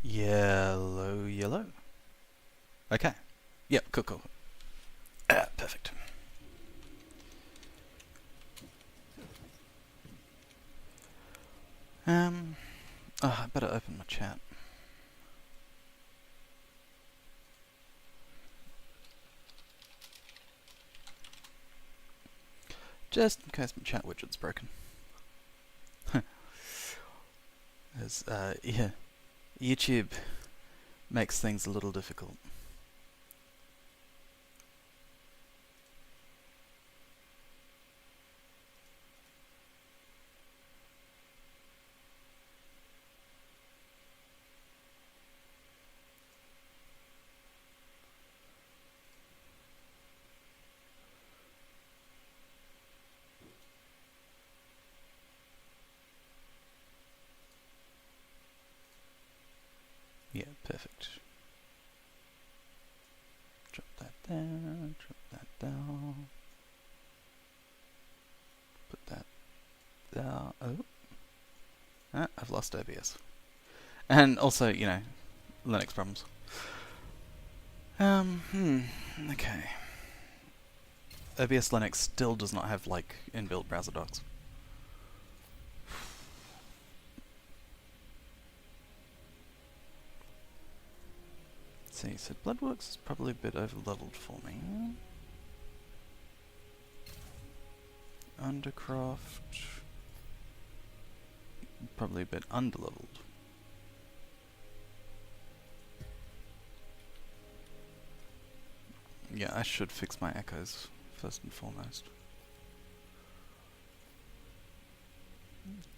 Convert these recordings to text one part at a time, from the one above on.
Yellow, yellow. Okay. Yep, cool, cool. Perfect. I better open my chat. Just in case my chat widget's broken. As, yeah, YouTube makes things a little difficult. Yeah, perfect. Drop that down, drop that down. Put that down. Oh. Ah, I've lost OBS. And also, you know, Linux problems. Okay. OBS Linux still does not have, like, inbuilt browser docs. See, so Bloodworks is probably a bit over-leveled for me. Undercroft, probably a bit under-leveled. Yeah, I should fix my echoes first and foremost.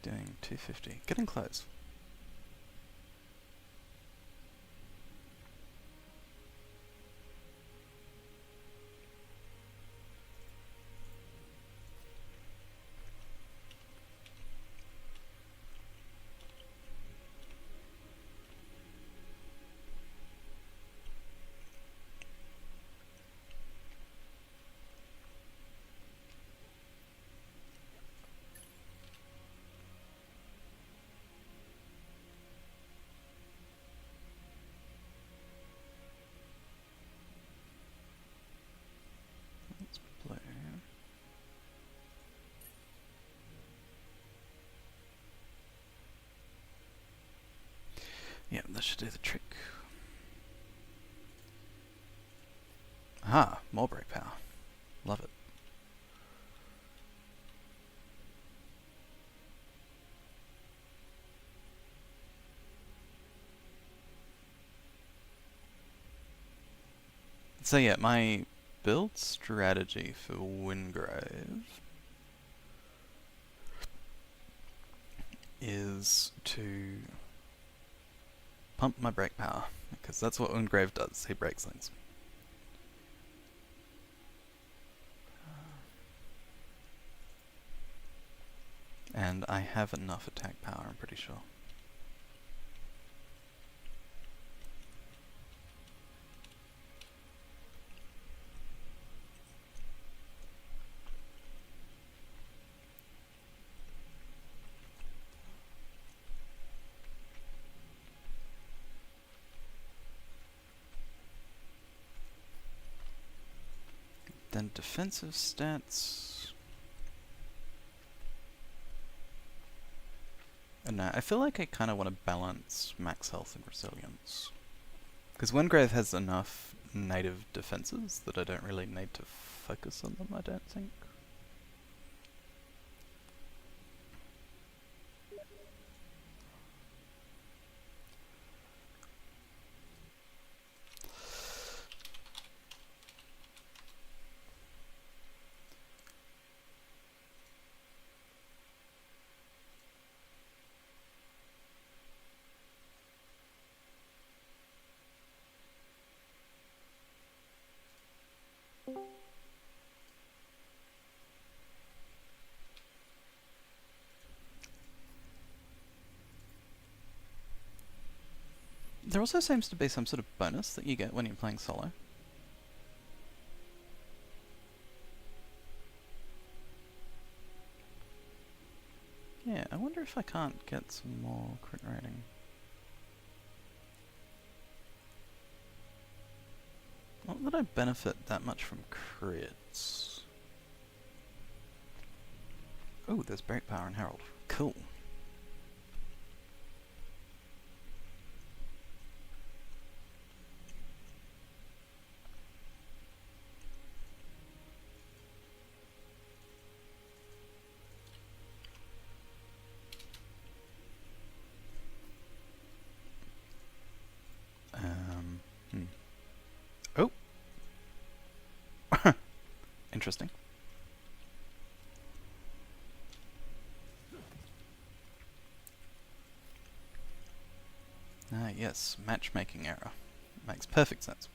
Doing 250, getting close. Let's play. Yeah, that should do the trick. Aha, more brake power. Love it. So yeah, my build strategy for Wingrave is to pump my brake power, because that's what Wingrave does, he breaks things. And I have enough attack power, I'm pretty sure. Then defensive stats. And now I feel like I kind of want to balance max health and resilience. Because Wingrave has enough native defenses that I don't really need to focus on them, I don't think. There also seems to be some sort of bonus that you get when you're playing solo. Yeah, I wonder if I can't get some more crit rating. that I benefit that much from crits. Oh, there's Break Power and Herald. Cool. Oh! Interesting. Ah, yes, matchmaking error. Makes perfect sense.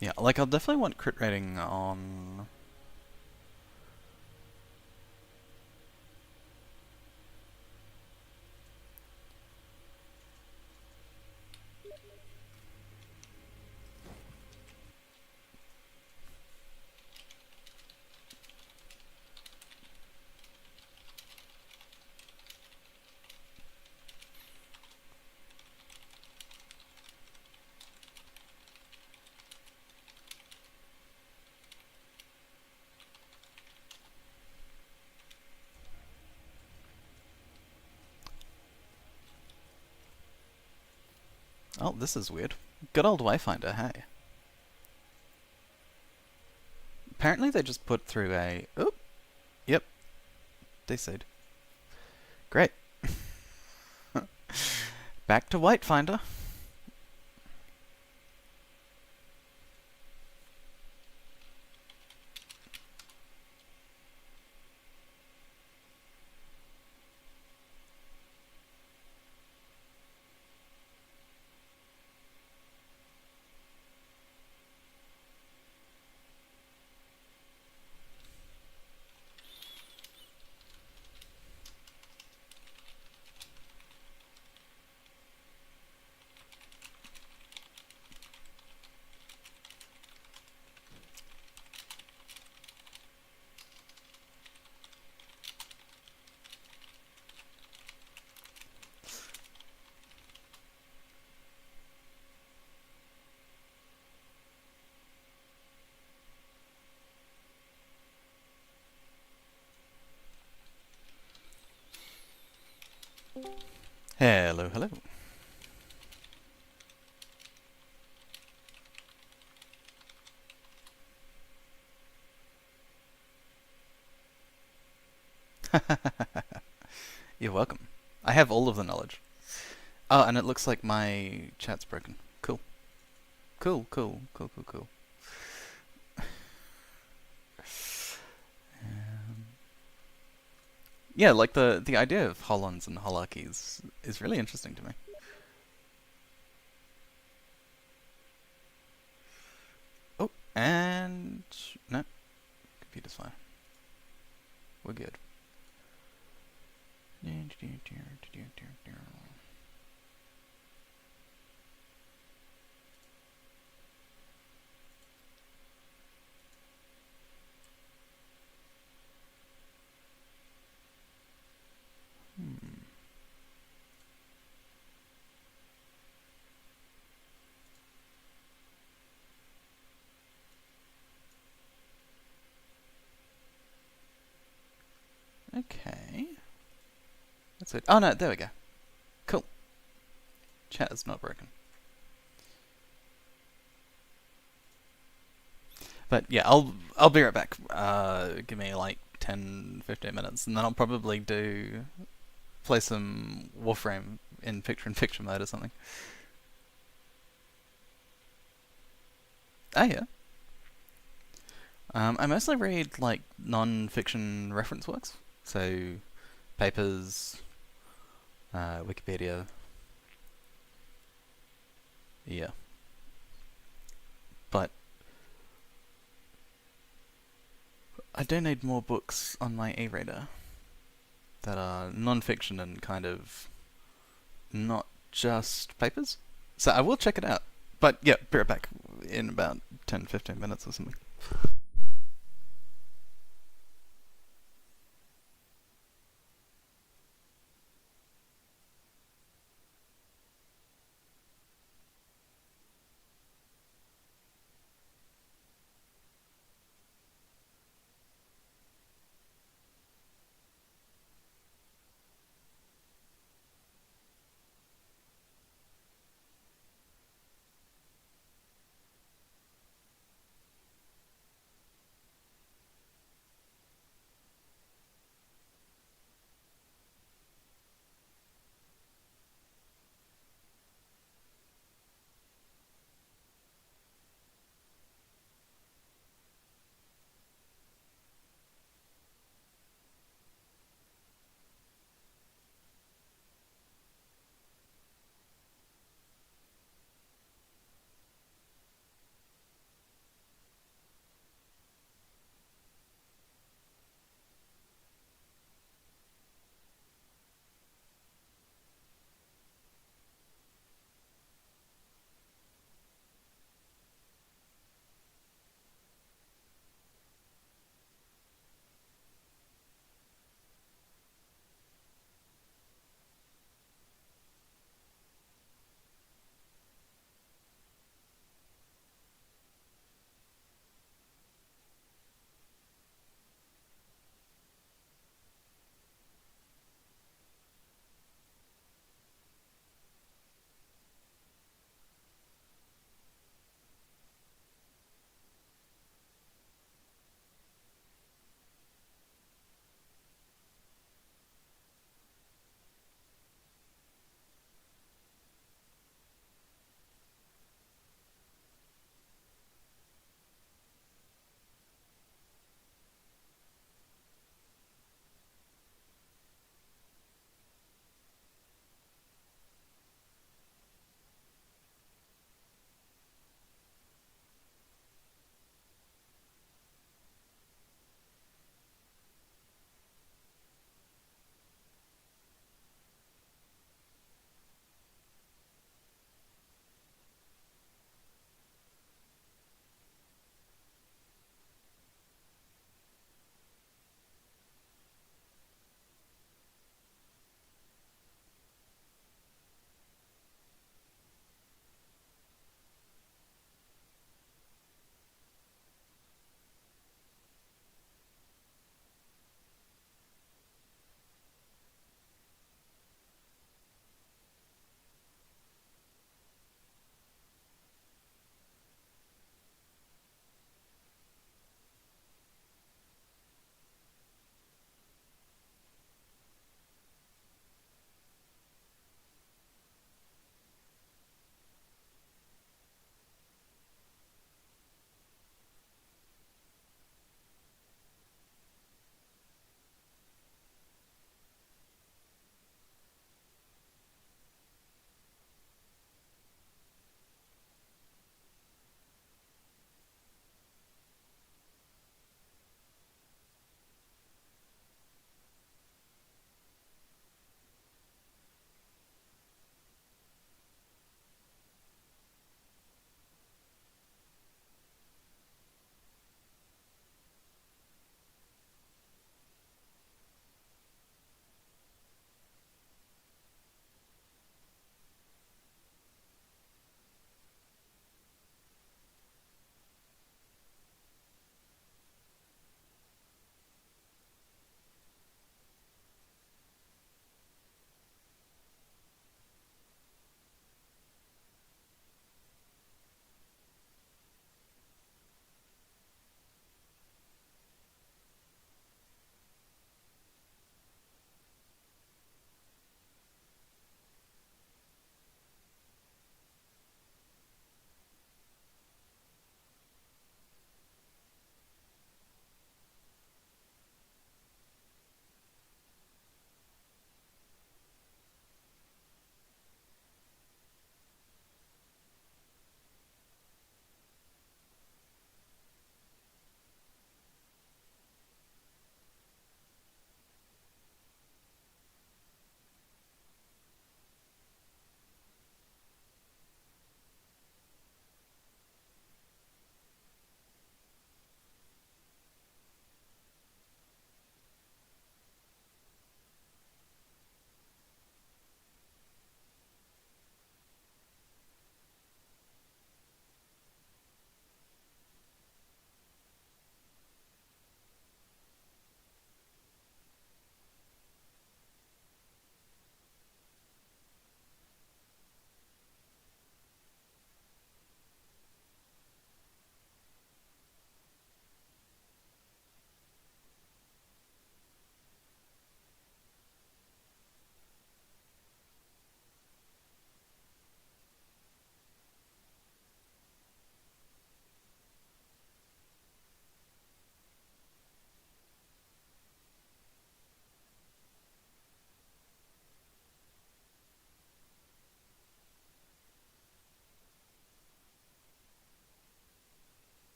Yeah, like I'll definitely want crit rating on... Oh, this is weird. Good old Wayfinder, hey. Apparently they just put through a... Oop! Yep. DC'd. Great. Back to Wayfinder. Hello, hello. You're welcome. I have all of the knowledge. Oh, and it looks like my chat's broken. Cool. Cool, cool, cool, cool, cool. Yeah, like the idea of holons and holarchies is really interesting to me. Oh, and... no. Computer's fine. We're good. Okay. That's it. Oh no, there we go. Cool. Chat is not broken. But yeah, I'll be right back. Give me like 10-15 minutes, and then I'll probably play some Warframe in picture-in-picture mode or something. Oh yeah. I mostly read like non-fiction reference works, so papers, Wikipedia. Yeah. But I do need more books on my e-reader that are non-fiction and kind of not just papers. So I will check it out. But yeah, be right back in about 10-15 minutes or something.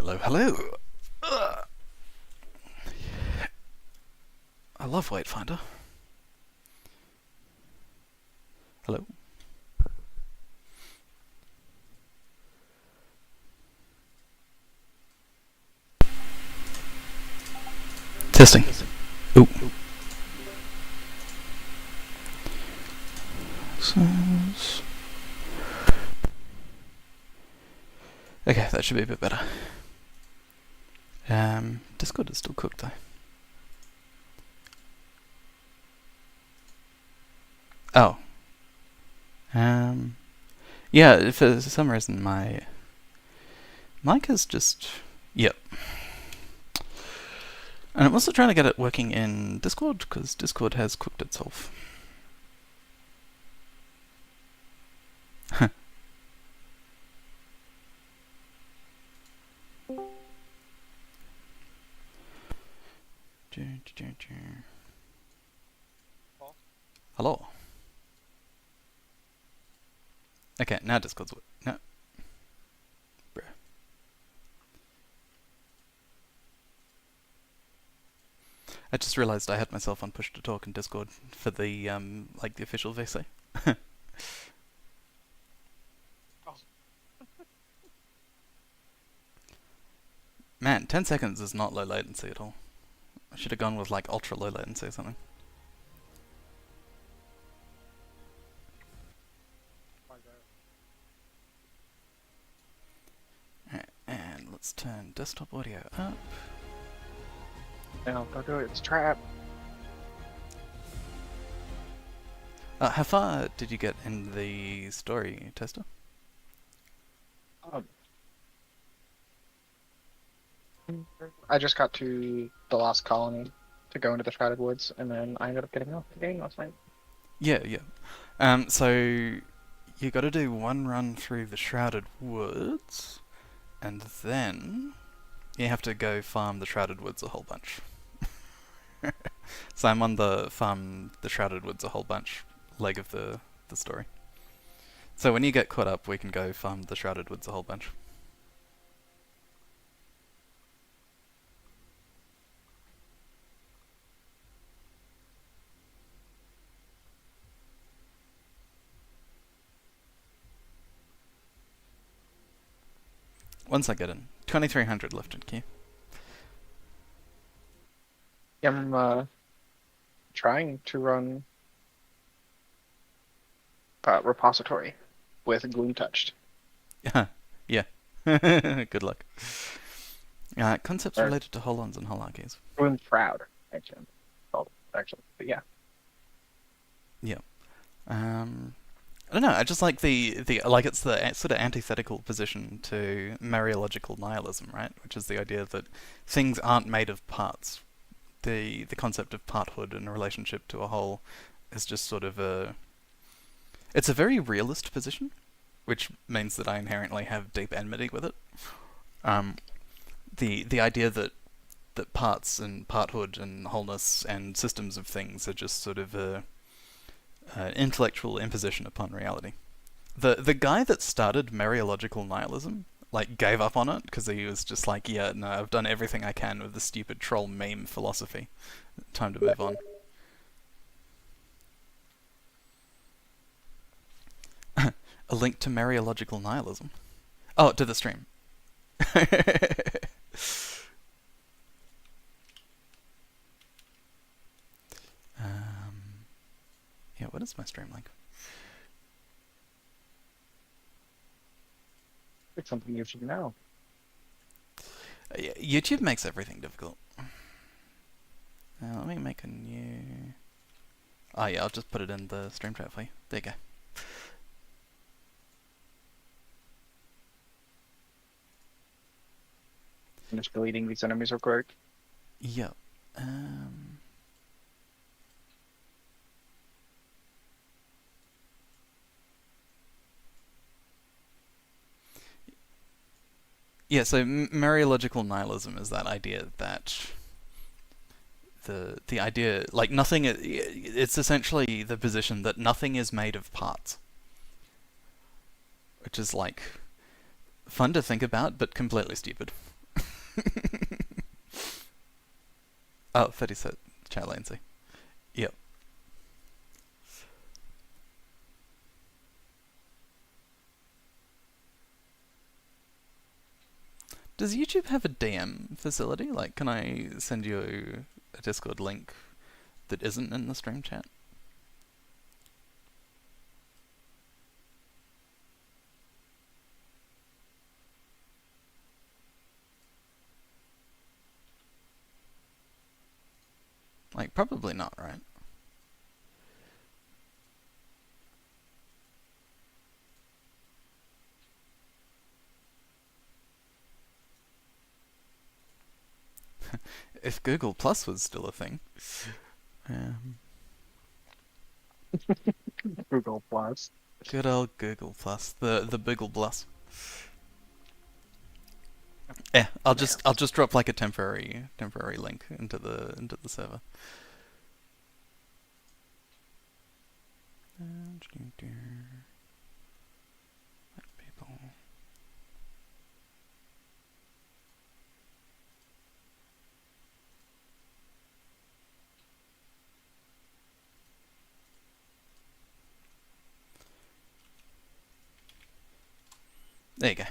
Hello, hello. Ugh. I love Wayfinder. Hello. Testing. Ooh. Okay, that should be a bit better. Discord is still cooked though. Oh. Yeah, for some reason my mic is just... Yep. And I'm also trying to get it working in Discord, because Discord has cooked itself. Hello. Okay, now Discord's no. Bruh. I just realized I had myself on push to talk in Discord for the like the official VC. Man, 10 seconds is not low latency at all. I should have gone with like ultra low latency or something. Alright, and let's turn desktop audio up. No, don't do it. It's a trap. How far did you get in the story, Tester? I just got to the last colony to go into the Shrouded Woods, and then I ended up getting off the game last night. Yeah, yeah. So you got to do one run through the Shrouded Woods, and then you have to go farm the Shrouded Woods a whole bunch. So I'm on the farm the Shrouded Woods a whole bunch leg of the story. So when you get caught up, we can go farm the Shrouded Woods a whole bunch. Once I get in. 2300 left in queue. I'm trying to run repository with Gloom Touched. Yeah. Good luck. Concepts Or related to holons and holarchies. Gloom Shroud, actually. But yeah. Yeah. I don't know. I just like the like it's the sort of antithetical position to Mariological nihilism, right? Which is the idea that things aren't made of parts. The concept of parthood in a relationship to a whole is just sort of it's a very realist position, which means that I inherently have deep enmity with it. The idea that parts and parthood and wholeness and systems of things are just sort of intellectual imposition upon reality. The guy that started Mariological nihilism like gave up on it because he was just like, yeah, no, I've done everything I can with the stupid troll meme philosophy. Time to move on. A link to Mariological nihilism. Oh, to the stream. Yeah, what is my stream link? It's something you should know. YouTube makes everything difficult. Let me make a new... Oh yeah, I'll just put it in the stream chat for you. There you go. I'm just deleting these enemies real quick. Yep. Yeah, so Mariological nihilism is that idea that the idea, like nothing, it's essentially the position that nothing is made of parts. Which is like fun to think about, but completely stupid. Oh, 30 chat latency. Yep. Does YouTube have a DM facility? Like, can I send you a Discord link that isn't in the stream chat? Like, probably not, right? If Google Plus was still a thing. Um, Google Plus. Good old Google Plus, the Boogle Plus. Yeah, I'll just drop like a temporary link into the server. People. There you go.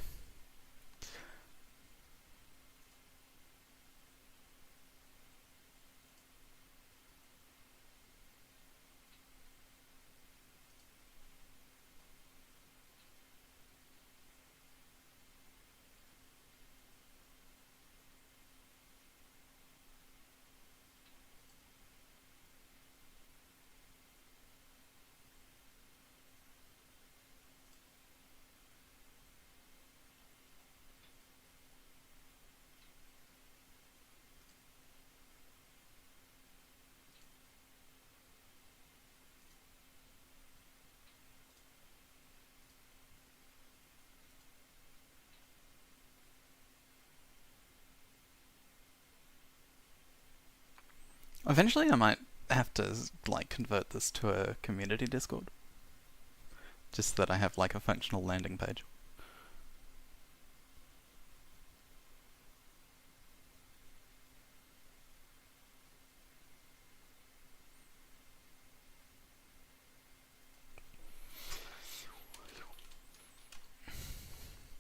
Eventually, I might have to like convert this to a community Discord, just so that I have like a functional landing page.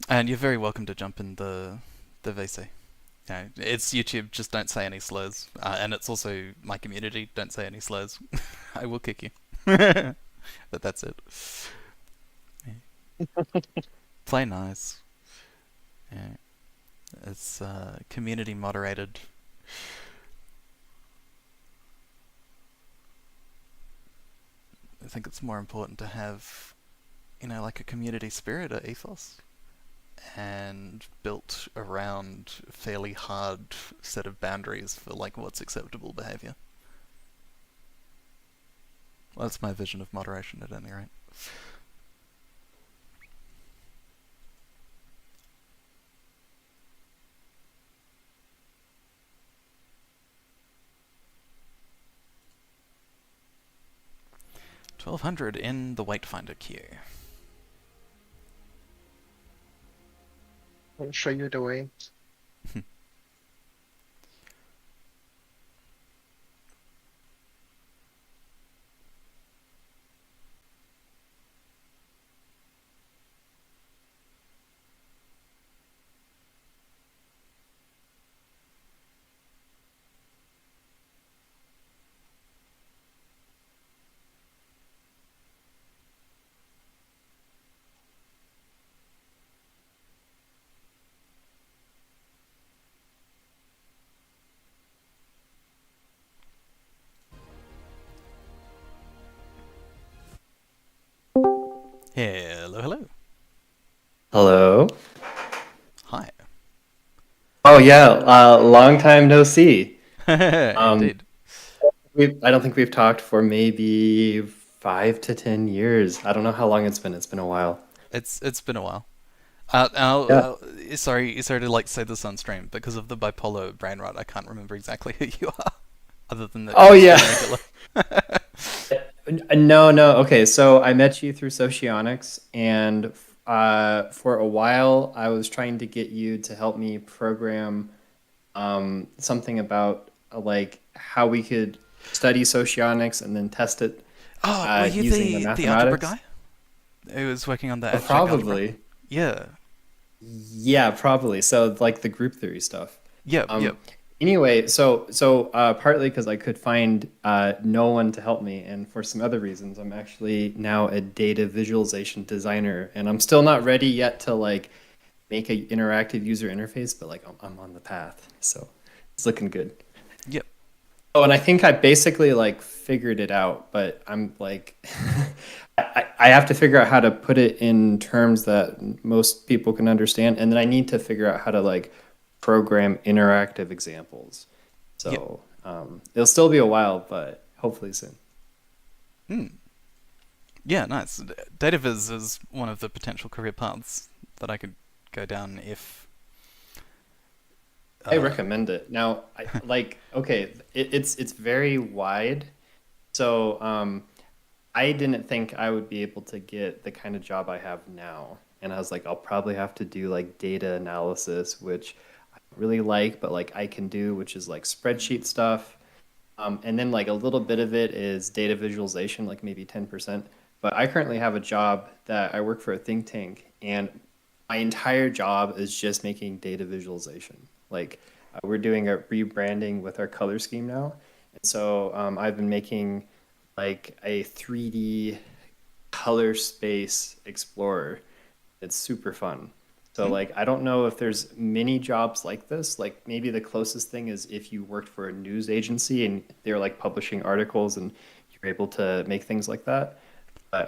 And you're very welcome to jump in the VC. It's YouTube. Just don't say any slurs, and it's also my community. Don't say any slurs. I will kick you. But that's it. Yeah. Play nice. Yeah. It's community moderated. I think it's more important to have, like a community spirit or ethos, and built around a fairly hard set of boundaries for like what's acceptable behavior. Well, that's my vision of moderation at any rate. $1,200 in the Wayfinder queue. I'll show you the way. Hello, hello. Hello. Hi. Oh yeah, long time no see. Um, Indeed. I don't think we've talked for maybe 5 to 10 years. I don't know how long it's been. It's been a while. It's been a while. Yeah. Sorry to like say this on stream because of the bipolar brain rot. I can't remember exactly who you are, other than that Oh you're yeah. still regular. No, no. Okay, so I met you through Socionics, and for a while I was trying to get you to help me program something about like how we could study socionics and then test it Oh, were you using the the algebra mathematics. guy who was working on the Oh, abstract algebra? probably. Yeah. Yeah, probably. So like the group theory stuff. Yep. Yep. Um, anyway, partly because I could find no one to help me, and for some other reasons, I'm actually now a data visualization designer, and I'm still not ready yet to like make a interactive user interface, but like I'm on the path, so it's looking good. Yep. Oh, and I think I basically like figured it out, but I'm like, I have to figure out how to put it in terms that most people can understand, and then I need to figure out how to like program interactive examples. Yep. So it'll still be a while, but hopefully soon. Hmm. Yeah, nice. Data viz is one of the potential career paths that I could go down if. I Uh, recommend it. Now, okay, it's very wide. So I didn't think I would be able to get the kind of job I have now. And I was like, I'll probably have to do like data analysis, which I don't really like, but like I can do, which is like spreadsheet stuff. And then like a little bit of it is data visualization, like maybe 10%. But I currently have a job that I work for a think tank, and my entire job is just making data visualization. Like we're doing a rebranding with our color scheme now. And so I've been making like a 3D color space explorer. It's super fun. So hmm. like I don't know if there's many jobs like this. Like maybe the closest thing is if you worked for a news agency and they're like publishing articles and you're able to make things like that. But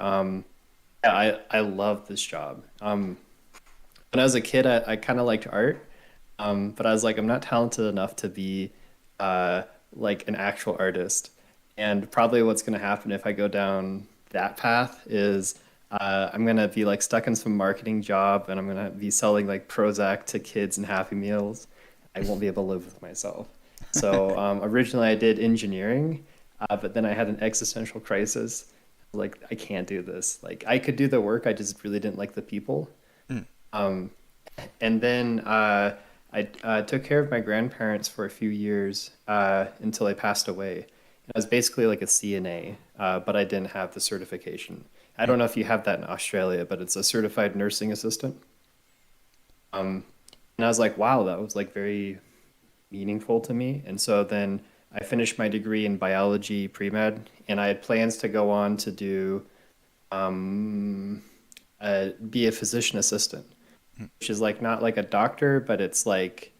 yeah, I love this job. When I was a kid, I kind of liked art, but I was like, I'm not talented enough to be uh, like an actual artist. And probably what's going to happen if I go down that path is I'm going to be like stuck in some marketing job and I'm going to be selling like Prozac to kids and Happy Meals. I won't be able to live with myself. So originally I did engineering, but then I had an existential crisis. Like, I can't do this. Like, I could do the work, I just really didn't like the people. Mm. Um, and then I took care of my grandparents for a few years until they passed away. And I was basically like a CNA, but I didn't have the certification. I Mm. don't know if you have that in Australia, but it's a certified nursing assistant. Um, and I was like, wow, that was like very meaningful to me. And so then I finished my degree in biology pre-med, and I had plans to go on to do um, be a physician assistant, Mm. which is like not like a doctor, but it's like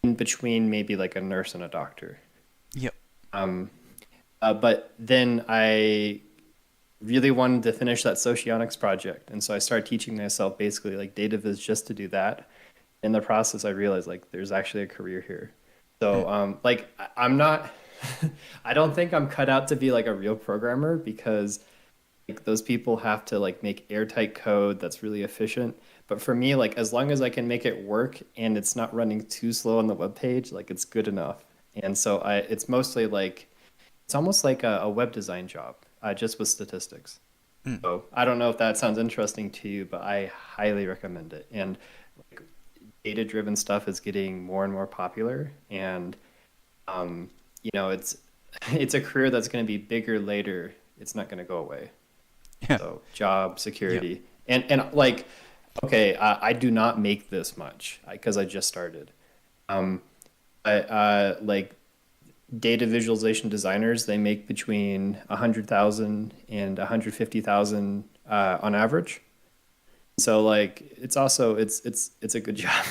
in between maybe like a nurse and a doctor. Yep. Um, but then I really wanted to finish that socionics project, and so I started teaching myself basically like data viz just to do that. In the process, I realized like there's actually a career here. Mm. So I'm not, I don't think I'm cut out to be like a real programmer because like those people have to like make airtight code that's really efficient. But for me, like as long as I can make it work and it's not running too slow on the web page, like it's good enough. And so it's mostly like it's almost like a web design job, just with statistics. Mm. So I don't know if that sounds interesting to you, but I highly recommend it. And like data-driven stuff is getting more and more popular, and it's it's a career that's going to be bigger later. It's not going to go away. Yeah. So job Yeah. security and like okay, I do not make this much because I just started. Um, but like data visualization designers, they make between 100,000 and 150,000 on average. So like it's also it's a good job.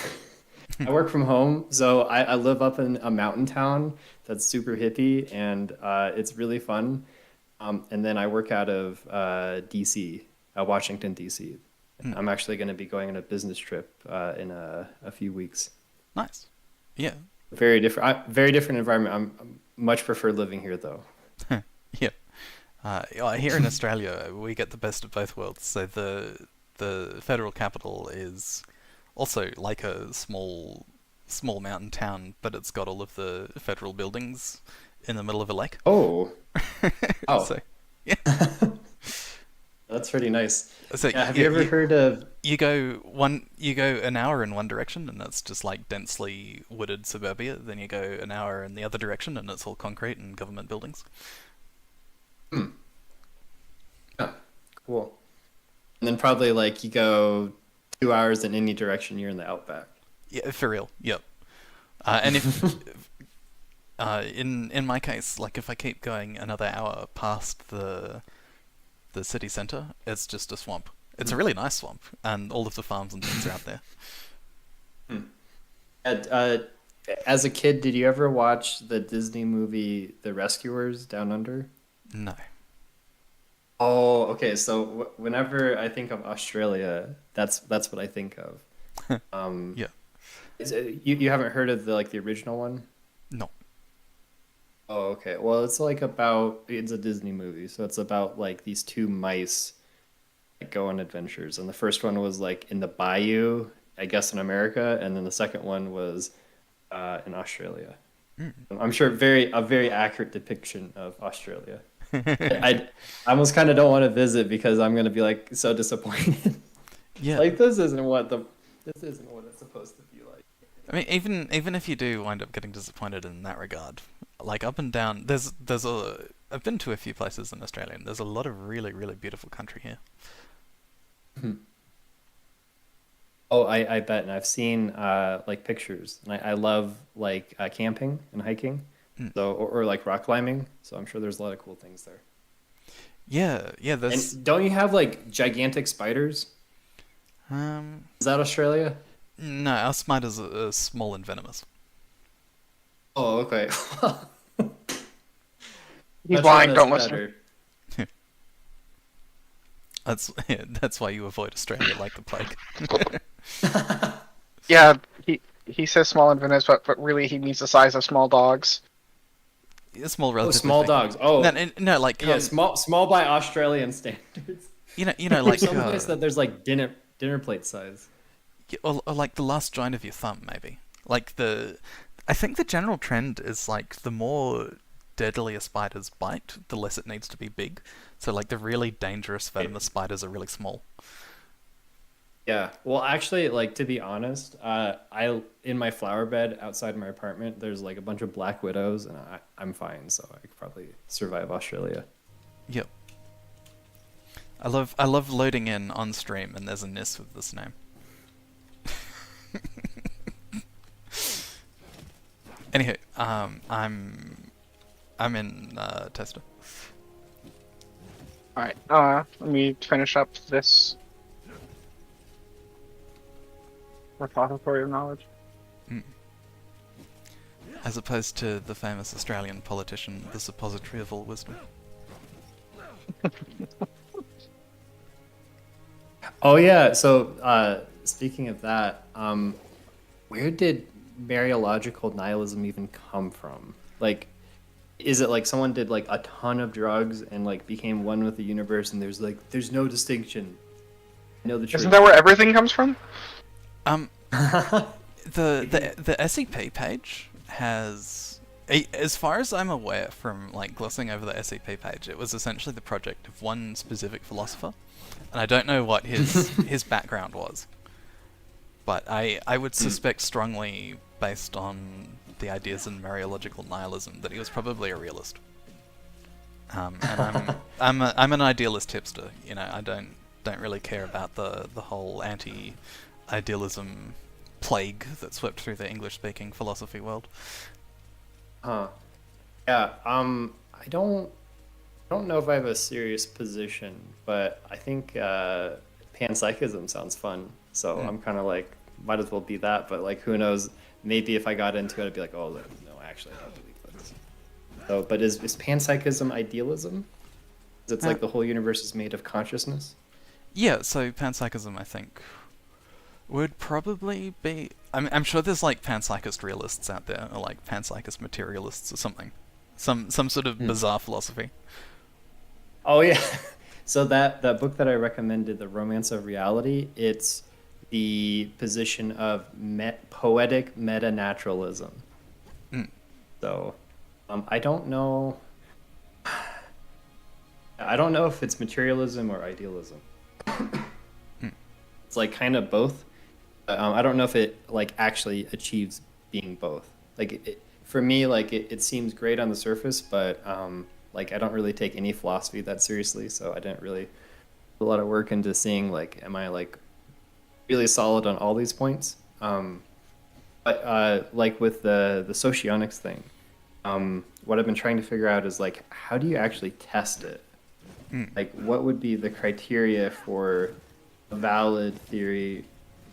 I work from home, so I live up in a mountain town that's super hippie, and it's really fun. And then I work out of DC, Washington, DC. Mm. I'm actually going to be going on a business trip in a few weeks. Nice. Yeah. Very different environment. I'm much prefer living here though. Yeah. Here in Australia, we get the best of both worlds. So the federal capital is also like a small mountain town, but it's got all of the federal buildings in the middle of a lake. Oh, oh, So yeah, That's pretty nice. So Yeah, have you ever heard of? you go an hour in one direction and it's just like densely wooded suburbia. Then you go an hour in the other direction and it's all concrete and government buildings. Hmm, yeah, cool. And then probably like you go 2 hours in any direction, you're in the outback. Yeah, for real. Yep. And if in my case, like if I keep going another hour past the city center, it's just a swamp. It's a really nice swamp, and all of the farms and things are out there. Hmm. And, as a kid, did you ever watch the Disney movie The Rescuers Down Under? No. Oh, okay. So whenever I think of Australia, that's what I think of. Yeah. You haven't heard of the original one? No. Oh, okay. Well, it's a Disney movie, so it's about like these two mice that go on adventures. And the first one was like in the bayou, I guess in America, and then the second one was in Australia. Mm. I'm sure a very accurate depiction of Australia. I almost kind of don't want to visit because I'm going to be like so disappointed. Yeah. Like this isn't what it's supposed to be like. I mean, even if you do wind up getting disappointed in that regard, like up and down, I've been to a few places in Australia, and there's a lot of really, really beautiful country here. Hmm. Oh, I bet, and I've seen like pictures, and I love like camping and hiking, Mm. so or like rock climbing. So I'm sure there's a lot of cool things there. Yeah, there's And don't you have like gigantic spiders? Is that Australia? no, our spiders are small and venomous. Oh, okay. He's Much lying. less Don't listen. better. That's why you avoid Australia like the plague. Yeah, he says small and venomous, but really he means the size of small dogs. Small, Oh, relatively small speaking. dogs. Oh, No, like yeah, small by Australian standards. like Some place that there's like dinner plate size. or like the last joint of your thumb, maybe. I think the general trend is like the more deadly a spider's bite, the less it needs to be big. So like the really dangerous venomous spiders are really small. Yeah. Well, actually, like to be honest, I in my flower bed outside my apartment, there's like a bunch of black widows, and I'm fine, so I could probably survive Australia. Yep. I love loading in on stream and there's a NIS with this name. Anywho, I'm in Tester. All right. Let me finish up this repository of knowledge. As opposed to the famous Australian politician, the suppository of all wisdom. Oh yeah. So speaking of that, where did Mariological nihilism even come from? Like, is it like someone did like a ton of drugs and like became one with the universe, and there's no distinction? I know the truth. Isn't that where everything comes from? The SCP page has, as far as I'm aware from like glossing over the SCP page, it was essentially the project of one specific philosopher, and I don't know what his background was, but I would suspect strongly, based on the ideas in Mariological nihilism, that he was probably a realist. And I'm an idealist hipster. You know, I don't really care about the whole anti-idealism plague that swept through the English-speaking philosophy world. Huh. Yeah. I don't know if I have a serious position, but I think panpsychism sounds fun. So I'm kind of like, might as well be that. But like, who knows? Maybe if I got into it, I'd be like, oh no, actually, I don't believe this. So, but is panpsychism idealism? Is it like the whole universe is made of consciousness? Yeah. So panpsychism, I think, would probably be. I'm sure there's like panpsychist realists out there, or like panpsychist materialists or something. Some sort of bizarre philosophy. Oh yeah. So that book that I recommended, The Romance of Reality, it's the position of poetic meta-naturalism. So I don't know. I don't know if it's materialism or idealism. Hmm. It's like kind of both. I don't know if it like actually achieves being both. Like for me, like it seems great on the surface, but like I don't really take any philosophy that seriously, so I didn't really put a lot of work into seeing like am I like really solid on all these points. But like with the socionics thing, what I've been trying to figure out is like how do you actually test it? Hmm. Like what would be the criteria for a valid theory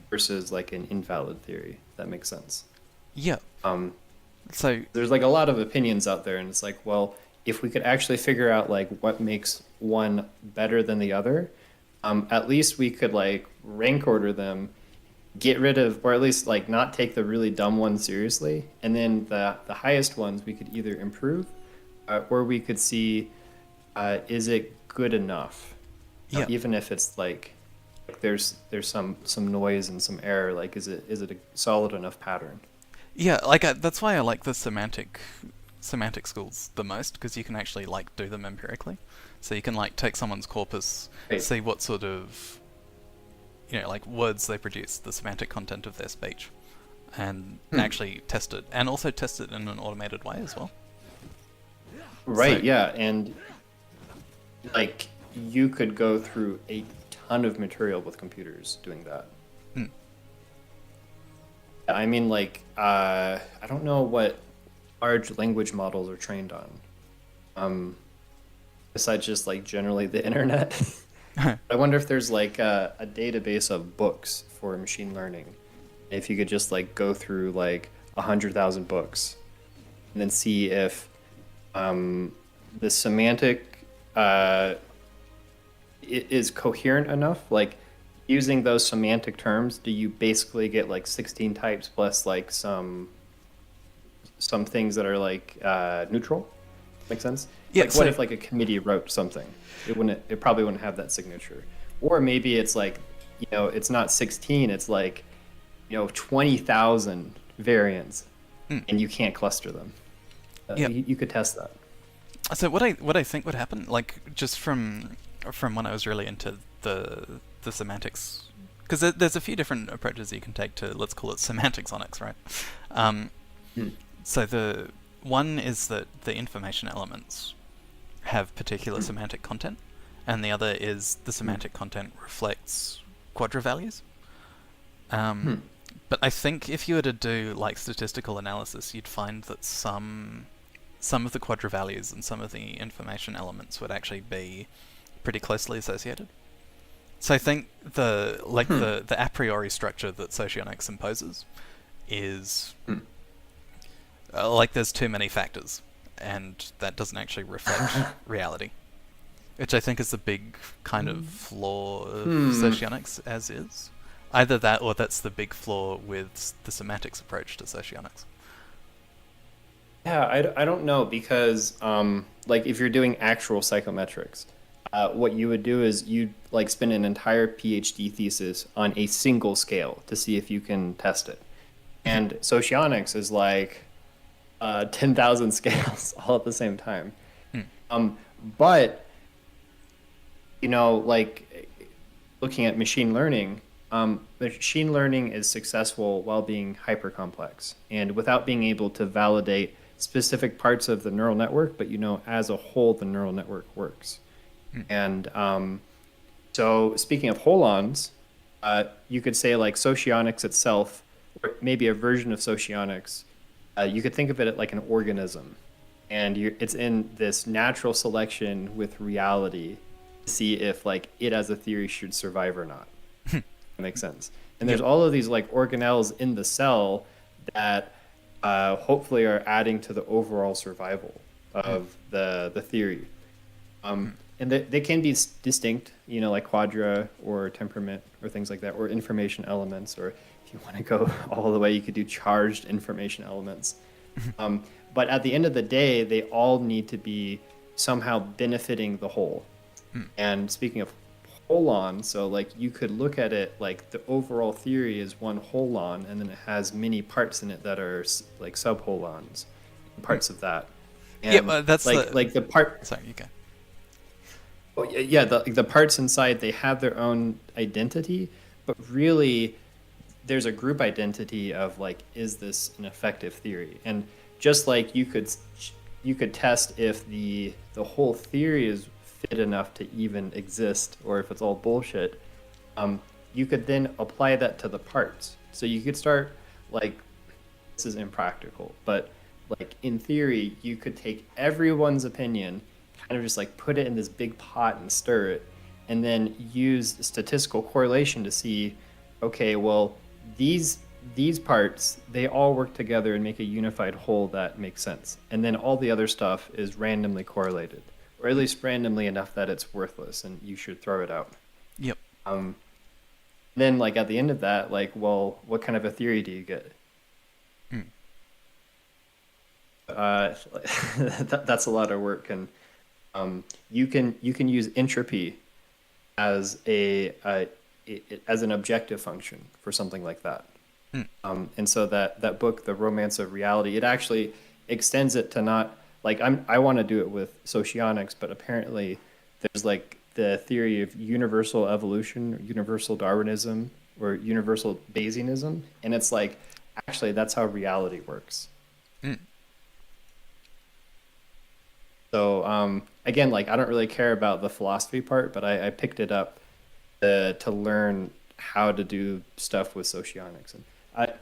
versus like an invalid theory? If that makes sense. Yeah. Um, So there's like a lot of opinions out there, and it's like, well, if we could actually figure out like what makes one better than the other, at least we could like rank order them, get rid of, or at least like not take the really dumb ones seriously, and then the highest ones we could either improve, or we could see, is it good enough, yeah. even if it's like there's some noise and some error, like is it a solid enough pattern? Yeah, like that's why I like the semantic schools the most, because you can actually like do them empirically. So you can like take someone's corpus, Right. see what sort of like words they produce, the semantic content of their speech, and actually test it, and also test it in an automated way as well. Right, So yeah, and like you could go through a ton of material with computers doing that. hmm, I mean, like, I don't know what large language models are trained on. Besides just like generally the internet. I wonder if there's like a database of books for machine learning. If you could just like go through like 100,000 books and then see if the semantic is coherent enough. Like using those semantic terms, do you basically get like 16 types plus like some things that are like neutral? Make sense? Yeah, Like so what if like a committee wrote something? It probably wouldn't have that signature. Or maybe it's like, it's not 16, it's like, 20,000 variants and you can't cluster them. yeah. You could test that. So what I think would happen, like just from when I was really into the semantics, because there's a few different approaches you can take to, let's call it semantic sonics, right? Um, Hmm. so the one is that the information elements have particular semantic content, and the other is the semantic content reflects quadra values. But I think if you were to do like statistical analysis, you'd find that some of the quadra values and some of the information elements would actually be pretty closely associated. So I think the a priori structure that socionics imposes is like there's too many factors, and that doesn't actually reflect reality, which I think is the big kind of flaw of socionics as is. Either that, or that's the big flaw with the semantics approach to socionics. Yeah, I don't know because like if you're doing actual psychometrics, what you would do is you'd like spend an entire PhD thesis on a single scale to see if you can test it. And socionics is like 10,000 scales all at the same time. But like looking at machine learning, machine learning is successful while being hyper complex and without being able to validate specific parts of the neural network, but as a whole, the neural network works. And so speaking of holons, you could say like socionics itself, or maybe a version of socionics, you could think of it like an organism. And it's in this natural selection with reality to see if like it as a theory should survive or not. That makes sense. And there's all of these like organelles in the cell that hopefully are adding to the overall survival of the theory. And they can be distinct, like quadra or temperament or things like that, or information elements, or if you want to go all the way, you could do charged information elements. But at the end of the day, they all need to be somehow benefiting the whole. And speaking of holon, so like you could look at it like the overall theory is one holon, and then it has many parts in it that are like subholons, parts of that. And Yeah, but that's like the part. Sorry, you go. Oh, yeah, the parts inside, they have their own identity, but really there's a group identity of like, is this an effective theory? And just like you could test if the whole theory is fit enough to even exist, or if it's all bullshit. You could then apply that to the parts. So you could start like, this is impractical, but like in theory, you could take everyone's opinion, kind of just like put it in this big pot and stir it, and then use statistical correlation to see, okay, well, these parts, they all work together and make a unified whole that makes sense. And then all the other stuff is randomly correlated, or at least randomly enough that it's worthless and you should throw it out. Yep. Then like at the end of that, like, well, what kind of a theory do you get? Hmm. That's a lot of work, and you can use entropy as as an objective function for something like that. And so that book, The Romance of Reality, it actually extends it to not like I want to do it with socionics, but apparently there's like the theory of universal evolution, universal Darwinism, or universal Bayesianism, and it's like actually that's how reality works. So again, like I don't really care about the philosophy part, but I picked it up to learn how to do stuff with socionics. And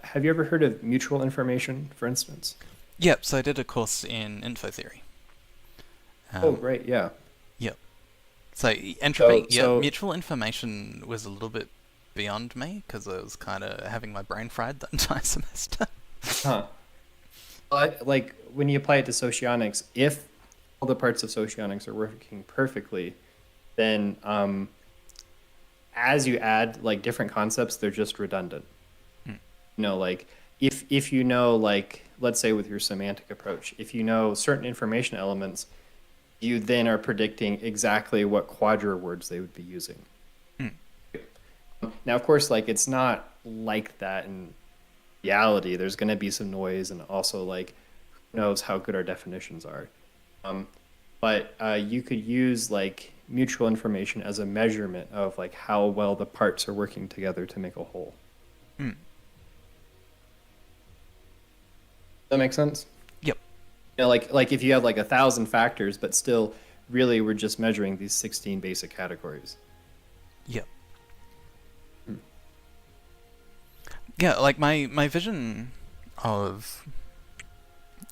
have you ever heard of mutual information, for instance? Yep, so I did a course in info theory. Oh, great, yeah. Yep. So entropy, So mutual information was a little bit beyond me because I was kind of having my brain fried that entire semester. huh. Like when you apply it to socionics, if all the parts of socionics are working perfectly, then as you add like different concepts, they're just redundant. You know, like if you know, like let's say with your semantic approach, if you know certain information elements, you then are predicting exactly what quadra words they would be using. Now, of course, like it's not like that in reality. There's going to be some noise, and also like who knows how good our definitions are. But you could use like mutual information as a measurement of like how well the parts are working together to make a whole. That makes sense? Yep. You know, like if you have like 1,000 factors, but still really we're just measuring these 16 basic categories. Yep. Yeah, like my vision of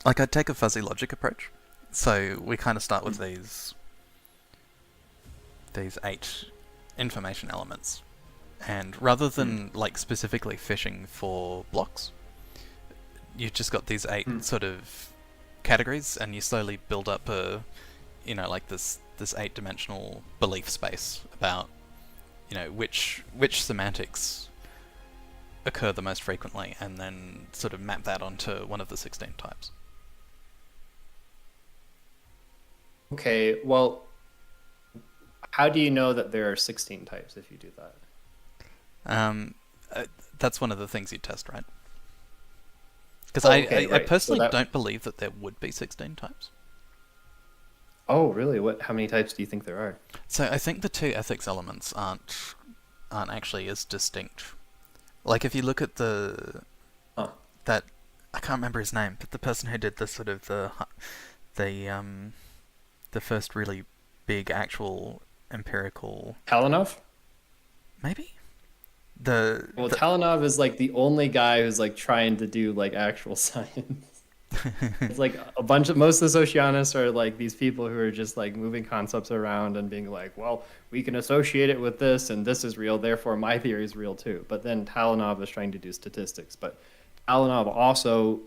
like I'd take a fuzzy logic approach. So we kind of start with these 8 information elements, and rather than like specifically fishing for blocks, you've just got these 8 sort of categories, and you slowly build up a, like this 8-dimensional belief space about, which semantics occur the most frequently, and then sort of map that onto one of the 16 types. Okay, well, how do you know that there are 16 types if you do that? That's one of the things you test, right? Because Okay, I right. personally So don't believe that there would be 16 types. Oh, really? How many types do you think there are? So I think the 2 ethics elements aren't actually as distinct. Like if you look at that I can't remember his name, but the person who did the sort of the first really big actual empirical. Talanov? Maybe? Talanov is like the only guy who's like trying to do like actual science. It's like most of the socionists are like these people who are just like moving concepts around and being like, well, we can associate it with this and this is real, therefore my theory is real too. But then Talanov is trying to do statistics. But Talanov also,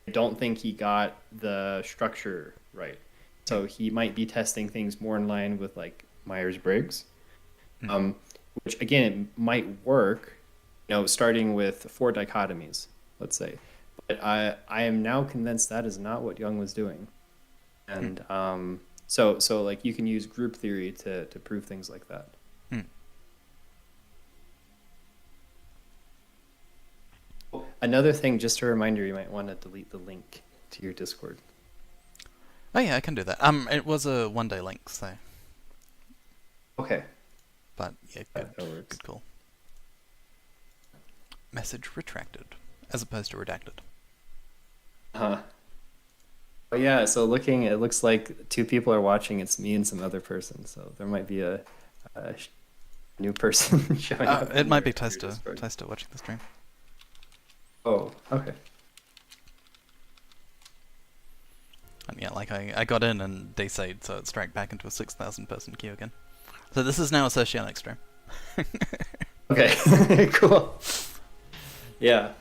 I don't think he got the structure right. So he might be testing things more in line with like Myers-Briggs, which again it might work, starting with 4 dichotomies, let's say. But I am now convinced that is not what Jung was doing, and so like you can use group theory to prove things like that. Another thing, just a reminder, you might want to delete the link to your Discord. Oh yeah, I can do that. It was a 1-day link, so Okay, But yeah, that works. good call. Message retracted, as opposed to redacted. Huh. Oh yeah, so it looks like two people are watching. It's me and some other person. So there might be a new person showing up It in might be your Toaster. Discord. Toaster watching the stream. Oh, okay. And yeah, like I got in and desaved, so it straight back into a 6,000 person queue again. So this is now a Socionic stream. Okay, cool. Yeah.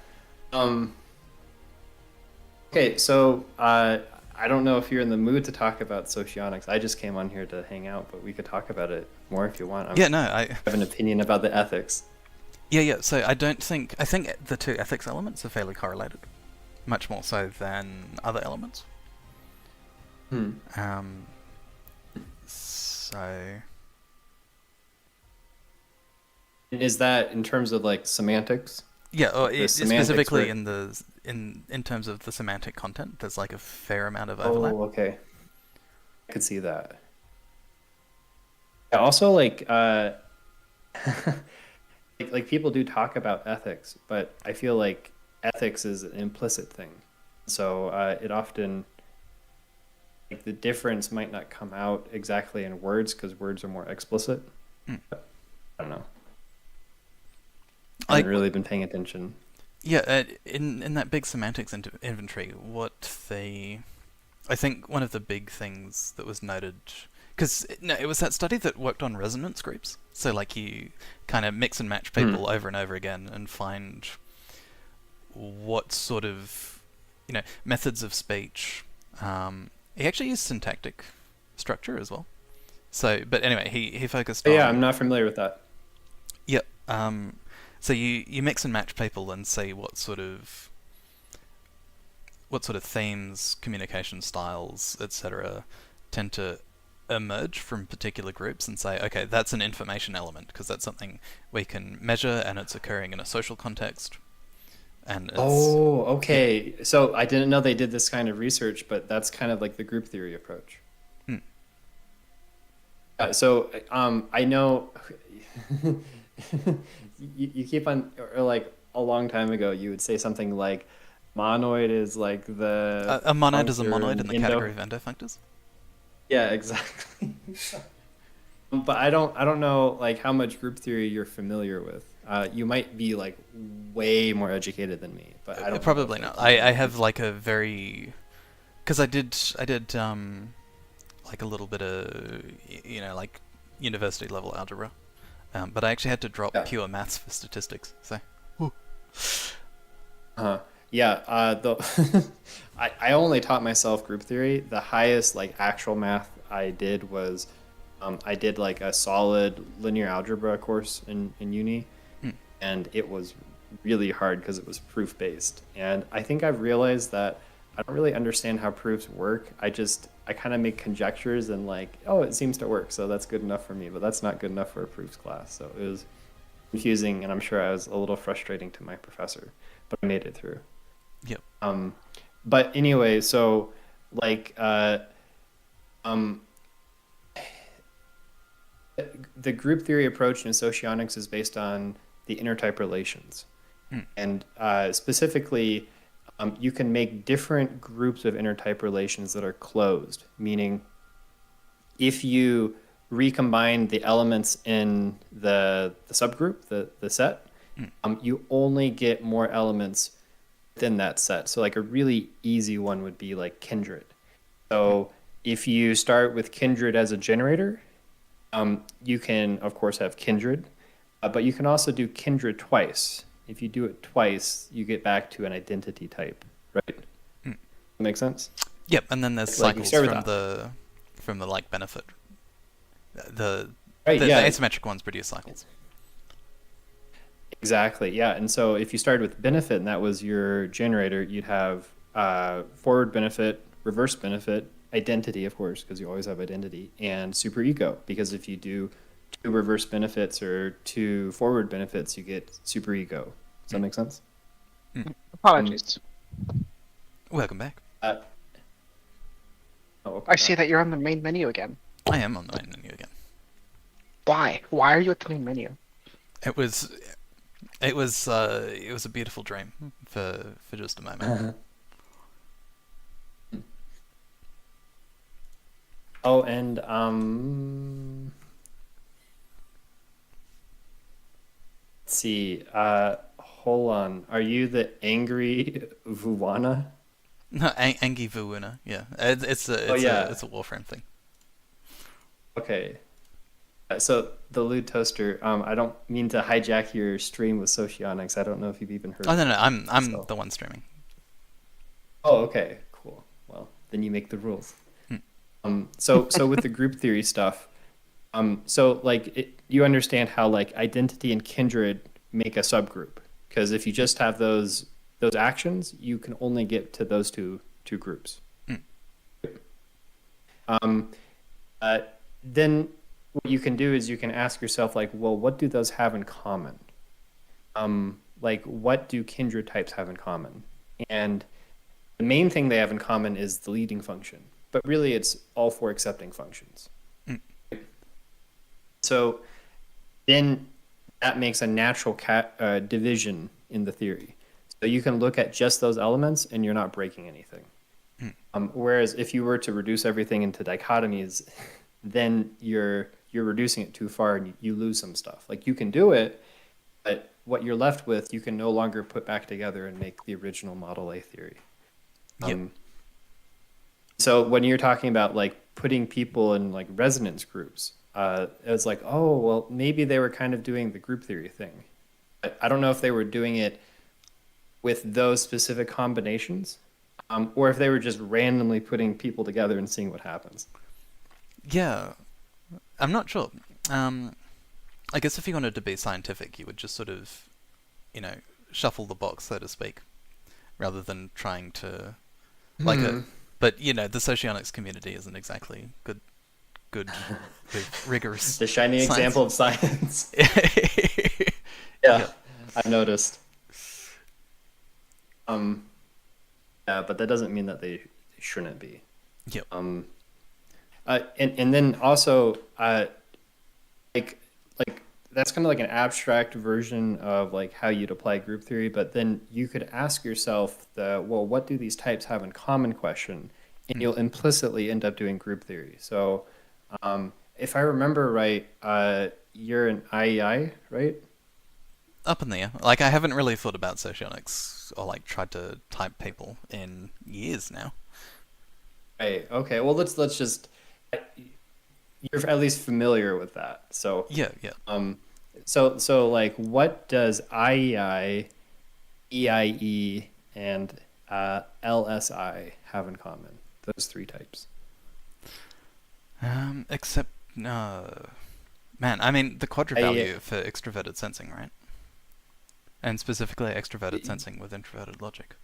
Okay, so I don't know if you're in the mood to talk about socionics. I just came on here to hang out, but we could talk about it more if you want. Yeah, no, I have an opinion about the ethics. Yeah. So I think the two ethics elements are fairly correlated, much more so than other elements. So Is that in terms of like semantics? yeah, or specifically were... in terms of the semantic content, there's like a fair amount of overlap. Oh, okay. I could see that. Yeah, also, like, like people do talk about ethics, but I feel like ethics is an implicit thing. So it often, like, the difference might not come out exactly in words because words are more explicit. But, I don't know. I haven't really been paying attention. Yeah, in that big semantics inventory, I think one of the big things that was noted, because it was that study that worked on resonance groups. So like you kind of mix and match people over and over again and find what sort of methods of speech. He actually used syntactic structure as well. So, but anyway, he focused on. Yeah, I'm not familiar with that. Yep. So you mix and match people and see what sort of themes, communication styles, etc., tend to emerge from particular groups, and say, okay, that's an information element because that's something we can measure and it's occurring in a social context. And okay. Yeah. So I didn't know they did this kind of research, but that's kind of like the group theory approach. So I know. You keep on, or like a long time ago, you would say something like, monoid is like the... A monoid is a monoid in the category of endofunctors? Yeah, exactly. But I don't know like how much group theory you're familiar with. You might be like way more educated than me, but I don't probably not. I have like a very... Because I did like a little bit of, like university level algebra. But I actually had to drop pure maths for statistics. So, I only taught myself group theory. The highest like actual math I did was, I did like a solid linear algebra course in uni, and it was really hard because it was proof based. And I think I've realized that I don't really understand how proofs work. I kind of make conjectures and like, oh, it seems to work, so that's good enough for me. But that's not good enough for a proofs class. So it was confusing, and I'm sure I was a little frustrating to my professor, but I made it through. Yep. But anyway, so like, the group theory approach in socionics is based on the intertype relations, and specifically. You can make different groups of intertype relations that are closed, meaning if you recombine the elements in the subgroup, the set, you only get more elements within that set. So like a really easy one would be like kindred. So if you start with kindred as a generator, you can of course have kindred, but you can also do kindred twice. If you do it twice, you get back to an identity type, right? That make sense? Yep, and then there's cycles from the like benefit. The asymmetric ones produce cycles. Exactly, yeah. And so if you started with benefit and that was your generator, you'd have forward benefit, reverse benefit, identity, of course, because you always have identity, and superego, because if you do two reverse benefits or two forward benefits, you get superego. Does that make sense? Apologies. Welcome back. I see that you're on the main menu again. I am on the main menu again. Why? Why are you at the main menu? It was it was a beautiful dream for just a moment. Oh, and let's see. Hold on. Are you the angry Vuana? No, Angi Vuuna, yeah. Oh yeah. It's a Warframe thing. Okay. So the lewd toaster. I don't mean to hijack your stream with Socionics. I don't know if you've even heard Oh of no, no, I'm so. the one streaming. Oh, okay, cool. Well, then you make the rules. Hmm. So with the group theory stuff, so like you understand how like identity and kindred make a subgroup because if you just have those actions, you can only get to those two groups. Hmm. Um, then what you can do is you can ask yourself like, well, what do those have in common? Like what do kindred types have in common? And the main thing they have in common is the leading function, but really it's all four accepting functions. Hmm. So then that makes a natural division in the theory. So you can look at just those elements and you're not breaking anything. Hmm. Whereas if you were to reduce everything into dichotomies, then you're reducing it too far and you lose some stuff. Like you can do it, but what you're left with, you can no longer put back together and make the original Model A theory. Yep. So when you're talking about like putting people in like resonance groups, it was like, oh, well, maybe they were kind of doing the group theory thing. I don't know if they were doing it with those specific combinations, or if they were just randomly putting people together and seeing what happens. Yeah, I'm not sure. I guess if you wanted to be scientific, you would just sort of, you know, shuffle the box, so to speak, rather than trying to like a. But you know, the socionics community isn't exactly good with rigorous The shining science. example of science. Yeah. Yeah, I've noticed. Yeah, but that doesn't mean that they shouldn't be. Yep. And then also, like that's kind of like an abstract version of like how you'd apply group theory. But then you could ask yourself well, what do these types have in common question, and you'll implicitly end up doing group theory. So, if I remember right, you're an IEI, right? Up in the air. Like I haven't really thought about socionics or like tried to type people in years now. Right. Okay. Well, let's just you're at least familiar with that. So, Yeah, yeah. so like, what does IEI, EIE, and LSI have in common? Those three types. Except no, man. I mean the quadra value for extroverted sensing, right? And specifically extroverted sensing with introverted logic.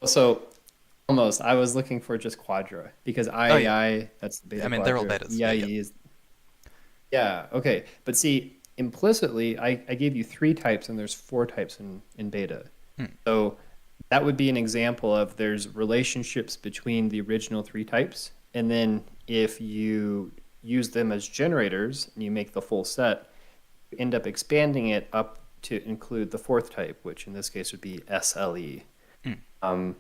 So almost. I was looking for just quadra because IEI, that's the beta. I mean, they're all quadra. betas. Yeah, EIE is. Yeah. Okay. But see, implicitly, I gave you three types, and there's four types in beta. So that would be an example of there's relationships between the original three types, and then if you use them as generators and you make the full set, you end up expanding it up to include the fourth type, which in this case would be SLE. And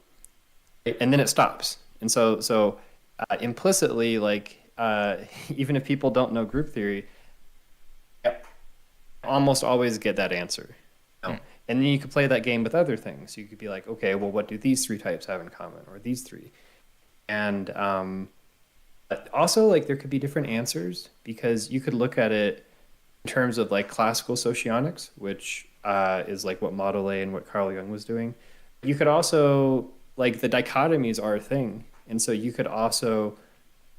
then it stops. And so implicitly, like even if people don't know group theory, almost always get that answer. And then you could play that game with other things. You could be like, okay, well, what do these three types have in common, or these three? And also, like, there could be different answers because you could look at it in terms of like classical socionics, which is like what Model A and what Carl Jung was doing. You could also, like, the dichotomies are a thing, and so you could also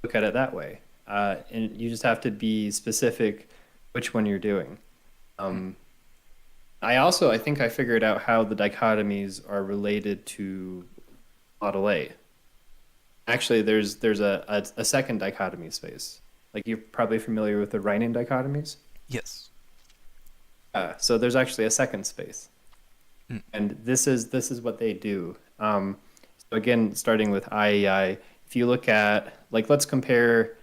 look at it that way. And you just have to be specific which one you're doing. I think I figured out how the dichotomies are related to Model A. Actually, there's a second dichotomy space. Like you're probably familiar with the Riemann dichotomies. Yes. So there's actually a second space, and this is what they do. So again, starting with IEI, if you look at, like, let's compare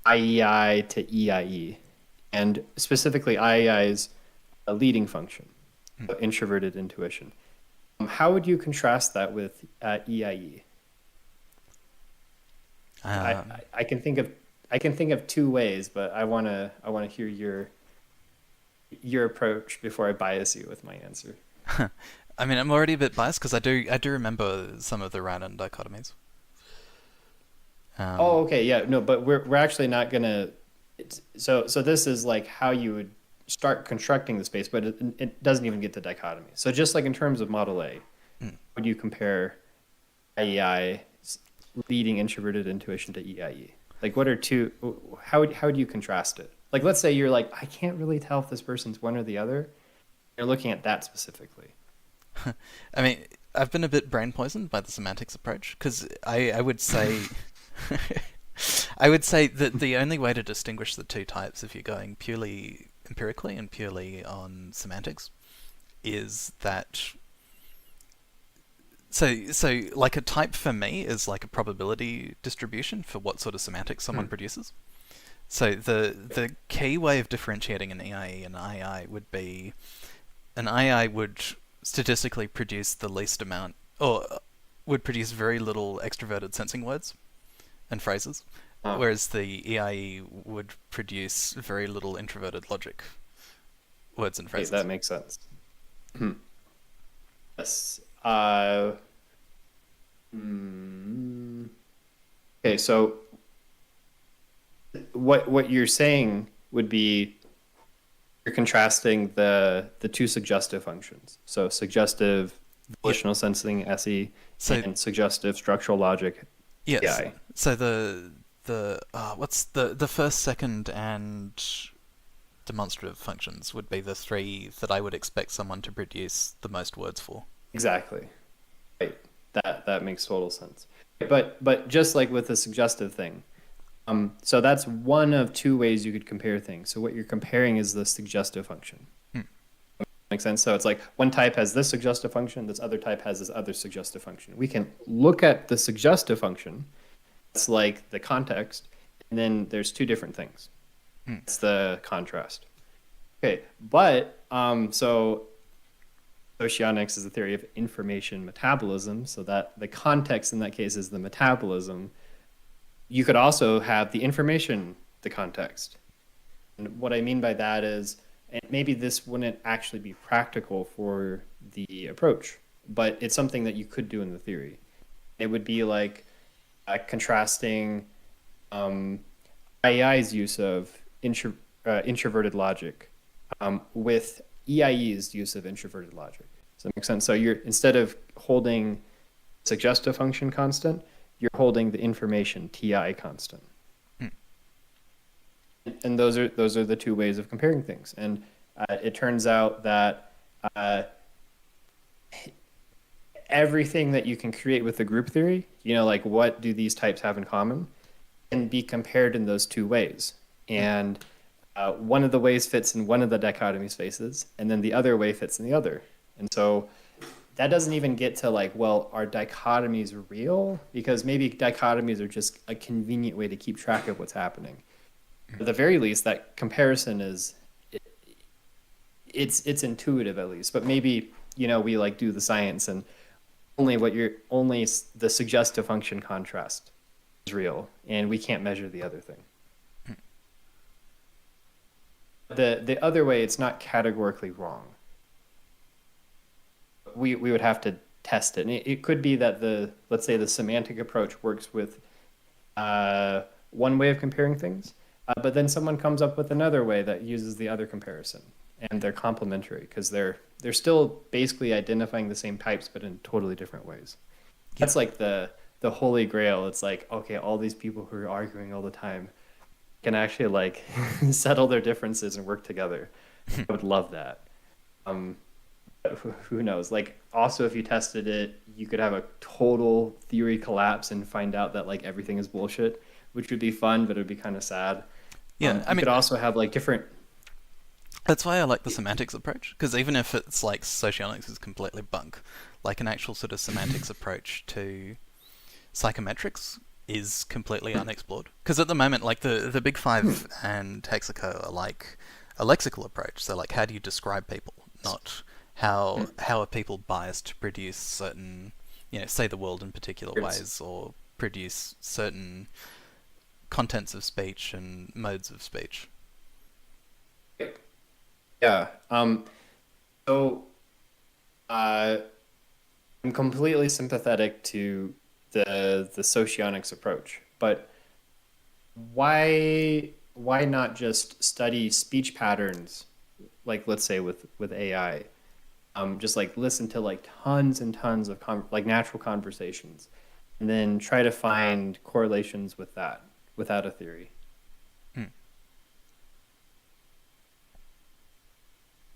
IEI to EIE, and specifically IEI is a leading function, so introverted intuition. How would you contrast that with EIE? Um, I can think of two ways, but I wanna hear your approach before I bias you with my answer. I mean, I'm already a bit biased because I do remember some of the random dichotomies. Um, Oh, okay, yeah, no, but we're actually not gonna. So this is like how you would start constructing the space, but it doesn't even get to dichotomy. So just like in terms of Model A, mm. would you compare IEI leading introverted intuition to EIE? Like, what are two? How would you contrast it? Like, let's say you're like, I can't really tell if this person's one or the other. You're looking at that specifically. I mean, I've been a bit brain poisoned by the semantics approach because I would say I would say that the only way to distinguish the two types, if you're going purely empirically and purely on semantics, is that so like a type for me is like a probability distribution for what sort of semantics someone produces. So the key way of differentiating an EIE and II would be an II would statistically produce the least amount, or would produce very little extroverted sensing words and phrases, Oh, whereas the EIE would produce very little introverted logic words and okay, phrases. that makes sense. Yes. Hmm. Okay, so what you're saying would be you're contrasting the two suggestive functions. So suggestive Yeah. volitional sensing SE So and suggestive structural logic yes. AI. So the what's the first, second, and demonstrative functions would be the three that I would expect someone to produce the most words for. Exactly. Right. That makes total sense. But just like with the suggestive thing, so that's one of two ways you could compare things. So what you're comparing is the suggestive function. Hmm. Makes sense? So it's like one type has this suggestive function, this other type has this other suggestive function. We can look at the suggestive function, it's like the context, and then there's two different things. Hmm. It's the contrast. Okay, but so socionics is the theory of information metabolism, so that the context in that case is the metabolism. You could also have the information, the context. And what I mean by that is, and maybe this wouldn't actually be practical for the approach, but it's something that you could do in the theory. It would be like contrasting IEI's use of introverted logic with EIE's use of introverted logic. Does that make sense? So you're, instead of holding suggestive function constant, you're holding the information TI constant. Hmm. And those are the two ways of comparing things. And it turns out that everything that you can create with the group theory, you know, like what do these types have in common, can be compared in those two ways. And one of the ways fits in one of the dichotomy spaces, and then the other way fits in the other. And so that doesn't even get to like, well, are dichotomies real? Because maybe dichotomies are just a convenient way to keep track of what's happening. At the very least, that comparison is, it's intuitive at least. But maybe, you know, we like do the science and only the suggestive function contrast is real, and we can't measure the other thing. The other way, it's not categorically wrong. We would have to test it. And it could be that let's say the semantic approach works with one way of comparing things, but then someone comes up with another way that uses the other comparison, and they're complementary because they're still basically identifying the same types, but in totally different ways. That's like the holy grail. It's like, okay, all these people who are arguing all the time can actually like settle their differences and work together. I would love that. Who knows? Like, also, if you tested it, you could have a total theory collapse and find out that like everything is bullshit, which would be fun, but it would be kind of sad. Yeah, I You mean, could also have like different. that's why I like the semantics approach, because even if it's like socionics is completely bunk, like an actual sort of semantics approach to psychometrics is completely unexplored. Because at the moment, like the big five and Texaco are like a lexical approach. So like, how do you describe people, not how are people biased to produce certain, say the world in particular ways, or produce certain contents of speech and modes of speech. Yeah. So uh, I'm completely sympathetic to the socionics approach, but why not just study speech patterns, like let's say with AI? Just like listen to like tons and tons of like natural conversations, and then try to find correlations with that without a theory. Hmm.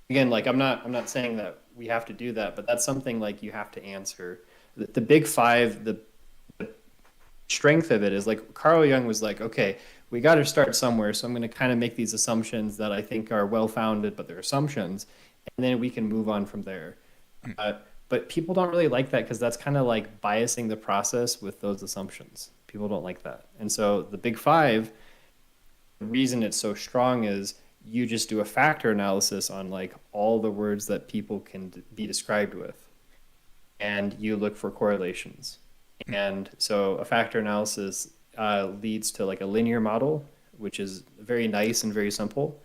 Again, like I'm not saying that we have to do that, but that's something like you have to answer. The big five, the strength of it is like Carl Jung was like, okay, we got to start somewhere, so I'm going to kind of make these assumptions that I think are well founded, but they're assumptions, and then we can move on from there. Uh, but people don't really like that because that's kind of like biasing the process with those assumptions. People don't like that, and so the big five, the reason it's so strong is you just do a factor analysis on like all the words that people can be described with, and you look for correlations. And so a factor analysis leads to like a linear model, which is very nice and very simple.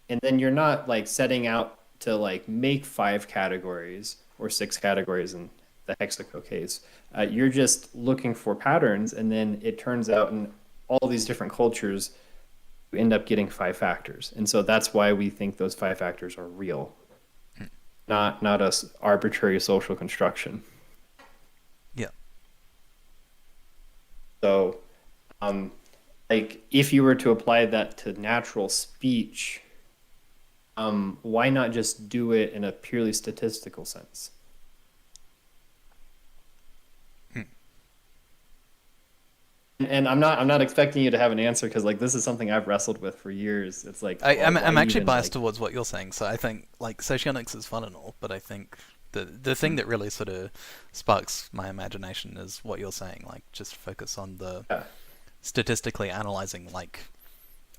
And then you're not like setting out to like make five categories or six categories in the hexaco case. You're just looking for patterns, and then it turns out in all these different cultures, you end up getting five factors. And so that's why we think those five factors are real, not a arbitrary social construction. Yeah. So, like, if you were to apply that to natural speech, why not just do it in a purely statistical sense? Hmm. And I'm not expecting you to have an answer because like this is something I've wrestled with for years. It's like, I, well, I'm, why I'm actually even biased like, towards what you're saying. So I think like socionics is fun and all, but I think the thing that really sort of sparks my imagination is what you're saying. Like, just focus on the yeah. statistically analyzing. Like,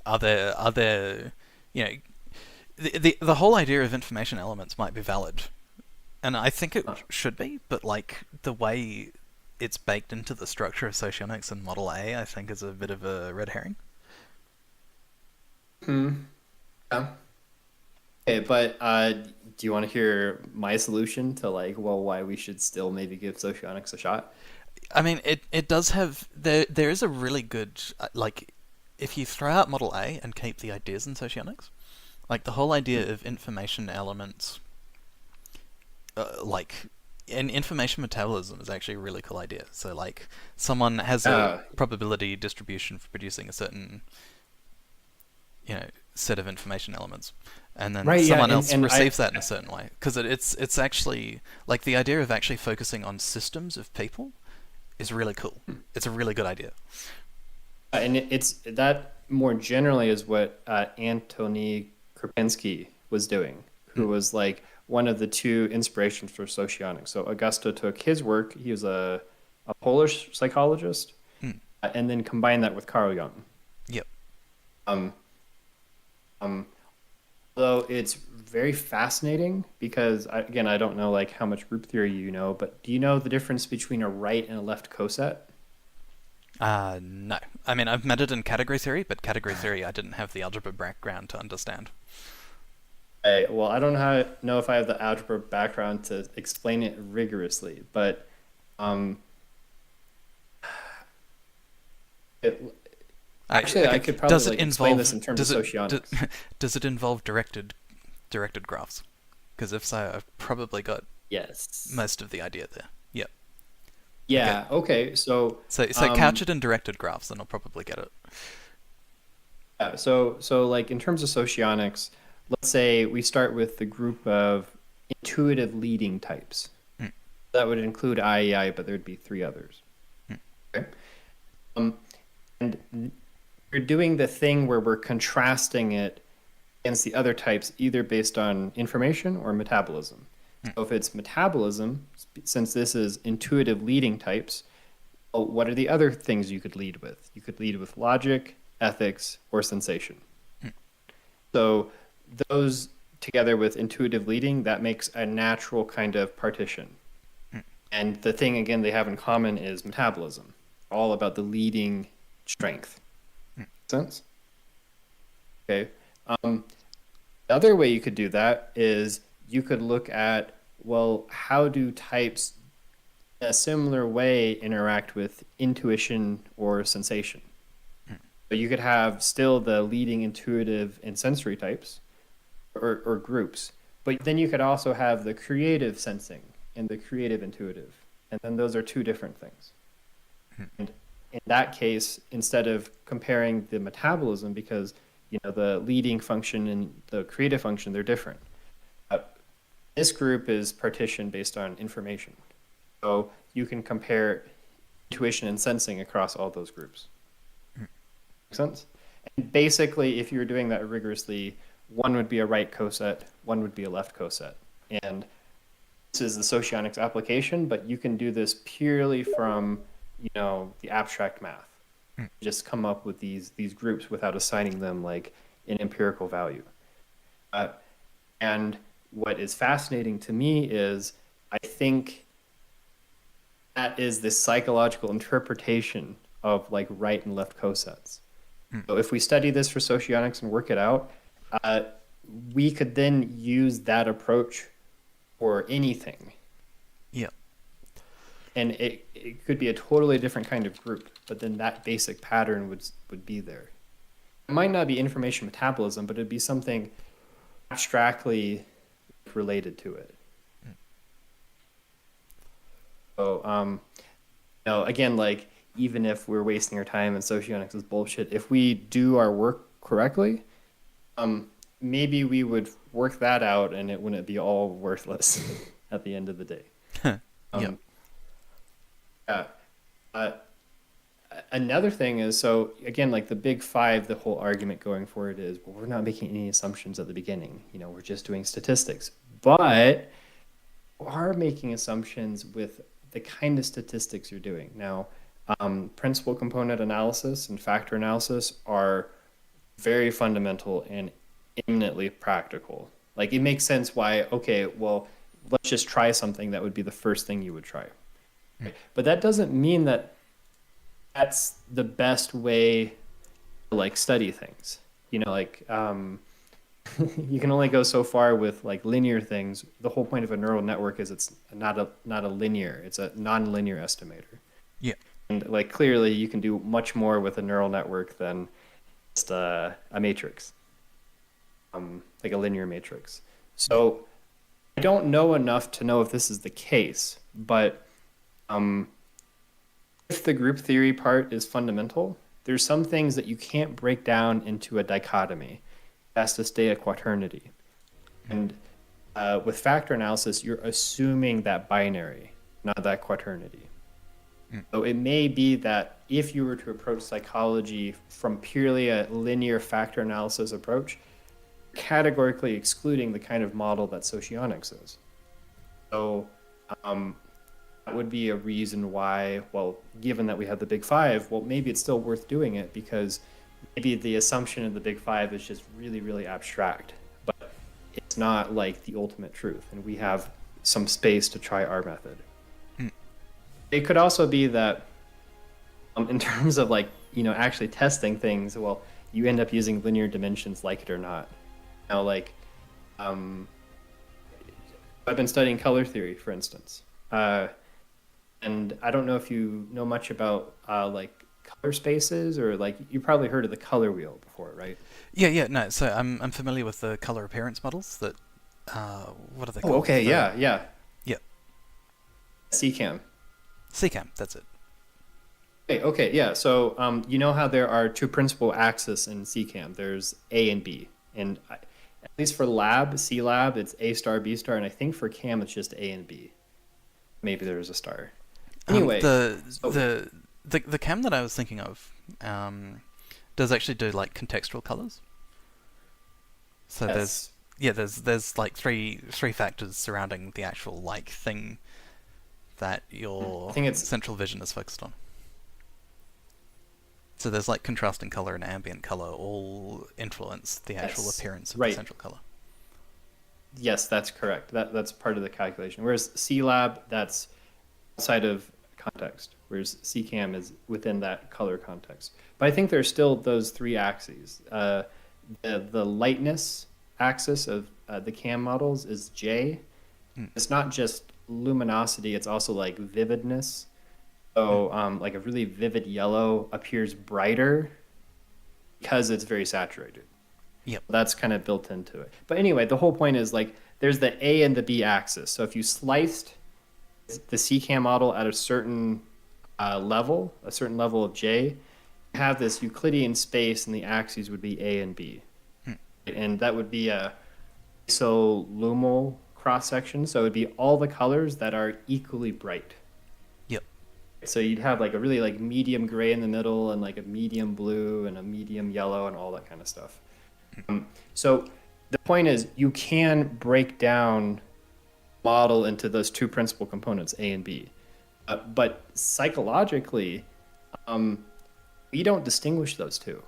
are there, you know, the whole idea of information elements might be valid, and I think it should be, but like the way it's baked into the structure of socionics and Model A, I think is a bit of a red herring. Hmm. Yeah. Okay, but do you want to hear my solution to like, well, why we should still maybe give socionics a shot? I mean, it does have there is a really good like if you throw out Model A and keep the ideas in socionics, like the whole idea of information elements, like and information metabolism is actually a really cool idea. So like someone has a Uh, probability distribution for producing a certain set of information elements, and then right, yeah, someone and else and I receives that in a certain way because it's actually like the idea of actually focusing on systems of people is really cool. It's a really good idea. and it's that more generally is what Antony Krupinski was doing, who Hmm. was like one of the two inspirations for socionics. So Augusto took his work; he was a Polish psychologist, Hmm. and then combined that with Carl Jung. Yep. Um, um, Although it's very fascinating because again, I don't know like how much group theory you know, but do you know the difference between a right and a left coset? No. I mean, I've met it in category theory, but category theory I didn't have the algebra background to understand. Well, I don't know if I have the algebra background to explain it rigorously, but um, it, actually, I Okay. could probably Does it like explain this involve in terms does of it do, socionics. does it involve directed graphs? Because if so, I've probably got Yes. most of the idea there. Yep. Okay. Yeah. Okay. So, So couch it in directed graphs, and I'll probably get it. yeah, so like in terms of socionics, let's say we start with the group of intuitive leading types. Mm, That would include IEI, but there'd be three others. mm, Okay. Um, and we're doing the thing where we're contrasting it against the other types, either based on information or metabolism. mm, So if it's metabolism, since this is intuitive leading types, Well, what are the other things you could lead with? You could lead with logic, ethics, or sensation. So those together with intuitive leading, that makes a natural kind of partition. And the thing, again, they have in common is metabolism, all about the leading strength. Make sense? Okay. The other way you could do that is you could look at, well, how do types in a similar way interact with intuition or sensation? But you could have still the leading intuitive and sensory types or groups, but then you could also have the creative sensing and the creative intuitive. And then those are two different things. And in that case, instead of comparing the metabolism, because the leading function and the creative function, they're different. This group is partitioned based on information. So you can compare intuition and sensing across all those groups. Make sense? And basically, if you were doing that rigorously, one would be a right coset, one would be a left coset. And this is the socionics application, but you can do this purely from the abstract math. Just come up with these groups without assigning them like an empirical value. And what is fascinating to me is I think that is this psychological interpretation of like right and left cosets. So if we study this for socionics and work it out, we could then use that approach for anything. Yeah. And it could be a totally different kind of group, but then that basic pattern would be there. It might not be information metabolism, but it'd be something abstractly related to it. So, again, like even if we're wasting our time and socionics is bullshit, if we do our work correctly, maybe we would work that out and it wouldn't be all worthless at the end of the day. Yep. Another thing is, so again, like the big five, the whole argument going for it is, well, we're not making any assumptions at the beginning. We're just doing statistics. But we are making assumptions with the kind of statistics you're doing. Now, principal component analysis and factor analysis are very fundamental and eminently practical. Like it makes sense why, okay, well, let's just try something that would be the first thing you would try. Right? But that doesn't mean that that's the best way to like study things. You can only go so far with like linear things. The whole point of a neural network is it's not a linear, it's a non-linear estimator. Yeah. And like clearly you can do much more with a neural network than just a matrix. Like a linear matrix. So I don't know enough to know if this is the case, but if the group theory part is fundamental, there's some things that you can't break down into a dichotomy. It has to stay a quaternity. And with factor analysis, you're assuming that binary, not that quaternity. So it may be that if you were to approach psychology from purely a linear factor analysis approach, categorically excluding the kind of model that socionics is. So that would be a reason why, well, given that we have the big five, well, maybe it's still worth doing it because maybe the assumption of the big five is just really, really abstract, but it's not like the ultimate truth, and we have some space to try our method. It could also be that in terms of like, actually testing things, well, you end up using linear dimensions like it or not. Now, like, I've been studying color theory, for instance. And I don't know if you know much about like color spaces or like you probably heard of the color wheel before, right? Yeah. No, so I'm familiar with the color appearance models that. What are they called? Oh, okay, yeah. Yeah. CCAM. CCAM, that's it. Okay, yeah. So you know how there are two principal axes in CCAM. There's A and B, and at least for lab, C lab, it's A star, B star, and I think for CAM it's just A and B. Maybe there's a star. Anyway, the CAM that I was thinking of does actually do like contextual colors. So yes. there's like three factors surrounding the actual like thing that your I think it's central vision is focused on. So there's like contrasting color and ambient color all influence the actual Yes, appearance of the right. central color. Yes, that's correct. That's part of the calculation. Whereas C-Lab, that's outside of context, whereas CCAM is within that color context. But I think there's still those three axes. The lightness axis of the CAM models is J. It's not just luminosity; it's also like vividness. So, like a really vivid yellow appears brighter because it's very saturated. Yep. That's kind of built into it. But anyway, the whole point is like there's the A and the B axis. So if you sliced the CCAM model at a certain level, a certain level of J, you have this Euclidean space, and the axes would be A and B, and that would be a isolumal cross section. So it would be all the colors that are equally bright. Yep. So you'd have like a really like medium gray in the middle, and like a medium blue and a medium yellow and all that kind of stuff. So the point is you can break down model into those two principal components, A and B. But psychologically, we don't distinguish those two.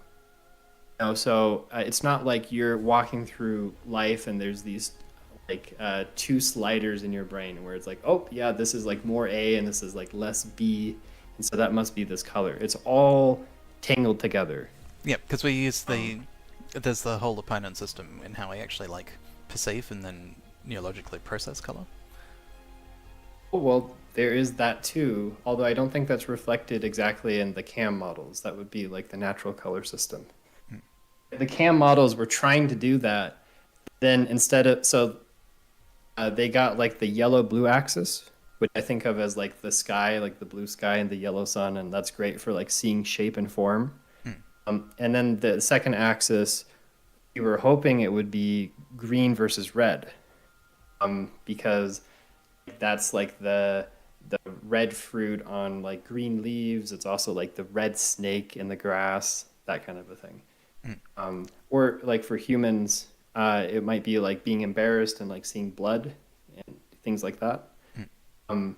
So it's not like you're walking through life and there's these like two sliders in your brain where it's like, oh yeah, this is like more A and this is like less B, and so that must be this color. It's all tangled together. Yep, because we use there's the whole opponent system in how we actually like perceive and then neurologically process color. Oh, well, there is that too, although I don't think that's reflected exactly in the CAM models. That would be like the natural color system. The CAM models were trying to do that. Then instead of, they got like the yellow blue axis, which I think of as like the sky, like the blue sky and the yellow sun, and that's great for like seeing shape and form. And then the second axis, we were hoping it would be green versus red, because that's like the red fruit on like green leaves. It's also like the red snake in the grass, that kind of a thing. Or like for humans, it might be like being embarrassed and like seeing blood and things like that. In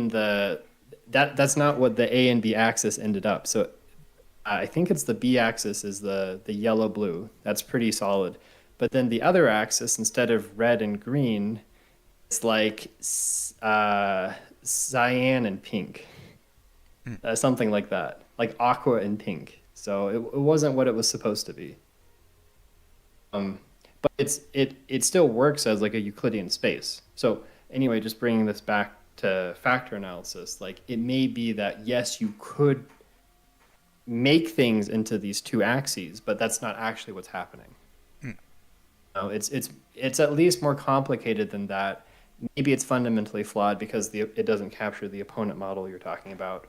the that's not what the A and B axis ended up. So I think it's the B axis is the yellow blue. That's pretty solid. But then the other axis, instead of red and green, it's like cyan and pink, something like that, like aqua and pink. So it wasn't what it was supposed to be. But it still works as like a Euclidean space. So anyway, just bringing this back to factor analysis, like it may be that yes, you could make things into these two axes, but that's not actually what's happening. No, it's at least more complicated than that. Maybe it's fundamentally flawed because it doesn't capture the opponent model you're talking about.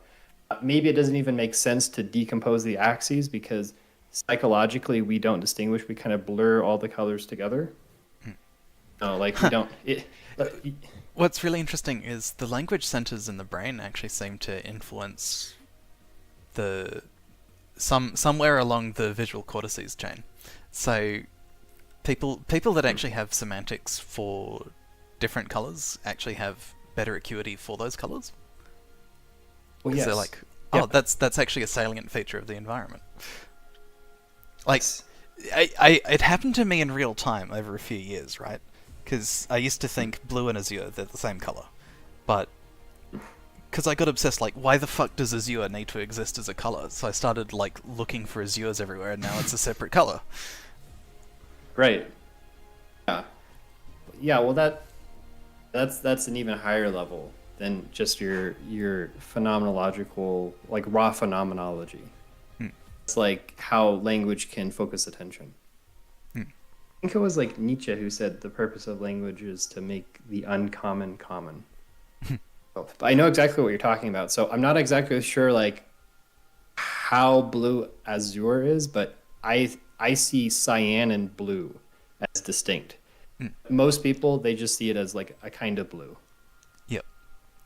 Maybe it doesn't even make sense to decompose the axes because psychologically we don't distinguish. We kind of blur all the colors together. No, like we don't. What's really interesting is the language centers in the brain actually seem to influence somewhere along the visual cortices chain. So people that actually have semantics for different colors actually have better acuity for those colors. Well, yes. They're like, oh, that's actually a salient feature of the environment. Like, it happened to me in real time over a few years, right? Because I used to think blue and azure, they're the same color. But because I got obsessed, like, why the fuck does azure need to exist as a color? So I started, like, looking for azures everywhere, and now it's a separate color. Right. Yeah. Yeah, well that's an even higher level than just your phenomenological, like raw phenomenology. It's like how language can focus attention. I think it was like Nietzsche who said the purpose of language is to make the uncommon common. But I know exactly what you're talking about. So I'm not exactly sure like how blue azure is, but I see cyan and blue as distinct. Most people, they just see it as like a kind of blue. Yep.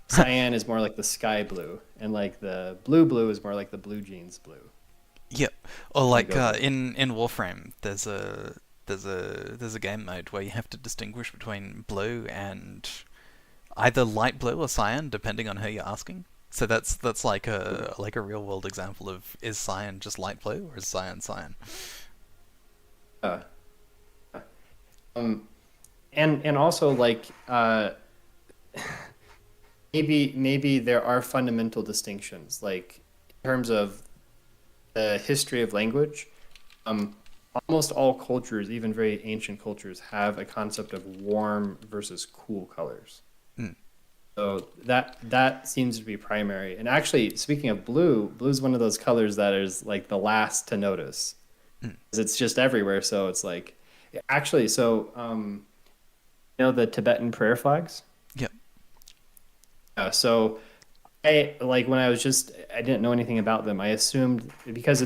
Cyan is more like the sky blue, and like the blue is more like the blue jeans blue. Yep. Or like in Warframe, there's a game mode where you have to distinguish between blue and either light blue or cyan, depending on who you're asking. So that's like a real world example of, is cyan just light blue or is cyan cyan? Uh, um, and also like maybe there are fundamental distinctions, like in terms of the history of language. Um, Almost all cultures, even very ancient cultures, have a concept of warm versus cool colors. Mm. So that seems to be primary. And actually, speaking of blue, blue is one of those colors that is like the last to notice, Mm. 'cause it's just everywhere. So it's like, actually, so you know the Tibetan prayer flags. Yep. So I like when I didn't know anything about them. I assumed because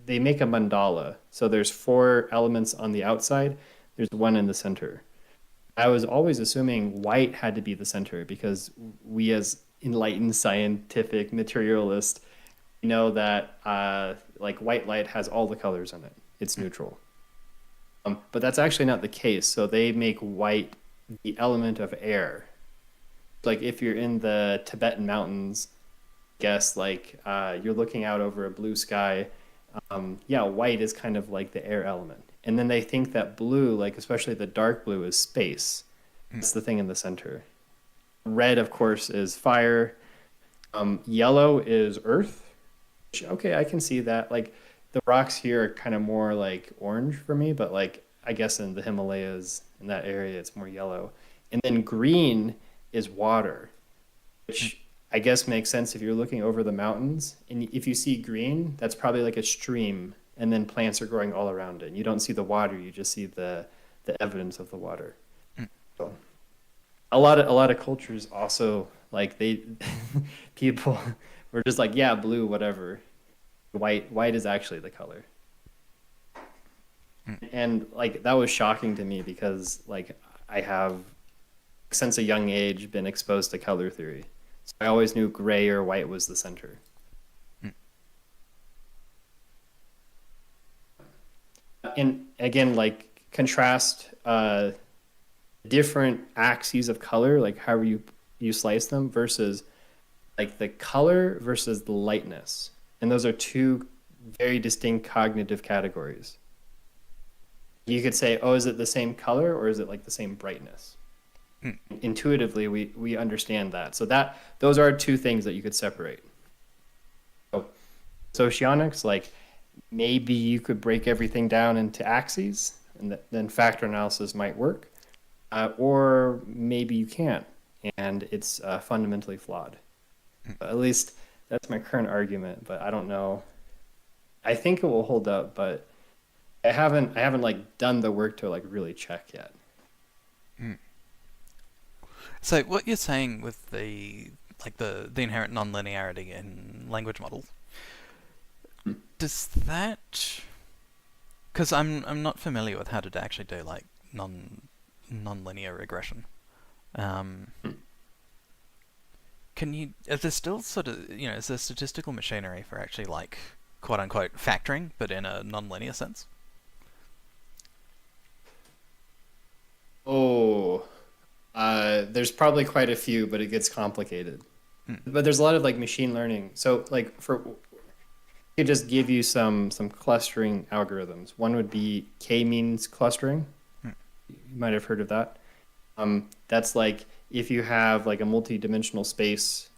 they make a mandala. So there's four elements on the outside. There's one in the center. I was always assuming white had to be the center because we as enlightened scientific materialists know that like white light has all the colors in it. It's neutral. But that's actually not the case. So they make white the element of air. Like if you're in the Tibetan mountains, guess like you're looking out over a blue sky. Yeah, white is kind of like the air element. And then they think that blue, like especially the dark blue, is space. That's the thing in the center. Red, of course, is fire. Yellow is earth. Okay, I can see that. Like the rocks here are kind of more like orange for me, but like I guess in the Himalayas in that area it's more yellow. And then green is water, which I guess makes sense if you're looking over the mountains. And if you see green, that's probably like a stream, and then plants are growing all around it. And you don't see the water, you just see the evidence of the water. So a lot of cultures also like they people were just like, yeah, blue, whatever. White is actually the color. And like that was shocking to me because like I have since a young age been exposed to color theory. So I always knew gray or white was the center. And again, like contrast different axes of color, like however you slice them, versus like the color versus the lightness. And those are two very distinct cognitive categories. You could say, oh, is it the same color or is it like the same brightness? Intuitively, we understand that. So those are two things that you could separate. So socionics, like maybe you could break everything down into axes, and then factor analysis might work, or maybe you can't, and it's fundamentally flawed. At least that's my current argument, but I don't know. I think it will hold up, but I haven't like done the work to like really check yet. So what you're saying with the inherent nonlinearity in language models, does that? Because I'm not familiar with how to actually do like nonlinear regression. Can you? Is there still sort of is there statistical machinery for actually like quote unquote factoring, but in a nonlinear sense? Oh, there's probably quite a few, but it gets complicated. But there's a lot of like machine learning. So like I could just give you some clustering algorithms. One would be k-means clustering. You might have heard of that. That's like if you have like a multi-dimensional space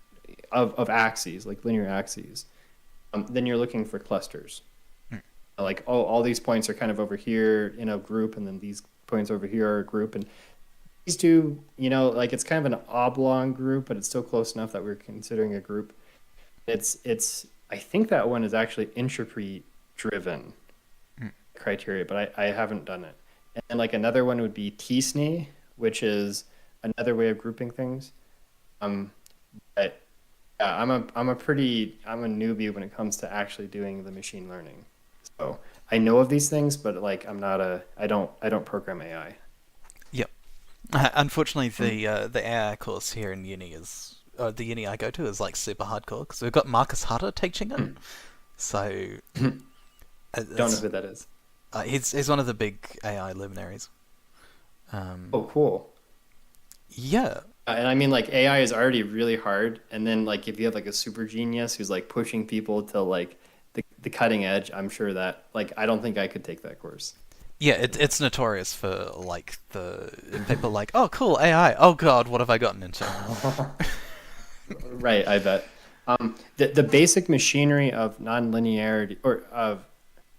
of axes, like linear axes, then you're looking for clusters. Like, oh, all these points are kind of over here in a group, and then these points over here are a group, and these two, like it's kind of an oblong group, but it's still close enough that we're considering a group. I think that one is actually entropy driven criteria, but I haven't done it. And then like another one would be t-SNE, which is another way of grouping things. But yeah, I'm a newbie when it comes to actually doing the machine learning. So I know of these things, but like I don't program AI. Yep. Unfortunately, the AI course here in uni is the uni I go to is like super hardcore because we've got Marcus Hutter teaching it. So don't know who that is. He's one of the big AI luminaries. Oh, cool. Yeah, And I mean, like AI is already really hard, and then like if you have like a super genius who's like pushing people to like the cutting edge, I'm sure that like I don't think I could take that course. Yeah, Personally. it's notorious for like the people like, oh cool AI, oh god, what have I gotten into? Right, I bet. The basic machinery of nonlinearity or of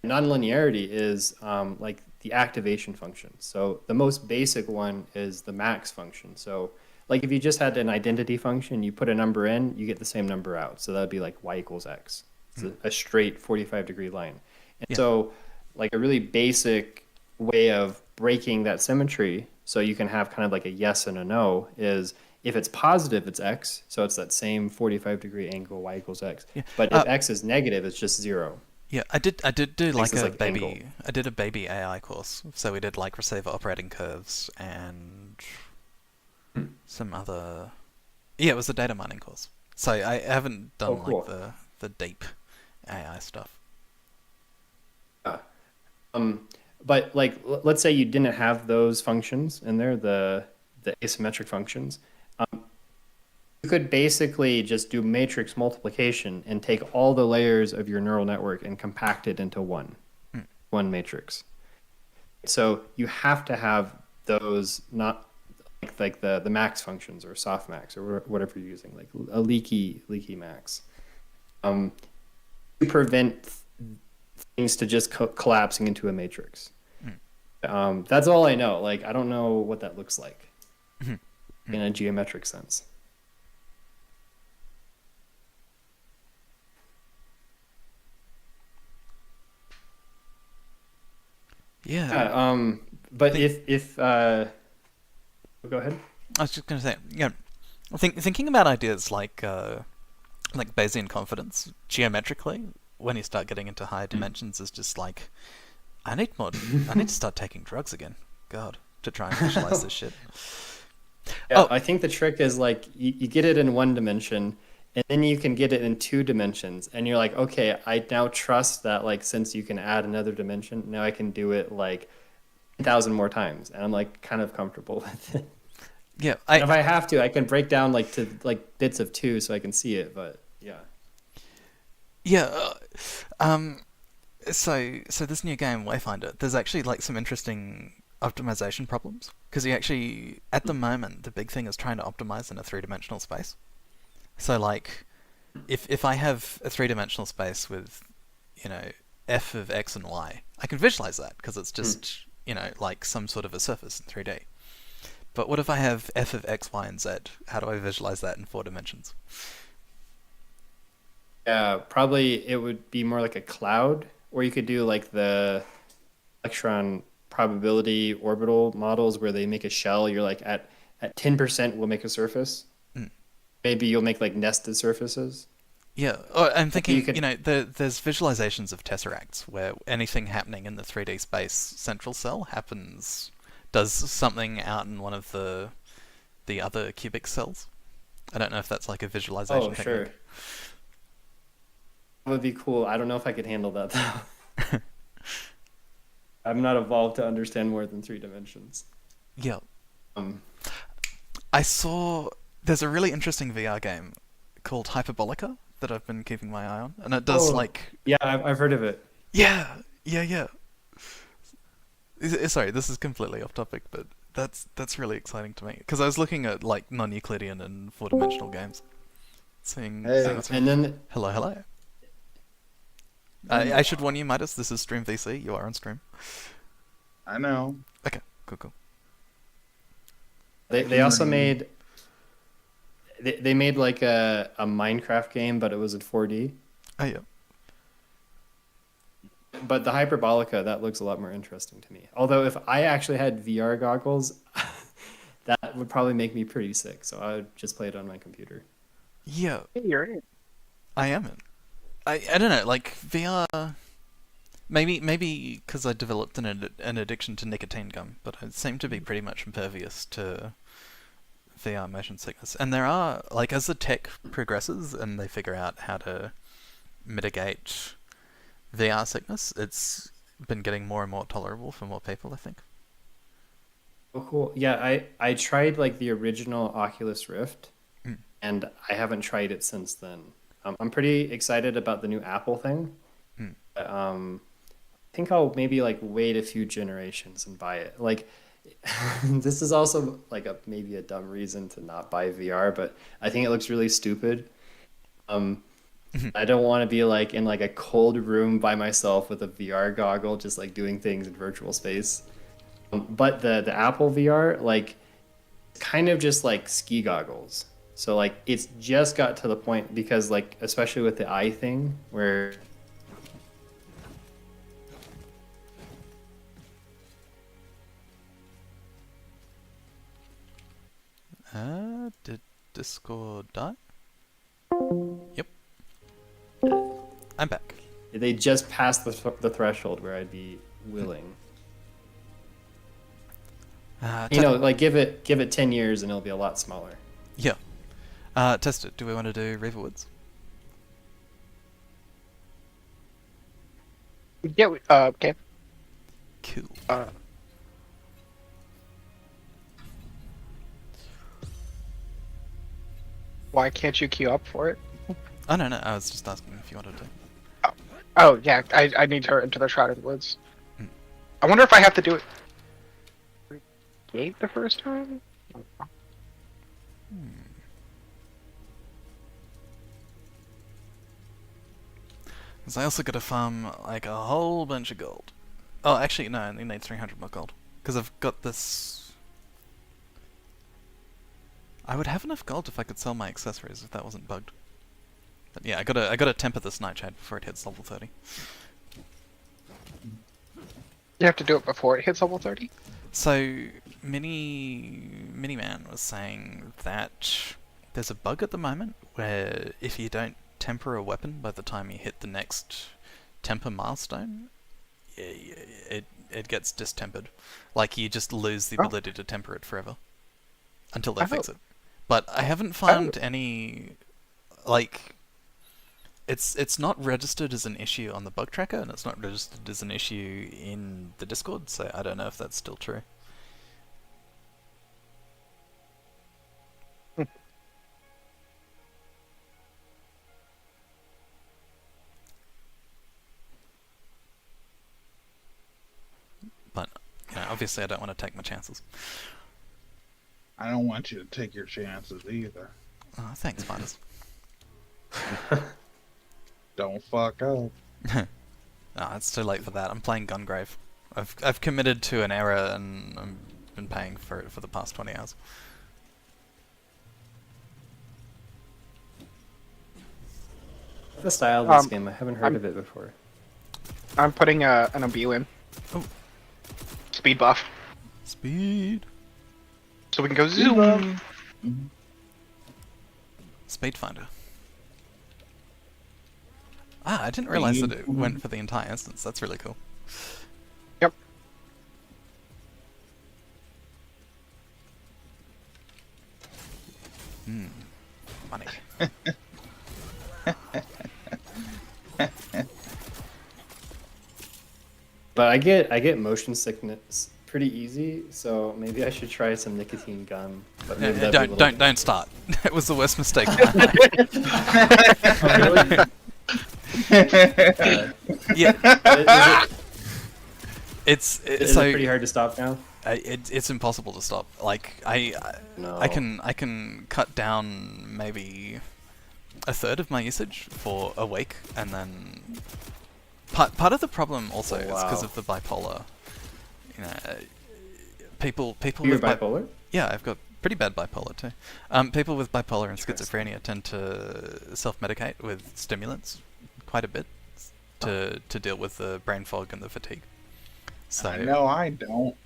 nonlinearity is like the activation function. So the most basic one is the max function. So like if you just had an identity function, you put a number in, you get the same number out. So that'd be like y equals x. It's Hmm. a straight 45-degree line. And Yeah. so like a really basic way of breaking that symmetry so you can have kind of like a yes and a no is if it's positive, it's x. So it's that same 45-degree angle y equals x. Yeah. But if Uh, x is negative, it's just zero. yeah, I did do X like is a like angle. baby I did a baby AI course. So we did like receiver operating curves and some other. Yeah, it was a data mining course. So I haven't Oh, done like cool. the deep AI stuff. Yeah. Um, but like, let's say you didn't have those functions in there, the asymmetric functions. You could basically just do matrix multiplication and take all the layers of your neural network and compact it into Hmm. one matrix. So you have to have those not like the max functions or softmax or whatever you're using, like a leaky max. Um, to prevent things to just collapsing into a matrix. Hmm. That's all I know. Like I don't know what that looks like Hmm. Hmm. in a geometric sense. Yeah, Yeah, but think if go ahead. I was just gonna say, yeah, thinking about ideas like Bayesian confidence geometrically, when you start getting into higher dimensions, is just like I need more. I need to start taking drugs again. God, to try and visualize this shit. Yeah, Oh, I think the trick is like you get it in one dimension and then you can get it in two dimensions and you're like, okay, I now trust that like since you can add another dimension, now I can do it like 1,000 more times. And I'm like kind of comfortable with it. yeah, And if I have to, I can break down like to like bits of two so I can see it, but yeah. yeah. Um, so this new game Wayfinder, there's actually like some interesting optimization problems because you actually at the moment the big thing is trying to optimize in a three-dimensional space. So like if I have a three-dimensional space with f of x and y, I can visualize that because it's Hmm. just like some sort of a surface in 3D. But what if I have f of x, y, and z? How do I visualize that in 4 dimensions? Yeah, probably it would be more like a cloud, or you could do like the electron probability orbital models where they make a shell. You're like at 10% we'll make a surface. Mm. Maybe you'll make like nested surfaces. Yeah, I'm Or you thinking, could there's visualizations of tesseracts where anything happening in the 3D space central cell does something out in one of the other cubic cells. I don't know if that's like a visualization oh sure. technique. That would be cool. I don't know if I could handle that though. I'm not evolved to understand more than three dimensions. Yeah, Um, I saw there's a really interesting VR game called Hyperbolica that I've been keeping my eye on, and it does oh like yeah, I've heard of it. yeah, yeah, yeah. Sorry, this is completely off topic, but that's really exciting to me because I was looking at like non-Euclidean and four-dimensional games, seeing Hey, what's And then hello, hello. I I should warn you, Midas. This is Stream VC. You are on stream. know. Okay, cool, cool. they also Humor. made they made like a Minecraft game, but it was in 4D. Oh yeah, But the Hyperbolica, that looks a lot more interesting to me. Although if I actually had VR goggles, that would probably make me pretty sick. So I would just play it on my computer. yeah. Hey, you're in. I am in. I don't know, like VR. Maybe because I developed an addiction to nicotine gum, but I seem to be pretty much impervious to VR motion sickness. And there are like as the tech progresses and they figure out how to mitigate VR sickness, it's been getting more and more tolerable for more people. I think. Oh, cool. Yeah, I tried like the original Oculus Rift, Mm. and I haven't tried it since then. I'm pretty excited about the new Apple thing. Mm. But, I think I'll maybe like wait a few generations and buy it. Like, this is also like a maybe a dumb reason to not buy VR, but I think it looks really stupid. Um, I don't want to be like in like a cold room by myself with a VR goggle, just like doing things in virtual space. But the Apple VR, like, kind of just like ski goggles. So like it's just got to the point because like especially with the eye thing where Did Discord die? Yep. I'm back. they just passed the threshold where I'd be willing. You know, like give it 10 years and it'll be a lot smaller. Yeah. Test it. Do we want to do River Woods? Yeah. Okay. Cool. Why can't you queue up for it? Oh no, I was just asking if you wanted to. Oh yeah, I need her into the Shrouded Woods. Mm. I wonder if I have to do it gate the first time. Because I also got to farm like a whole bunch of gold. Oh, actually, no, I only need 300 more gold. Because I've got this. I would have enough gold if I could sell my accessories if that wasn't bugged. But yeah, I gotta temper this nightshade before it hits level 30. You have to do it before it hits level 30. So Miniman was saying that there's a bug at the moment where if you don't temper a weapon by the time you hit the next temper milestone, it gets distempered. Like you just lose the ability to temper it forever until they fix it. But I haven't found any like. It's not registered as an issue on the bug tracker, and it's not registered as an issue in the Discord, so I don't know if that's still true. But, you know, obviously I don't want to take my chances. I don't want you to take your chances either. Oh, thanks, Midas. Don't fuck up. No, it's too late for that. I'm playing Gungrave. I've committed to an error and I've been paying for it for the past 20 hours. The style of this game, I haven't heard of it before. I'm putting an Imbu in. Oh. Speed buff. Speed. So we can go zoom. Speed Finder. Ah, I didn't realize that it went for the entire instance. That's really cool. Yep. Money. But I get motion sickness pretty easy, so maybe I should try some nicotine gum. But maybe that'd be a little Don't start. It was the worst mistake. Yeah. Is So it pretty hard to stop now? it's impossible to stop. Like No. I can cut down maybe a third of my usage for a week, and then part of the problem also is because of the bipolar. You know, people You're with bipolar? yeah, I've got pretty bad bipolar too. People with bipolar and schizophrenia tend to self-medicate with stimulants quite a bit to deal with the brain fog and the fatigue. So No, I don't.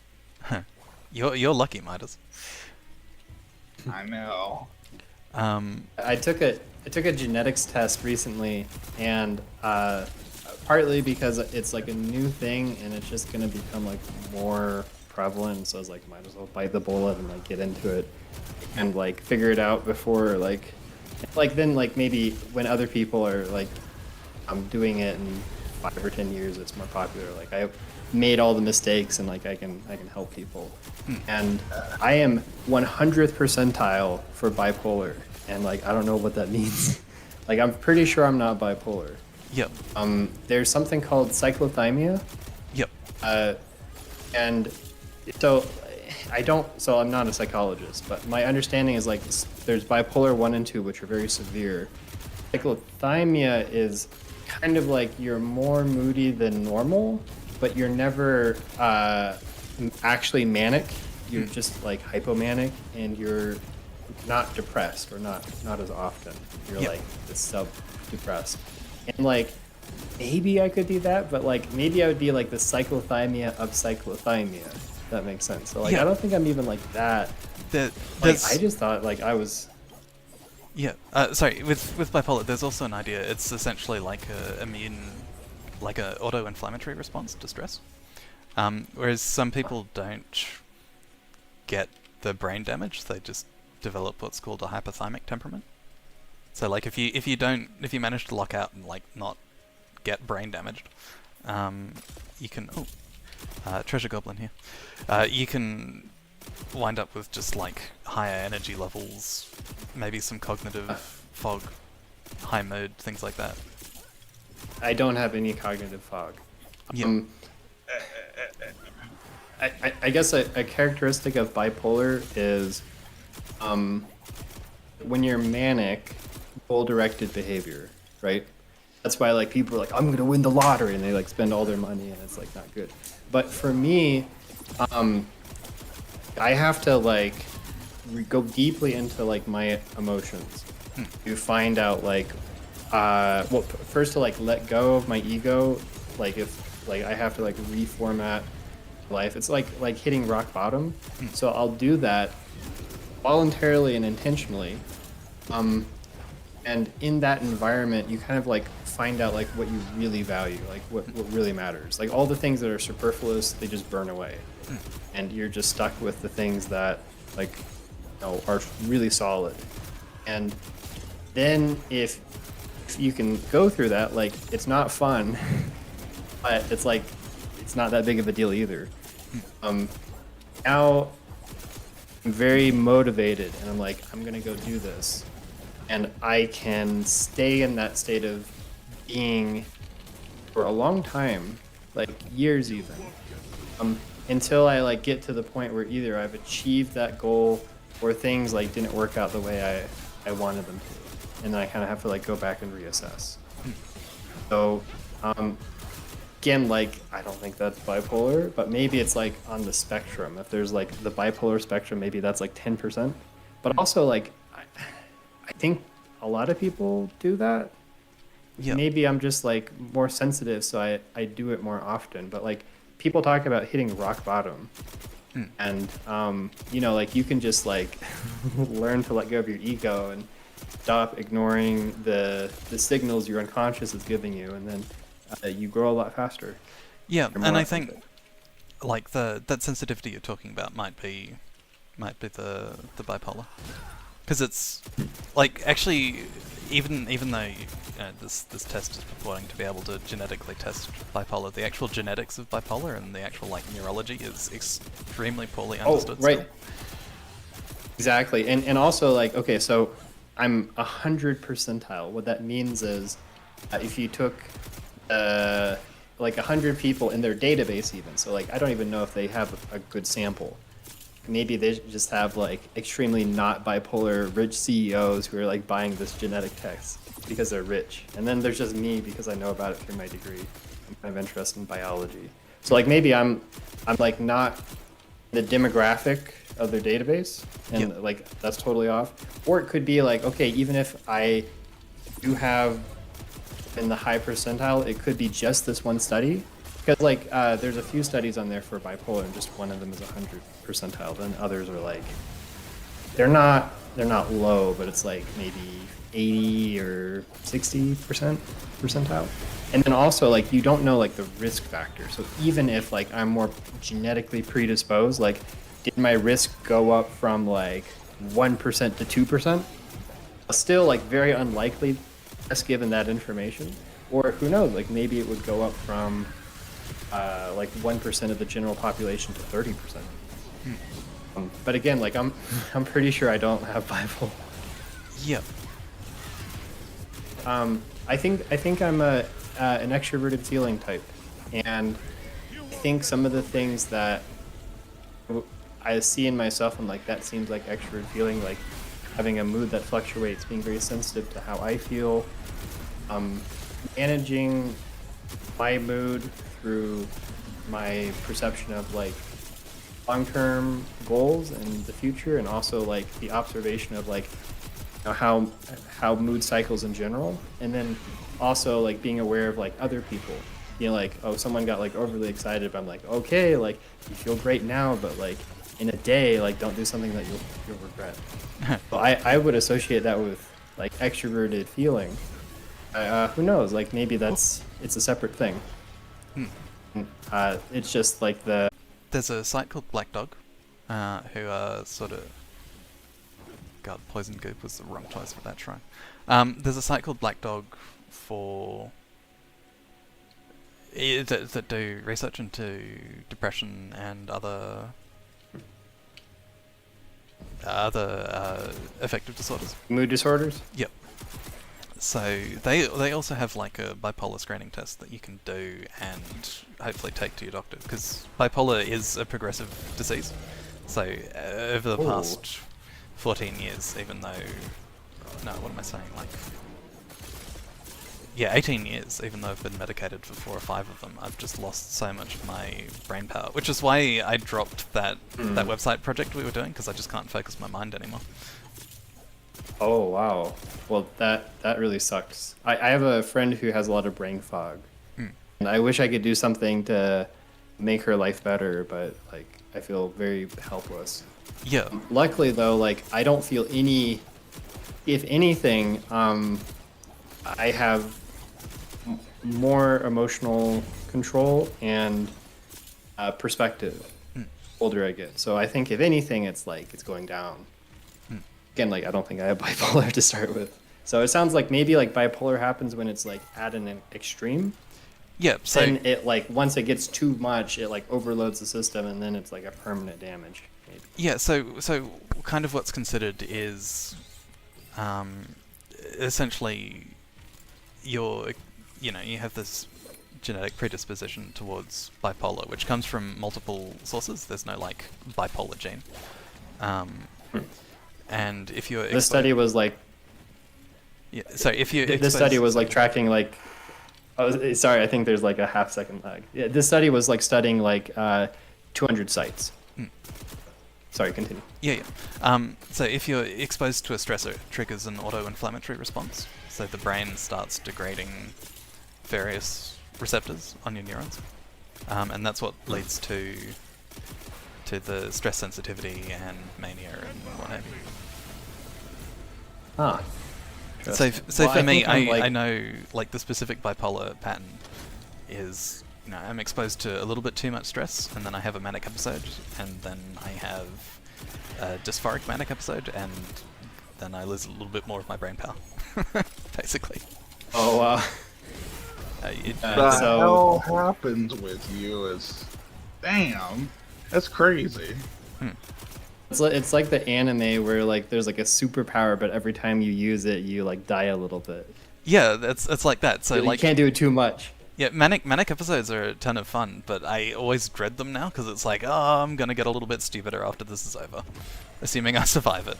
you're lucky, Midas. I know. I took a genetics test recently, and partly because it's like a new thing and it's just gonna become like more prevalent. So I was like, might as well bite the bullet and like get into it and like figure it out before like then like maybe when other people are like doing it in 5 or 10 years, it's more popular. Like made all the mistakes and like I can help people. And I am 100th percentile for bipolar, and like I don't know what that means. Like I'm pretty sure I'm not bipolar. Yep. There's something called cyclothymia. Yep. And so so I'm not a psychologist, but my understanding is like there's bipolar 1 and 2, which are very severe. Cyclothymia is kind of like you're more moody than normal, but you're never actually manic. You're just like hypomanic, and you're not depressed, or not as often. You're Yep. like sub-depressed. And like maybe I could be that, but like maybe I would be like the cyclothymia of cyclothymia. If that makes sense. So like Yeah. I don't think I'm even like that. Like There's, I just thought like I was. yeah. Sorry. With bipolar, there's also an idea. It's essentially like a auto-inflammatory response to stress. Whereas some people don't get the brain damage; they just develop what's called a hypothymic temperament. So like if you manage to lock out and like not get brain damaged, you can treasure goblin here. You can wind up with just like higher energy levels, maybe some cognitive fog, high mood, things like that. I don't have any cognitive fog. Yeah. I guess a characteristic of bipolar is when you're manic, goal-directed behavior, right? That's why like people are like, I'm gonna win the lottery, and they like spend all their money, and it's like not good. But for me, I have to like go deeply into like my emotions to find out like well, first to like let go of my ego. Like if like I have to like reformat life, it's like hitting rock bottom. So I'll do that voluntarily and intentionally. And in that environment, you kind of like find out like what you really value, like what really matters. Like all the things that are superfluous, they just burn away, and you're just stuck with the things that like are really solid. And then if you can go through that, like it's not fun, but it's like it's not that big of a deal either. Now I'm very motivated, and I'm like, I'm gonna go do this, and I can stay in that state of being for a long time, like years even, until I like get to the point where either I've achieved that goal or things like didn't work out the way I wanted them to, and then I kind of have to like go back and reassess. So again, like I don't think that's bipolar, but maybe it's like on the spectrum. If there's like the bipolar spectrum, maybe that's like 10%. But also like I think a lot of people do that. Yeah. Maybe I'm just like more sensitive, so I do it more often. But like people talk about hitting rock bottom, and like you can just like learn to let go of your ego and stop ignoring the signals your unconscious is giving you, and then you grow a lot faster. Yeah, You're more and I authentic. think like that sensitivity you're talking about might be the bipolar, because it's like actually even though this test is purporting to be able to genetically test bipolar, the actual genetics of bipolar and the actual like neurology is extremely poorly understood. Right. Still. Exactly, and also like okay, so I'm 100 percentile. What that means is, if you took like 100 people in their database, even so, like I don't even know if they have a good sample. Maybe they just have like extremely not bipolar rich CEOs who are like buying this genetic test because they're rich, and then there's just me because I know about it through my degree. I'm kind of interested in biology, so like maybe I'm like not the demographic of their database, and Yep. like that's totally off. Or it could be like, okay, even if I do have in the high percentile, it could be just this one study, because like there's a few studies on there for bipolar, and just one of them is 100 percentile. Then others are like they're not low, but it's like maybe 80 or 60% percentile. And then also like you don't know like the risk factor. So even if like I'm more genetically predisposed, like did my risk go up from like 1% to 2%? Still like very unlikely just given that information. Or who knows, like maybe it would go up from like 1% of the general population to 30%. But again, like I'm pretty sure I don't have bipolar. Yep. I think I'm an extroverted feeling type, and I think some of the things that I see in myself, I'm like, that seems like extrovert feeling, like having a mood that fluctuates, being very sensitive to how I feel, managing my mood through my perception of like long-term goals and the future, and also like the observation of like how mood cycles in general, and then also like being aware of like other people. Like, oh, someone got like overly excited, but I'm like, okay, like you feel great now, but like in a day, like don't do something that you'll regret. So I would associate that with like extroverted feeling. Who knows? Like maybe it's a separate thing. It's just like There's a site called Black Dog, who are sort of... God, Poison Goop was the wrong choice for that try. There's a site called Black Dog for... that do research into depression and other affective disorders. mood disorders. Yep. So they also have like a bipolar screening test that you can do and hopefully take to your doctor, because bipolar is a progressive disease. So over the past 14 years, even though... No, what am I saying? Like... Yeah, 18 years, even though I've been medicated for 4 or 5 of them, I've just lost so much of my brain power, which is why I dropped that website project we were doing, because I just can't focus my mind anymore. Oh wow. Well, that really sucks. I have a friend who has a lot of brain fog, and I wish I could do something to make her life better, but like I feel very helpless. Yeah. Luckily though, like I don't feel any. If anything, I have more emotional control and perspective older I get. So I think if anything, it's like it's going down. Again, like I don't think I have bipolar to start with. So it sounds like maybe like bipolar happens when it's like at an extreme. Yeah, so... Then it like once it gets too much, it like overloads the system, and then it's like a permanent damage. Maybe. Yeah, so kind of what's considered is essentially you have this genetic predisposition towards bipolar, which comes from multiple sources. There's no like bipolar gene. And if you're This study was like... Yeah, so if you... This study was like tracking like... Oh, sorry, I think there's like a half-second lag. Yeah, this study was like studying like 200 sites. Sorry, continue. Yeah. So if you're exposed to a stressor, it triggers an auto-inflammatory response. So the brain starts degrading various receptors on your neurons, and that's what leads to the stress sensitivity and mania and what have you. Ah. So Well, for me, like... I know like the specific bipolar pattern is, I'm exposed to a little bit too much stress, and then I have a manic episode, and then I have a dysphoric manic episode, and then I lose a little bit more of my brain power, basically. Oh wow. The So- hell happens with you is... Damn. That's crazy. It's like the anime where like there's like a superpower, but every time you use it, you like die a little bit. Yeah, it's like that. So You like can't do it too much. Yeah, manic episodes are a ton of fun, but I always dread them now because it's like, oh, I'm gonna get a little bit stupider after this is over, assuming I survive it.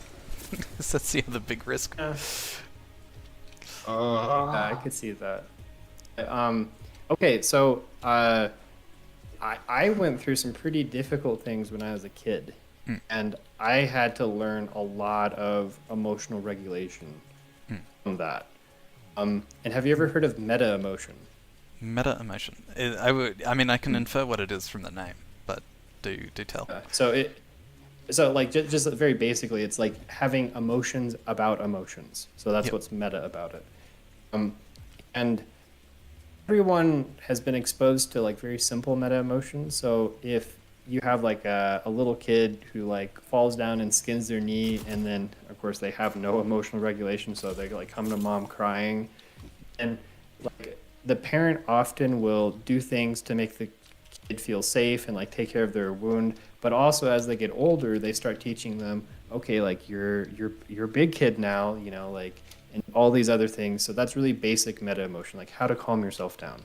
That's the other big risk. I could see that. Okay, so I went through some pretty difficult things when I was a kid, and I had to learn a lot of emotional regulation from that. And have you ever heard of meta emotion? Meta emotion. I mean, I can infer what it is from the name, but do tell. So like just very basically, it's like having emotions about emotions. So that's what's meta about it. And everyone has been exposed to like very simple meta emotions. So if you have like a little kid who like falls down and skins their knee, and then of course they have no emotional regulation, so they like come to mom crying, and like the parent often will do things to make the kid feel safe and like take care of their wound. But also as they get older, they start teaching them, okay, like you're a big kid now, you know, like, and all these other things. So that's really basic meta emotion, like how to calm yourself down.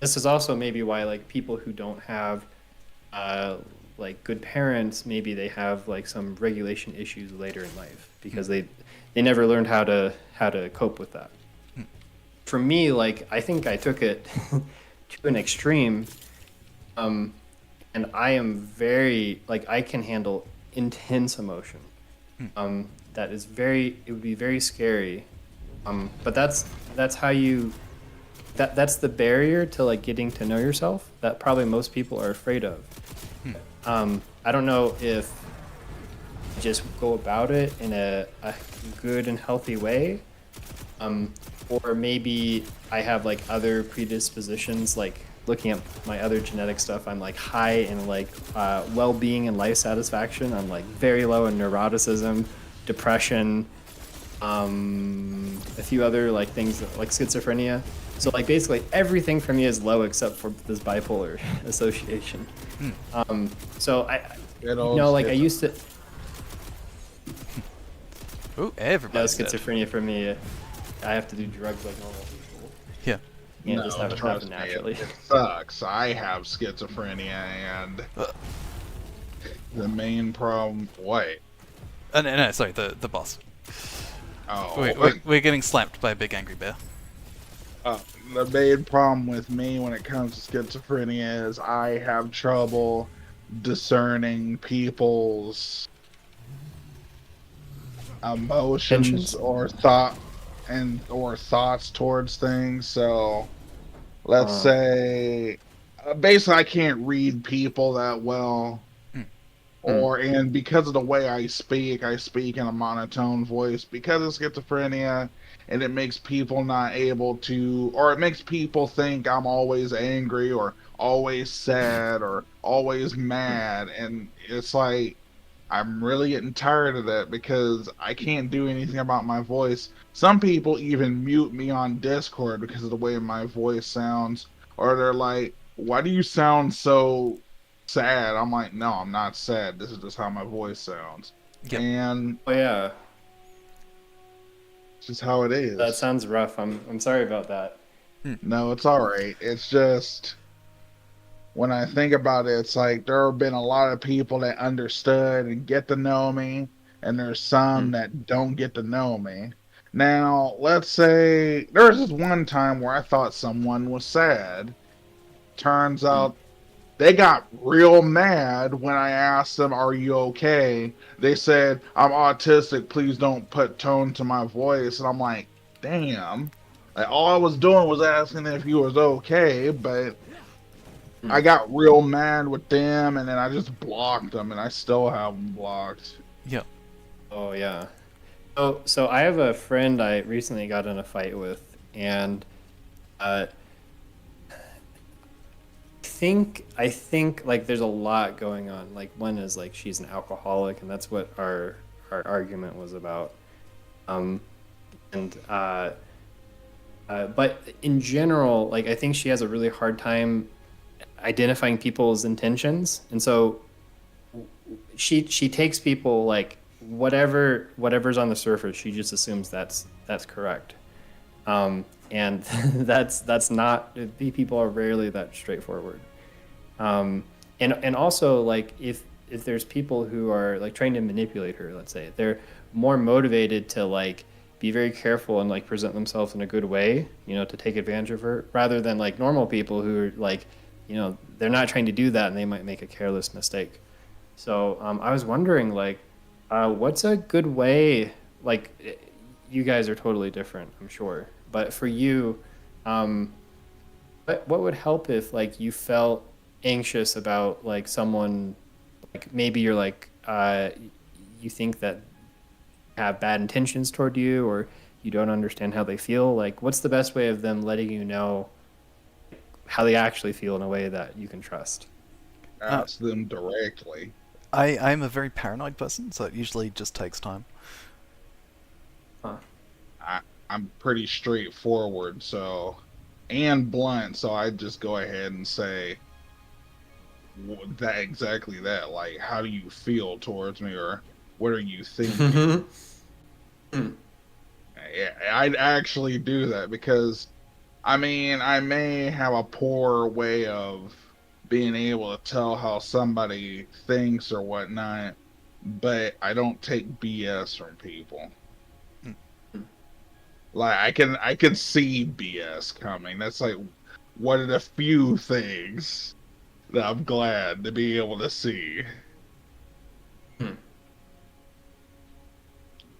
This is also maybe why like people who don't have uh, like good parents, maybe they have like some regulation issues later in life because they never learned how to cope with that. For me, like I think I took it to an extreme, and I am very like I can handle intense emotion. That is very it would be very scary. But that's how you that's the barrier to like getting to know yourself that probably most people are afraid of. I don't know if you just go about it in a good and healthy way, or maybe I have like other predispositions, like looking at my other genetic stuff, I'm like high in like well-being and life satisfaction. I'm like very low in neuroticism, depression, a few other like things like schizophrenia. So like basically everything for me is low except for this bipolar association. So Good you old know, like I schizo. used to Ooh, know everybody's dead. schizophrenia for me. I have to do drugs like normal people. Yeah. You can't just have it trust happen me, naturally. it sucks. I have schizophrenia, and Uh, the main problem. Wait. no, sorry, the boss. Oh, We're getting slapped by a big angry bear. the main problem with me when it comes to schizophrenia is I have trouble discerning people's emotions Intentions? or thoughts towards things. So let's Uh, say basically I can't read people that well, and because of the way I speak in a monotone voice because of schizophrenia, and it makes people not able to, or it makes people think I'm always angry or always sad or always mad, and it's like I'm really getting tired of that because I can't do anything about my voice. Some people even mute me on Discord because of the way my voice sounds, or they're like, "Why do you sound so sad?" I'm like, "No, I'm not sad. This is just how my voice sounds." Yep. And oh yeah, it's just how it that is. sounds rough. I'm sorry about that. No, it's all right. It's just when I think about it, it's like there have been a lot of people that understood and get to know me, and there's some that don't get to know me. Now, let's say there was this one time where I thought someone was sad. Turns out they got real mad when I asked them, "Are you okay?" They said, "I'm autistic. Please don't put tone to my voice." And I'm like, damn. Like, all I was doing was asking if you was okay, but I got real mad with them, and then I just blocked them, and I still have them blocked. Yep. Oh yeah. So I have a friend I recently got in a fight with, and uh, I think like there's a lot going on. Like one is like she's an alcoholic, and that's what our argument was about. Um, and but in general, like I think she has a really hard time identifying people's intentions, and so she takes people like whatever's on the surface, she just assumes that's correct. And that's not the people are rarely that straightforward. And also like if there's people who are like trying to manipulate her, let's say, they're more motivated to like be very careful and like present themselves in a good way, you know, to take advantage of her, rather than like normal people who are like, you know, they're not trying to do that and they might make a careless mistake. So I was wondering, like, what's a good way? Like, you guys are totally different, I'm sure. But for you, what would help if like you felt anxious about like someone, like maybe you're like you think that have bad intentions toward you, or you don't understand how they feel. Like, what's the best way of them letting you know how they actually feel in a way that you can trust? Ask them directly. I'm a very paranoid person, so it usually just takes time. Huh. I'm pretty straightforward, so, and blunt, so I just go ahead and say, that exactly that. Like, how do you feel towards me, or what are you thinking? Yeah, I'd actually do that because, I mean, I may have a poor way of being able to tell how somebody thinks or whatnot, but I don't take BS from people. Mm. Like I can see BS coming. That's like one of the few things that I'm glad to be able to see.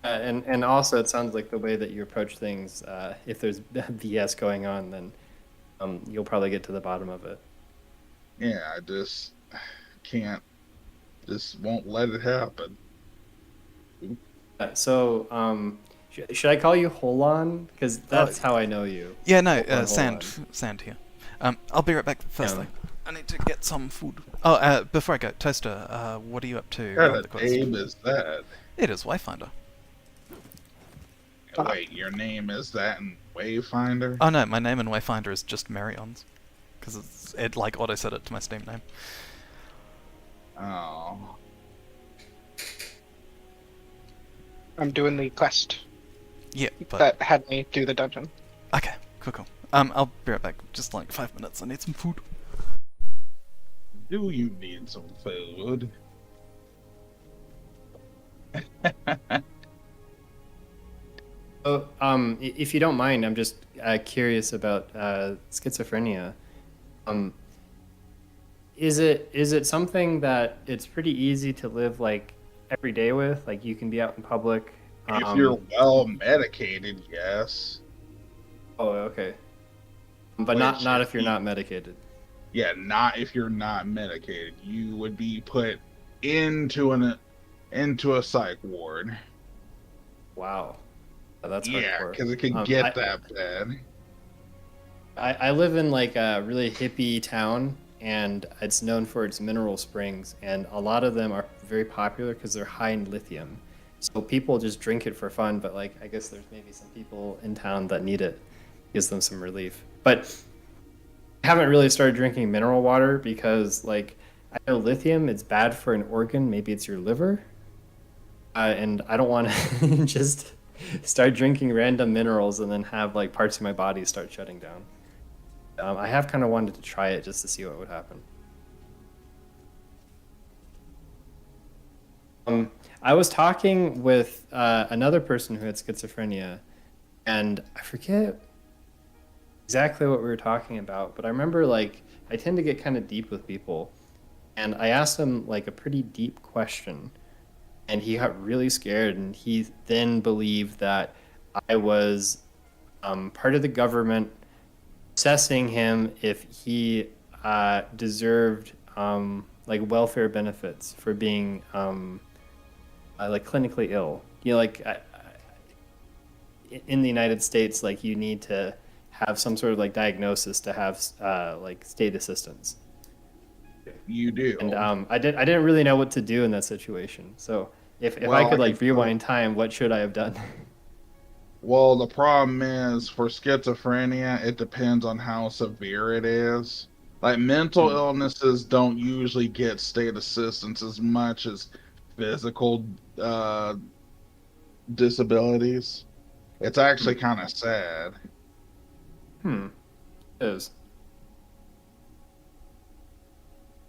And also, it sounds like the way that you approach things, if there's BS going on, then you'll probably get to the bottom of it. Yeah, I just can't, just won't let it happen. So, should I call you Holon? Because that's how I know you. Yeah, no, Holon, Sand here. I'll be right back. First, Yeah. though, I need to get some food. Oh, before I go, Toaster, what are you up to What kind on of the quest? name is that? It is Wayfinder. Wait, your name is that in Wayfinder? Oh no, my name in Wayfinder is just Marion's, because it like auto set it to my Steam name. Oh. I'm doing the quest Yeah, but that had me do the dungeon. okay, cool. I'll be right back. Just like 5 minutes. I need some food. Do you need some food? So, if you don't mind, I'm just curious about schizophrenia. Um, is it something that it's pretty easy to live like every day with? Like you can be out in public. If you're well medicated, yes. Oh, okay. But Which not if if you're you- not medicated. Yeah, not if you're not medicated. You would be put into a psych ward. Wow, that's Yeah, hardcore. because it can I- get that bad. I live in like a really hippie town, and it's known for its mineral springs, and a lot of them are very popular because they're high in lithium. So people just drink it for fun, but like I guess there's maybe some people in town that need it, gives them some relief. But I haven't really started drinking mineral water because like I know lithium, it's bad for an organ, maybe it's your liver, and I don't want to just start drinking random minerals and then have like parts of my body start shutting down. I have kind of wanted to try it just to see what would happen. I was talking with another person who had schizophrenia, and I forget exactly what we were talking about, but I remember like I tend to get kind of deep with people, and I asked him like a pretty deep question, and he got really scared, and he then believed that I was part of the government assessing him if he deserved like welfare benefits for being like clinically ill. You know, like in the United States, like you need to have some sort of like diagnosis to have like state assistance. You do. And I didn't really know what to do in that situation. So if I Well, could I like can- rewind time, what should I have done? Well, the problem is for schizophrenia, it depends on how severe it is. Like mental illnesses don't usually get state assistance as much as physical disabilities. It's actually kind of sad. It is.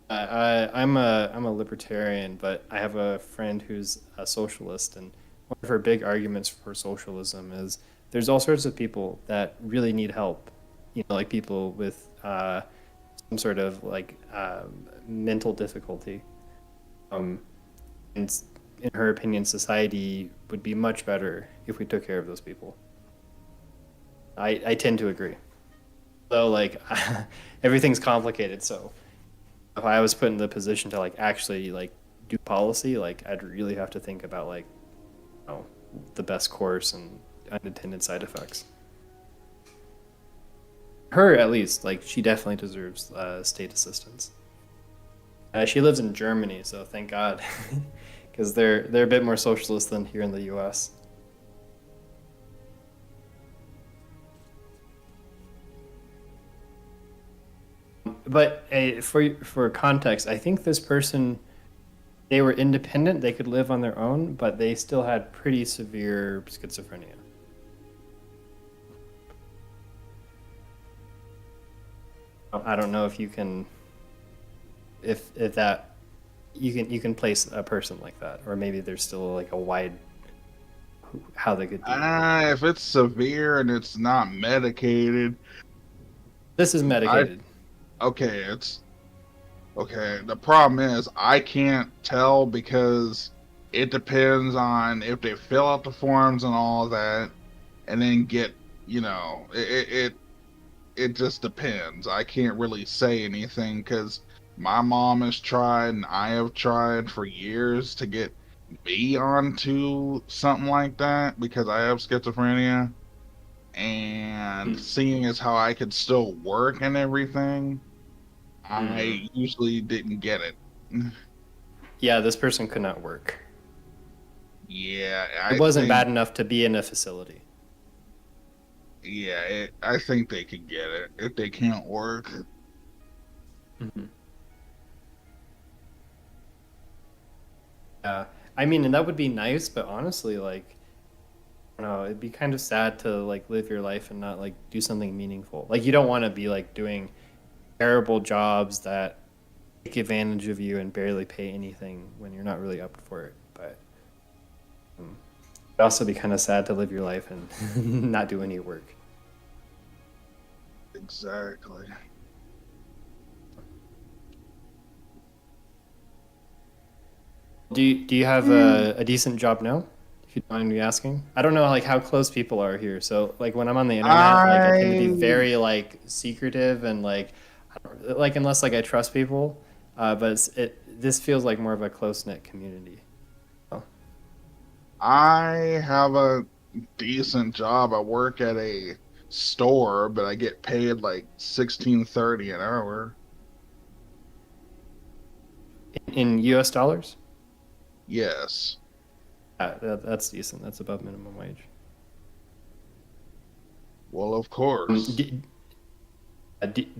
I'm a libertarian, but I have a friend who's a socialist, and one of her big arguments for socialism is there's all sorts of people that really need help. You know, like people with some sort of like mental difficulty. And in her opinion, society would be much better if we took care of those people. I tend to agree. Though, like, everything's complicated, so if I was put in the position to like actually like do policy, like I'd really have to think about like, you know, the best course and unintended side effects. Her, at least, like she definitely deserves state assistance. She lives in Germany, so thank God, because they're a bit more socialist than here in the U.S. But for context, I think this person, they were independent, they could live on their own, but they still had pretty severe schizophrenia. I don't know if you can, if that you can place a person like that, or maybe there's still like a wide how they could do it. If it's severe and it's not medicated, This is medicated. okay, it's okay. The problem is I can't tell because it depends on if they fill out the forms and all of that, and then get, it just depends. I can't really say anything because my mom has tried and I have tried for years to get me onto something like that because I have schizophrenia. And seeing as how I could still work and everything, I usually didn't get it. Yeah, this person could not work. Yeah, It wasn't bad enough to be in a facility. Yeah, I think they could get it if they can't work. Yeah, I mean, and that would be nice, but honestly, like, I don't know, it'd be kind of sad to like live your life and not like do something meaningful. Like, you don't want to be like doing terrible jobs that take advantage of you and barely pay anything when you're not really up for it. But it'd also be kind of sad to live your life and not do any work. Exactly. Do you have a decent job now? If you don't mind me asking. I don't know like how close people are here. So like when I'm on the internet, like I tend to be very like secretive and like I don't, like unless like I trust people. But this feels like more of a close knit community. Oh. I have a decent job. I work at a store, but I get paid like $16.30 an hour. In U.S. dollars? Yes. That's decent. That's above minimum wage. Well, of course. Do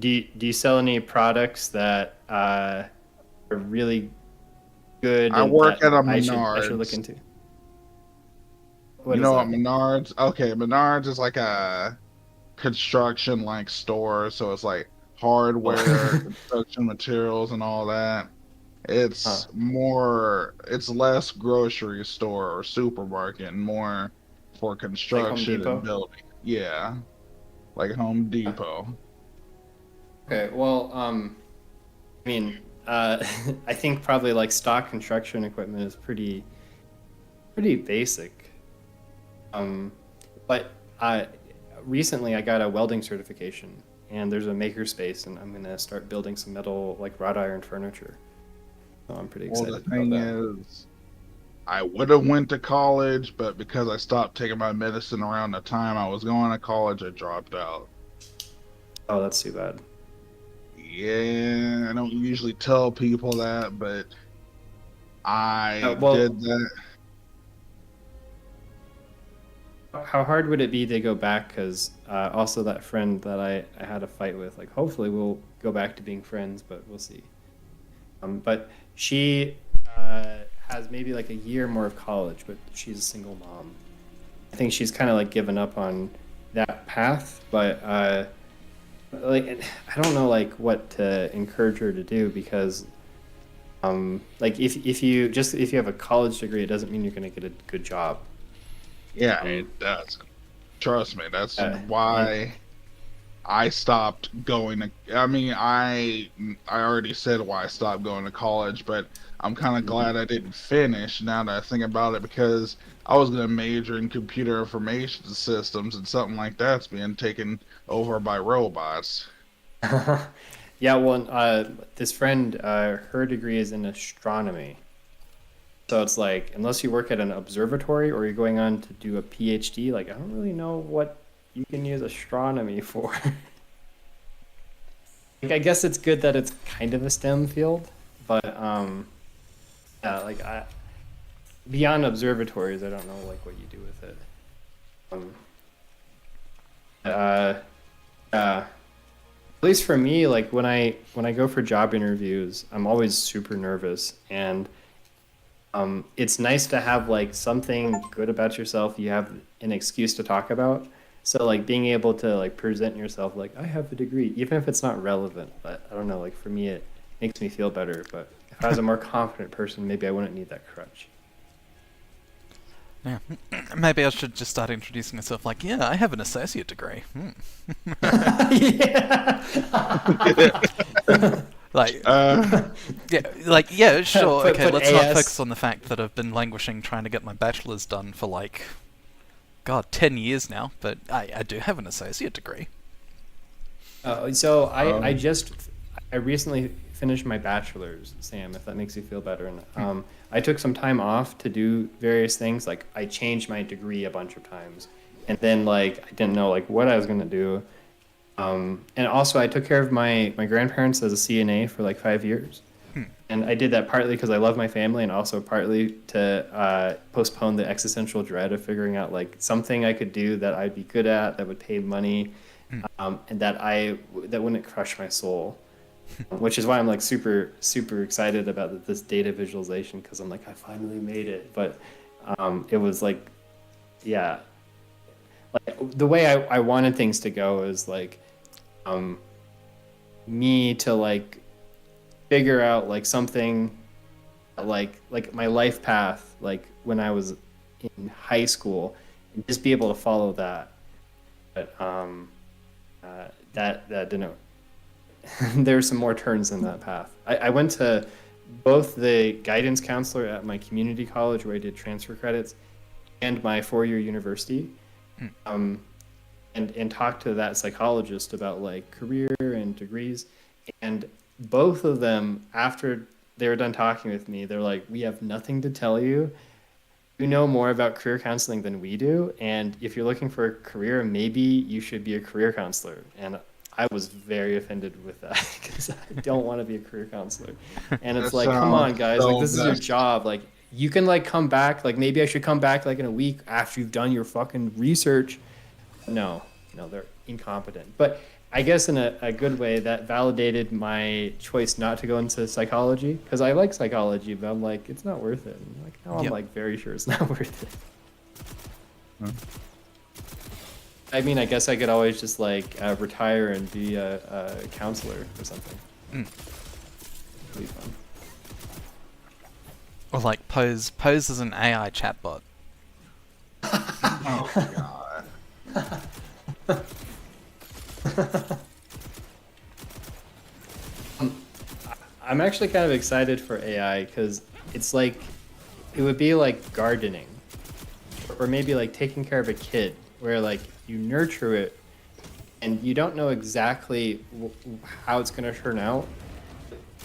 you sell any products that are really good? I and work that at a I should look Menards. into. You know what Menards? Okay, Menards is like a construction like store, so it's like hardware, construction materials, and all that. It's it's less grocery store or supermarket and more for Like Home construction and Depot? building. Yeah, like Home Depot. Okay, well, I mean, I think probably like stock construction equipment is pretty basic. But recently I got a welding certification, and there's a makerspace, and I'm gonna start building some metal like wrought iron furniture. So I'm pretty Well, excited the about thing that. is, I would have went to college, but because I stopped taking my medicine around the time I was going to college, I dropped out. Oh, that's too bad. Yeah, I don't usually tell people that, but I Well, did that. how hard would it be to go back? Because also that friend that I had a fight with, like hopefully we'll go back to being friends, but we'll see. But she has maybe like a year more of college, but she's a single mom. I think she's kind of like given up on that path, but like I don't know like what to encourage her to do because like if you have a college degree, it doesn't mean you're going to get a good job. Yeah, it does. Trust me, that's And why I stopped going to. I mean, I already said why I stopped going to college, but I'm kind of glad I didn't finish. Now that I think about it, because I was going to major in computer information systems, and something like that's being taken over by robots. yeah, well, this friend, her degree is in astronomy. So it's like, unless you work at an observatory or you're going on to do a PhD, like, I don't really know what you can use astronomy for. Like, I guess it's good that it's kind of a STEM field, but yeah, like, beyond observatories, I don't know, like, what you do with it. least for me, like when I go for job interviews, I'm always super nervous, and it's nice to have like something good about yourself. You have an excuse to talk about. So like being able to like present yourself like I have a degree, even if it's not relevant. But I don't know, like for me, it makes me feel better. But if I was a more confident person, maybe I wouldn't need that crutch. Yeah. Maybe I should just start introducing myself like, yeah, I have an associate degree. Yeah. Like, yeah, like, yeah, sure, Put- okay, put let's not AS. focus on the fact that I've been languishing trying to get my bachelor's done for like, God, 10 years now, but I do have an associate degree. So I recently finished my bachelor's, Sam, if that makes you feel better. And I took some time off to do various things. Like I changed my degree a bunch of times, and then like I didn't know like what I was gonna do. And also I took care of my grandparents as a CNA for like 5 years. And I did that partly because I love my family, and also partly to postpone the existential dread of figuring out like something I could do that I'd be good at, that would pay money, and that wouldn't crush my soul. Which is why I'm like super super excited about this data visualization, because I'm like I finally made it. But it was like, yeah, like the way I wanted things to go is like me to like figure out like something like my life path like when I was in high school, and just be able to follow that. But that didn't. There's some more turns in that path. I went to both the guidance counselor at my community college where I did transfer credits, and my 4-year university, and talked to that psychologist about like career and degrees. And both of them, after they were done talking with me, they're like, we have nothing to tell you. You know more about career counseling than we do, and if you're looking for a career, maybe you should be a career counselor. And I was very offended with that because I don't want to be a career counselor. And it's That like, come on, sounds guys, so like this is your messed job. Like you can like come back. Like maybe I should come back like in a week after you've done your fucking research. No, they're incompetent. But I guess in a good way that validated my choice not to go into psychology, because I like psychology, but I'm like, it's not worth it. And like now I'm like very sure it's not worth it. I mean, I guess I could always just like retire and be a counselor or something. It'd be fun. Or like pose as an AI chatbot. Oh god. I'm actually kind of excited for AI because it's like it would be like gardening, or maybe like taking care of a kid, where like you nurture it and you don't know exactly how it's going to turn out.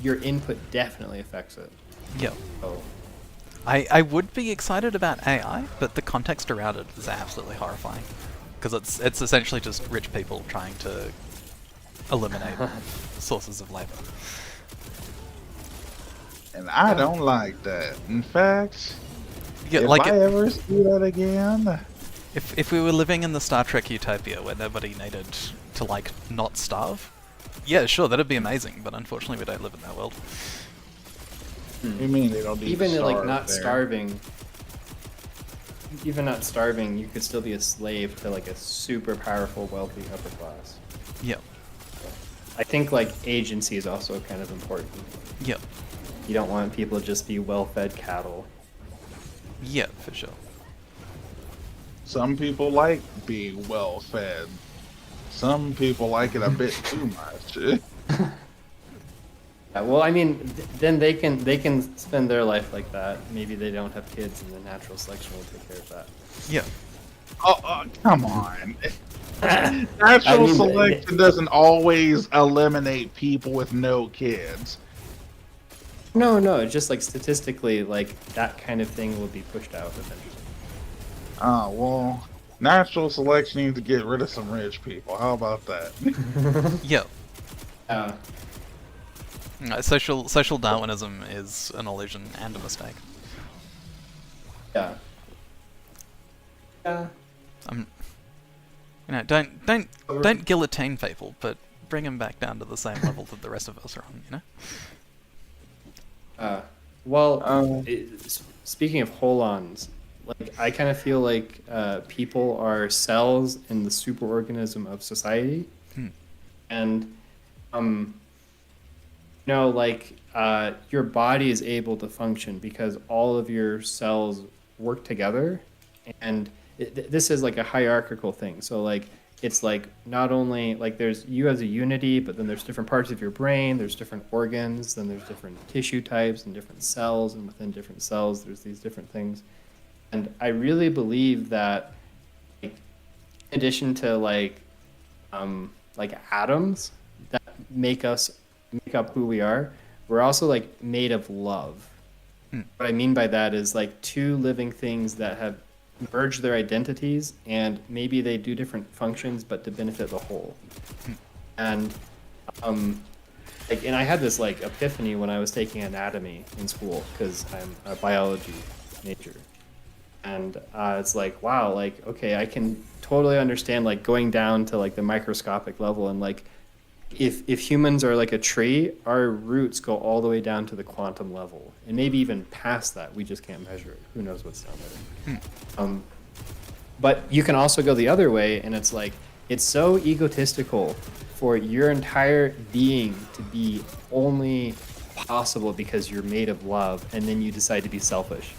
Your input definitely affects it. Yeah. So, I would be excited about AI, but the context around it is absolutely horrifying. Because it's essentially just rich people trying to eliminate sources of labor. And I don't like that. In fact, Yeah, if like I ever see that again, if we were living in the Star Trek utopia where nobody needed to like not starve, yeah, sure, that'd be amazing. But unfortunately, we don't live in that world. you mean they don't need even to like starve not there? starving, even not starving, you could still be a slave to like a super powerful, wealthy upper class. Yeah, I think like agency is also kind of important. yeah, You don't want people to just be well-fed cattle. yeah, for sure. Some people like being well fed. Some people like it a bit too much. Well, I mean, then they can spend their life like that. Maybe they don't have kids, and the natural selection will take care of that. Yeah, Come on. Natural selection doesn't always eliminate people with no kids. No, it's just like statistically, like that kind of thing will be pushed out eventually. Oh, well, natural selection needs to get rid of some rich people. How about that? yeah. Uh, Social Darwinism is an illusion and a mistake. yeah. Yeah. You know, don't guillotine people, but bring him back down to the same level that the rest of us are on, you know? Speaking of holons, like I kind of feel like people are cells in the superorganism of society, and like your body is able to function because all of your cells work together, and this is like a hierarchical thing. So like it's like not only like there's you as a unity, but then there's different parts of your brain, there's different organs, then there's different tissue types and different cells, and within different cells there's these different things. And I really believe that, like, in addition to like atoms that make up who we are, we're also like made of love. What I mean by that is like two living things that have merged their identities, and maybe they do different functions, but to benefit the whole. And like, and I had this like epiphany when I was taking anatomy in school because I'm a biology major. And it's like, wow, like, okay, I can totally understand like going down to like the microscopic level, and like if humans are like a tree, our roots go all the way down to the quantum level, and maybe even past that. We just can't measure it. Who knows what's down there? But you can also go the other way, and it's like it's so egotistical for your entire being to be only possible because you're made of love, and then you decide to be selfish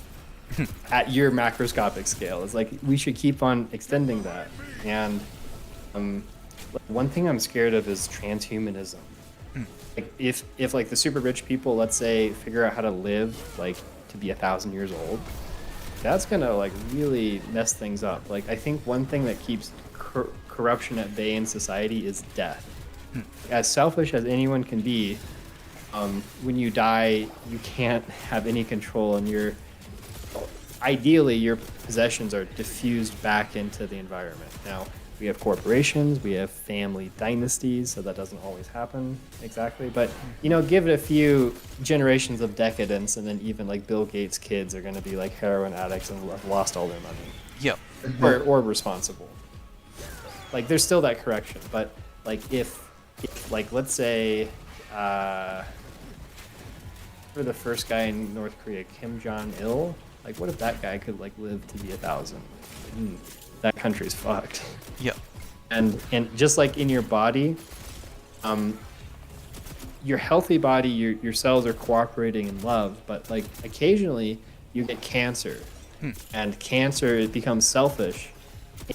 at your macroscopic scale. It's like we should keep on extending that. And one thing I'm scared of is transhumanism. Like if like the super rich people, let's say, figure out how to live like to be 1,000 years old, that's gonna like really mess things up. Like I think one thing that keeps corruption at bay in society is death. As selfish as anyone can be, when you die, you can't have any control, and ideally your possessions are diffused back into the environment. Now, we have corporations, we have family dynasties, so that doesn't always happen exactly. But, give it a few generations of decadence, and then even like Bill Gates' kids are going to be like heroin addicts and have lost all their money. Yep. Or responsible. Like, there's still that correction. But, like, if like, let's say, for the first guy in North Korea, Kim Jong-il, like, what if that guy could, like, live to be 1,000? That country's fucked. Yep. And just like in your body, your healthy body, your cells are cooperating in love, but like occasionally you get cancer, and cancer, it becomes selfish.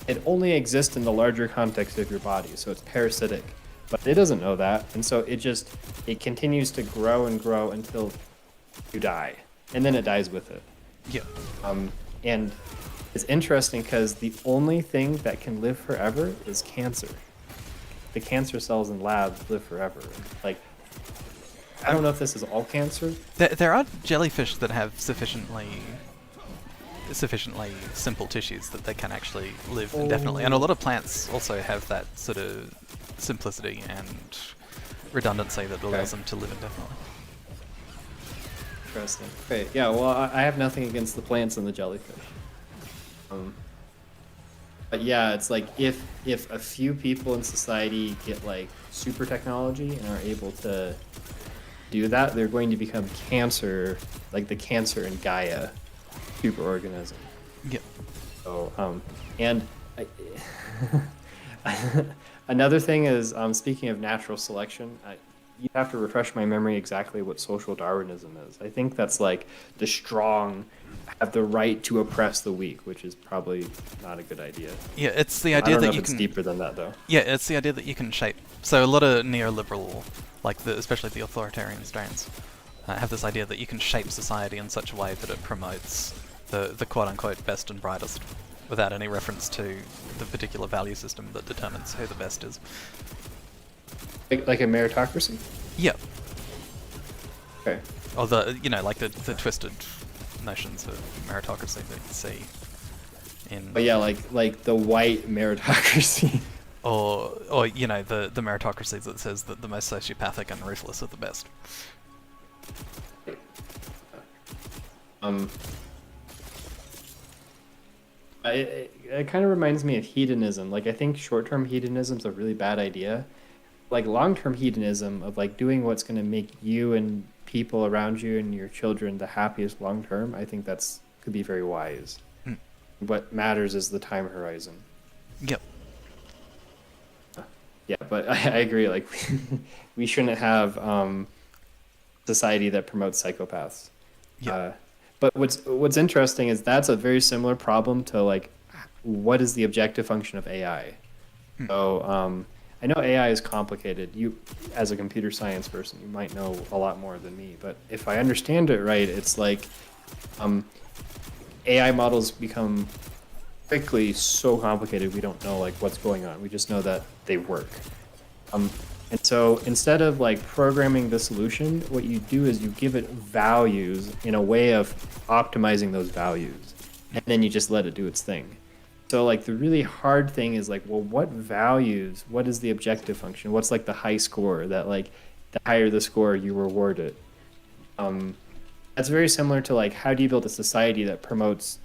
It only exists in the larger context of your body, so it's parasitic, but it doesn't know that, and so it continues to grow and grow until you die, and then it dies with it. Yep. And it's interesting because the only thing that can live forever is cancer. The cancer cells in labs live forever. Like, I don't know if this is all cancer. There are jellyfish that have sufficiently simple tissues that they can actually live indefinitely, and a lot of plants also have that sort of simplicity and redundancy that allows them to live indefinitely. Interesting. Okay, yeah, well, I have nothing against the plants and the jellyfish. But yeah, it's like if a few people in society get like super technology and are able to do that, they're going to become cancer, like the cancer in Gaia superorganism. Yep. So and another thing is, speaking of natural selection, you have to refresh my memory exactly what social Darwinism is. I think that's like the strong have the right to oppress the weak, which is probably not a good idea. Yeah, it's the idea I don't know that if you it's can. deeper than that, though. Yeah, it's the idea that you can shape. So a lot of neoliberal, like especially the authoritarian strains, have this idea that you can shape society in such a way that it promotes the quote-unquote best and brightest, without any reference to the particular value system that determines who the best is. Like a meritocracy? Yep. Okay. Or the twisted notions of meritocracy that you see in. But yeah, like the white meritocracy. Or the meritocracy that says that the most sociopathic and ruthless are the best. It kind of reminds me of hedonism. Like, I think short-term hedonism is a really bad idea. like long-term hedonism of like doing what's going to make you and people around you and your children the happiest long term, I think that's could be very wise. What matters is the time horizon. Yep. Yeah, but I agree. Like, we shouldn't have society that promotes psychopaths. Yeah. But what's interesting is that's a very similar problem to like, what is the objective function of AI? So I know AI is complicated. You, as a computer science person, you might know a lot more than me. But if I understand it right, it's like AI models become quickly so complicated we don't know like what's going on. We just know that they work. And so instead of like programming the solution, what you do is you give it values in a way of optimizing those values, and then you just let it do its thing. So like the really hard thing is like, well, what values, what is the objective function? What's like the high score that like the higher the score you reward it? That's very similar to like, how do you build a society that promotes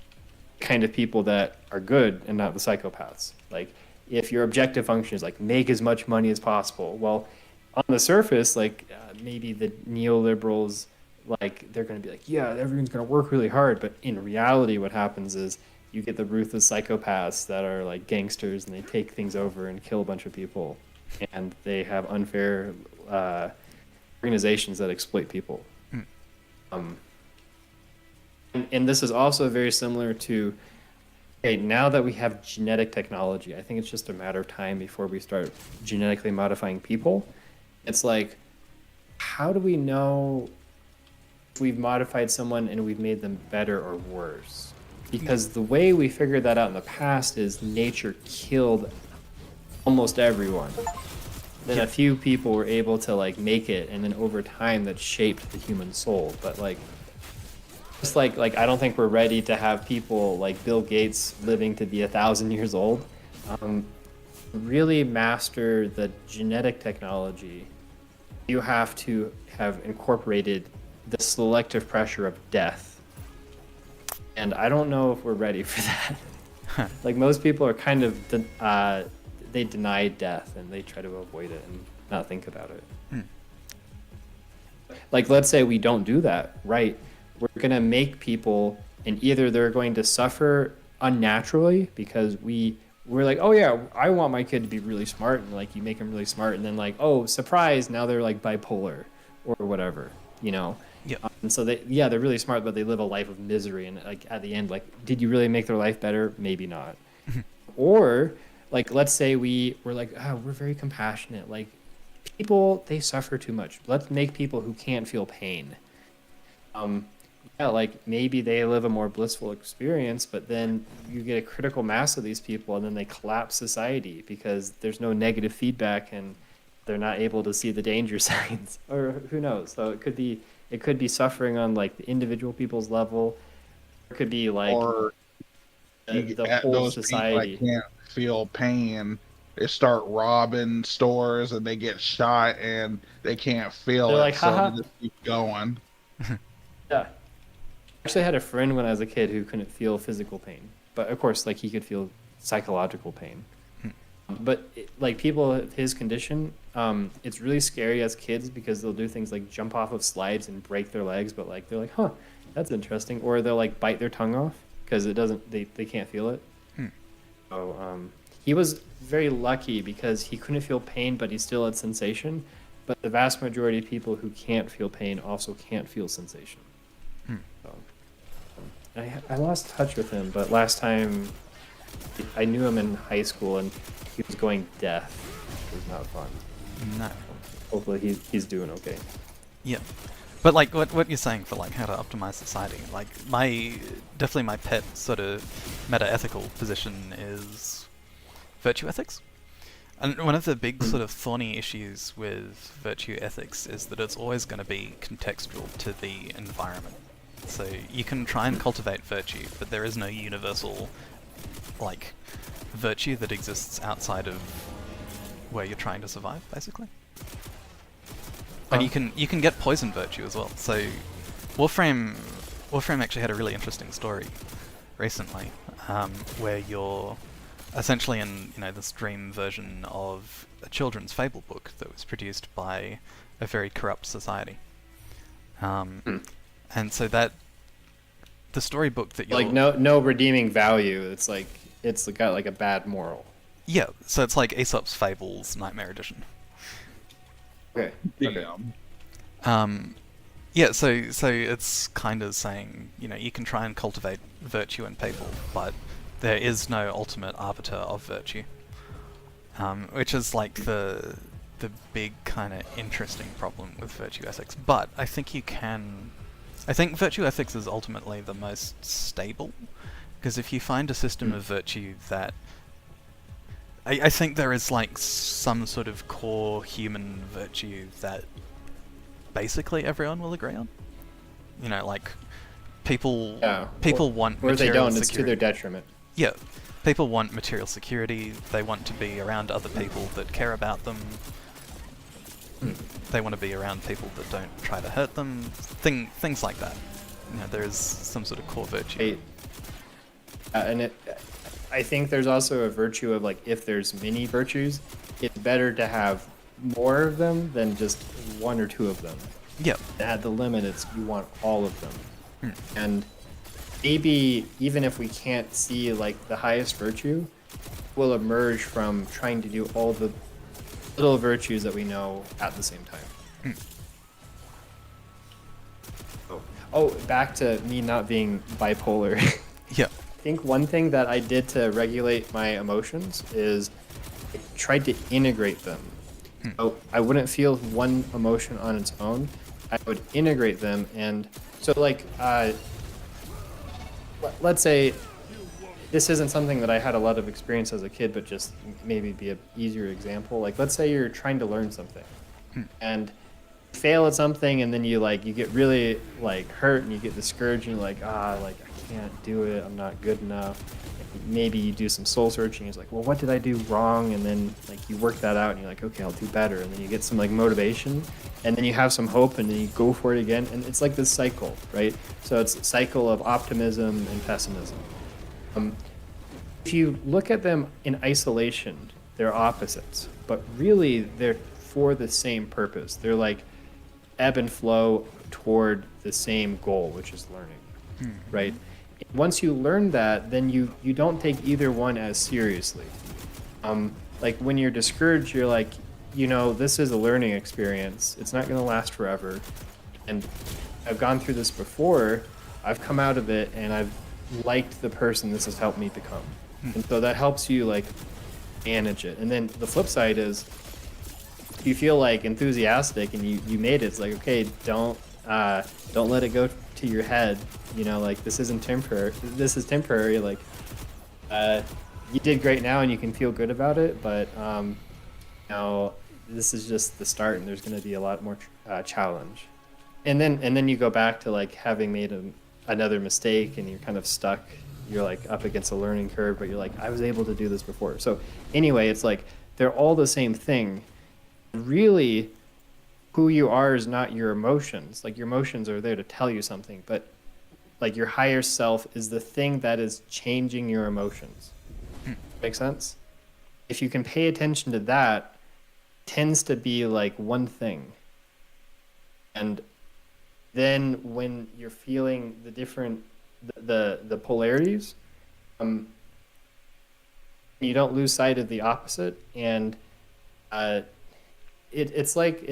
kind of people that are good and not the psychopaths? Like if your objective function is like make as much money as possible, well, on the surface, like maybe the neoliberals, like they're going to be like, yeah, everyone's going to work really hard. But in reality, what happens is you get the ruthless psychopaths that are like gangsters and they take things over and kill a bunch of people. And they have unfair organizations that exploit people. And this is also very similar to, okay, now that we have genetic technology, I think it's just a matter of time before we start genetically modifying people. It's like, how do we know if we've modified someone and we've made them better or worse? Because the way we figured that out in the past is nature killed almost everyone. Then a few people were able to like make it, and then over time that shaped the human soul. But like, just like I don't think we're ready to have people like Bill Gates living to be 1,000 years old. Really master the genetic technology, you have to have incorporated the selective pressure of death. And I don't know if we're ready for that. Like most people are kind of, they deny death and they try to avoid it and not think about it. Like let's say we don't do that, right? We're gonna make people, and either they're going to suffer unnaturally because we're like, oh yeah, I want my kid to be really smart, and like you make them really smart, and then like, oh surprise, now they're like bipolar or whatever, you know. Yeah. And so they're really smart, but they live a life of misery, and like at the end, like, did you really make their life better? Maybe not. Or like, let's say we're like, oh, we're very compassionate. Like, people, they suffer too much. Let's make people who can't feel pain. Yeah, like maybe they live a more blissful experience, but then you get a critical mass of these people, and then they collapse society because there's no negative feedback, and they're not able to see the danger signs, or who knows. So it could be suffering on like the individual people's level. It could be like the whole those society. people that can't feel pain, they start robbing stores and they get shot and they can't feel They're it, like, so haha. they just keep going. Yeah. I actually had a friend when I was a kid who couldn't feel physical pain, but of course, like he could feel psychological pain. But like people of his condition, it's really scary as kids because they'll do things like jump off of slides and break their legs, but like they're like, huh, that's interesting. Or they'll like bite their tongue off because they can't feel it. So he was very lucky because he couldn't feel pain, but he still had sensation. But the vast majority of people who can't feel pain also can't feel sensation. So, I lost touch with him, but last time I knew him in high school and he was going deaf. It was not fun. No. Hopefully he's doing okay. Yeah. But like what you're saying for like how to optimize society, like definitely my pet sort of meta-ethical position is virtue ethics. And one of the big sort of thorny issues with virtue ethics is that it's always going to be contextual to the environment. So you can try and cultivate virtue, but there is no universal like virtue that exists outside of where you're trying to survive, basically. And you can get poison virtue as well. So Warframe actually had a really interesting story recently, where your essentially in this dream version of a children's fable book that was produced by a very corrupt society. Hmm. And so that the storybook that you're Like no redeeming value. It's got like a bad moral. yeah, so it's like Aesop's Fables Nightmare Edition. Okay. Okay. Damn. Yeah, so it's kind of saying, you can try and cultivate virtue in people, but there is no ultimate arbiter of virtue. Which is like the big kind of interesting problem with virtue ethics. But I think virtue ethics is ultimately the most stable, because if you find a system of virtue that I think there is like some sort of core human virtue that basically everyone will agree on. Like people want Or if they material don't, it's to security. their detriment. Yeah, people want material security. They want to be around other people that care about them. They want to be around people that don't try to hurt them. Things like that. There is some sort of core virtue. I think there's also a virtue of like if there's many virtues, it's better to have more of them than just one or two of them. Yep. At the limit, it's you want all of them. And maybe even if we can't see like the highest virtue, we'll emerge from trying to do all the little virtues that we know at the same time. Oh, back to me not being bipolar. Yeah. I think one thing that I did to regulate my emotions is I tried to integrate them. So I wouldn't feel one emotion on its own. I would integrate them, and so like let's say this isn't something that I had a lot of experience as a kid, but just maybe be an easier example. Like let's say you're trying to learn something, and you fail at something, and then you get really like hurt, and you get discouraged, and you're like I can't do it. I'm not good enough. Maybe you do some soul searching. It's like, well, what did I do wrong? And then like you work that out, and you're like, okay, I'll do better. And then you get some like motivation, and then you have some hope, and then you go for it again. And it's like this cycle, right? So it's a cycle of optimism and pessimism. If you look at them in isolation, they're opposites, but really they're for the same purpose. They're like ebb and flow toward the same goal, which is learning, right? Once you learn that, then you don't take either one as seriously. Like when you're discouraged, you're like, this is a learning experience. It's not going to last forever. And I've gone through this before. I've come out of it, and I've liked the person this has helped me become. And so that helps you like manage it. And then the flip side is you feel like enthusiastic and you made it. It's like, okay, don't let it go to your head. Like this isn't temporary. This is temporary. Like you did great now and you can feel good about it, but this is just the start, and there's going to be a lot more challenge. And then you go back to like having made another mistake, and you're kind of stuck. You're like up against a learning curve, but you're like, I was able to do this before. So anyway, it's like they're all the same thing. Really, who you are is not your emotions. Like your emotions are there to tell you something, but like your higher self is the thing that is changing your emotions. Make sense? If you can pay attention to that, it tends to be like one thing. And then when you're feeling the different the polarities, you don't lose sight of the opposite, and it's like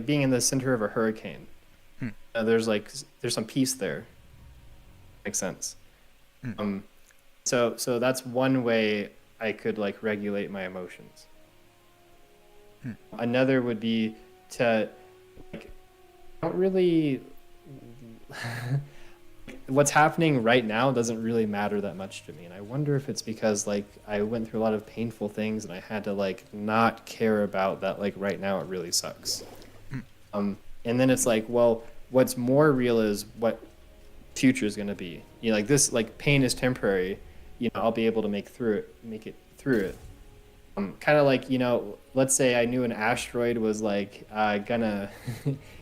being in the center of a hurricane. There's some peace there. Makes sense. So that's one way I could like regulate my emotions. Another would be to like don't really what's happening right now doesn't really matter that much to me, and I wonder if it's because like I went through a lot of painful things and I had to like not care about that. Like right now it really sucks. And then it's like, well, what's more real is what future is going to be. Like this, like pain is temporary. I'll be able to make it through it. Kind of like, let's say I knew an asteroid was like gonna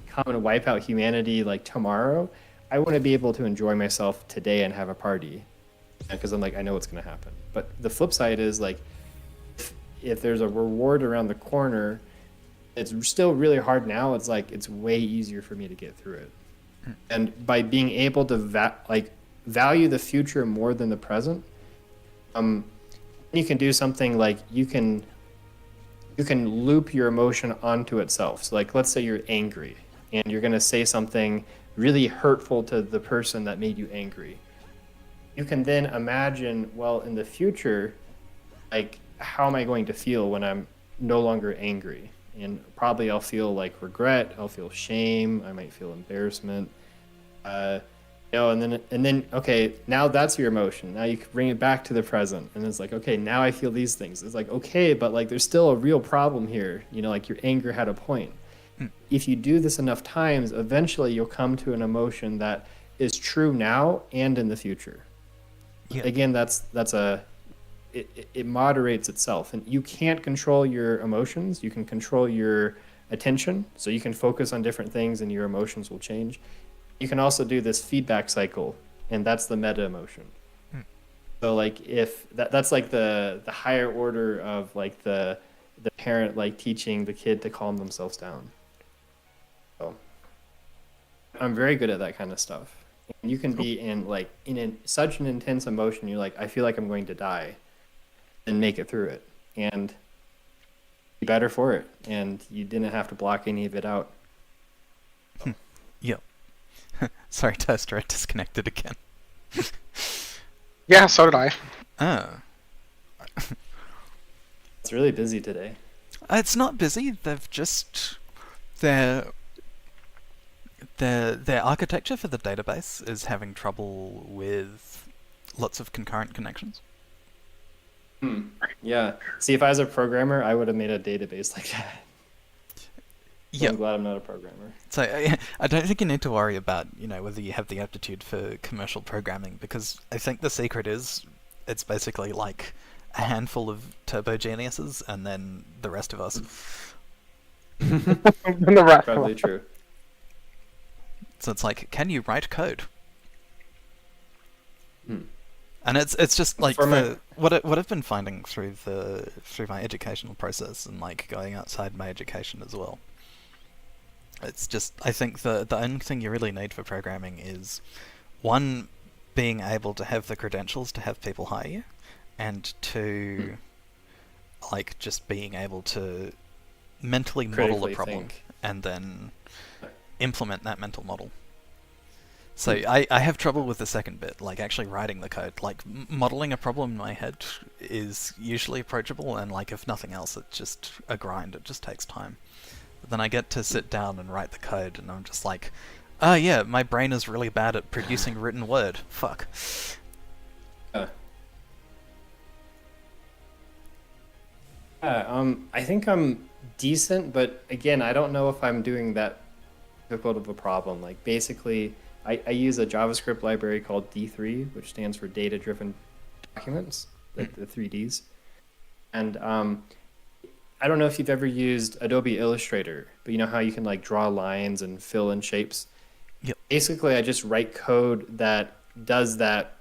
come and wipe out humanity like tomorrow. I want to be able to enjoy myself today and have a party. because I'm like, I know what's going to happen. But the flip side is like, if there's a reward around the corner, it's still really hard now. It's like, it's way easier for me to get through it. And by being able to value the future more than the present, you can do something like you can loop your emotion onto itself. So like, let's say you're angry and you're going to say something really hurtful to the person that made you angry. You can then imagine, well, in the future, like, how am I going to feel when I'm no longer angry? And probably I'll feel like regret, I'll feel shame, I might feel embarrassment. And then okay, now that's your emotion. Now you can bring it back to the present, and it's like, okay, now I feel these things. It's like, okay, but like there's still a real problem here. Like your anger had a point. If you do this enough times, eventually you'll come to an emotion that is true now and in the future. Yeah. Again, it moderates itself, and you can't control your emotions. You can control your attention, so you can focus on different things and your emotions will change. You can also do this feedback cycle, and that's the meta emotion. So like if that's like the higher order of like the parent like teaching the kid to calm themselves down. So I'm very good at that kind of stuff. And you can be in such an intense emotion, you're like, I feel like I'm going to die, and make it through it and be better for it. And you didn't have to block any of it out. Yep. Sorry, Toaster, I disconnected again. Yeah, so did I. Oh. It's really busy today. It's not busy. They've just their architecture for the database is having trouble with lots of concurrent connections. Yeah. See, if I was a programmer, I would have made a database like that. Yeah. I'm glad I'm not a programmer. So I don't think you need to worry about, whether you have the aptitude for commercial programming, because I think the secret is it's basically like a handful of turbo geniuses and then the rest of us. Probably true. So it's like, can you write code? And it's just like what I've been finding through my educational process and like going outside my education as well. It's just, I think the only thing you really need for programming is, one, being able to have the credentials to have people hire you, and two, like just being able to mentally model a problem and then implement that mental model. So I have trouble with the second bit, like actually writing the code. Like modeling a problem in my head is usually approachable, and like if nothing else, it's just a grind. It just takes time. But then I get to sit down and write the code, and I'm just like, oh yeah, my brain is really bad at producing written word. Fuck. I think I'm decent, but again, I don't know if I'm doing that difficult of a problem. Like basically, I use a JavaScript library called D3, which stands for Data Driven Documents, the 3Ds. And I don't know if you've ever used Adobe Illustrator, but you know how you can like draw lines and fill in shapes? Yep. Basically, I just write code that does that,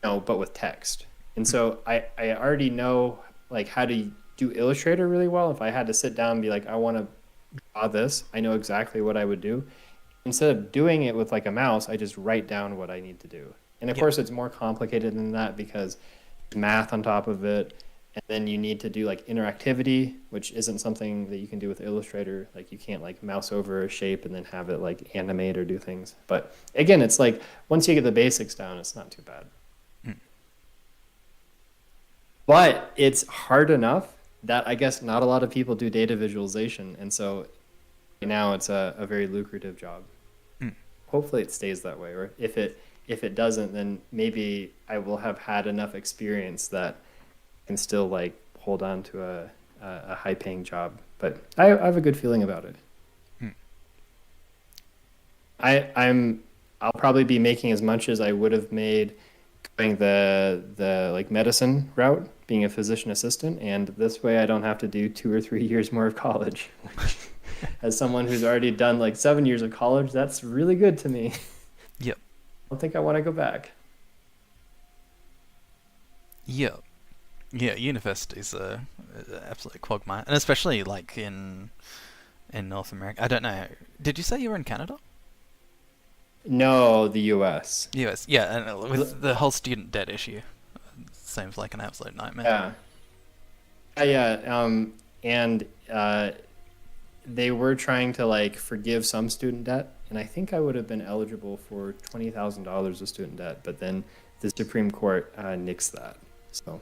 but with text. And so I already know like how to do Illustrator really well. If I had to sit down and be like, I want to draw this, I know exactly what I would do. Instead of doing it with like a mouse, I just write down what I need to do. And of course, it's more complicated than that because there's math on top of it. And then you need to do like interactivity, which isn't something that you can do with Illustrator. Like you can't like mouse over a shape and then have it like animate or do things. But again, it's like once you get the basics down, it's not too bad. But it's hard enough that I guess not a lot of people do data visualization. And so now it's a very lucrative job. Hopefully it stays that way. Or if it doesn't, then maybe I will have had enough experience that I can still like hold on to a high paying job. But I have a good feeling about it. I'll probably be making as much as I would have made going the like medicine route, being a physician assistant, and this way I don't have to do 2 or 3 years more of college. As someone who's already done like 7 years of college, that's really good to me. Yep. I don't think I want to go back. Yeah, yeah. Universities are absolute quagmire, and especially like in North America. I don't know. Did you say you were in Canada? No, the U.S. US, yeah, and with the whole student debt issue, seems like an absolute nightmare. Yeah. And they were trying to like forgive some student debt, and I think I would have been eligible for $20,000 of student debt, but then the Supreme Court nixed that. So,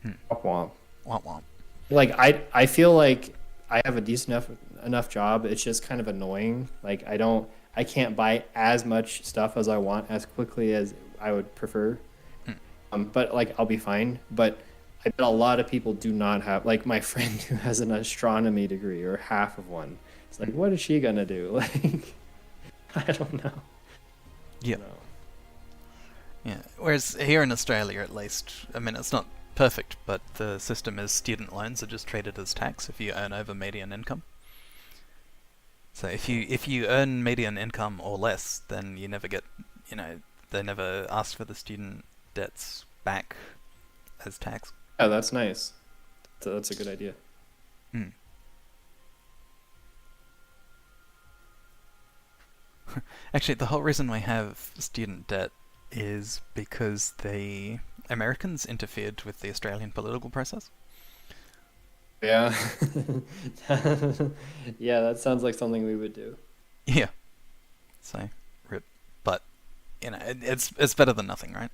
womp womp. Womp womp. Like I feel like I have a decent enough job. It's just kind of annoying. Like I can't buy as much stuff as I want as quickly as I would prefer. But like I'll be fine. But I bet a lot of people do not have, like my friend who has an astronomy degree or half of one. It's like, what is she gonna do? Like, I don't know. Yeah. No. Yeah. Whereas here in Australia, at least, I mean, it's not perfect, but the system is student loans are just treated as tax if you earn over median income. So if you earn median income or less, then you never get, they never ask for the student debts back as tax. Yeah, that's nice. That's a good idea. Mm. Actually, the whole reason we have student debt is because the Americans interfered with the Australian political process. Yeah. Yeah, that sounds like something we would do. Yeah. So, rip. But, it's better than nothing, right?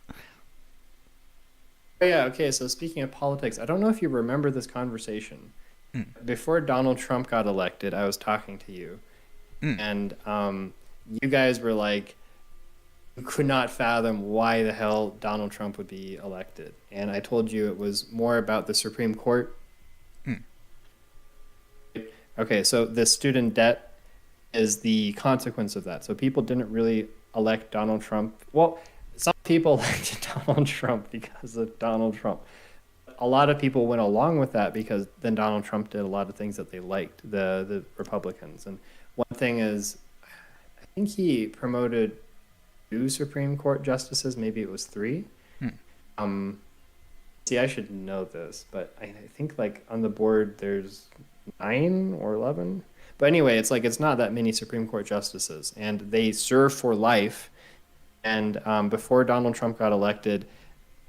Oh, yeah, okay, so speaking of politics, I don't know if you remember this conversation. Before Donald Trump got elected, I was talking to you, and you guys were like, you could not fathom why the hell Donald Trump would be elected. And I told you it was more about the Supreme Court. Okay, so the student debt is the consequence of that. So people didn't really elect Donald Trump. Well, some people elected Donald Trump because of Donald Trump. A lot of people went along with that because then Donald Trump did a lot of things that they liked, the Republicans. And one thing is, I think he promoted 2 Supreme Court justices, maybe it was 3. See, I should know this, but I think like on the board there's 9 or 11. But anyway, it's like it's not that many Supreme Court justices, and they serve for life. And before Donald Trump got elected,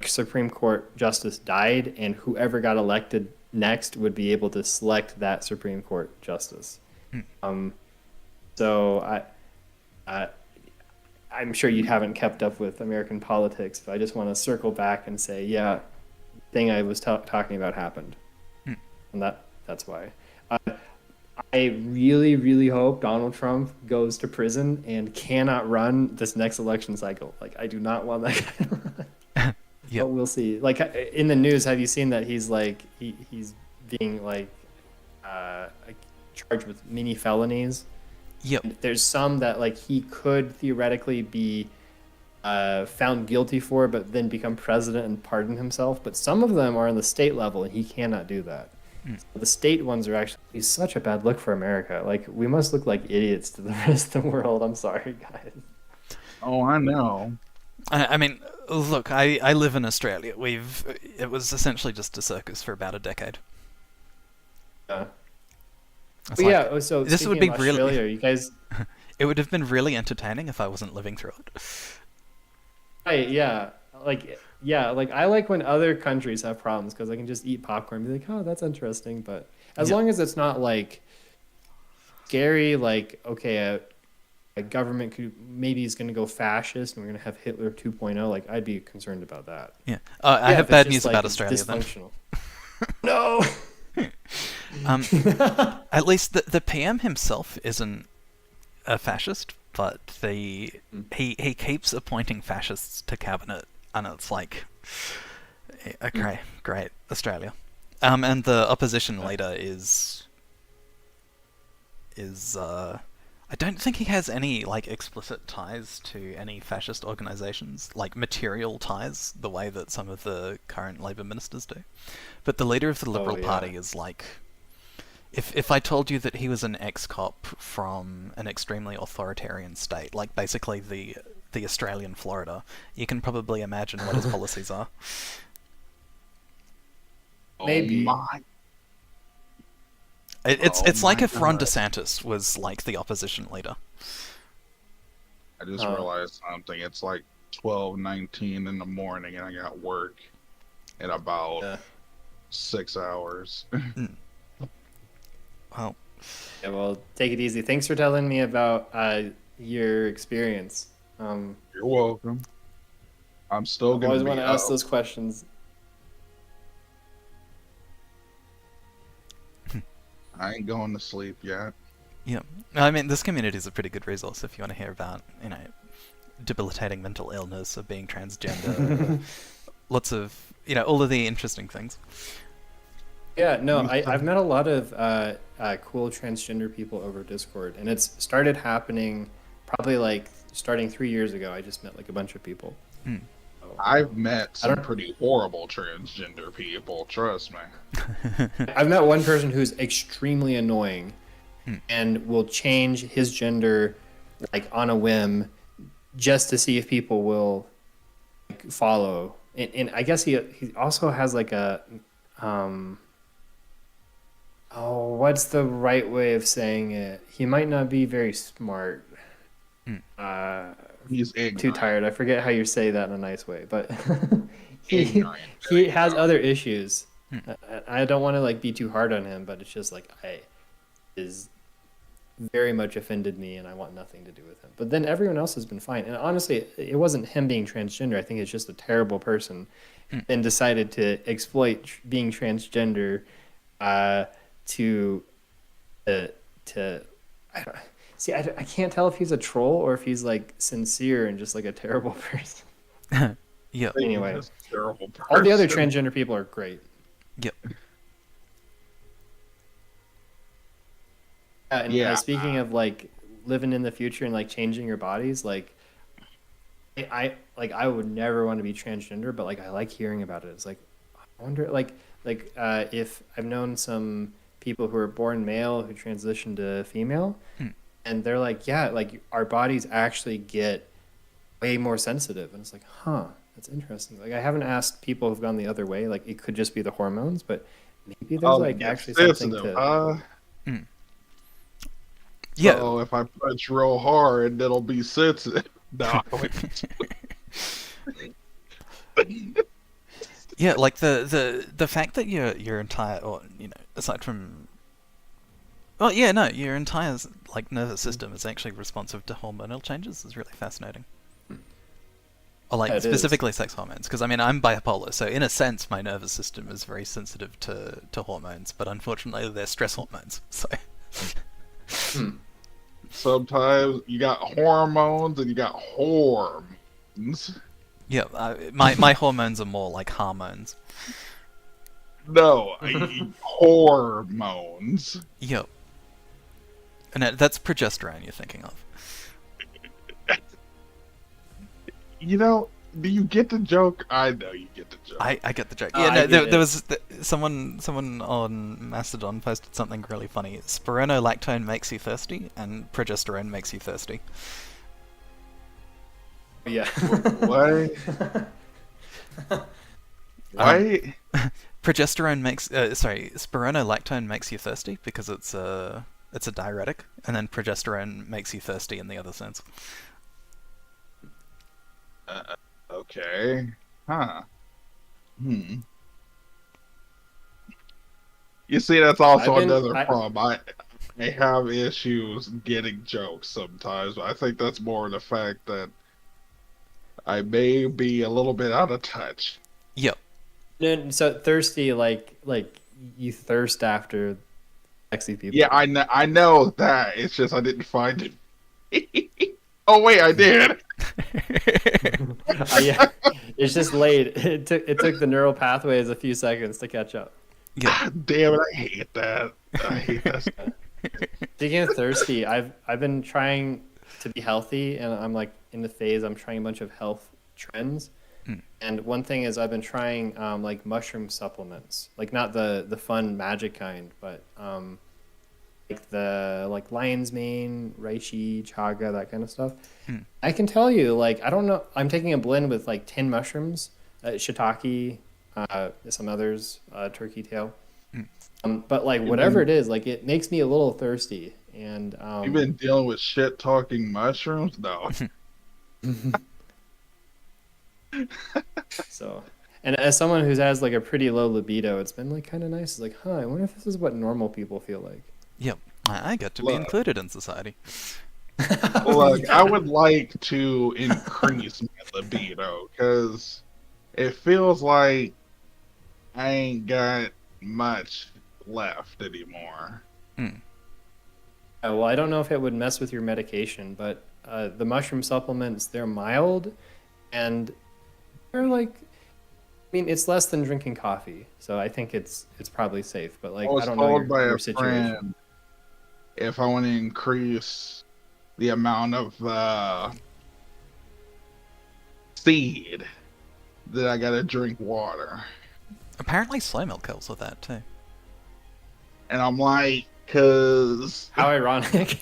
Supreme Court justice died, and whoever got elected next would be able to select that Supreme Court justice. So I'm sure you haven't kept up with American politics, but I just want to circle back and say, yeah, the thing I was talking about happened, and that's why. I really, really hope Donald Trump goes to prison and cannot run this next election cycle. Like, I do not want that guy to run. Yep. But we'll see. Like, in the news, have you seen that he's like, he's being like charged with many felonies? Yep. And there's some that like he could theoretically be found guilty for, but then become president and pardon himself. But some of them are on the state level, and he cannot do that. So the state ones are actually such a bad look for America. Like, we must look like idiots to the rest of the world. I'm sorry, guys. Oh, I know. I mean, look, I live in Australia. It was essentially just a circus for about a decade. Yeah. It's But like, yeah, so this would speaking be of really- Australia, you guys. it would have been really entertaining if I wasn't living through it. Right, yeah. Like I like when other countries have problems because I can just eat popcorn and be like, oh, that's interesting. But as long as it's not like scary, like, okay, a government maybe is going to go fascist and we're going to have Hitler 2.0, like, I'd be concerned about that. Yeah. I have if it's bad just, news like, about Australia then. dysfunctional. No! At least the PM himself isn't a fascist, but he keeps appointing fascists to cabinet, and it's like, okay, great, Australia. And the opposition leader is I don't think he has any like explicit ties to any fascist organizations, like material ties, the way that some of the current Labour ministers do. But the leader of the Liberal Party is like, if I told you that he was an ex-cop from an extremely authoritarian state, like basically the Australian Florida, you can probably imagine what his policies are. Oh Maybe. my! It's like if Ron God. DeSantis was like the opposition leader. I just realized something. It's like 12:19 in the morning, and I got work in about Yeah. 6 hours. Well, Yeah, well, take it easy. Thanks for telling me about your experience. You're welcome. I'm still I gonna always be want to ask up. those questions. I ain't going to sleep yet. yeah. I mean, this community is a pretty good resource if you want to hear about, debilitating mental illness or being transgender. Lots of, all of the interesting things. Yeah, no, I've met a lot of cool transgender people over Discord, and it's started happening probably like starting 3 years ago. I just met like a bunch of people. Mm. So, I've met I some don't- pretty horrible transgender people, trust me. I've met one person who's extremely annoying Hmm. and will change his gender like on a whim just to see if people will like, follow. And I guess he also has like a what's the right way of saying it? He might not be very smart. Hmm. He's Too ignorant. tired. I forget how you say that in a nice way, but he Ignorant. There he you has go. other issues. Hmm. I don't want to like be too hard on him, but it's just like is very much offended me, and I want nothing to do with him. But then everyone else has been fine, and honestly, it wasn't him being transgender. I think it's just a terrible person, and decided to exploit being transgender to I don't, see. I can't tell if he's a troll or if he's like sincere and just like a terrible person. Yeah. Anyway, He's a terrible all the other person. transgender people are great. Yep. And Yeah. speaking of like living in the future and like changing your bodies, like I would never want to be transgender, but like I like hearing about it. It's like I wonder if I've known some people who are born male who transition to female, and they're like, yeah, like our bodies actually get way more sensitive, and it's like, huh, that's interesting. Like I haven't asked people who've gone the other way. Like it could just be the hormones, but maybe there's Oh, like yeah, actually something sensitive, to. huh? Yeah. So if I punch real hard, it'll be sensitive. No. Yeah, like the fact that your entire, or aside from, well, yeah, no, your entire like nervous system is actually responsive to hormonal changes is really fascinating. Or like Yeah, it is. specifically sex hormones, because I mean I'm bipolar, so in a sense my nervous system is very sensitive to hormones, but unfortunately they're stress hormones. So Sometimes you got hormones and you got hormones. yeah, my hormones are more like hormones. No, hormones. Yep. And that's progesterone you're thinking of. You know, do you get the joke? I know you get the joke. I get the joke. Oh, Yeah, I no, get there it. was someone on Mastodon posted something really funny. Spironolactone makes you thirsty, and progesterone makes you thirsty. Yeah. What? What? Progesterone makes spironolactone makes you thirsty because it's a diuretic, and then progesterone makes you thirsty in the other sense. Okay. Huh. You see, that's also another problem. I have issues getting jokes sometimes. I think that's more the fact that I may be a little bit out of touch. Yep. No, so thirsty, like you thirst after sexy people. Yeah, I know that. It's just I didn't find it. Oh wait, I did. Yeah, it's just late. It took the neural pathways a few seconds to catch up. Yeah. Damn it, I hate that. I hate that. Speaking of thirsty, I've been trying to be healthy, and I'm like in the phase I'm trying a bunch of health trends. And one thing is I've been trying like mushroom supplements, like not the fun magic kind, but like the lion's mane, reishi, chaga, that kind of stuff. I can tell you, like I don't know, I'm taking a blend with like 10 mushrooms, shiitake, some others, turkey tail. Mm. But like whatever it is, like it makes me a little thirsty. And You've been dealing with shit talking mushrooms? No. so, and as someone who has like a pretty low libido, it's been like kind of nice. It's like, huh, I wonder if this is what normal people feel like. Yep. I get to be Look. included in society. Look, Yeah. I would like to increase my libido because it feels like I ain't got much left anymore. Mm. Well, I don't know if it would mess with your medication, but the mushroom supplements, they're mild and they're like, I mean, it's less than drinking coffee, so I think it's probably safe. But like, I was I don't know told by your a situation. friend if I want to increase the amount of seed that I gotta drink water. Apparently soy milk helps with that too. And I'm like, cause How ironic.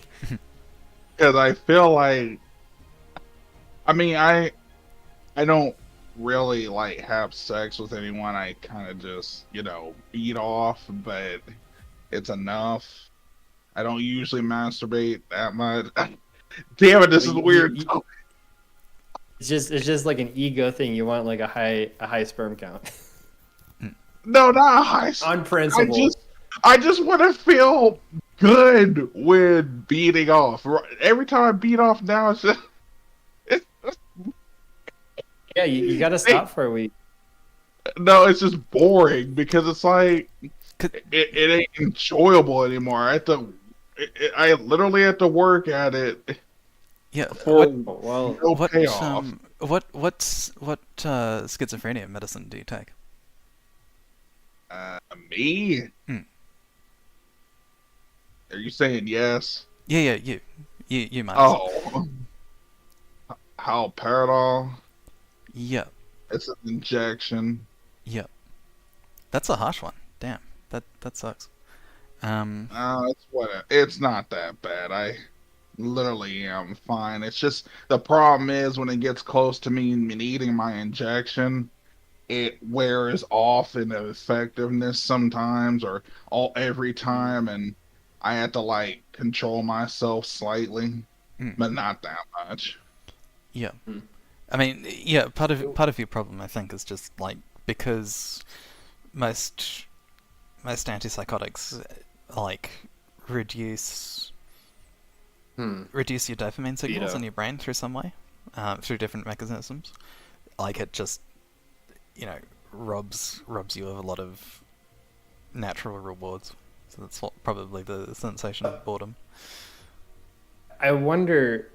I feel like, I mean, I don't really like have sex with anyone. I kind of just, beat off, but it's enough. I don't usually masturbate that much. Damn it, this is weird. It's just like an ego thing. You want like a high sperm count. No, not high. On principle. I just want to feel good with beating off. Every time I beat off now, it's just. Yeah, you got to stop for a week. No, it's just boring because it's like it ain't enjoyable anymore. I literally have to work at it. Yeah. For Well, no What payoff. what schizophrenia medicine do you take? Me? Hmm. Are you saying yes? Yeah, you might. Oh, haloperidol. Yep. It's an injection. Yep. That's a harsh one. Damn. That sucks. It's not that bad. I literally am fine. It's just the problem is when it gets close to me needing my injection, it wears off in the effectiveness sometimes or every time, and I have to like control myself slightly, but not that much. Yeah. I mean, yeah, part of your problem, I think, is just like because most antipsychotics like reduce your dopamine signals Libido. in your brain through some way, through different mechanisms. Like it just, robs you of a lot of natural rewards. So that's probably the sensation of boredom. I wonder.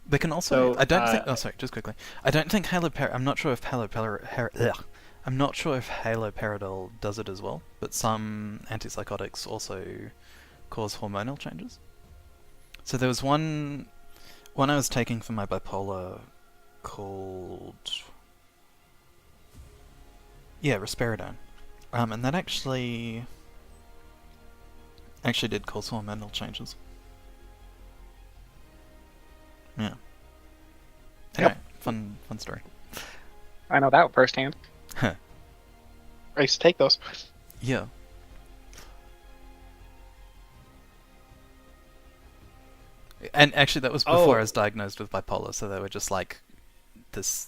They can also. So, I don't think. Oh, sorry. Just quickly. I don't think I'm not sure if I'm not sure if haloperidol does it as well. But some antipsychotics also cause hormonal changes. So there was one I was taking for my bipolar called risperidone, and that actually did cause hormonal changes. Yeah. Anyway, fun story. I know that firsthand. Huh. I used to take those. Yeah. And actually, that was before I was diagnosed with bipolar. So they were just like, this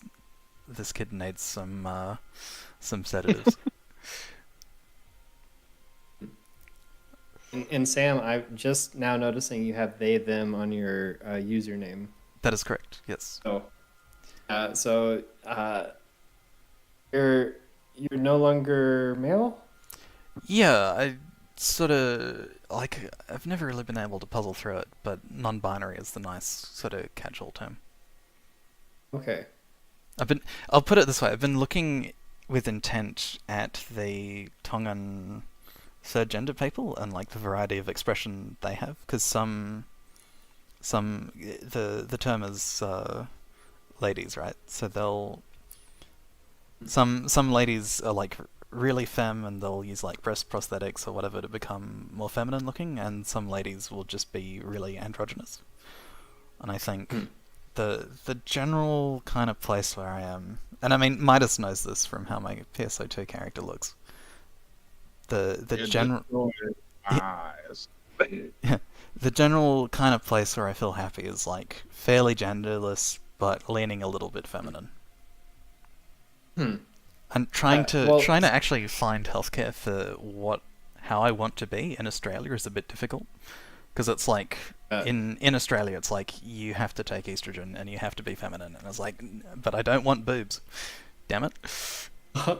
kid needs some sedatives. And Sam, I'm just now noticing you have they them on your username. That is correct. Yes. So you're no longer male? Yeah, I sort of like. I've never really been able to puzzle through it, but non-binary is the nice sort of catch-all term. Okay. I'll put it this way. I've been looking with intent at the Tongan third gender people and like the variety of expression they have, because the term is ladies, right? So they'll some ladies are like really femme and they'll use like breast prosthetics or whatever to become more feminine looking, and some ladies will just be really androgynous. And I think the general kind of place where I am, and I mean Midas knows this from how my PSO2 character looks. The It general destroyed my eyes. the general kind of place where I feel happy is like fairly genderless, but leaning a little bit feminine. Hmm. And trying to Well, trying to actually find healthcare for how I want to be in Australia is a bit difficult because it's like uh, in Australia it's like you have to take estrogen and you have to be feminine, and it's like, but I don't want boobs. Damn it.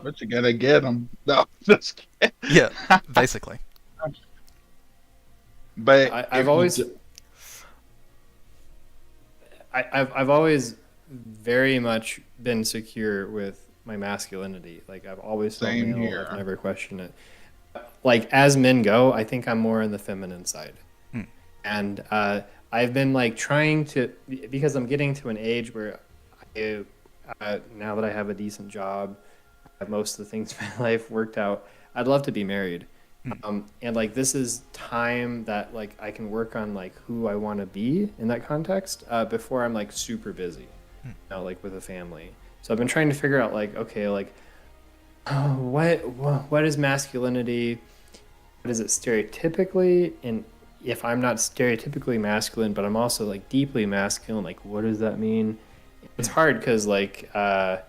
But you gotta get them. No, just kidding. Yeah, basically. But I've if you always ju- I've always very much been secure with my masculinity. Like I've always felt Same male. here. I've never questioned it. Like as men go, I think I'm more on the feminine side. Hmm. And I've been like trying to, because I'm getting to an age where I, now that I have a decent job, I have most of the things in my life worked out, I'd love to be married. And like this is time that like I can work on like who I want to be in that context before I'm like super busy, you know, like with a family. So I've been trying to figure out like, okay, like what is masculinity? What is it stereotypically? And if I'm not stereotypically masculine, but I'm also like deeply masculine, like what does that mean? It's hard because like I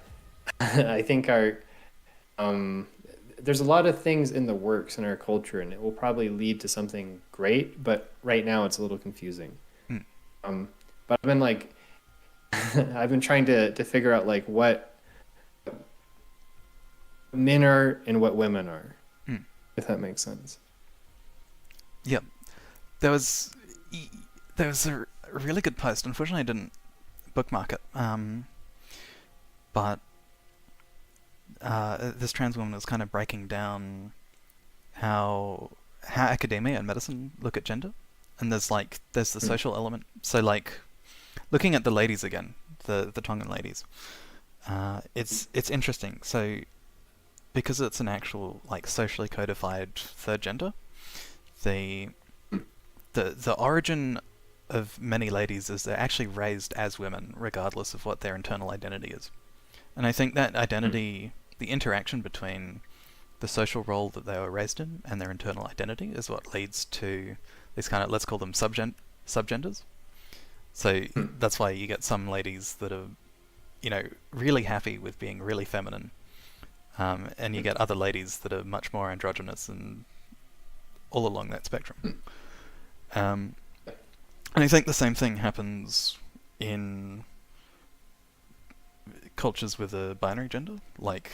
think our there's a lot of things in the works in our culture, and it will probably lead to something great. But right now, it's a little confusing. Hmm. But I've been like, I've been trying to figure out like what men are and what women are, Hmm. if that makes sense. Yep. There was there was a really good post. Unfortunately, I didn't bookmark it. But this trans woman was kind of breaking down how academia and medicine look at gender, and there's the Hmm. social element. So like looking at the ladies again, the Tongan ladies, it's interesting. So because it's an actual like socially codified third gender, the the origin of many ladies is they're actually raised as women, regardless of what their internal identity is. And I think that identity, the interaction between the social role that they were raised in and their internal identity is what leads to these kind of, let's call them subgenders. So that's why you get some ladies that are, really happy with being really feminine, and you get other ladies that are much more androgynous and all along that spectrum. And I think the same thing happens in cultures with a binary gender, like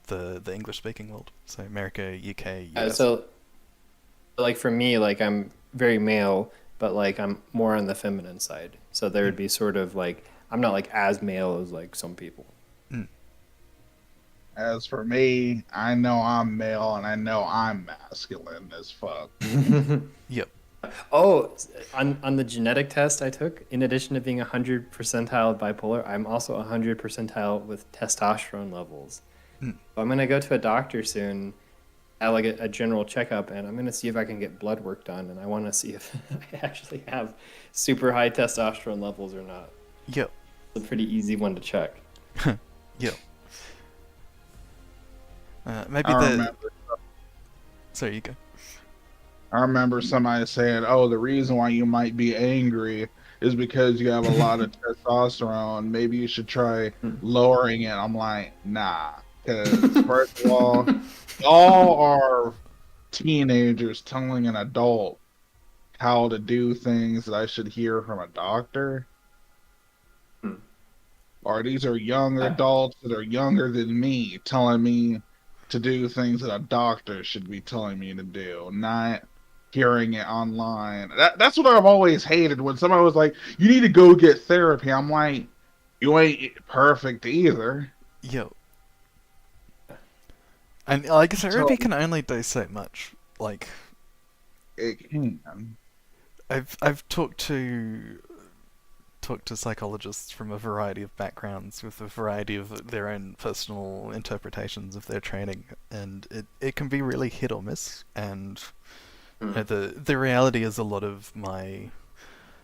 the English speaking world. So America, UK, US. So like for me, like I'm very male, but like I'm more on the feminine side. So there would be sort of like I'm not like as male as like some people. As for me, I know I'm male and I know I'm masculine as fuck. Yep. Oh, on the genetic test I took, in addition to being 100 percentile bipolar, I'm also 100 percentile with testosterone levels. Hmm. So I'm gonna go to a doctor soon, have like a general checkup, and I'm gonna see if I can get blood work done, and I want to see if I actually have super high testosterone levels or not. Yep. It's a pretty easy one to check. Yep. Maybe I the. remember, Sorry, you go. I remember somebody saying, "Oh, the reason why you might be angry is because you have a lot of testosterone. Maybe you should try lowering it." I'm like, nah, because first of all are teenagers telling an adult how to do things that I should hear from a doctor. Or these are young adults that are younger than me telling me to do things that a doctor should be telling me to do, not hearing it online. That's what I've always hated when somebody was like, "You need to go get therapy." I'm like, "You ain't perfect either." Yep. And like therapy So can only do so much. Like it can. I've talked to psychologists from a variety of backgrounds with a variety of their own personal interpretations of their training, and it can be really hit or miss. And the reality is a lot of my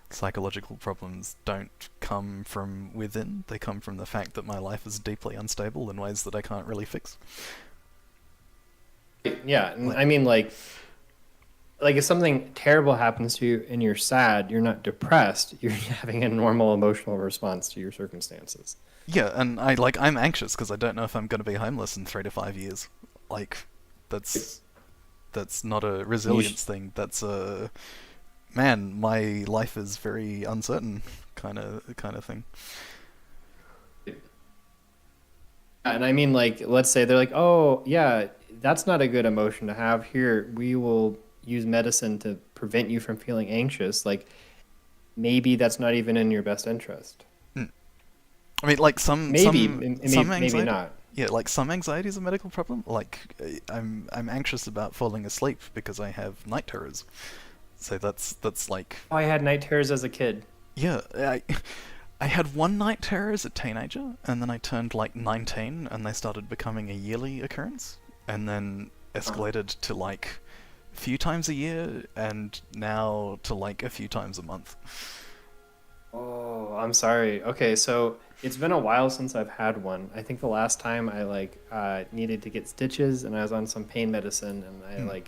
psychological problems don't come from within. They come from the fact that my life is deeply unstable in ways that I can't really fix. Yeah, and I mean, like if something terrible happens to you and you're sad, you're not depressed. You're having a normal emotional response to your circumstances. Yeah, and I'm anxious because I don't know if I'm going to be homeless in 3 to 5 years. Like, that's not a resilience thing. That's a man. My life is very uncertain kind of thing. And I mean, like, let's say they're like, oh, yeah, that's not a good emotion to have. Here, we will use medicine to prevent you from feeling anxious. Like, maybe that's not even in your best interest. I mean, like some Maybe anxiety, not. yeah, like some anxiety is a medical problem. Like I'm anxious about falling asleep because I have night terrors. So that's like Oh, I had night terrors as a kid. yeah, I had one night terror as a teenager, and then I turned like 19, and they started becoming a yearly occurrence, and then escalated to like a few times a year, and now to like a few times a month. Oh, I'm sorry. Okay, so it's been a while since I've had one. I think the last time I needed to get stitches and I was on some pain medicine and I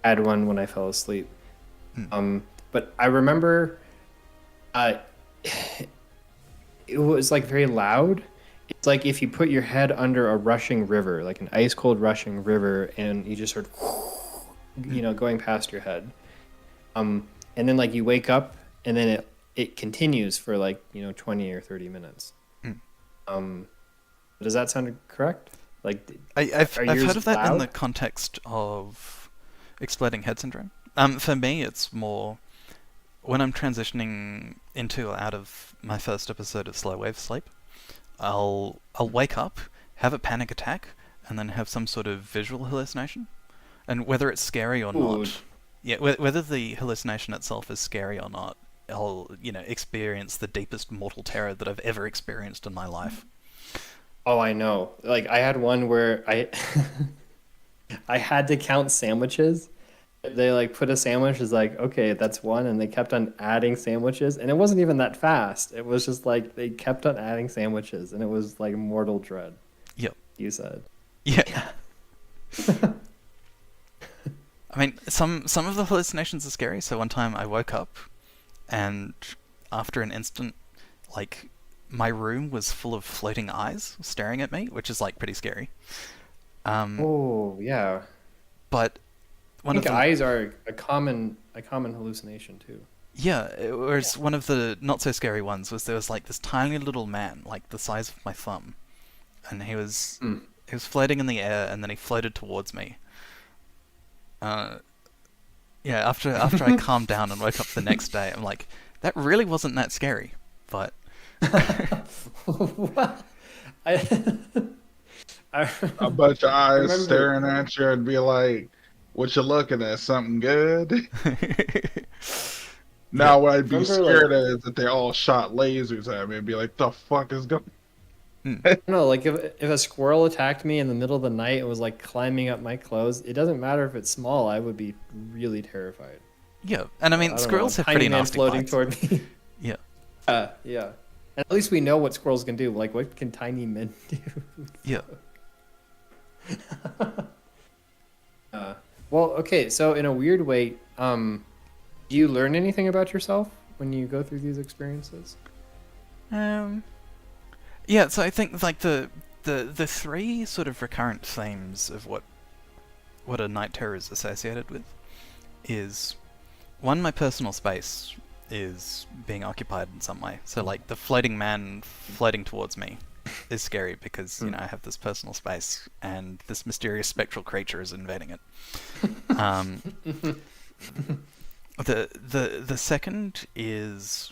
had one when I fell asleep. But I remember it was like very loud. It's like if you put your head under a rushing river, like an ice cold rushing river, and you just heard going past your head. And then like you wake up and then it continues for 20 or 30 minutes. Does that sound correct? Like I've heard of that loud? in the context of exploding head syndrome. For me, it's more when I'm transitioning into or out of my first episode of slow wave sleep. I'll wake up, have a panic attack, and then have some sort of visual hallucination. And whether it's scary or not, yeah, whether the hallucination itself is scary or not, I'll experience the deepest mortal terror that I've ever experienced in my life. Oh, I know. Like I had one where I I had to count sandwiches. They put a sandwich as okay, that's one, and they kept on adding sandwiches, and it wasn't even that fast. It was just they kept on adding sandwiches, and it was like mortal dread. Yep. You said. Yeah. I mean, some of the hallucinations are scary. So one time I woke up, and after an instant, my room was full of floating eyes staring at me, which is pretty scary. Oh yeah. But I think eyes are a common hallucination too. Yeah, whereas one of the not so scary ones was there was this tiny little man, the size of my thumb, and he was floating in the air, and then he floated towards me. Yeah, after I calmed down and woke up the next day, I'm like, that really wasn't that scary, but What? A bunch of eyes remember- staring at you and be like, "What you looking at? Something good?" Now, what I'd be Remember, scared of is that they all shot lasers at me and be like, "The fuck is going?" No, if a squirrel attacked me in the middle of the night and was climbing up my clothes, it doesn't matter if it's small. I would be really terrified. yeah. And I mean, I don't squirrels know, have pretty tiny man nasty floating bites. toward me. Yeah. Yeah. And at least we know what squirrels can do. What can tiny men do? Yeah. Well, okay. So in a weird way, do you learn anything about yourself when you go through these experiences? Yeah, so I think the three sort of recurrent themes of what a night terror is associated with is one, my personal space is being occupied in some way. So the floating man floating towards me is scary because I have this personal space and this mysterious spectral creature is invading it. The second is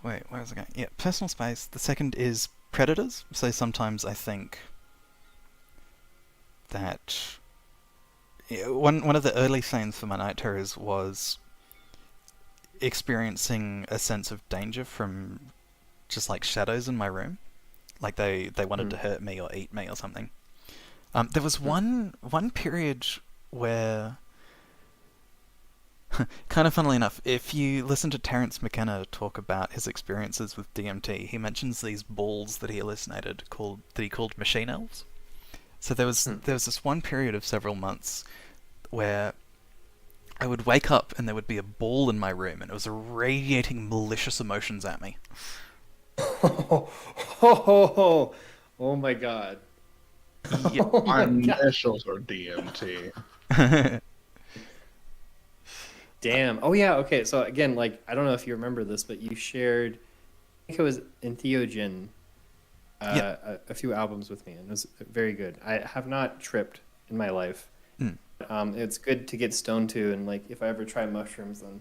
wait, where was I going? Yeah, personal space. The second is predators. So sometimes I think that one of the early themes for my night terrors was experiencing a sense of danger from just shadows in my room, they wanted to hurt me or eat me or something. There was one period where Kind of funnily enough, if you listen to Terence McKenna talk about his experiences with DMT, he mentions these balls that he hallucinated that he called machine elves. So there was this one period of several months where I would wake up and there would be a ball in my room and it was radiating malicious emotions at me. Oh my god. Yeah. Oh My my god. initials are DMT. Damn. Oh yeah. Okay. So again, like I don't know if you remember this, but you shared, I think it was Entheogen, Yeah. a few albums with me, and it was very good. I have not tripped in my life. Mm. It's good to get stoned to, and like if I ever try mushrooms, then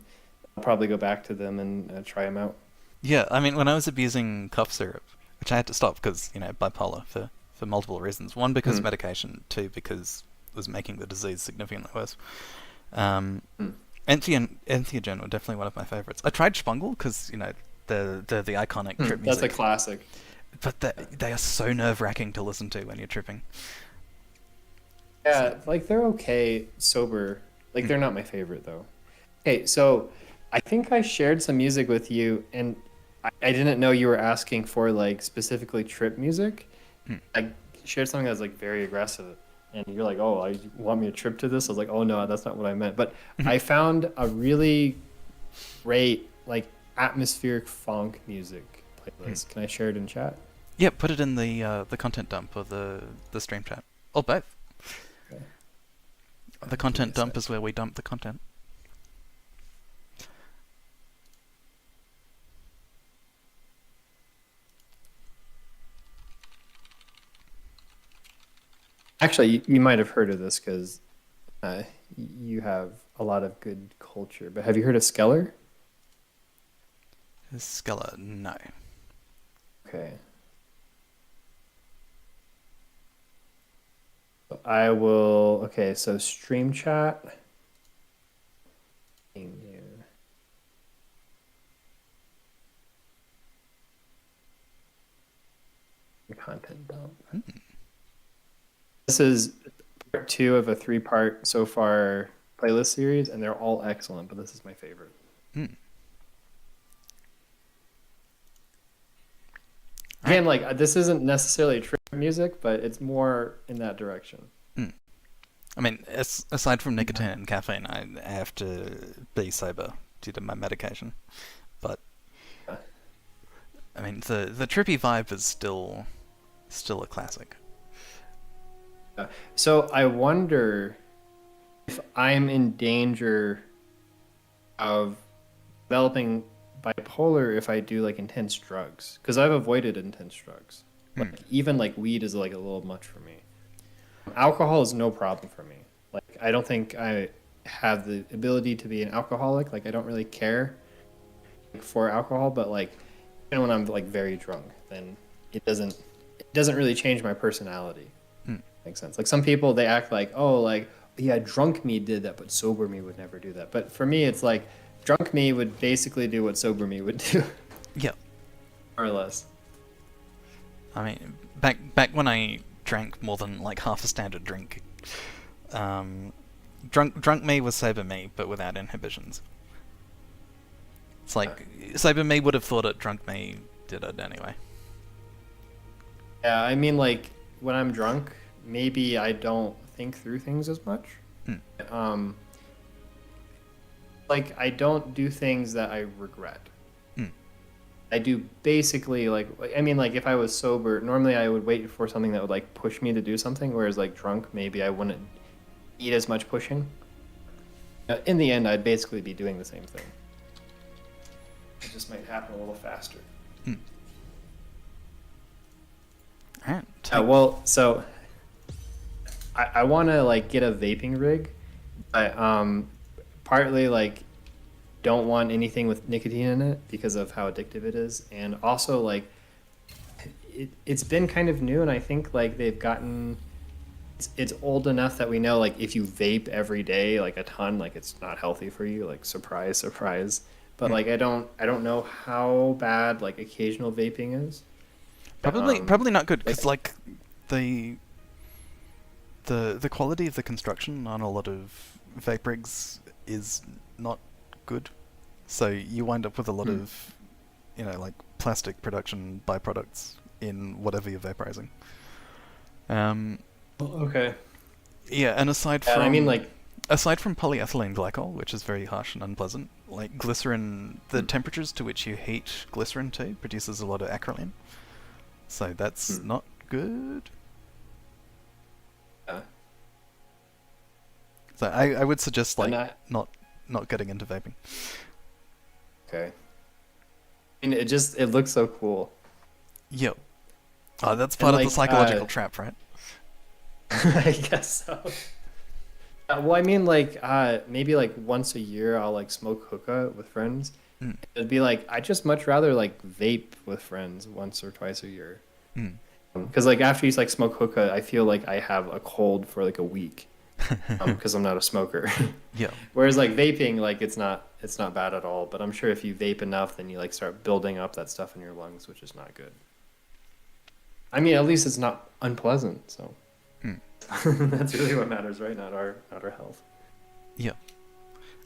I'll probably go back to them and try them out. Yeah, I mean, when I was abusing cough syrup, which I had to stop because, bipolar for multiple reasons. One, because of medication. Two, because it was making the disease significantly worse. Entheogen were definitely one of my favorites. I tried Spangle because, they're the iconic trip That's music. a classic. But they are so nerve-wracking to listen to when you're tripping. Yeah, like they're okay sober. Like they're not my favorite though. Okay, so I think I shared some music with you, and I didn't know you were asking for like specifically trip music. I shared something that was like very aggressive, and you're like, "Oh, you want me to trip to this?" I was like, "Oh no, that's not what I meant." But I found a really great like atmospheric funk music playlist. Can I share it in chat? Yeah, put it in the content dump or the stream chat. Or both. Okay. The content dump is where we dump the content. Actually, you might have heard of this because you have a lot of good culture. But have you heard of Skeller? Skella, no. Okay. I will. Okay, so stream chat. Content dump. This is part 2 of a 3-part so far playlist series, and they're all excellent, but this is my favorite. Again, like this isn't necessarily trip music, but it's more in that direction. I mean, aside from nicotine and caffeine, I have to be sober due to my medication. But I mean, the trippy vibe is still a classic. So I wonder if I'm in danger of developing bipolar if I do like intense drugs, because I've avoided intense drugs. Like, even like weed is like a little much for me. Alcohol is no problem for me. Like I don't think I have the ability to be an alcoholic. Like I don't really care for alcohol, but like even when I'm like very drunk, then it doesn't really change my personality. Makes sense. Like some people, they act like, oh, like yeah, drunk me did that, but sober me would never do that. But for me, it's like drunk me would basically do what sober me would do. Yeah. More or less. I mean, back when I drank more than like half a standard drink, drunk me was sober me, but without inhibitions. It's like sober me would have thought it, drunk me did it anyway. Yeah, I mean, like when I'm drunk, maybe I don't think through things as much. Like I don't do things that I regret. I do basically like, I mean, like if I was sober, normally I would wait for something that would like push me to do something, whereas like drunk, maybe I wouldn't eat as much pushing. In the end, I'd basically be doing the same thing. It just might happen a little faster. Alright. Well, so I want to like get a vaping rig, but partly like don't want anything with nicotine in it because of how addictive it is, and also like it's been kind of new, and I think like they've gotten it's old enough that we know like if you vape every day like a ton, like it's not healthy for you. Like surprise, surprise. But like I don't know how bad like occasional vaping is. Probably not good because like the quality of the construction on a lot of vape rigs is not good. So you wind up with a lot of, like plastic production byproducts in whatever you're vaporizing. Okay. Yeah, and aside Yeah, from I mean, like, aside from polyethylene glycol, which is very harsh and unpleasant, like glycerin, the temperatures to which you heat glycerin to produces a lot of acrolein. So that's not good. yeah. So I would suggest like And not getting into vaping. okay. I mean, it looks so cool. Yep. Oh, that's part of the psychological trap, right? I guess so. Well, I mean, like, maybe like once a year I'll like smoke hookah with friends. It'd be like I just much rather like vape with friends once or twice a year. Because like after you like smoke hookah, I feel like I have a cold for like a week. Because I'm not a smoker. Yeah. Whereas like vaping, like it's not bad at all. But I'm sure if you vape enough, then you like start building up that stuff in your lungs, which is not good. I mean, at least it's not unpleasant. So that's really what matters, right? Not our health. Yeah.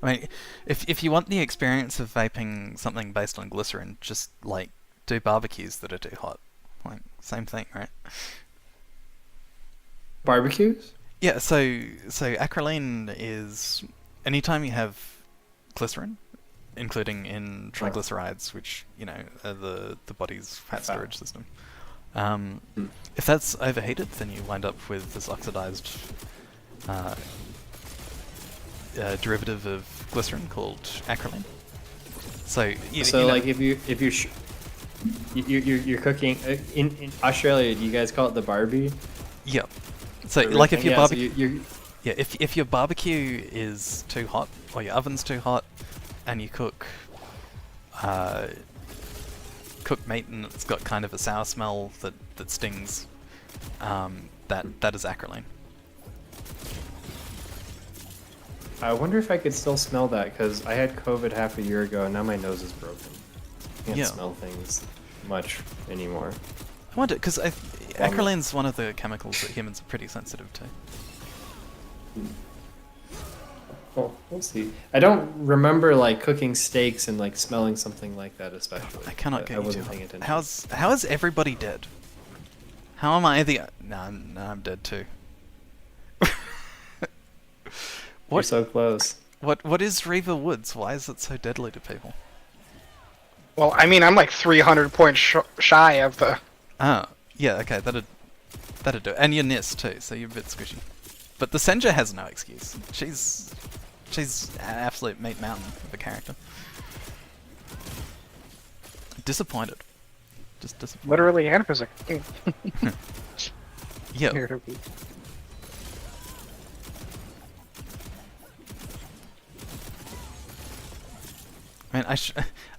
I mean, if you want the experience of vaping something based on glycerin, just like do barbecues that are too hot. Like same thing, right? Barbecues? Yeah. So acrolein is anytime you have glycerin, including in triglycerides, which are the body's fat storage system. If that's overheated, then you wind up with this oxidized derivative of glycerin called acrolein. So like if you're cooking in Australia, do you guys call it the Barbie? Yeah. So like if your barbecue, so if your barbecue is too hot or your oven's too hot, and you cook meat and it's got kind of a sour smell that stings, that is acrolein. I wonder if I could still smell that because I had COVID half a year ago and now my nose is broken. I can't smell things much anymore. I wonder because acrolein one of the chemicals that humans are pretty sensitive to. Well, we'll see. I don't remember like cooking steaks and like smelling something like that, especially. I cannot get I you wasn't to. paying attention. How is everybody dead? How am I the? No, I'm dead too. You're so close. What is Reaver Woods? Why is it so deadly to people? Well, I mean, I'm like 300 points shy of the. Oh, yeah, okay, that'd do it. And your Nis too, so you're a bit squishy. But the Senja has no excuse. She's an absolute meat mountain of a character. Disappointed. Just disappointed. Literally and physically. Yeah. I mean,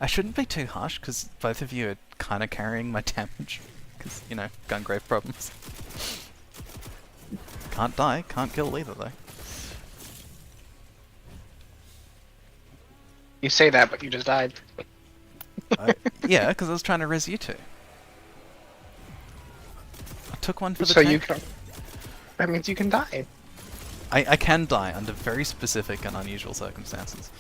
I shouldn't be too harsh because both of you are kind of carrying my damage. Because, Gungrave problems. Can't die, can't kill either though. You say that, but you just died. Yeah, because I was trying to res you two. I took one for the So tank. you can. That means you can die. I can die under very specific and unusual circumstances.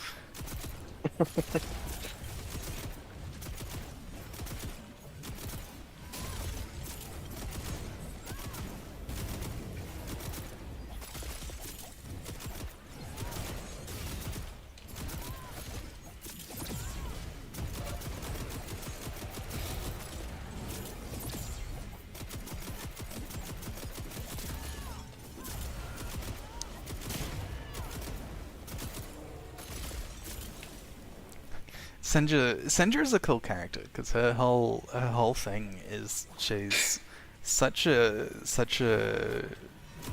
Senja is a cool character because her whole thing is she's such a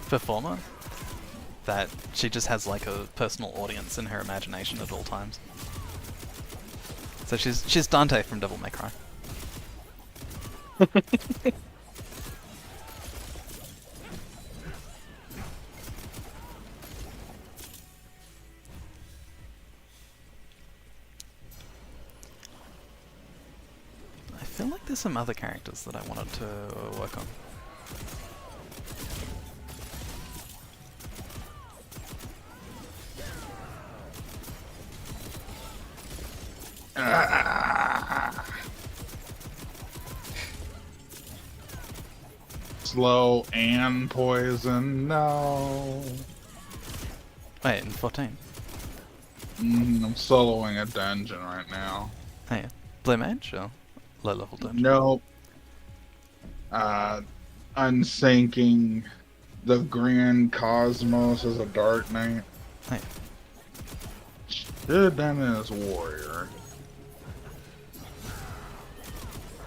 performer that she just has like a personal audience in her imagination at all times. So she's Dante from Devil May Cry. I feel like there's some other characters that I wanted to work on. Ah. Slow and poison. No. Wait, in 14. I'm soloing a dungeon right now. Oh yeah. Blue Mage or low level dungeon? Nope. Unsinking the Grand Cosmos as a Dark Knight. Oh yeah. Should have done it as warrior.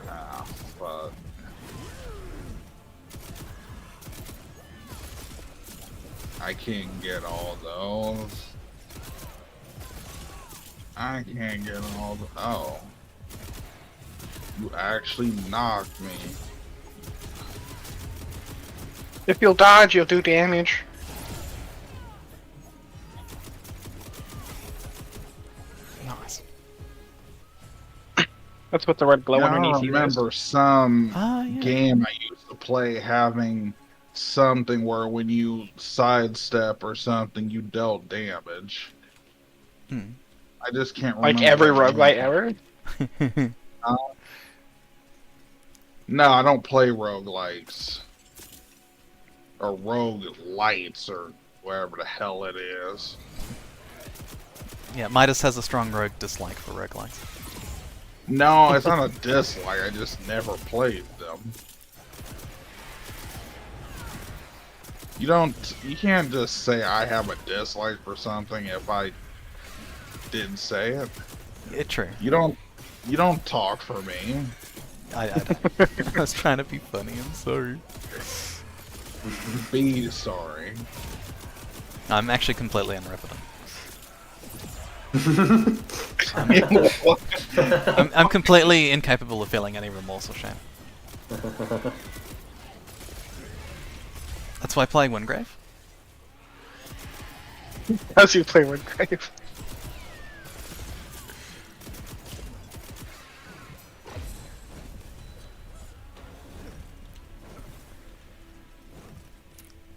Ah, fuck. I can't get all those. I can't get all the. Oh. You actually knocked me. If you'll dodge, you'll do damage. Nice. That's what the red glow Yeah, underneath I you is. remember some Ah, yeah. game I used to play having something where when you sidestep or something, you dealt damage. Hmm. I just can't remember. Like every what roguelite game. ever? No, I don't play roguelikes. Or rogue lights or whatever the hell it is. Yeah, Midas has a strong rogue dislike for roguelikes. No, it's not a dislike, I just never played them. You can't just say I have a dislike for something if I didn't say it. Yeah, true. You don't talk for me. I don't. I was trying to be funny, I'm sorry. Be sorry. I'm actually completely unrepentant. I'm completely incapable of feeling any remorse or shame. That's why I play Wingrave. As you play Woodgrave.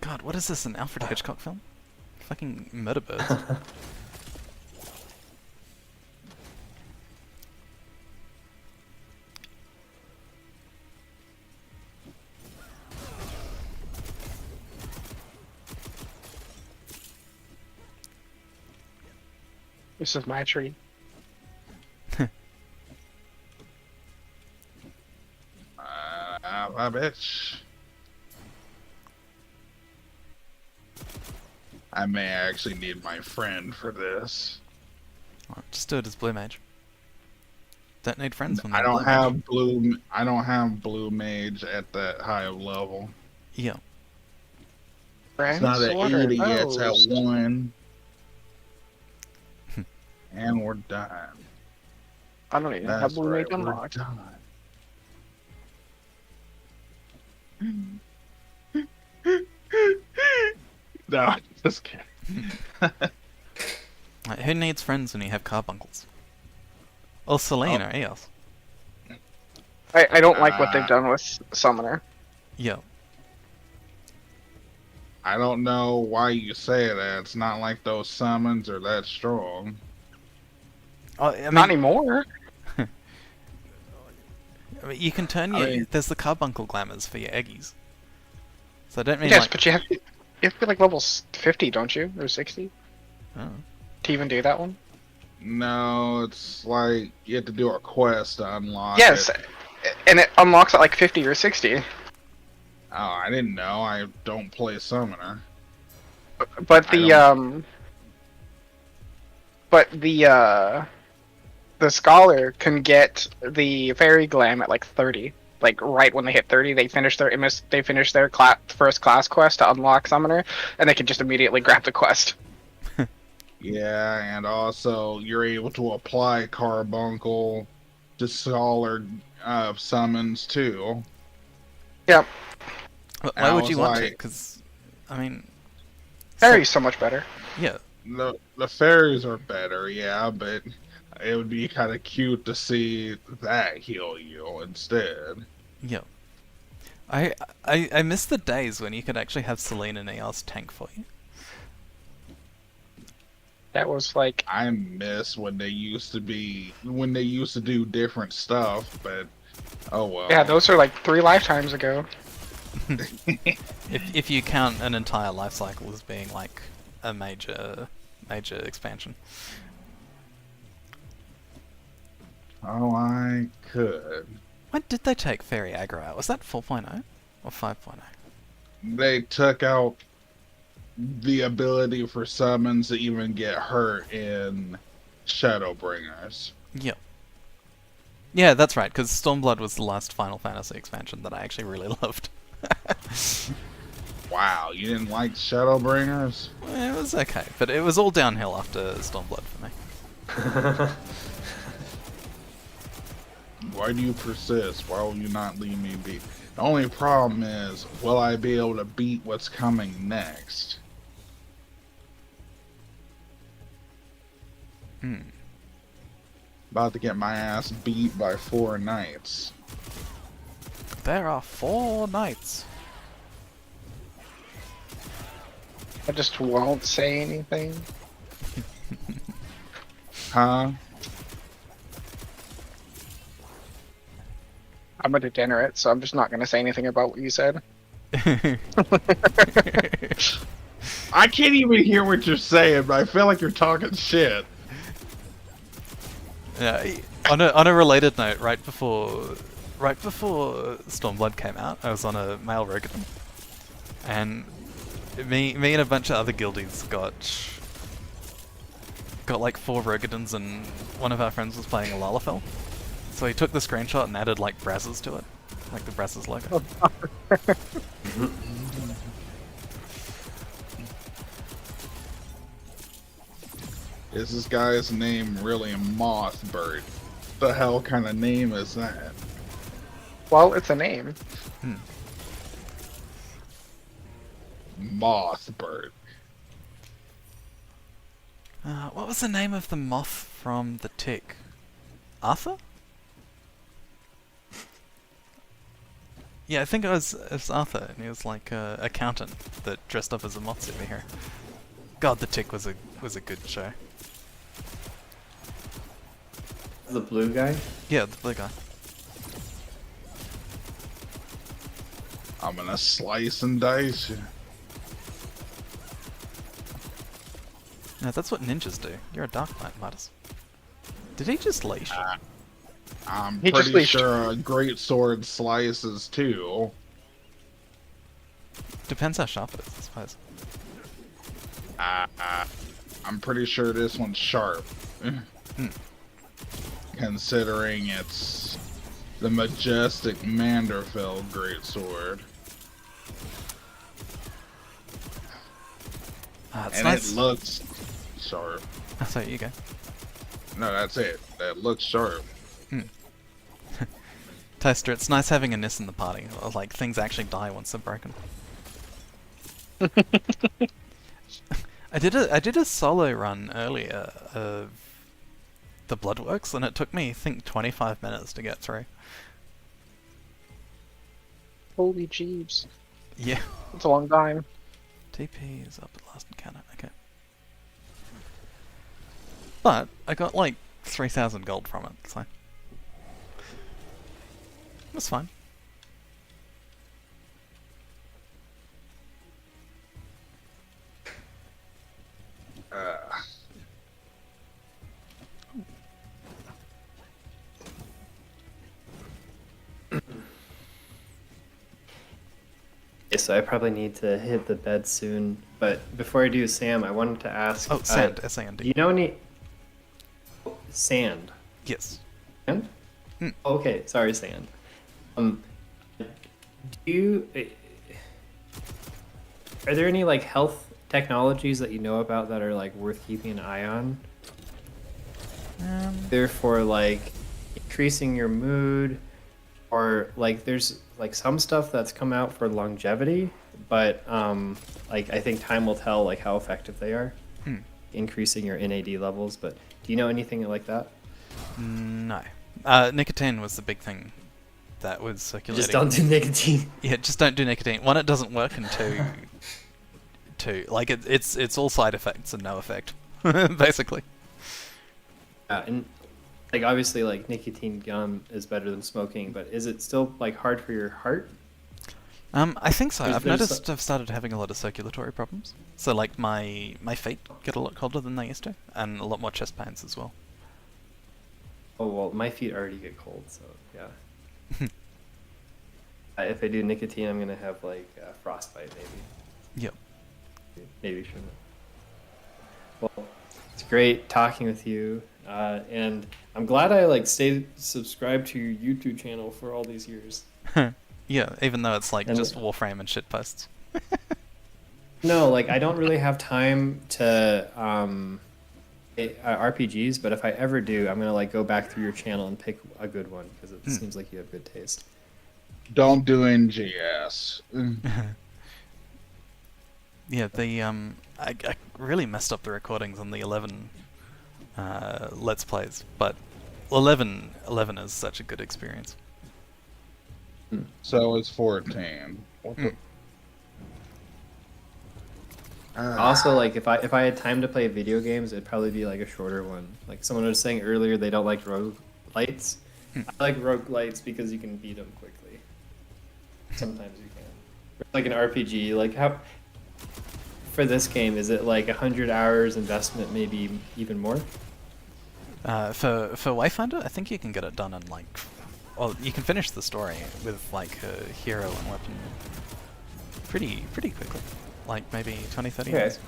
God, what is this, an Alfred Hitchcock film? Fucking murder birds. This is my tree. A bitch. I may actually need my friend for this. Alright, just do it as Blue Mage. Don't need friends when I they're don't Blue Mage. have blue. I don't have blue mage at that high of level. Yeah. It's not an What are 80. It's at those? 1. And we're done. I don't even have That's blue right. mage We're unlocked. done. No, just kidding. Like, who needs friends when you have carbuncles? Or Selene or Eos. I don't like what they've done with Summoner. Yeah. I don't know why you say that. It's not like those summons are that strong. Oh, I mean, Not anymore. I mean, you can turn I your... mean- There's the carbuncle glamours for your eggies. So I don't mean Yes, like... but you have to be like level 50, don't you? Or 60? Oh. To even do that one? No, it's like you have to do a quest to unlock Yes, it. and it unlocks at like 50 or 60. Oh, I didn't know. I don't play summoner. But I the don't- the scholar can get the fairy glam at like 30. Like right when they hit 30, they finish their first class quest to unlock summoner, and they can just immediately grab the quest. Yeah, and also you're able to apply carbuncle to scholar summons too. Yep, Why would was you want to? like- Because, I mean... fairy's so much better. Yeah. The fairies are better, yeah, but it would be kind of cute to see that heal you instead. Yeah. I miss the days when you could actually have Selene and Eos tank for you. That was like, I miss when they used to do different stuff, but oh yeah, well. those are like 3 lifetimes ago. If you count an entire life cycle as being like a major expansion. Oh, I could. When did they take Fairy Aggro out? Was that 4.0 or 5.0? They took out the ability for summons to even get hurt in Shadowbringers. Yep. Yeah, that's right, because Stormblood was the last Final Fantasy expansion that I actually really loved. Wow, you didn't like Shadowbringers? It was okay, but it was all downhill after Stormblood for me. Why do you persist? Why will you not leave me be? The only problem is, will I be able to beat what's coming next? About to get my ass beat by 4 knights. There are 4 knights. I just won't say anything. Huh? I'm a degenerate, so I'm just not gonna say anything about what you said. I can't even hear what you're saying, but I feel like you're talking shit. Yeah, on a related note, right before Stormblood came out, I was on a male Rogadin, and me and a bunch of other guildies got like 4 Rogadins, and one of our friends was playing a Lalafell, so he took the screenshot and added like Brazzers to it, like the Brazzers logo. Is this guy's name really Mothbird? The hell kind of name is that? Well, it's a name. Mothbird. What was the name of the moth from The Tick? Arthur? Yeah, I think it was Arthur, and he was like a accountant that dressed up as a moth superhero. God, The Tick was a good show. The blue guy? Yeah, the blue guy. I'm gonna slice and dice you. No, that's what ninjas do. You're a Dark Knight, Midas. Did he just leash? I'm He just pretty leashed. sure a great sword slices too. Depends how sharp it is, I suppose. I'm pretty sure this one's sharp. Considering it's the majestic Manderfell greatsword. It's And nice. it looks sharp. Oh, sorry, you go. No, that's it. That looks sharp. Toaster, it's nice having a Nis in the party. Like, things actually die once they're broken. I did a solo run earlier of the Bloodworks, and it took me, I think, 25 minutes to get through. Holy jeeves. Yeah. It's a long time. TP is up at last encounter, okay. But, I got like 3,000 gold from it, so... That's fine. Okay, so I probably need to hit the bed soon. But before I do, Sam, I wanted to ask. Oh, sand, S-A-N-D. Do you know any sand? Yes. Sand? Okay, sorry, sand. Do you? Are there any like health technologies that you know about that are like worth keeping an eye on? Therefore, like increasing your mood, or like there's like some stuff that's come out for longevity, but like I think time will tell like how effective they are, increasing your NAD levels. But do you know anything like that? No. Nicotine was the big thing that was circulating. Just don't do nicotine. Yeah, just don't do nicotine. One, it doesn't work, and two, like it's all side effects and no effect. basically. And like obviously, like nicotine gum is better than smoking, but is it still like hard for your heart? I think so. There's- I've there's noticed I've started having a lot of circulatory problems. So like my feet get a lot colder than they used to, and a lot more chest pains as well. Oh well, my feet already get cold, so yeah. If I do nicotine, I'm gonna have like frostbite, maybe. Yep. Maybe shouldn't. Well, it's great talking with you, and I'm glad I like stayed subscribed to your YouTube channel for all these years. Yeah, even though it's like And- just Warframe and shit posts. No, like I don't really have time to RPGs, but if I ever do, I'm gonna like go back through your channel and pick a good one because it seems like you have good taste. Don't do NGS. Yeah, the I really messed up the recordings on the 11 Let's Plays, but 11 is such a good experience. So it's 14. What the? Also, like if I had time to play video games, it'd probably be like a shorter one. Like someone was saying earlier, they don't like roguelites. I like roguelites because you can beat them quickly. Sometimes you can. Like an RPG, like how for this game is it like 100 hours investment, maybe even more? For Wayfinder, I think you can get it done in like, well, you can finish the story with like a hero and weapon pretty quickly, like maybe 20, 30 Okay. hours.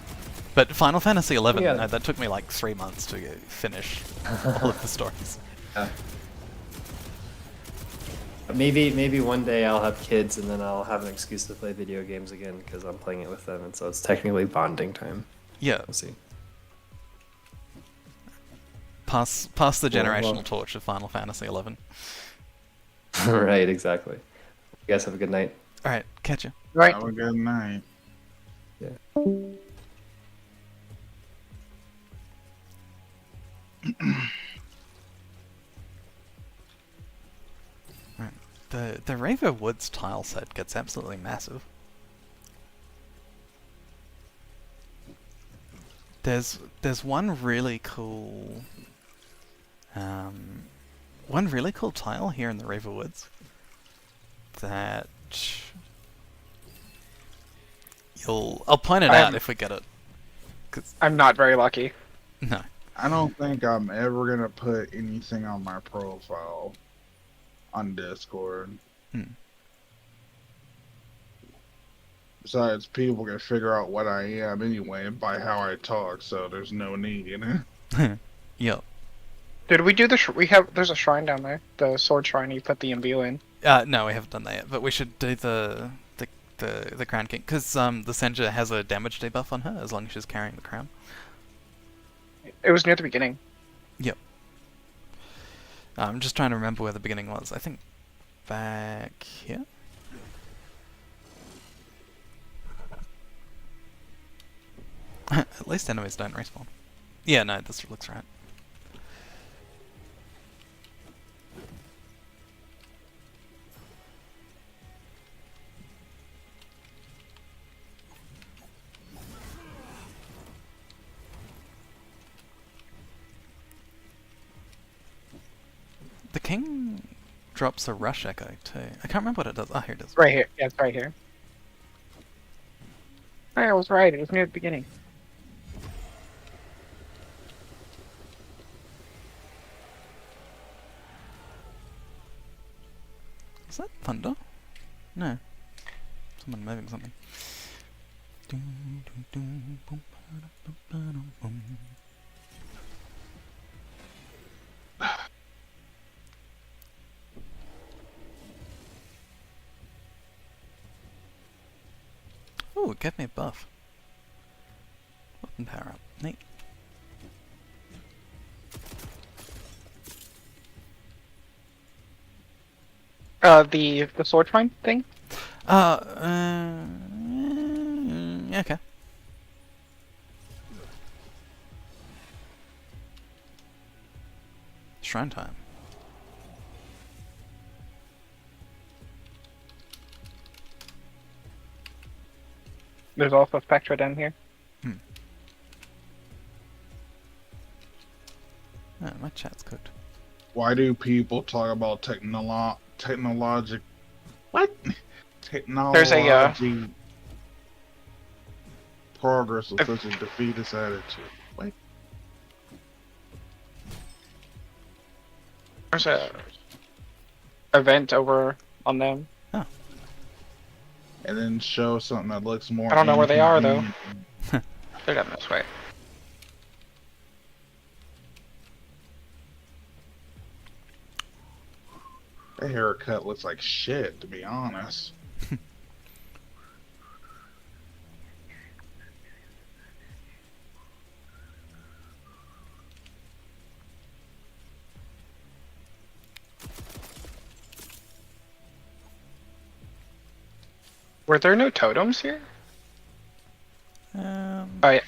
But Final Fantasy 11, Yeah. no, that took me like 3 months to finish all of the stories. Maybe one day I'll have kids and then I'll have an excuse to play video games again because I'm playing it with them, and so it's technically bonding time. Yeah, We'll see. pass the Well, generational well. torch of Final Fantasy 11. Right, exactly. You guys have a good night. All right, catch you. Right. Have a good night. Yeah. Right. The Raver Woods tile set gets absolutely massive. There's one really cool tile here in the Raver Woods that I'll point it out if we get it. 'Cause, I'm not very lucky. no. I don't think I'm ever gonna put anything on my profile on Discord. Besides, people can figure out what I am anyway by how I talk, so there's no need, you know? Yep. Did we do the? There's a shrine down there. The sword shrine. You put the imbue in. No, we haven't done that yet, but we should do the Crown King, because the Senja has a damage debuff on her as long as she's carrying the crown. It was near the beginning. Yep. I'm just trying to remember where the beginning was. I think back here? At least enemies don't respawn. Yeah, no, this looks right. The king drops a rush echo too. I can't remember what it does. Oh, here it is. Right here. Yeah, it's right here. I was right. It was near the beginning. Is that thunder? No. Someone moving something. Oh, it gave me a buff. Weapon power up. Neat. The sword shrine thing. Okay. Shrine time. There's also Spectra down here. Oh, my chat's cooked. Why do people talk about what? There's a Technology progress with such a defeatist attitude? What? there's a event over on them. Oh. And then show something that looks more. I don't know where they are, though. inconvenient. They're down this way. That haircut looks like shit, to be honest. Were there no totems here? Oh yeah.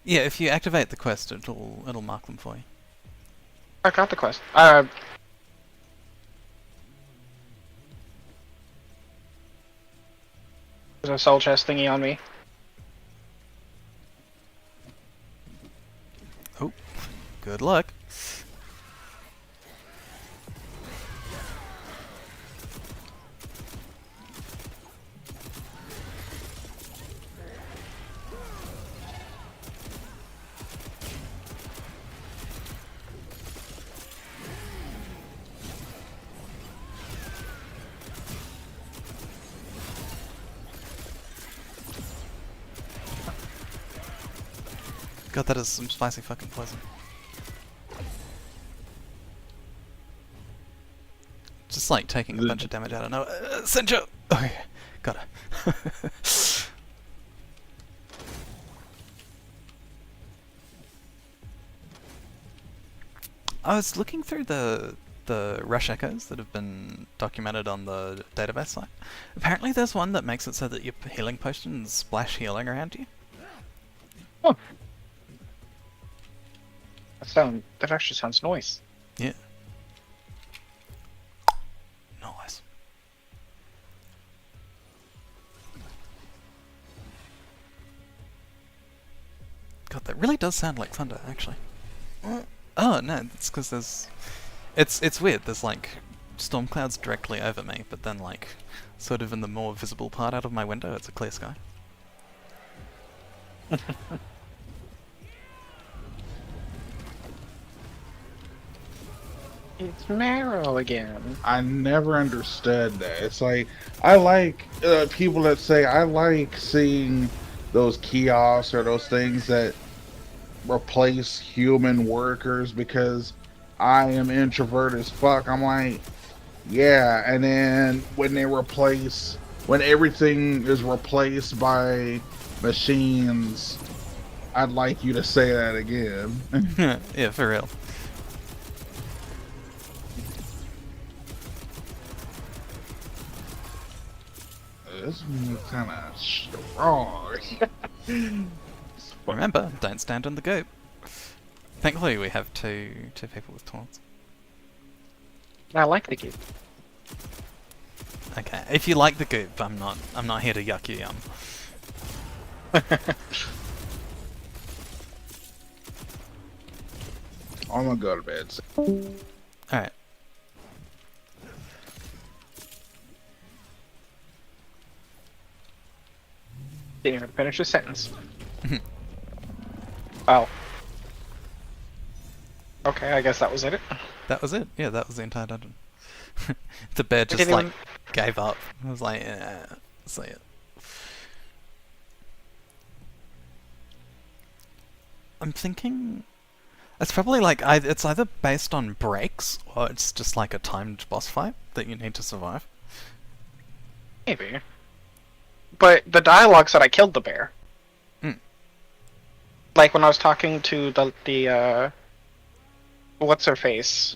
Yeah, if you activate the quest, it'll mark them for you. I got the quest. There's a soul chest thingy on me. Oh, good luck. God, that is some spicy fucking poison. Just like taking a bunch of damage out of nowhere. Sencho! Okay, got it. I was looking through the rush echoes that have been documented on the database site. Apparently there's one that makes it so that your healing potions splash healing around you. Oh. That actually sounds nice. Yeah. Nice. God, that really does sound like thunder, actually. Oh no, it's because there's... It's weird, there's like storm clouds directly over me, but then like, sort of in the more visible part out of my window, it's a clear sky. It's Marrow again. I never understood that. It's like, I like people that say, I like seeing those kiosks or those things that replace human workers because I am introvert as fuck. I'm like, yeah, and then when everything is replaced by machines, I'd like you to say that again. Yeah, for real. This one's kind of strong. Remember, don't stand on the goop. Thankfully, we have two people with taunts. I like the goop. Okay, if you like the goop, I'm not here to yuck your yum. I'm gonna go to bed. Alright. Didn't even finish the sentence. Oh. Okay, I guess that was it. That was it. Yeah, that was the entire dungeon. The bear just didn't like even- gave up. I was like, yeah, see it. I'm thinking it's probably like it's either based on breaks or it's just like a timed boss fight that you need to survive. Maybe. But the dialogue said I killed the bear. Mm. Like when I was talking to the what's her face?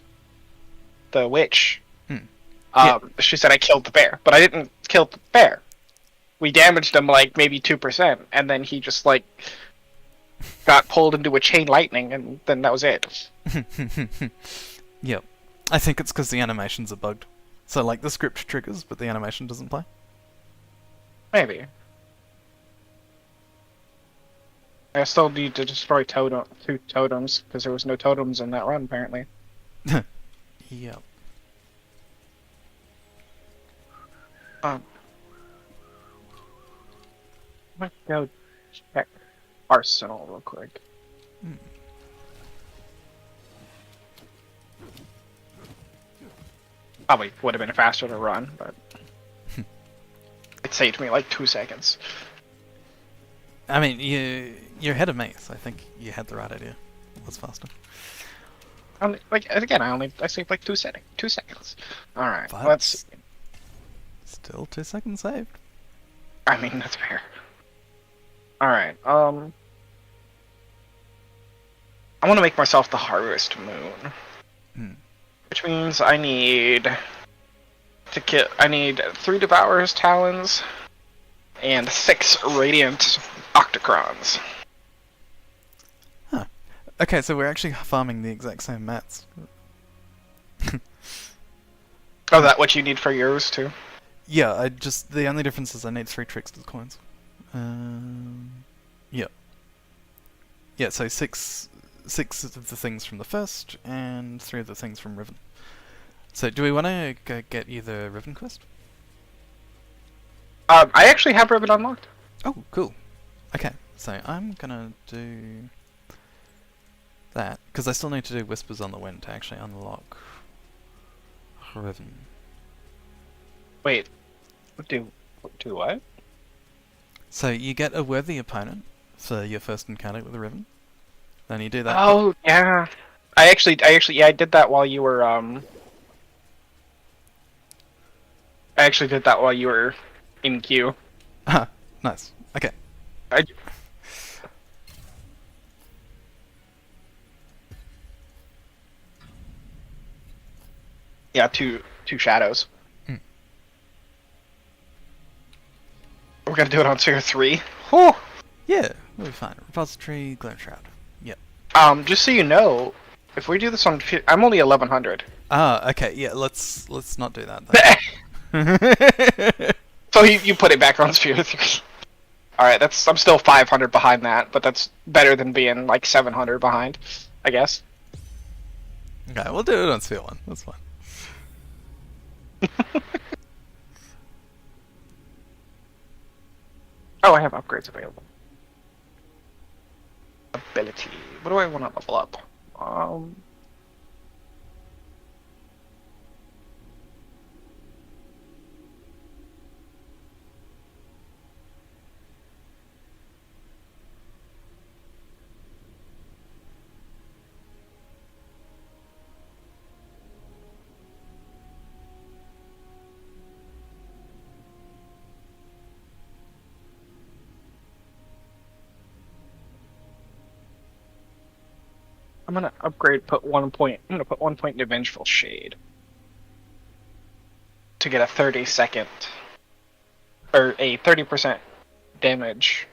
The witch. She said I killed the bear, but I didn't kill the bear. We damaged him like maybe 2%, and then he just like got pulled into a chain lightning, and then that was it. Yep. I think it's because the animations are bugged. So like the script triggers, but the animation doesn't play. Maybe. I still need to destroy two totems because there was no totems in that run apparently. Yep. Let's go check Arsenal real quick. Probably would have been faster to run, but it saved me like 2 seconds. I mean, you're ahead of me, so I think you had the right idea. It was faster. I saved like 2 seconds. 2 seconds. All right, But let's. Still 2 seconds saved. I mean, that's fair. All right. I want to make myself the Harvest Moon, which means I need 3 Devourer's Talons and 6 Radiant Octocrons. Huh. Okay, so we're actually farming the exact same mats. Oh, that what you need for yours too? Yeah, the only difference is I need 3 Trickster's coins. Yeah. Yeah, so six of the things from the first, and 3 of the things from Riven. So, do we want to go get either Riven quest? I actually have Riven unlocked. Oh, cool. Okay, so I'm gonna do that, because I still need to do Whispers on the Wind to actually unlock Riven. Wait, do what? So you get a worthy opponent for your first encounter with the Riven. Then you do that. Oh yeah, I did that while you were I actually did that while you were in queue. Ah, nice. Okay. Yeah, two shadows. We're gonna do it on tier 3. Whew. Yeah, we'll be fine. Repository, Glow Shroud. Yep. Just so you know, if we do this on, I'm only 1100. Ah, okay. Yeah, let's not do that then. So you put it back on Sphere 3. Alright, I'm still 500 behind that, but that's better than being like 700 behind, I guess. Okay, we'll do it on Sphere 1. That's fine. Oh, I have upgrades available. Ability. What do I want to level up? I'm gonna upgrade. I'm gonna put 1 point in Vengeful Shade to get a 30-second or a 30% damage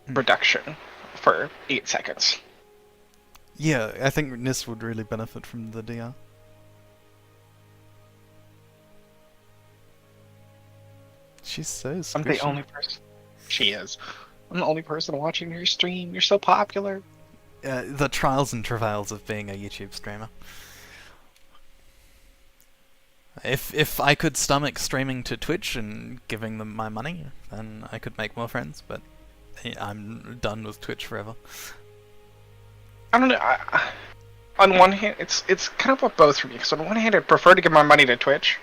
reduction for 8 seconds. Yeah, I think Nis would really benefit from the DR. She's so squishy. I'm the only person. She is. I'm the only person watching your stream. You're so popular. The trials and travails of being a YouTube streamer. If I could stomach streaming to Twitch and giving them my money, then I could make more friends, but I'm done with Twitch forever. I don't know. On one hand, it's kind of a both for me. Because on one hand, I prefer to give my money to Twitch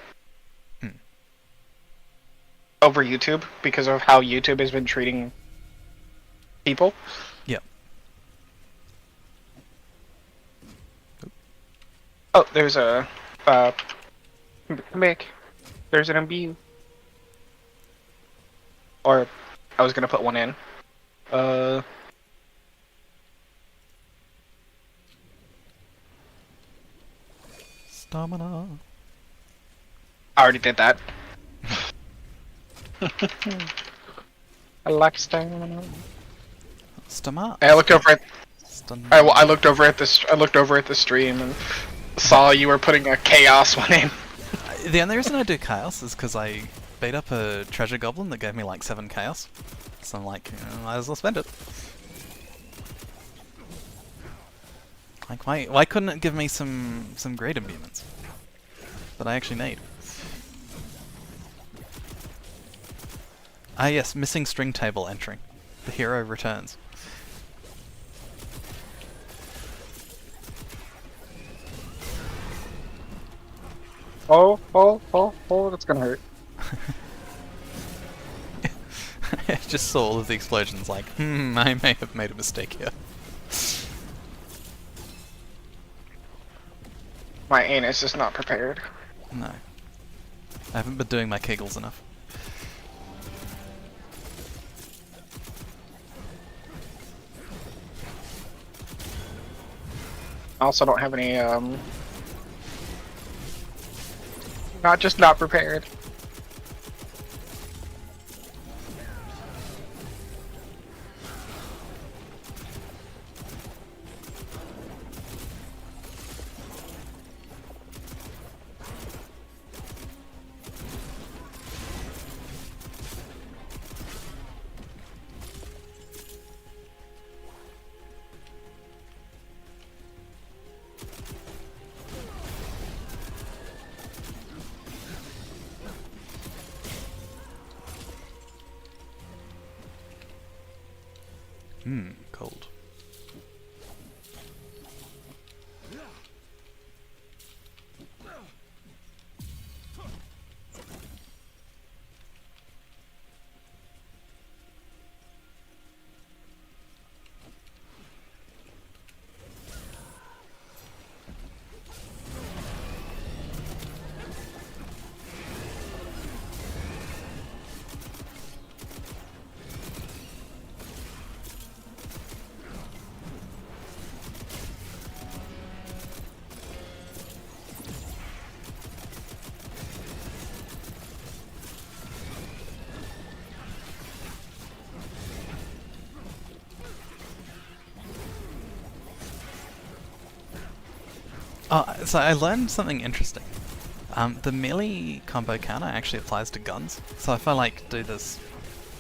over YouTube because of how YouTube has been treating people. Yeah. Oh, there's a come back. There's an MBU. Or I was gonna put one in. Stamina. I already did that. I like stamina. Stamina. I looked over at. Stamina. I looked over at this. I looked over at the stream and saw you were putting a chaos one in. The only reason I do chaos is because I beat up a treasure goblin that gave me like 7 chaos. So I'm like, might as well spend it. Like, why couldn't it give me some great imbuements that I actually need? Ah yes, missing string table entering. The hero returns. Oh, that's gonna hurt. I just saw all of the explosions like, I may have made a mistake here. My anus is not prepared. No. I haven't been doing my kegels enough. I also don't have any, not prepared. Cold. Oh, so I learned something interesting. The melee combo counter actually applies to guns. So if I like do this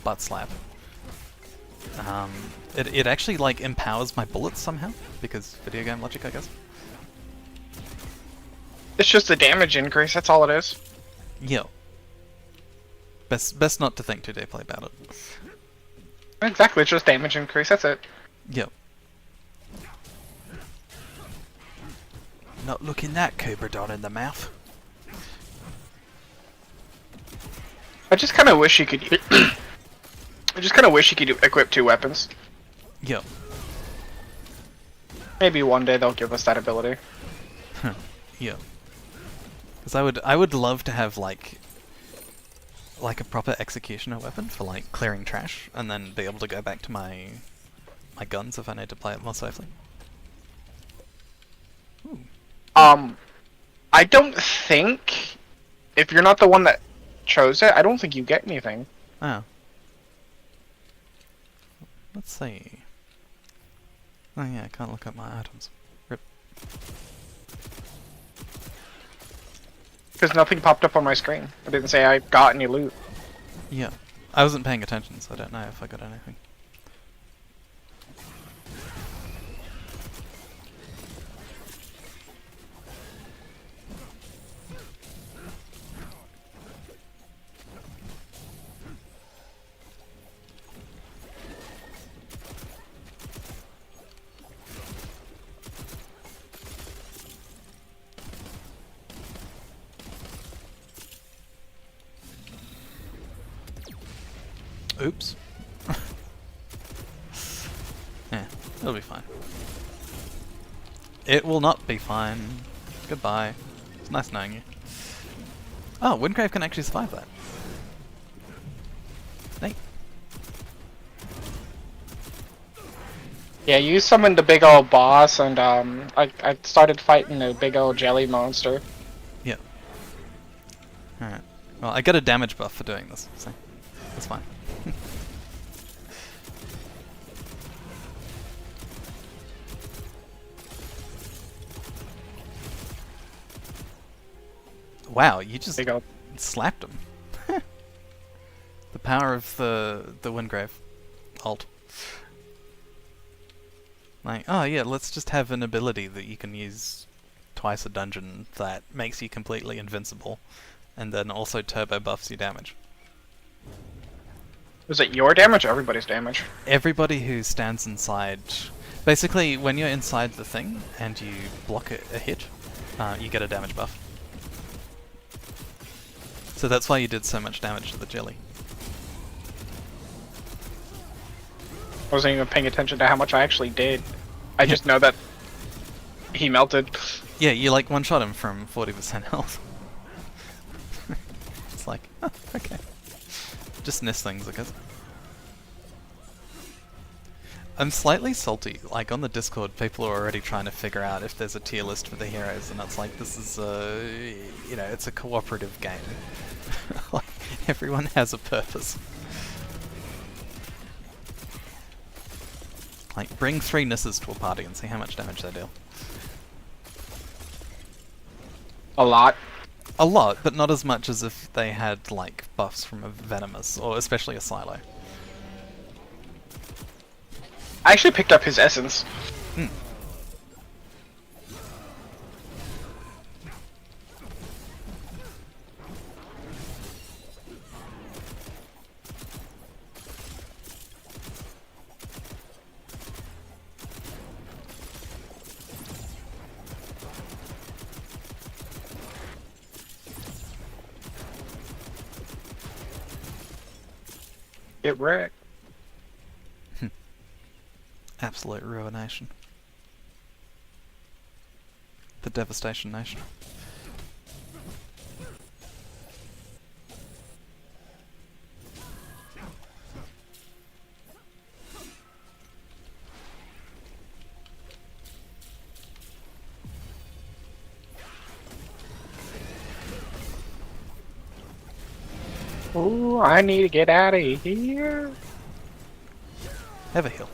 butt slap, it actually like empowers my bullets somehow because video game logic, I guess. It's just a damage increase, that's all it is. Yeah. Best not to think too deeply about it. Exactly, it's just damage increase, that's it. Yep. Not looking that Cobra Don in the mouth. I just kind of wish you could. I just kind of wish you could equip 2 weapons. Yep. Maybe one day they'll give us that ability. Yep. Because I would love to have like a proper executioner weapon for like clearing trash, and then be able to go back to my guns if I need to play it more safely. Ooh. I don't think, if you're not the one that chose it, I don't think you get anything. Oh. Let's see. Oh yeah, I can't look up my items. Rip. Because nothing popped up on my screen. I didn't say I got any loot. Yeah. I wasn't paying attention, so I don't know if I got anything. Oops. Yeah, it'll be fine. It will not be fine. Goodbye. It's nice knowing you. Oh, Windgrave can actually survive that. Neat. Yeah, you summoned a big old boss, and I started fighting a big old jelly monster. Yep. Alright. Well, I get a damage buff for doing this, so that's fine. Wow, you just Big old. slapped him. The power of the Windgrave. Alt. Like, oh yeah, let's just have an ability that you can use twice a dungeon that makes you completely invincible, and then also turbo buffs your damage. Was it your damage or everybody's damage? Everybody who stands inside... Basically, when you're inside the thing and you block a hit, you get a damage buff. So that's why you did so much damage to the jelly. I wasn't even paying attention to how much I actually did. I just know that he melted. Yeah, you like one-shot him from 40% health. It's like, oh, okay. Just nest things, I guess. I'm slightly salty. Like, on the Discord, people are already trying to figure out if there's a tier list for the heroes, and it's like, this is you know, it's a cooperative game. Like, everyone has a purpose. Like, bring 3 Nisses to a party and see how much damage they deal. A lot. A lot, but not as much as if they had, like, buffs from a Venomous, or especially a Silo. I actually picked up his essence. Hmm. Get wrecked. Absolute ruination. The Devastation Nation. Ooh, I need to get out of here. Have a heal.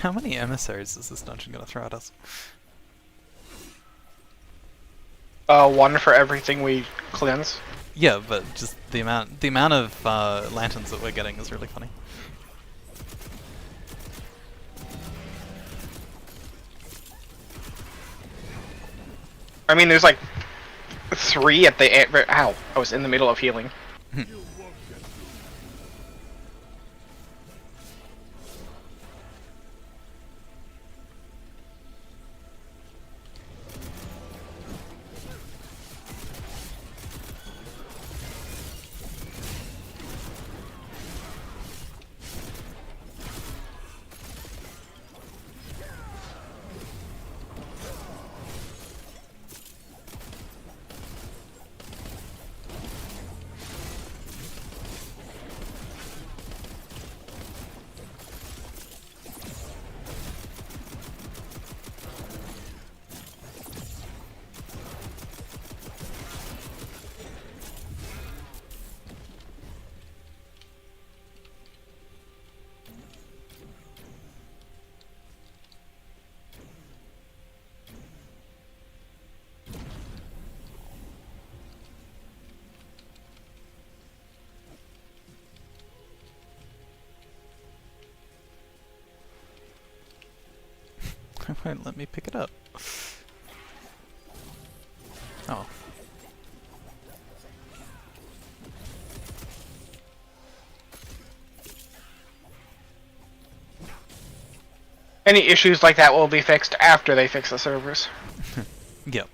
How many emissaries is this dungeon gonna throw at us? One for everything we cleanse. Yeah, but just the amount of lanterns that we're getting is really funny. I mean, there's like 3 at the end. Ow! I was in the middle of healing. It won't let me pick it up. Oh. Any issues like that will be fixed after they fix the servers. Yep.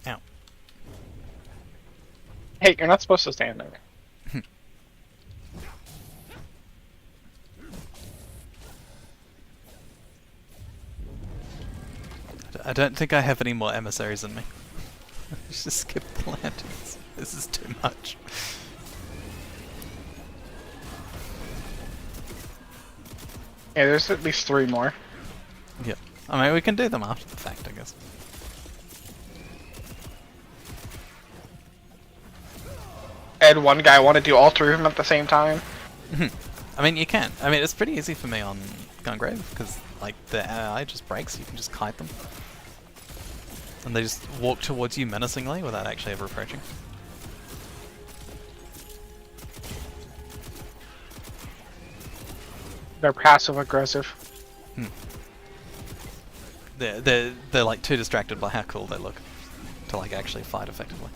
Ow. Hey, you're not supposed to stand there. I don't think I have any more emissaries in me. Just skip the lanterns. This is too much. Yeah, there's at least 3 more. Yeah. I mean, we can do them after the fact, I guess. And one guy want to do all 3 of them at the same time. I mean, you can. I mean, it's pretty easy for me on Gungrave, because, like, the AI just breaks, you can just kite them. And they just walk towards you menacingly without actually ever approaching. They're passive aggressive. They're like too distracted by how cool they look to like actually fight effectively.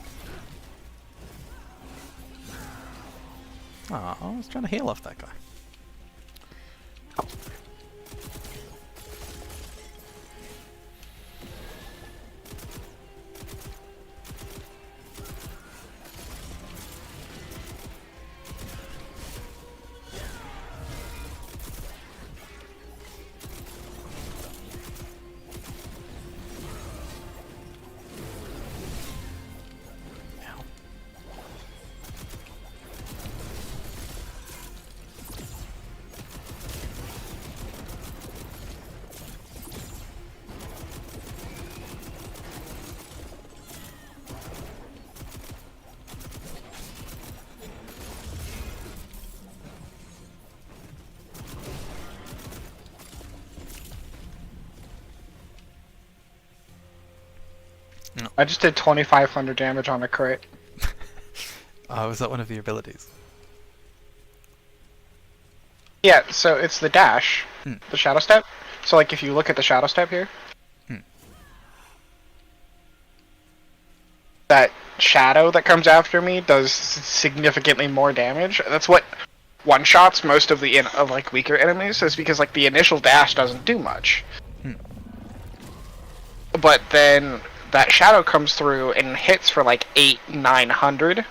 Oh, I was trying to heal off that guy. I just did 2,500 damage on a crit. Oh, was that one of your abilities? Yeah, so it's the dash, the shadow step. So like if you look at the shadow step here, that shadow that comes after me does significantly more damage. That's what one-shots most of the like weaker enemies, is because like the initial dash doesn't do much. But then that shadow comes through and hits for like 800-900,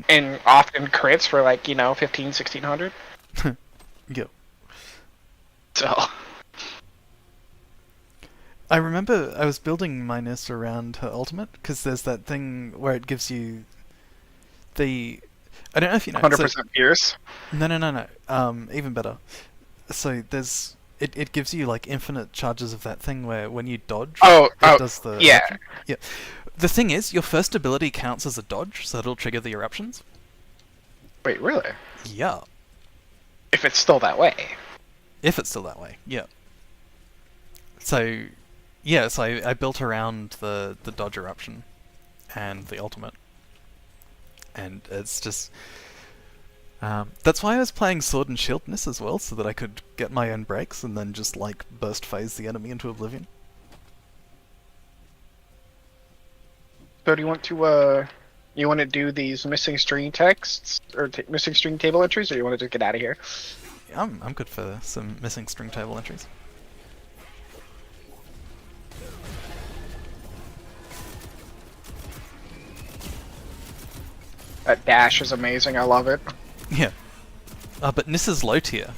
and often crits for like 1500-1600. Yep. So I remember I was building my Nissa around her ultimate, because there's that thing where it gives you the... I don't know if you know... 100% pierce. No. Even better. So there's... It gives you like infinite charges of that thing where when you dodge, it does the... yeah. eruption. Yeah. The thing is, your first ability counts as a dodge, so it'll trigger the eruptions. Wait, really? Yeah. If it's still that way. If it's still that way, yeah. So, yeah, so I built around the dodge eruption and the ultimate. And it's just... that's why I was playing Sword and Shieldness as well, so that I could get my own breaks and then just, like, burst phase the enemy into oblivion. So do you want to do these missing string texts, or missing string table entries, or you want to just get out of here? I'm good for some missing string table entries. That dash is amazing, I love it. Yeah. But Nissa's low tier.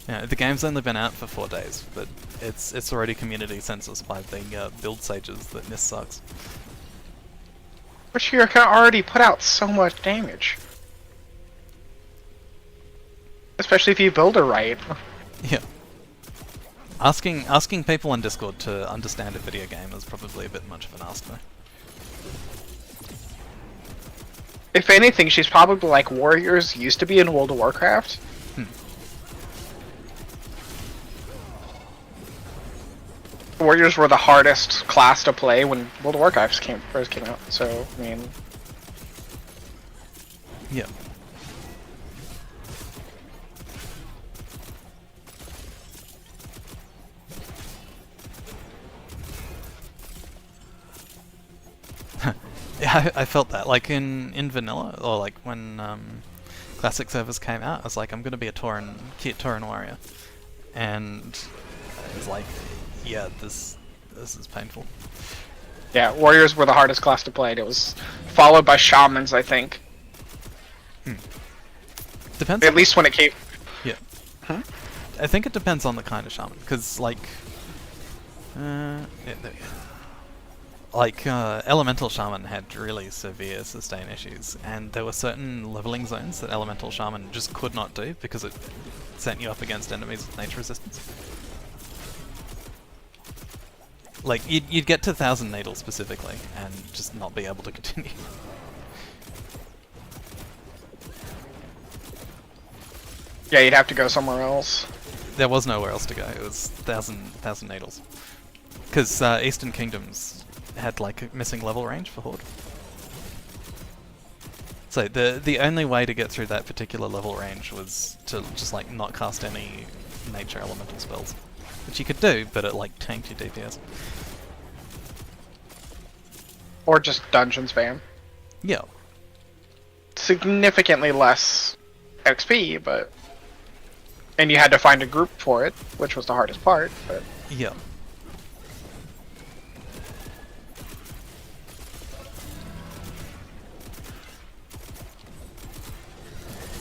Yeah, the game's only been out for 4 days, but it's already community census by the build sages that Nis sucks. But you can already put out so much damage. Especially if you build her right. Yeah. Asking people on Discord to understand a video game is probably a bit much of an ask, though. If anything, she's probably like warriors used to be in World of Warcraft. Warriors were the hardest class to play when World of Warcraft first came out, so, I mean... Yeah. Yeah, I felt that. Like in vanilla, or like when classic servers came out, I was like, I'm gonna be a cute Tauren warrior, and it's like, yeah, this is painful. Yeah, warriors were the hardest class to play. It was followed by shamans, I think. Depends. At least when it came. Yeah. I think it depends on the kind of shaman, because like, yeah, there we go. Like, Elemental Shaman had really severe sustain issues, and there were certain leveling zones that Elemental Shaman just could not do because it sent you up against enemies with nature resistance. Like, you'd get to 1000 Needle specifically, and just not be able to continue. Yeah, you'd have to go somewhere else. There was nowhere else to go, it was 1000 Needles. Because Eastern Kingdoms had, like, a missing level range for Horde. So the only way to get through that particular level range was to just, like, not cast any nature elemental spells. Which you could do, but it, like, tanked your DPS. Or just dungeon spam. Yeah. Significantly less XP, but... And you had to find a group for it, which was the hardest part, but... Yeah.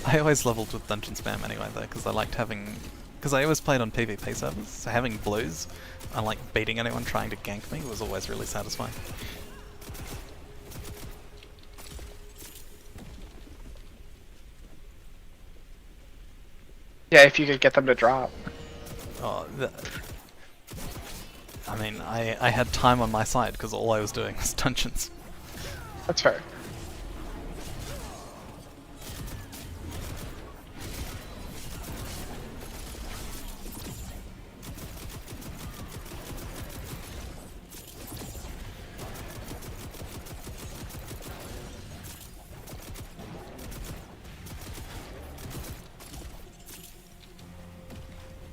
I always leveled with dungeon spam anyway though, because I liked having... Because I always played on PvP servers, so having blues and like beating anyone trying to gank me was always really satisfying. Yeah, if you could get them to drop. Oh, I mean, I had time on my side because all I was doing was dungeons. That's fair.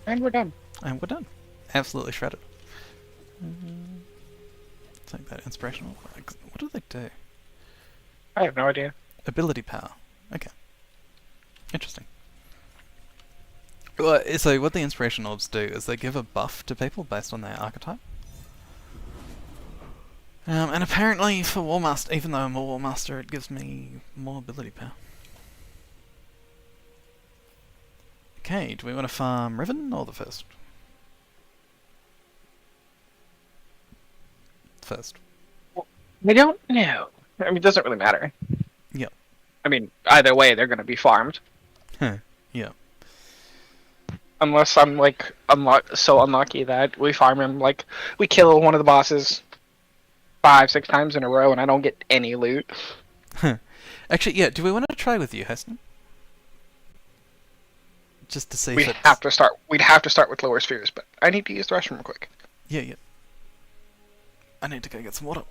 And we're done. And we're done. Absolutely shredded. Take that inspirational. What do they do? I have no idea. Ability power. Okay. Interesting. Well, so what the inspiration orbs do is they give a buff to people based on their archetype. And apparently for Warmaster, even though I'm a Warmaster, it gives me more ability power. Okay, do we want to farm Riven or the first? First. I don't know. I mean, it doesn't really matter. Yep. I mean, either way, they're going to be farmed. Yeah. Unless I'm, like, so unlucky that we farm him, like, we kill one of the bosses 5-6 times in a row and I don't get any loot. Actually, yeah, do we want to try with you, Heston? Just to see if We'd it's... have to start with lower spheres, but I need to use the restroom real quick. Yeah. I need to go get some water.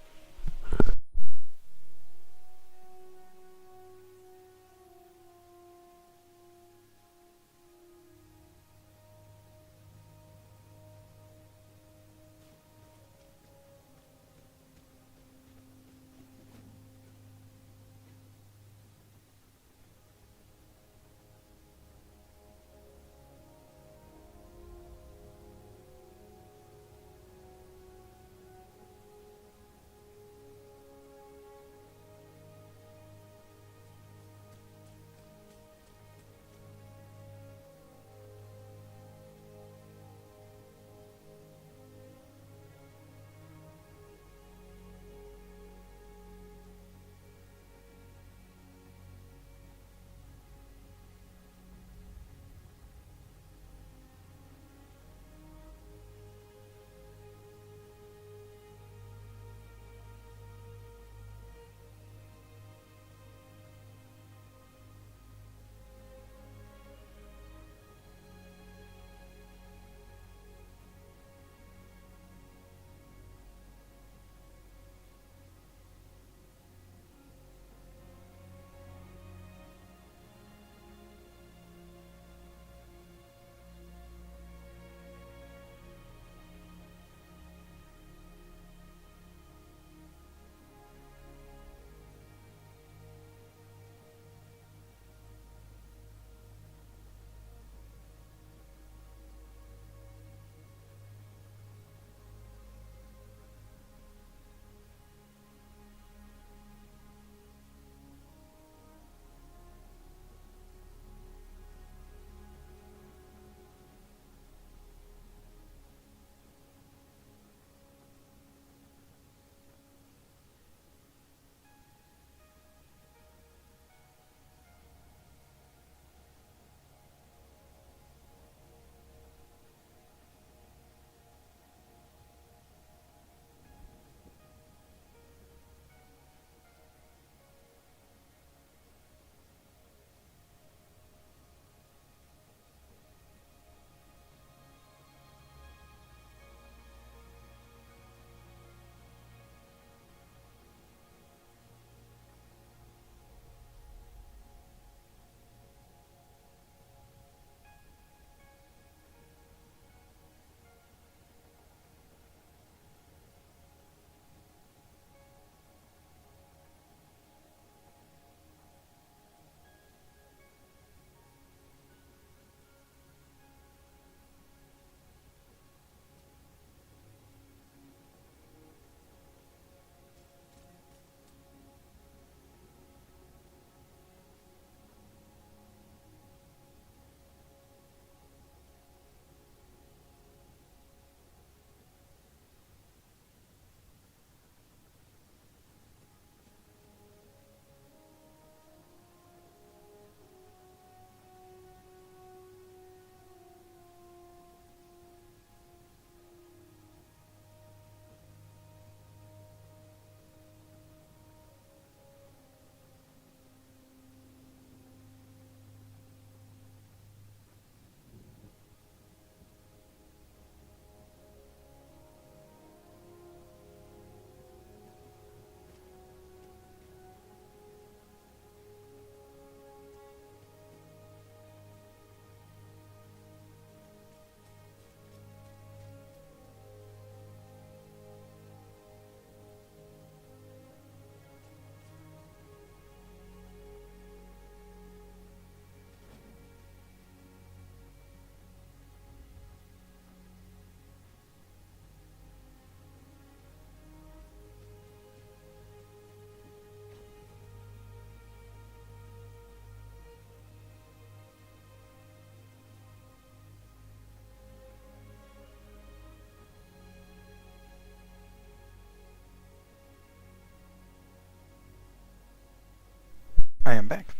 I am back.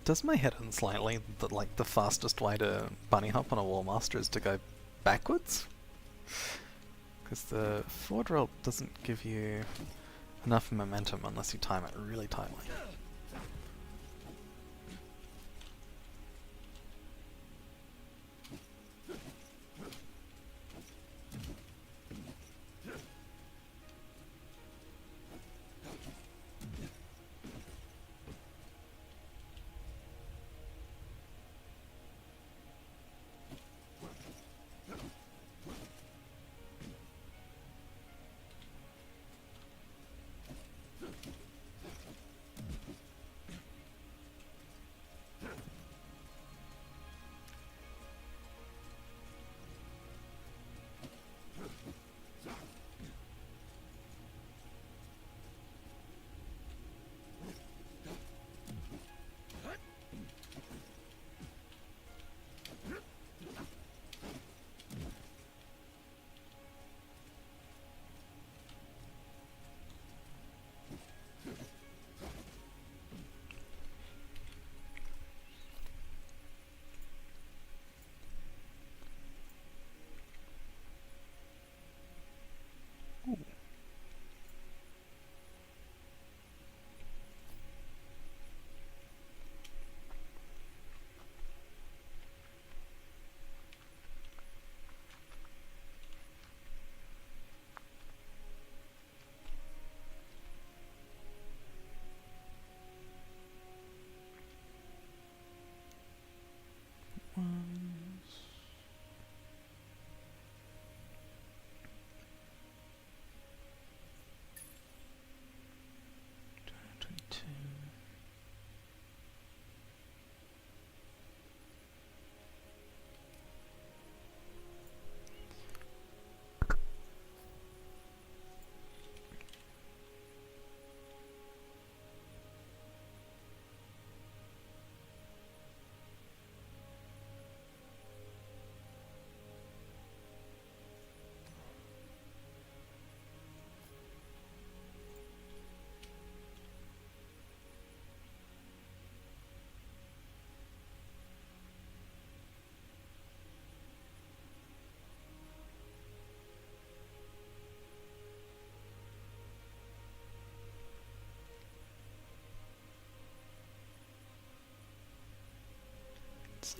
Does my head in slightly that like the fastest way to bunny hop on a War Master is to go backwards? Because the forward roll doesn't give you enough momentum unless you time it really tightly.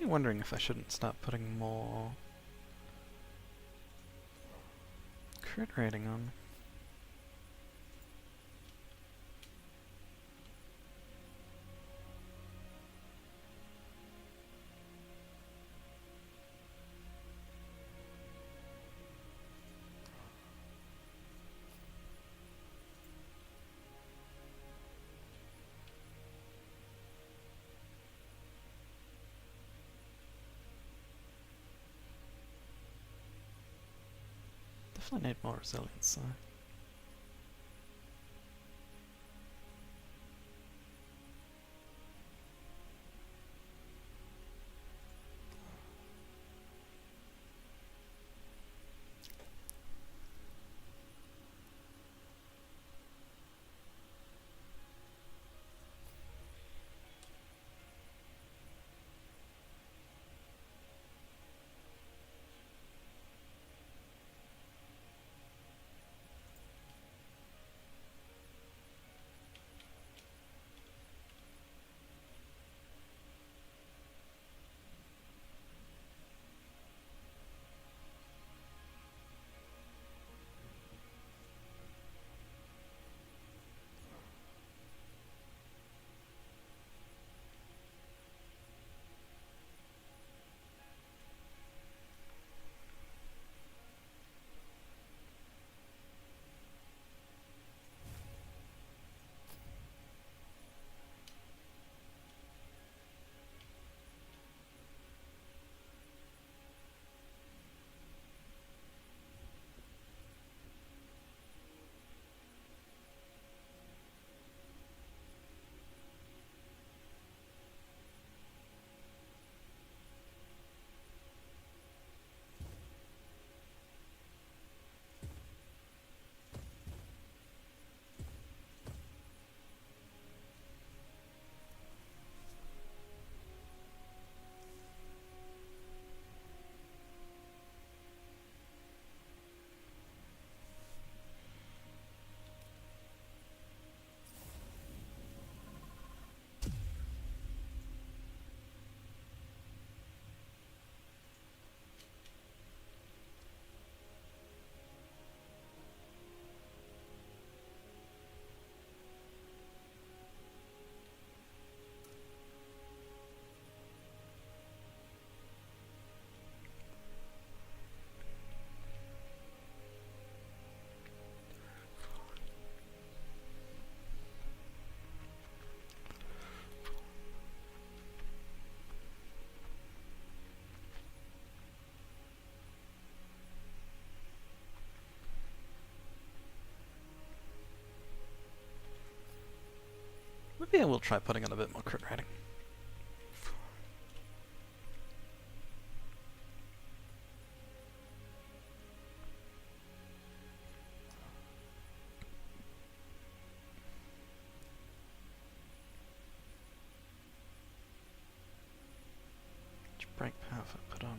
been wondering if I shouldn't start putting more crit rating on. Definitely need more resilience, though. Maybe I will try putting on a bit more crit rating. Which break power have I put on?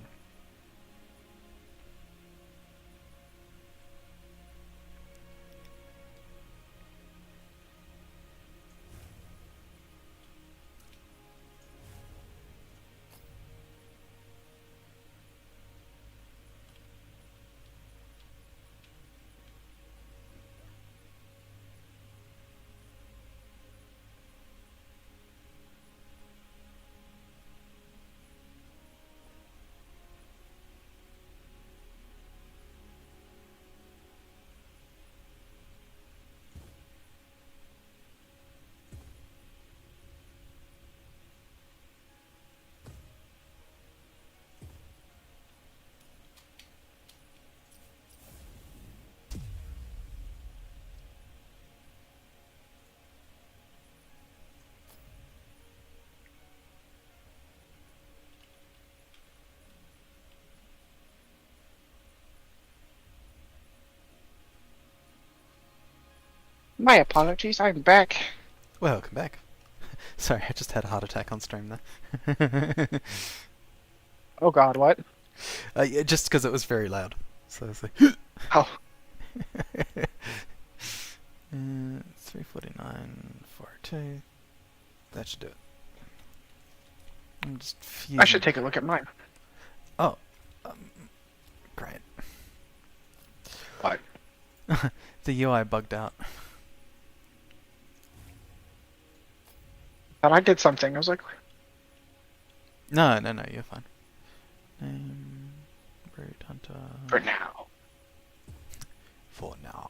My apologies, I'm back. Welcome back. Sorry, I just had a heart attack on stream there. Oh god, what? Yeah, just because it was very loud. So I was like, Oh. 349, 402. That should do it. I'm just I should fusing. take a look at mine. Oh, great. What? The UI bugged out. Thought I did something. I was like, No, you're fine. Road Hunter. for now. For now.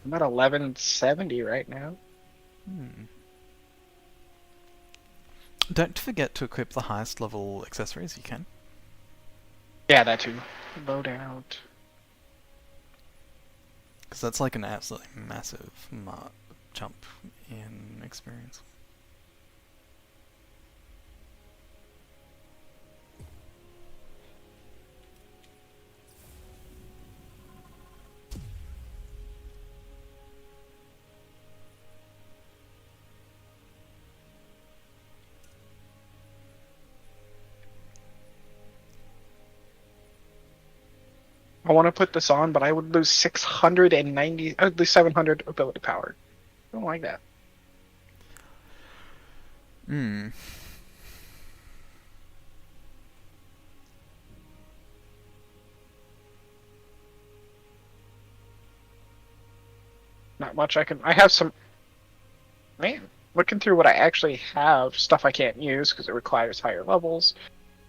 I'm at 1170 right now. Don't forget to equip the highest level accessories you can. Yeah, that too. Load out. Because that's like an absolutely massive jump in experience. I want to put this on, but I would lose 690. I would lose 700 ability power. I don't like that. Hmm. Not much I can. I have some. Man, looking through what I actually have, stuff I can't use because it requires higher levels.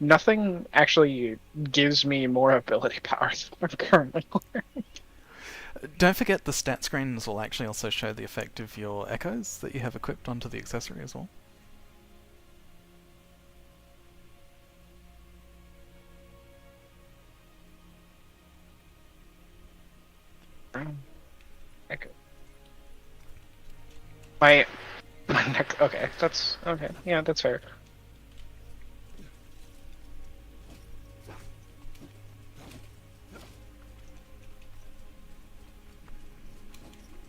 Nothing actually gives me more ability power than I'm currently wearing. Don't forget the stat screens will actually also show the effect of your echoes that you have equipped onto the accessory as well. Echo. My neck. Okay, that's okay. Yeah, that's fair.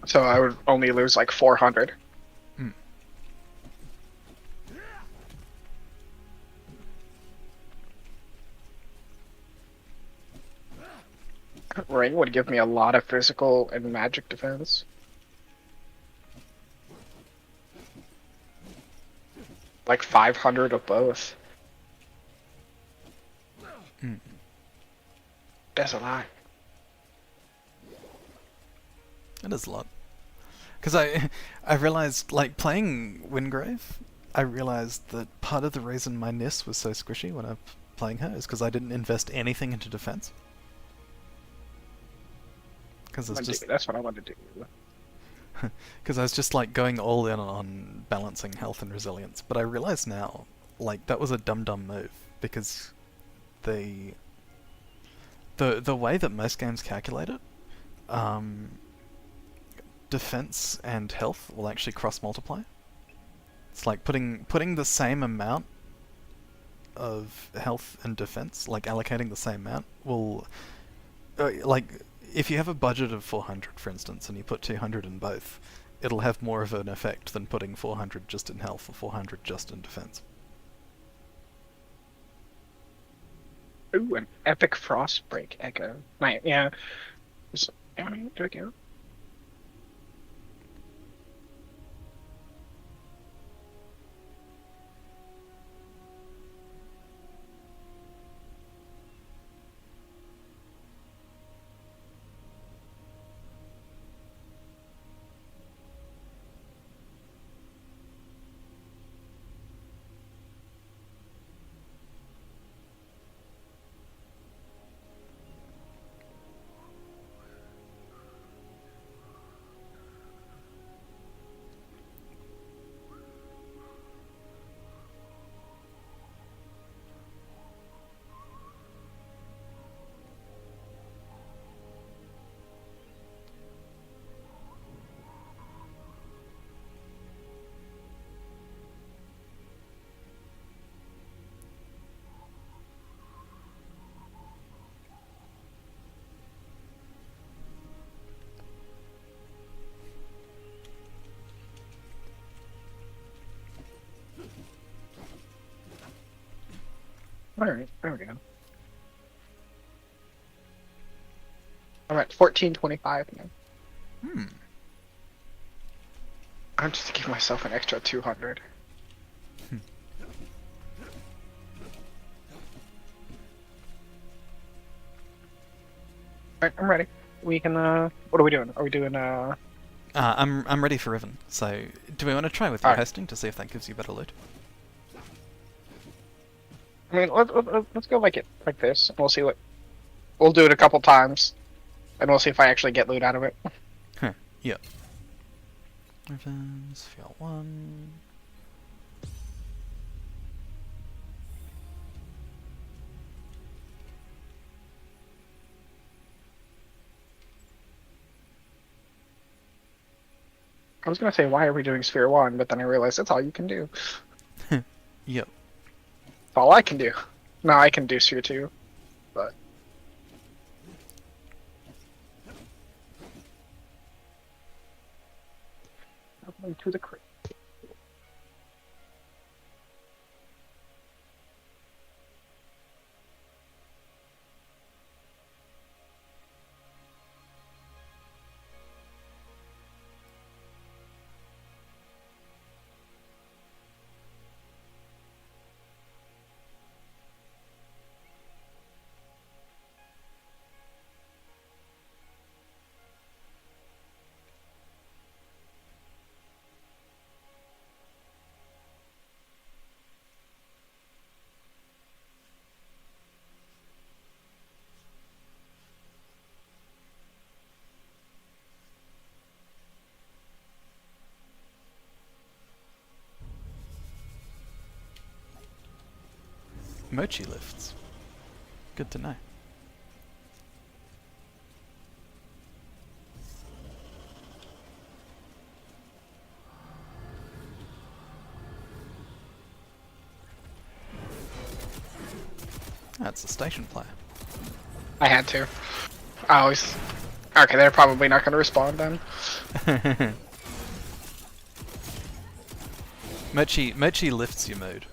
So I would only lose like 400. Hmm. Ring would give me a lot of physical and magic defense. Like 500 of both. That's a lot. It is a lot. Because I realized, like, playing Wingrave, I realized that part of the reason my Nis was so squishy when I was playing her is because I didn't invest anything into defense. Because it's just... That's what I want to do. Because I was just, like, going all in on balancing health and resilience. But I realize now, like, that was a dumb move. Because the way that most games calculate it, defense and health will actually cross-multiply. It's like putting the same amount of health and defense, like allocating the same amount, will... like, if you have a budget of 400, for instance, and you put 200 in both, it'll have more of an effect than putting 400 just in health or 400 just in defense. Ooh, an epic frostbreak echo. Right, yeah. Do it count? Alright, there we go. I'm at 1425 now. Hmm. I'm just giving myself an extra 200. Alright, I'm ready. We can, what are we doing? Are we doing, I'm ready for Riven. So, do we want to try with your Alright. hosting to see if that gives you better loot? I mean, let's go like this, and we'll see what... We'll do it a couple times, and we'll see if I actually get loot out of it. Huh. Yep. Riven, Sphere 1. I was gonna say, why are we doing Sphere 1, but then I realized that's all you can do. Yep. That's all I can do. No, I can do Sphere 2, but... To the crate. Mochi lifts. Good to know. That's a station player. I had to. I always... Okay, they're probably not gonna respond then. Mochi lifts your mood.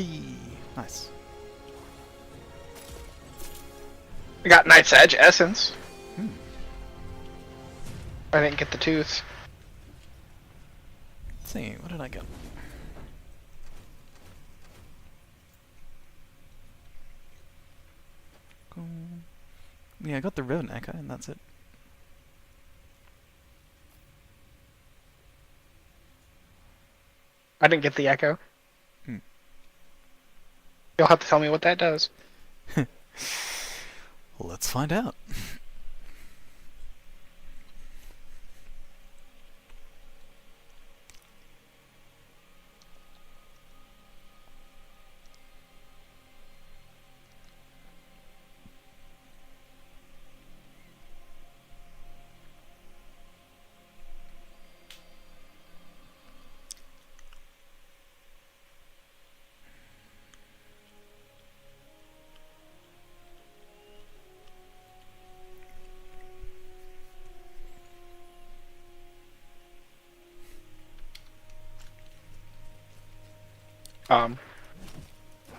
Eee, nice. I got Knight's Edge Essence. Hmm. I didn't get the tooth. Let's see, what did I get? Cool. Yeah, I got the Riven Echo, and that's it. I didn't get the Echo. Hmm. You'll have to tell me what that does. Let's find out.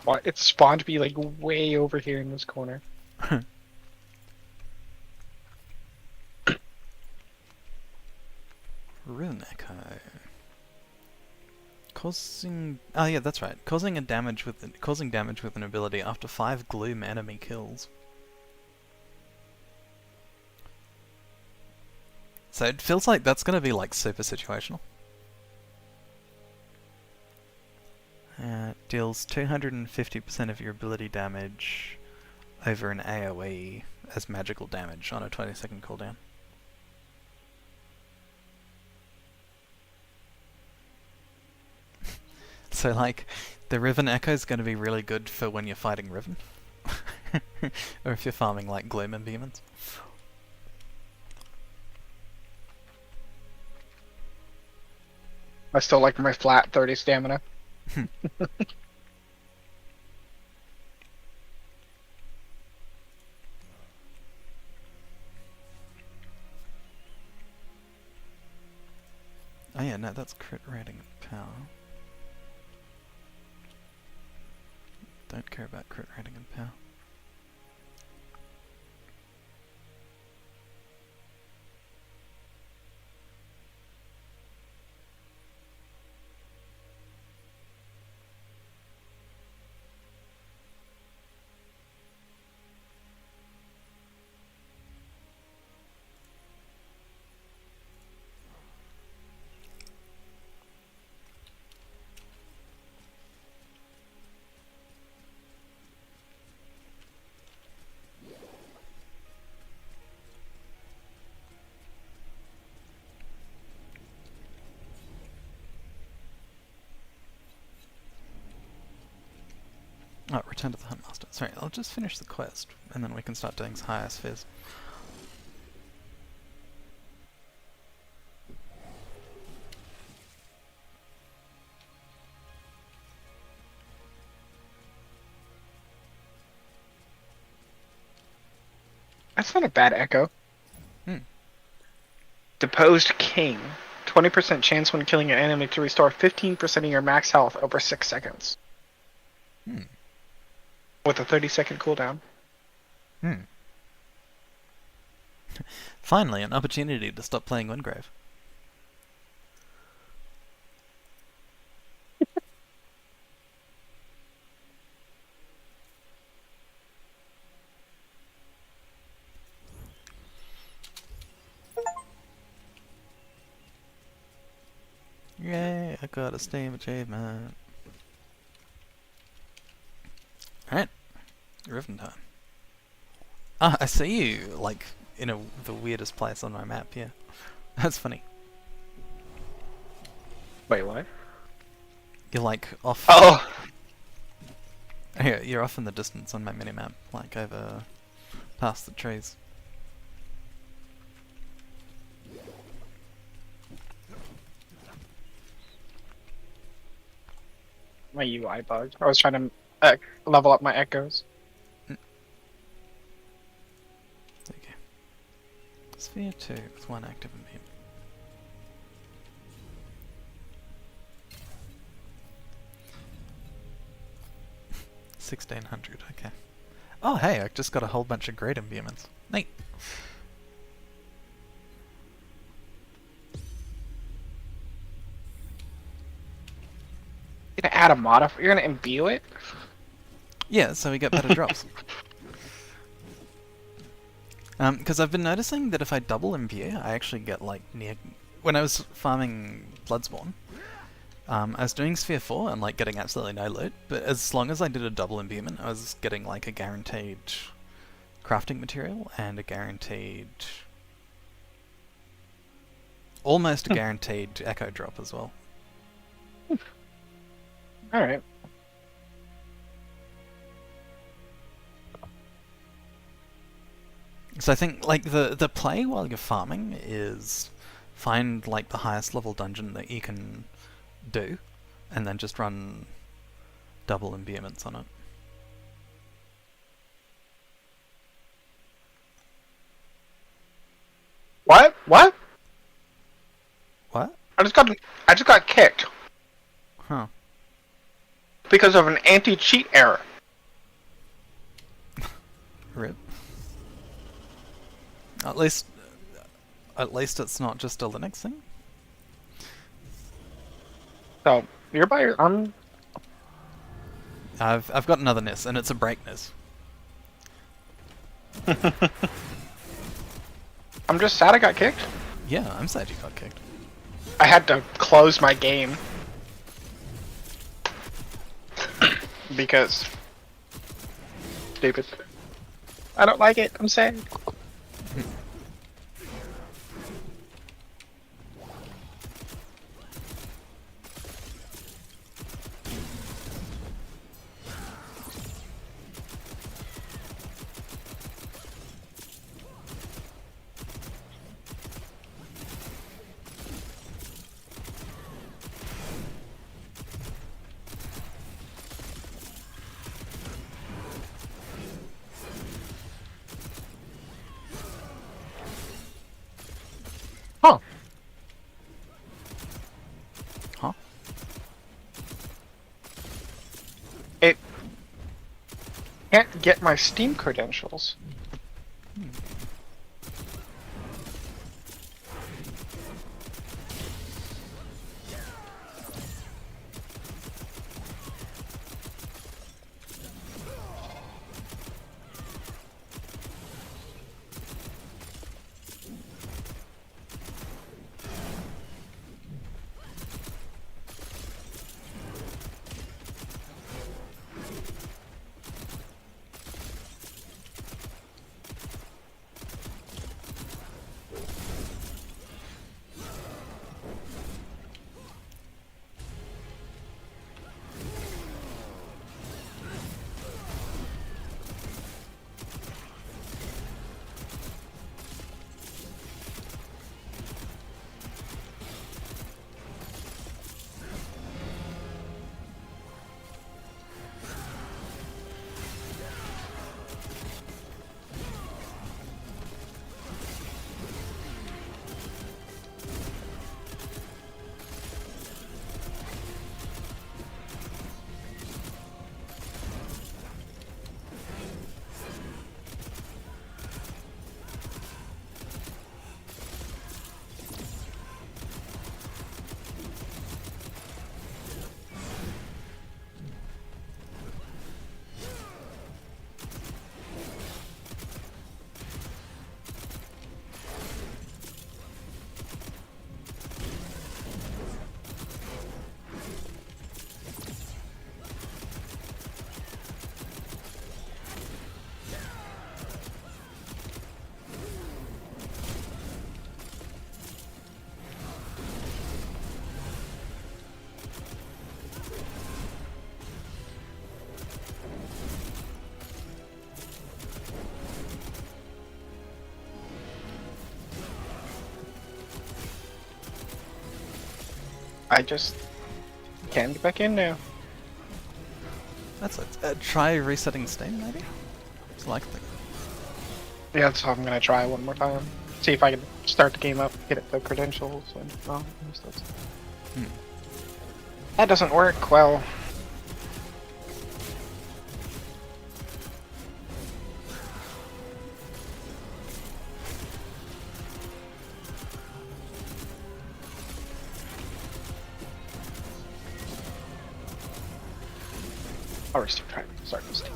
Well, it spawned to be like way over here in this corner. Rune Echo. Causing... Oh yeah, that's right. Causing damage with an ability after 5 gloom enemy kills. So it feels like that's gonna be like super situational. Deals 250% of your ability damage over an AoE as magical damage on a 20-second cooldown. So like, the Riven Echo is going to be really good for when you're fighting Riven. Or if you're farming like Gloom Imbuements. I still like my flat 30 stamina. Oh yeah, no, that's crit rating and power. Don't care about crit rating and power. Oh, return to the Huntmaster. Sorry, I'll just finish the quest, and then we can start doing higher spheres. That's not a bad Echo. Hmm. Deposed King. 20% chance when killing an enemy to restore 15% of your max health over 6 seconds. Hmm. With a 30-second cooldown. Hmm. Finally, an opportunity to stop playing Wingrave. Yay, I got a Steam achievement. Alright, Riven time. Ah, I see you, like, in the weirdest place on my map, yeah. That's funny. Wait, what? You're like off... Oh! Yeah, you're off in the distance on my minimap, like over past the trees. My UI bugged. I was trying to level up my echoes. There you go. Sphere 2 with 1 active imbuement. 1600, okay. Oh hey, I just got a whole bunch of great imbuements. Neat. You're gonna add a modifier? You're gonna imbue it? Yeah, so we get better drops. Because I've been noticing that if I double imbue, I actually get like near... When I was farming Bloodspawn, I was doing Sphere 4 and like getting absolutely no loot, but as long as I did a double imbuement, I was getting like a guaranteed crafting material and a guaranteed... almost a guaranteed echo drop as well. Alright. So I think like the play while you're farming is find like the highest level dungeon that you can do, and then just run double imbuements on it. What? What? What? I just got kicked Huh. because of an anti-cheat error. Rip. At least it's not just a Linux thing. So you're by your I've got another NIS, and it's a break NIS. I'm just sad I got kicked. Yeah, I'm sad you got kicked. I had to close my game because stupid. I don't like it. I'm sad. Huh. Huh? It can't get my Steam credentials. I just can't get back in now. That's it. Try resetting Steam, maybe? It's likely. Yeah, so I'm gonna try one more time. See if I can start the game up, get the credentials, and stuff. That doesn't work well. Or Steam Driver. Sorry, Steam.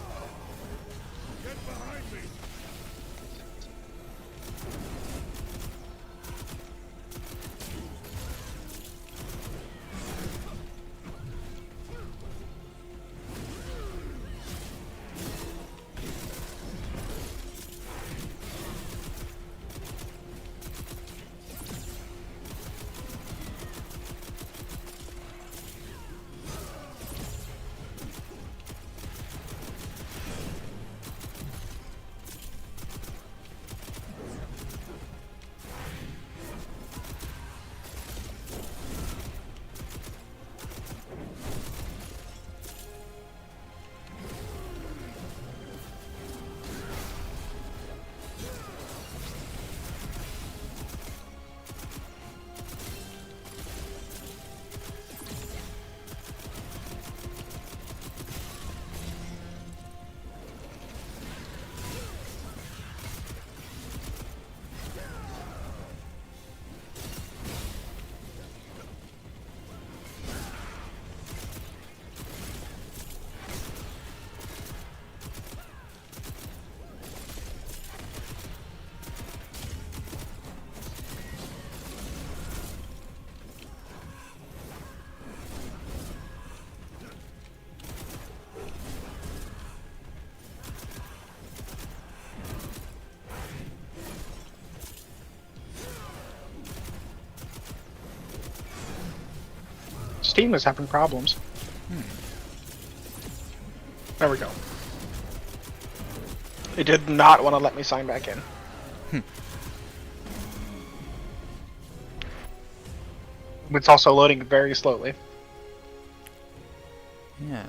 Steam is having problems. There we go. It did not want to let me sign back in. It's also loading very slowly. Yeah.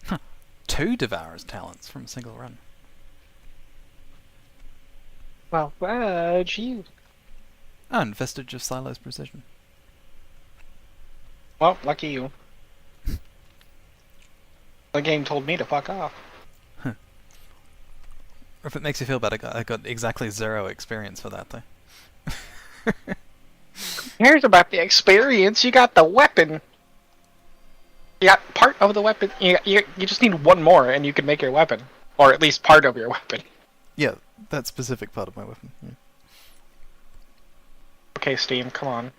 Huh. 2 Devourer's talents from a single run. Well, gee. Oh, and Vestige of Silo's Precision. Well, lucky you. The game told me to fuck off. Or if it makes you feel better, I got exactly 0 experience for that, though. Who cares about the experience? You got the weapon. You got part of the weapon. You just need one more, and you can make your weapon, or at least part of your weapon. Yeah, that specific part of my weapon. Yeah. Okay, Steam, come on.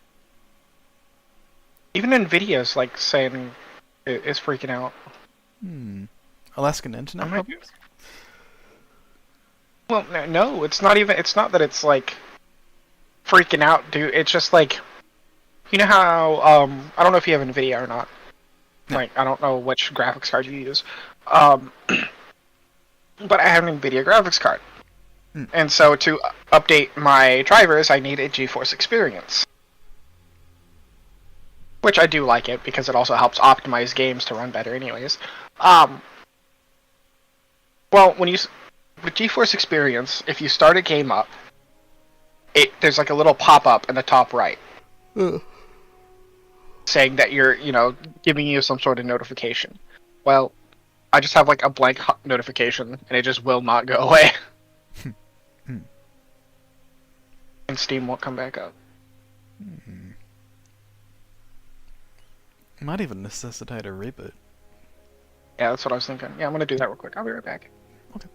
Even Nvidia's like saying it's freaking out. Alaskan internet I might- problems? Well, no, it's not even. It's not that it's like freaking out, dude. It's just like, you know how I don't know if you have Nvidia or not. No. Like, I don't know which graphics card you use. But I have an Nvidia graphics card. And so to update my drivers, I need a GeForce Experience. Which I do like it, because it also helps optimize games to run better anyways. Well, when you... With GeForce Experience, if you start a game up, there's like a little pop-up in the top right. Saying that you're, giving you some sort of notification. Well, I just have like a blank notification, and it just will not go away. And Steam won't come back up. Might even necessitate a reboot. Yeah, that's what I was thinking. Yeah, I'm gonna do that real quick. I'll be right back. Okay.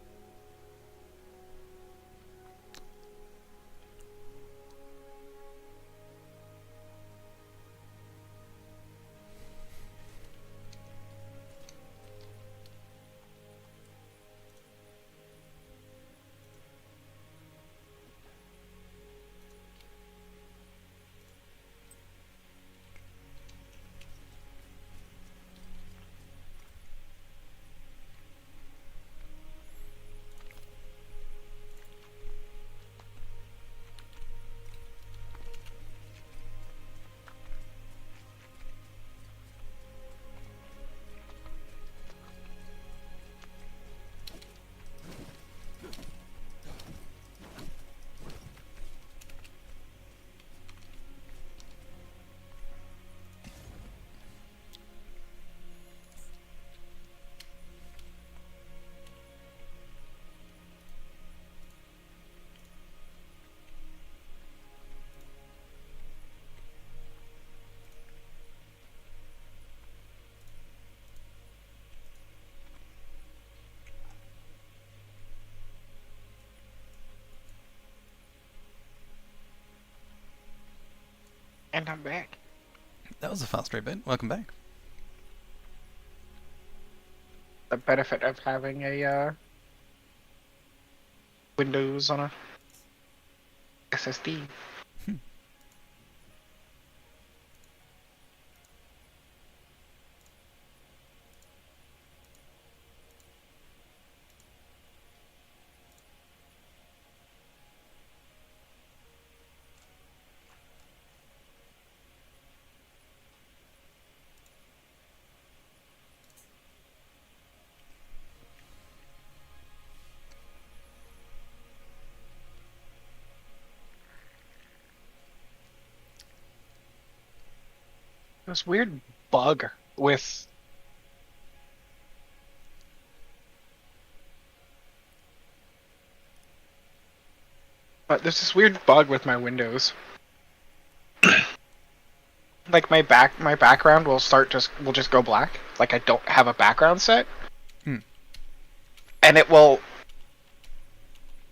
And I'm back. That was a fast reboot. Welcome back. The benefit of having a Windows on a SSD. This weird bug with there's this weird bug with my Windows. Like my background will just go black. Like I don't have a background set. And it will,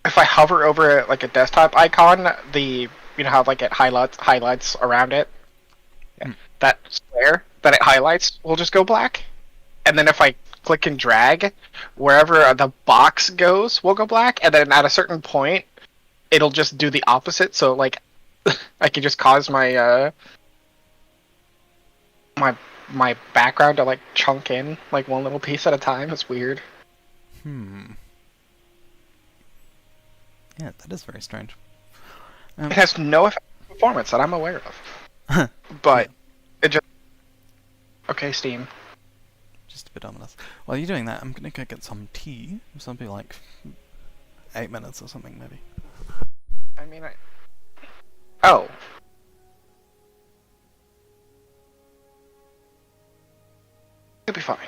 if I hover over like a desktop icon, how like it highlights around it. Yeah. That square that it highlights will just go black. And then if I click and drag, wherever the box goes will go black, and then at a certain point it'll just do the opposite, so like I can just cause my my background to like chunk in like one little piece at a time. It's weird. Yeah, that is very strange. It has no effect on performance that I'm aware of. But it just okay, Steam. Just a bit ominous. While you're doing that, I'm gonna go get some tea. Something like 8 minutes or something, maybe. I mean, oh. It'll be fine.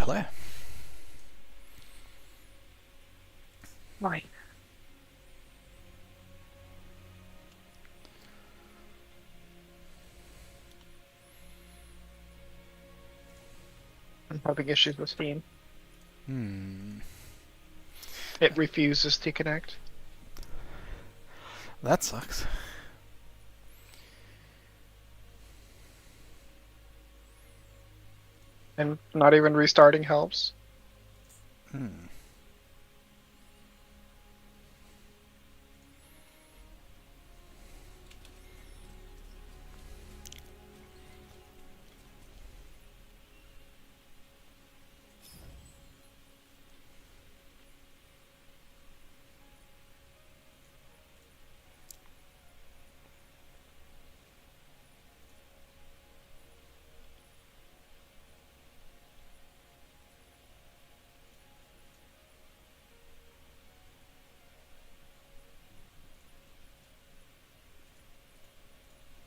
hello. Right. I'm having issues with Steam. It refuses to connect. That sucks. And not even restarting helps.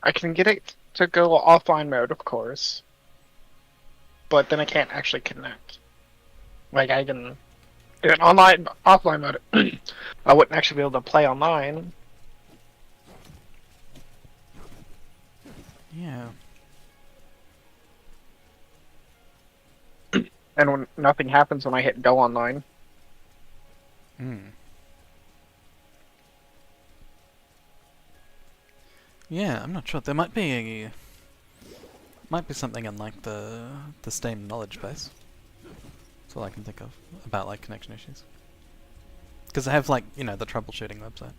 I can get it to go offline mode, of course. But then I can't actually connect. Like, I can... In offline mode, I wouldn't actually be able to play online. Yeah. And when nothing happens when I hit go online. Yeah, I'm not sure. There might be something in like the Steam knowledge base. That's all I can think of about like connection issues. Because I have like, you know, the troubleshooting website.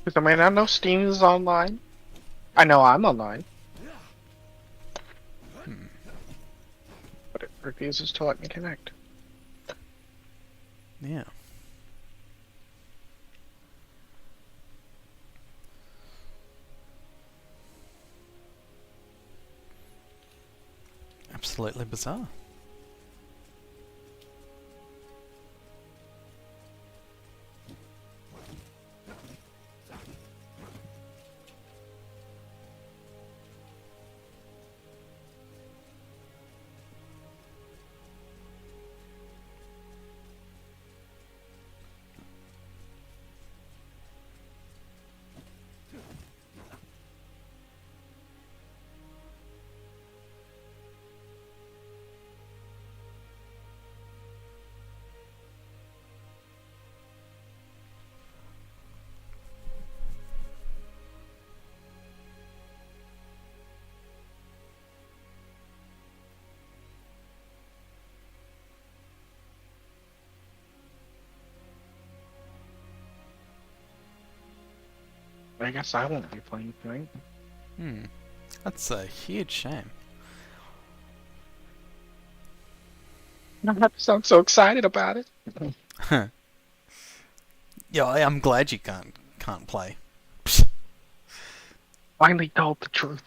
Because I mean, I know Steam is online. I know I'm online. But it refuses to let me connect. Yeah. Absolutely bizarre. I guess I won't be playing tonight. That's a huge shame. I have to sound so excited about it. Yeah, I'm glad you can't play. Finally told the truth.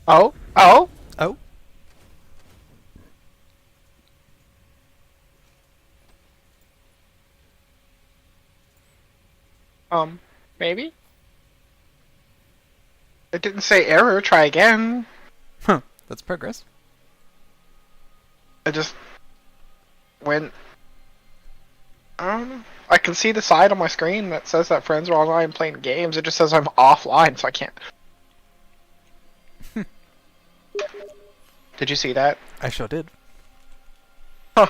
Oh, oh, Oh, maybe? It didn't say error, try again. huh. That's progress. I just went. I can see the side on my screen that says that friends are online playing games. It just says I'm offline, so I can't. Did you see that? I sure did. Huh.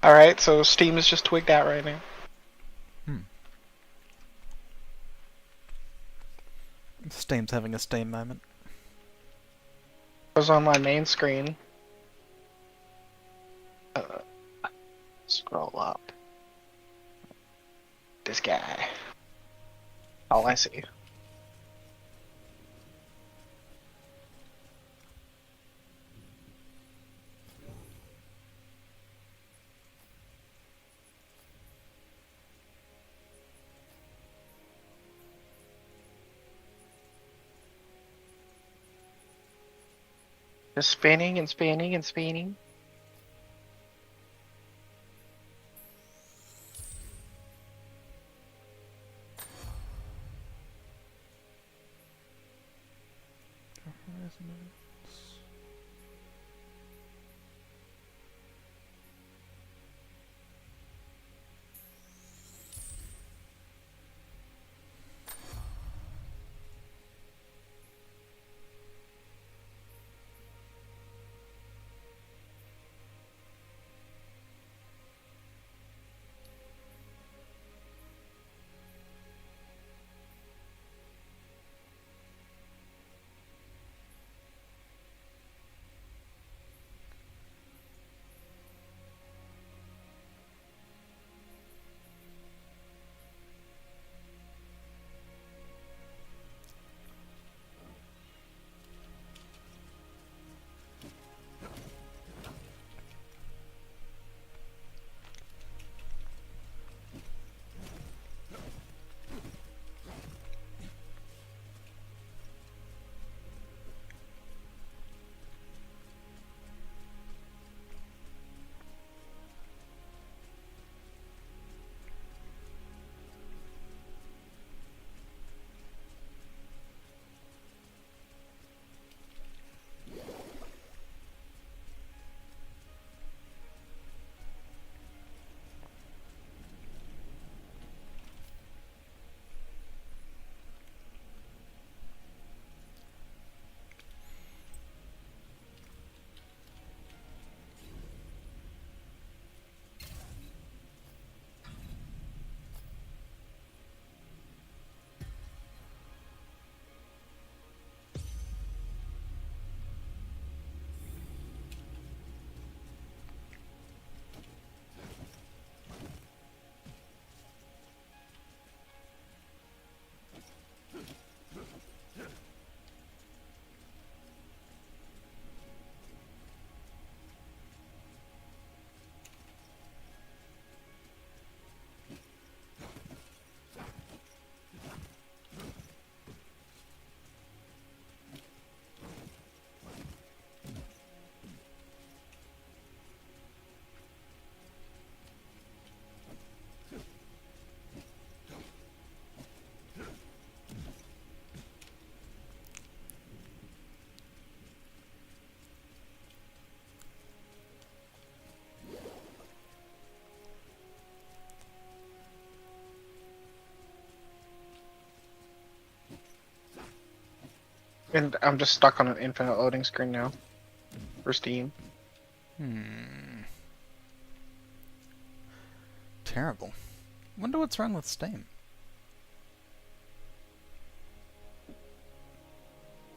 Alright, so Steam is just twigged out right now. Steam's having a Steam moment. I was on my main screen. Scroll up. This guy. All I see. Just spinning and spinning and spinning. And I'm just stuck on an infinite loading screen now. For Steam. Terrible. Wonder what's wrong with Steam.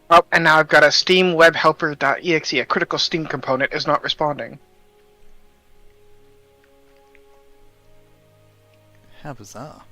Oh, and now I've got a Steam web helper.exe. A critical Steam component is not responding. How bizarre.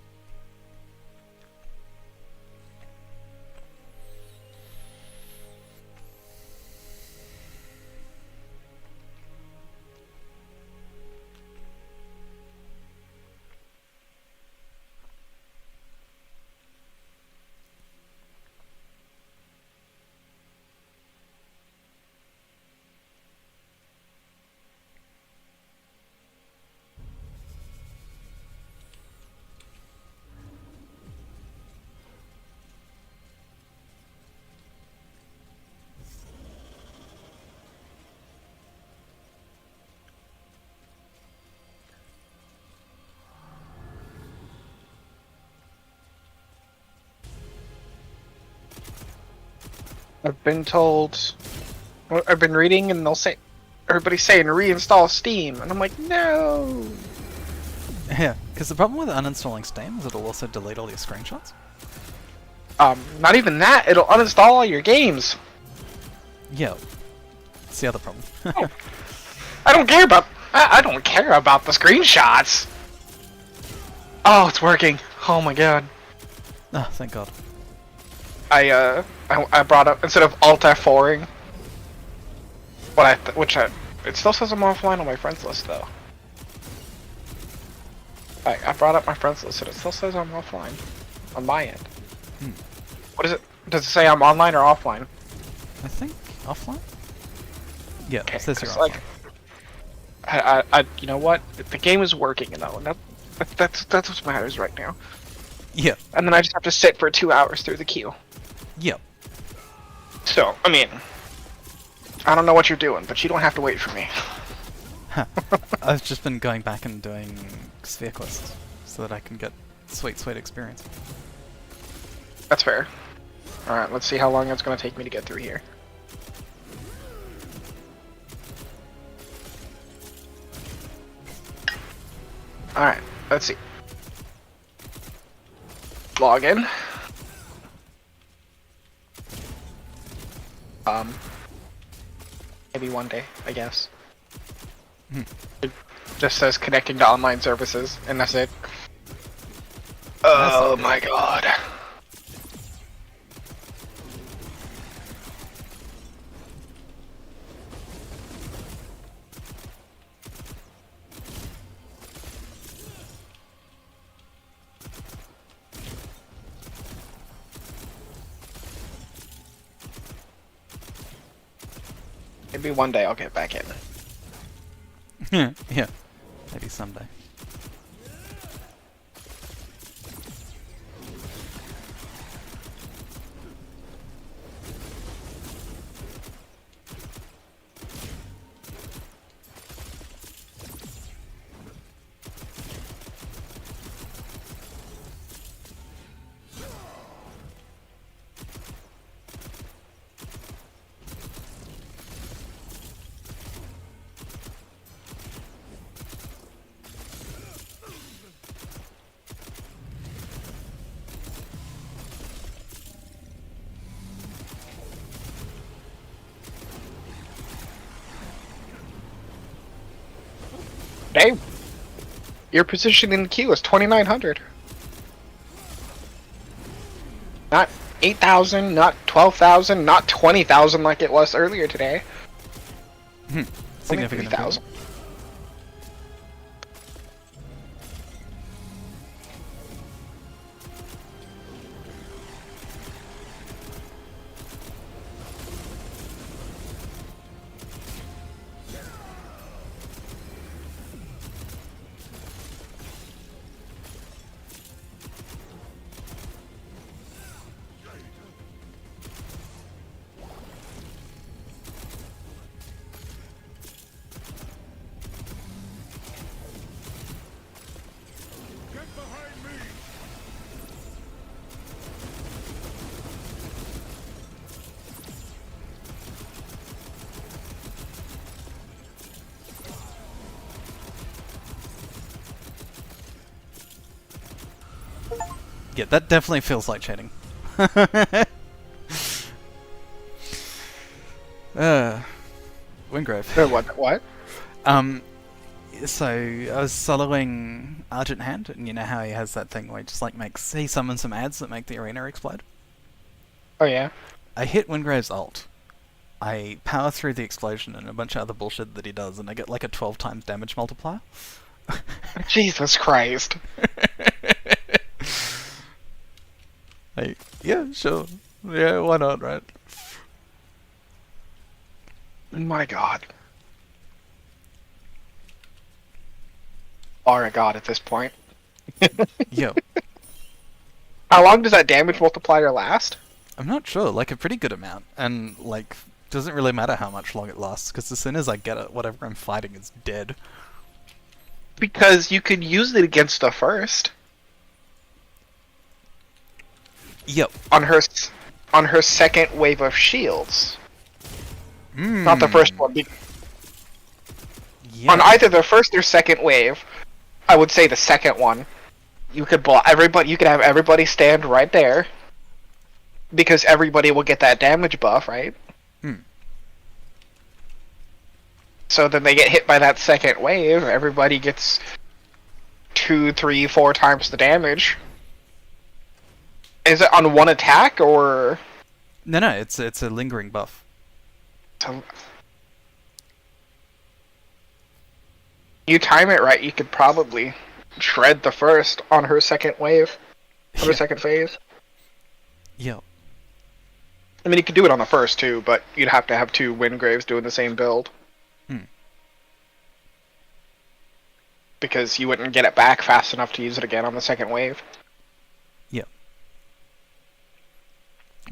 I've been told, I've been reading, and they'll say, everybody's saying reinstall Steam, and I'm like, no. Yeah, because the problem with uninstalling Steam is it'll also delete all your screenshots. Not even that. It'll uninstall all your games. Yeah, it's the other problem. I don't care about. I don't care about the screenshots. Oh, it's working. Oh my god. Ah, thank God. I brought up, instead of Alt F4ing, it still says I'm offline on my friends list though. I brought up my friends list and it still says I'm offline on my end. What is it? Does it say I'm online or offline? I think offline? Yeah, Okay, it says you're 'cause, offline. like, you know what? The game is working, you know, and that's what matters right now. Yeah, And then I just have to sit for 2 hours through the queue. yeah. So, I mean, I don't know what you're doing, but you don't have to wait for me. I've just been going back and doing sphere quests so that I can get sweet experience. That's fair. Alright, let's see how long it's going to take me to get through here. Alright, let's see. Log in. Maybe one day, I guess. It just says connecting to online services, and that's it. Oh my god. Maybe one day I'll get back in. Yeah, maybe someday. Dave, your position in the queue is 2,900. Not 8,000, not 12,000, not 20,000 like it was earlier today. Significant 3,000. improvement. Yeah, that definitely feels like cheating. Wingrave. What? So I was soloing Argent Hand, and you know how he has that thing where he just like he summons some ads that make the arena explode? Oh yeah. I hit Wingrave's ult. I power through the explosion and a bunch of other bullshit that he does, and I get like a 12 times damage multiplier. Jesus Christ. Like, yeah, sure. Yeah, why not, right? My god. Or a god at this point. Yo. How long does that damage multiplier last? I'm not sure, like a pretty good amount, and like, doesn't really matter how much long it lasts, because as soon as I get it, whatever I'm fighting is dead. Because you could use it against the first. Yep. On her on her second wave of shields. Not the Hmm. first one. Yeah. On either the first or second wave, I would say the second one. You could block everybody. You could have everybody stand right there, because everybody will get that damage buff, right? Hmm. So then they get hit by that second wave. Everybody gets 2, 3, 4 times the damage. Is it on one attack or? No, it's a lingering buff. You time it right, you could probably shred the first on her second wave, on her second phase. Yeah. I mean, you could do it on the first too, but you'd have to have 2 Windgraves doing the same build. Hmm. Because you wouldn't get it back fast enough to use it again on the second wave. Yeah.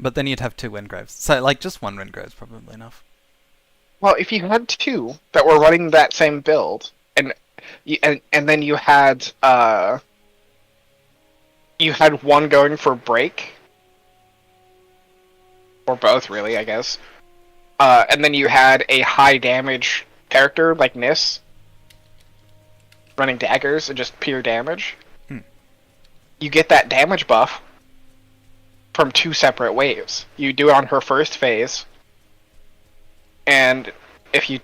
But then you'd have 2 Windgraves. So, like, just 1 Windgrave's probably enough. Well, if you had 2 that were running that same build, and then you had one going for break, or both really, I guess, and then you had a high damage character like Nis running daggers and just pure damage, you get that damage buff from 2 separate waves. You do it on her first phase, and if you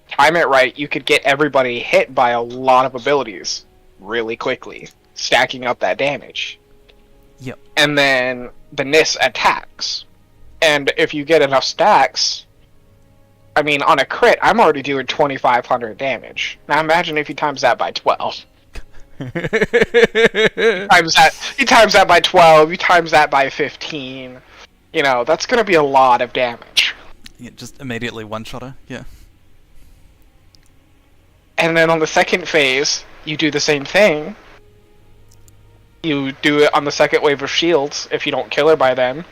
time it right, you could get everybody hit by a lot of abilities really quickly, stacking up that damage. Yep. And then the Nis attacks. And if you get enough stacks, I mean, on a crit, I'm already doing 2,500 damage. Now imagine if you times that by 12. You times that by 12, you times that by 15. You know, that's going to be a lot of damage. Yeah, just immediately one-shotter, yeah. And then on the second phase, you do the same thing. You do it on the second wave of shields if you don't kill her by then.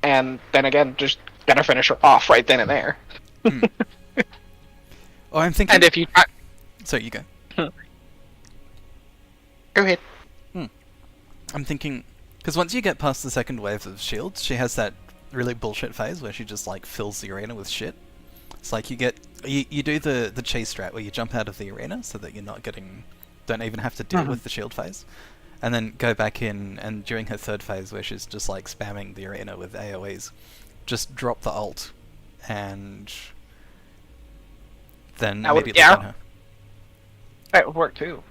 And then again, just gotta finish her off right then and there. Oh, I'm thinking... And if you... Sorry, you go. Go ahead. I'm thinking... Because once you get past the second wave of shields, she has that really bullshit phase where she just, like, fills the arena with shit. It's like you get... You do the chase strat where you jump out of the arena so that you're not getting... Don't even have to deal with the shield phase. And then go back in, and during her third phase where she's just, like, spamming the arena with AoEs, just drop the ult, and... then That would- immediately yeah. gun her. That would work too.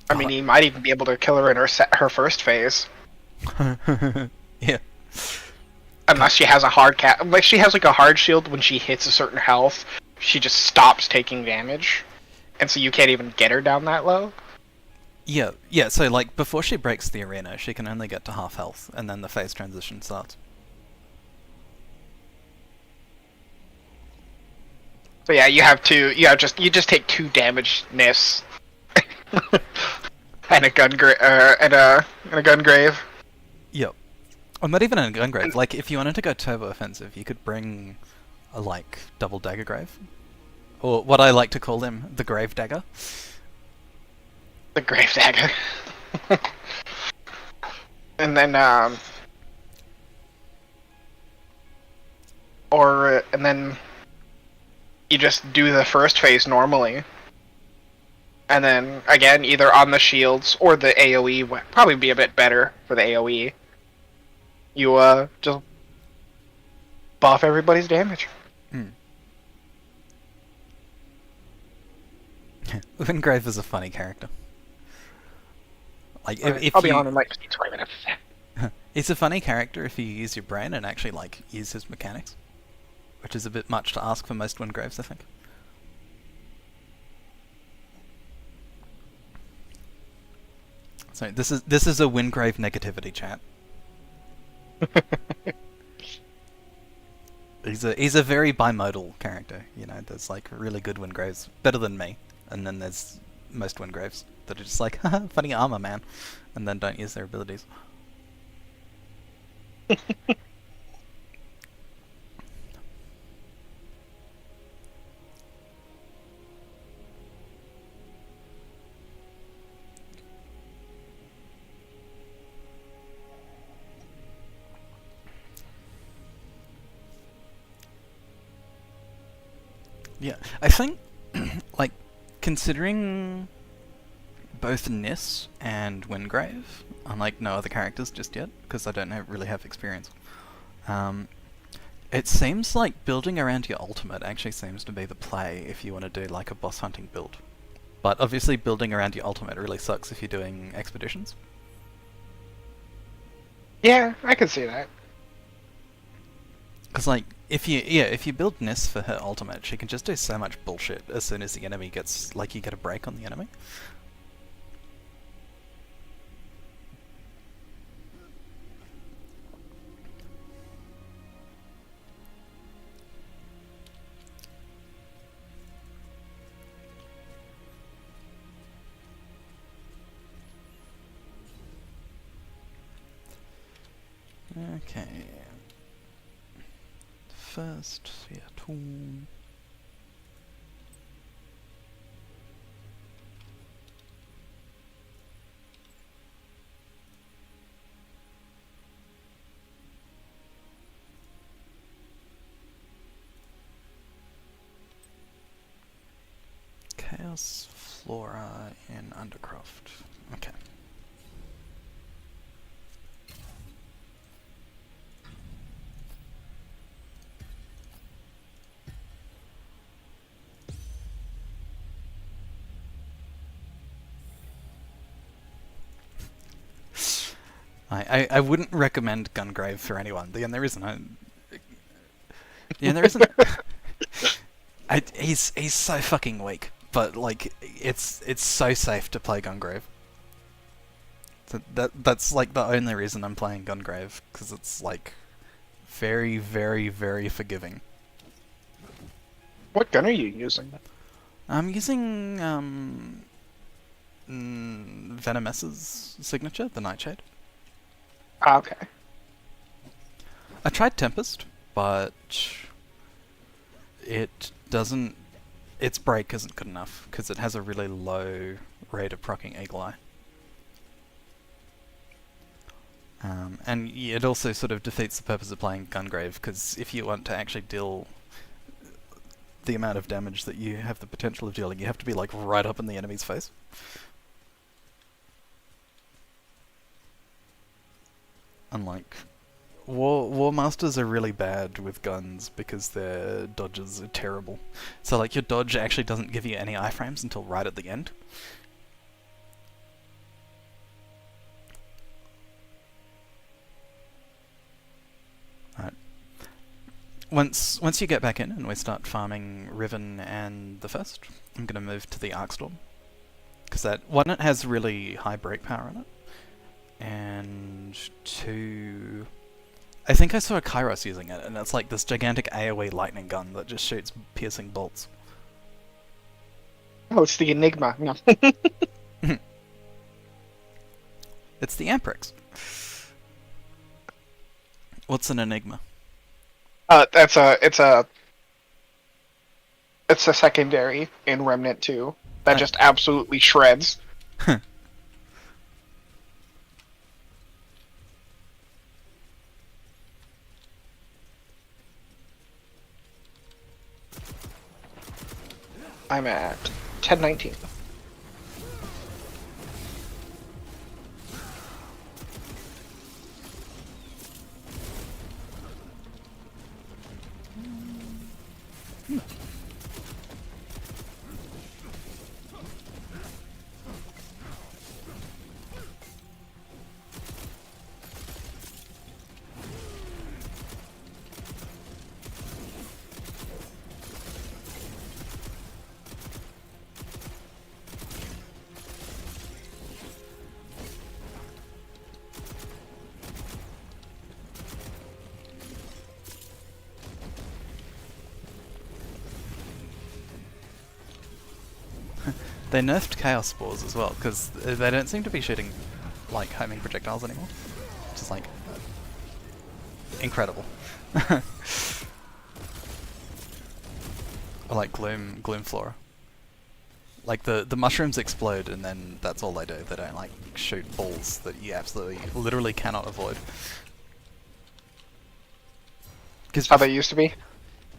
I mean, you might even be able to kill her in her first phase. Yeah. Unless she has a hard like she has like a hard shield when she hits a certain health, she just stops taking damage, and so you can't even get her down that low. Yeah, so like before she breaks the arena, she can only get to half health, and then the phase transition starts. So yeah, you just take 2 damage Nifs. and a gun grave. Yep. Or not even a gun grave. Like, if you wanted to go turbo offensive, you could bring a, like, double dagger grave. Or what I like to call them, the grave dagger. The grave dagger. And then, and then you just do the first phase normally. And then, again, either on the shields or the AoE, would probably be a bit better for the AoE. You, just buff everybody's damage. Wingrave is a funny character. Like, if I'll be you... on in like 20 minutes. He's a funny character if you use your brain and actually, like, use his mechanics. Which is a bit much to ask for most Wingraves, I think. So this is a Wingrave negativity chat. He's a very bimodal character, you know. There's like really good Wingraves, better than me, and then there's most Wingraves that are just like, haha, funny armor, man, and then don't use their abilities. Yeah, I think, like, considering both Nis and Wingrave, unlike no other characters just yet, because I don't really have experience, it seems like building around your ultimate actually seems to be the play if you want to do like a boss hunting build. But obviously building around your ultimate really sucks if you're doing expeditions. Yeah, I can see that. Because like, if you build Nis for her ultimate, she can just do so much bullshit as soon as the enemy gets, like, you get a break on the enemy. Okay. First, yeah, tool. Chaos Flora in Undercroft. Okay. I wouldn't recommend Gungrave for anyone. The only reason he's so fucking weak, but like it's so safe to play Gungrave. So that's like the only reason I'm playing Gungrave, because it's like very, very, very forgiving. What gun are you using? I'm using Venomess's signature, the Nightshade. Ah, okay. I tried Tempest, but it doesn't. Its break isn't good enough because it has a really low rate of proccing Eagle Eye. And it also sort of defeats the purpose of playing Gungrave, because if you want to actually deal the amount of damage that you have the potential of dealing, you have to be like right up in the enemy's face. Unlike War Masters are really bad with guns because their dodges are terrible. So like your dodge actually doesn't give you any iframes until right at the end. Alright. Once you get back in and we start farming Riven and the First, I'm gonna move to the Arcstorm. Because that one, it has really high break power on it. And two, I think I saw a Kairos using it, and it's like this gigantic AoE lightning gun that just shoots piercing bolts. Oh, it's the Enigma. No. It's the Amprex. What's an Enigma? It's a secondary in Remnant 2 that just absolutely shreds. I'm at 1019. They nerfed Chaos Spores as well, because they don't seem to be shooting like homing projectiles anymore. Which is like incredible. Or like Gloom Flora. Like the mushrooms explode and then that's all they do. They don't like shoot balls that you absolutely literally cannot avoid. How they used to be.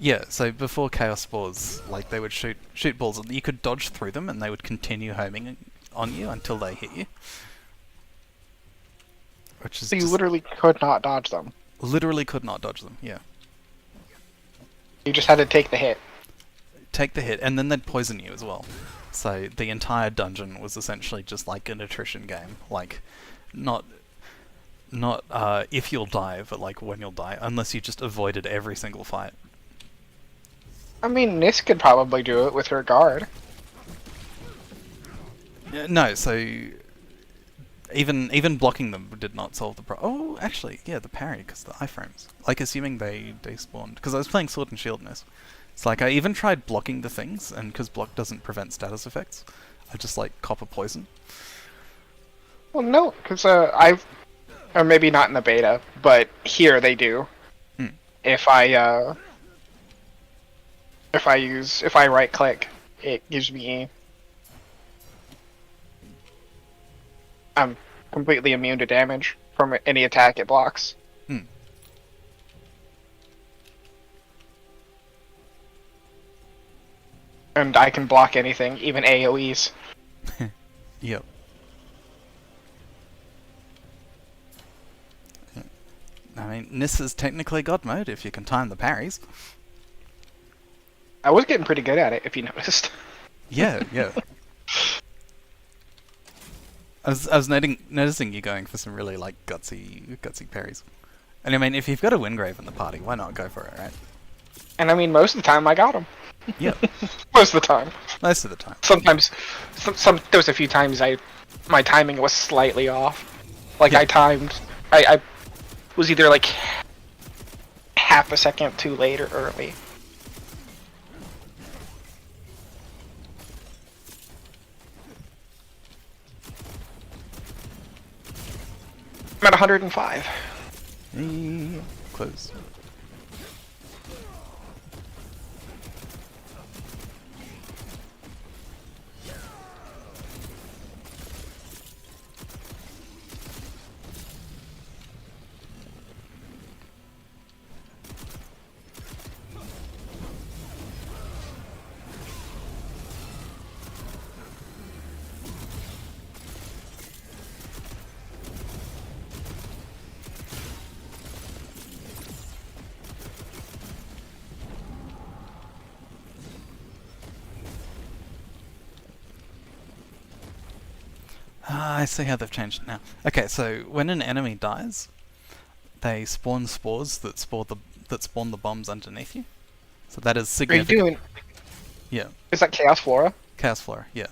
Yeah, so before Chaos Spores, like, they would shoot balls, and you could dodge through them, and they would continue homing on you until they hit you. Which is So you just literally could not dodge them. literally could not dodge them, yeah. You just had to take the hit. Take the hit, and then they'd poison you as well. So the entire dungeon was essentially just like an attrition game. Like, not if you'll die, but like when you'll die, unless you just avoided every single fight. I mean, Nis could probably do it with her guard. No, so even blocking them did not solve the problem. Oh, actually, yeah, the parry, because the iframes. Like, assuming they despawned. Because I was playing Sword and Shield Nis. It's like, I even tried blocking the things, and because block doesn't prevent status effects, I just, like, copper poison. Well, no, because or maybe not in the beta, but here they do. If I right click, it gives me. I'm completely immune to damage from any attack it blocks. And I can block anything, even AoEs. Yep. I mean, Nis is technically God mode if you can time the parries. I was getting pretty good at it, if you noticed. Yeah, yeah. I was noticing you going for some really like gutsy parries. And I mean, if you've got a Wingrave in the party, why not go for it, right? And I mean, most of the time I got them. Yep. Most of the time. Most of the time. Sometimes, there was a few times my timing was slightly off. Like, Yeah. I was either like half a second too late or early. I'm at 105. Close. I see how they've changed it now. Okay, so when an enemy dies, they spawn spores that spawn the bombs underneath you. So that is Are you significant. doing? Yeah, Is that Chaos Flora? Chaos Flora. Yeah.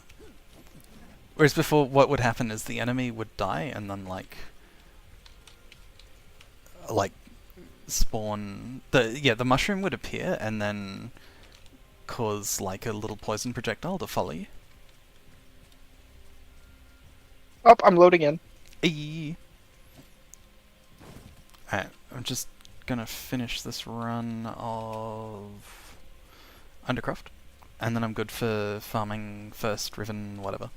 Whereas before, what would happen is the enemy would die and then like spawn the mushroom would appear and then cause like a little poison projectile to follow you. Oh, I'm loading in. Eee. Alright, I'm just gonna finish this run of Undercroft, and then I'm good for farming first Riven whatever.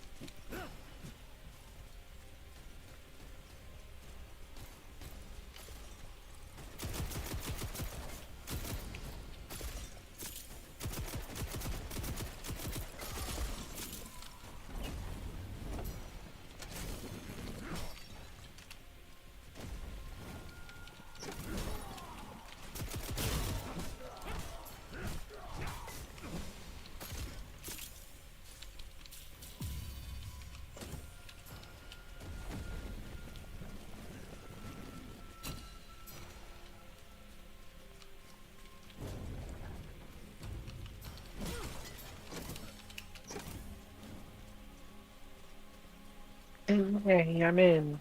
Hey, I'm in.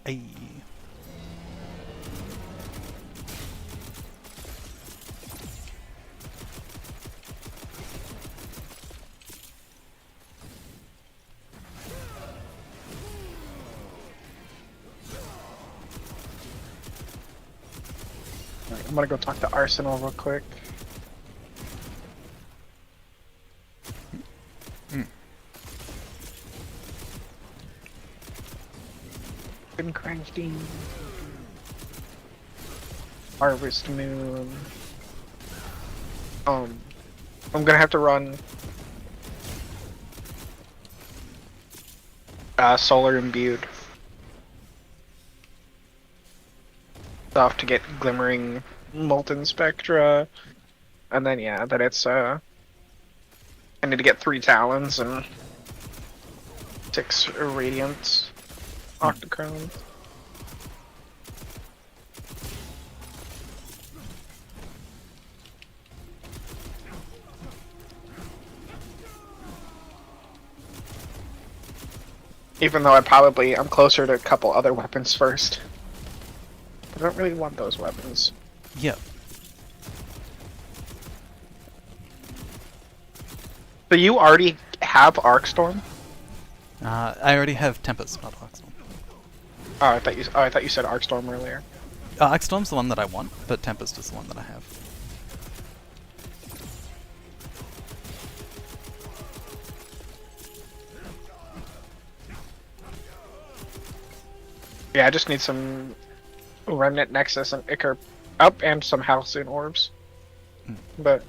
Ayy. Alright, I'm gonna go talk to Arsenal real quick. Been crafting. Harvest Moon. I'm gonna have to run solar imbued stuff to get glimmering molten spectra, and then yeah, then it's I need to get 3 talons and 6 radiant octochrome. Even though I'm closer to a couple other weapons first. I don't really want those weapons. Yep. So you already have Arcstorm? I already have Tempest, not Arcstorm. Oh, I thought you said Arcstorm earlier. Arcstorm's the one that I want, but Tempest is the one that I have. Yeah, I just need some Remnant Nexus and Ichor up and some Halcyon Orbs. But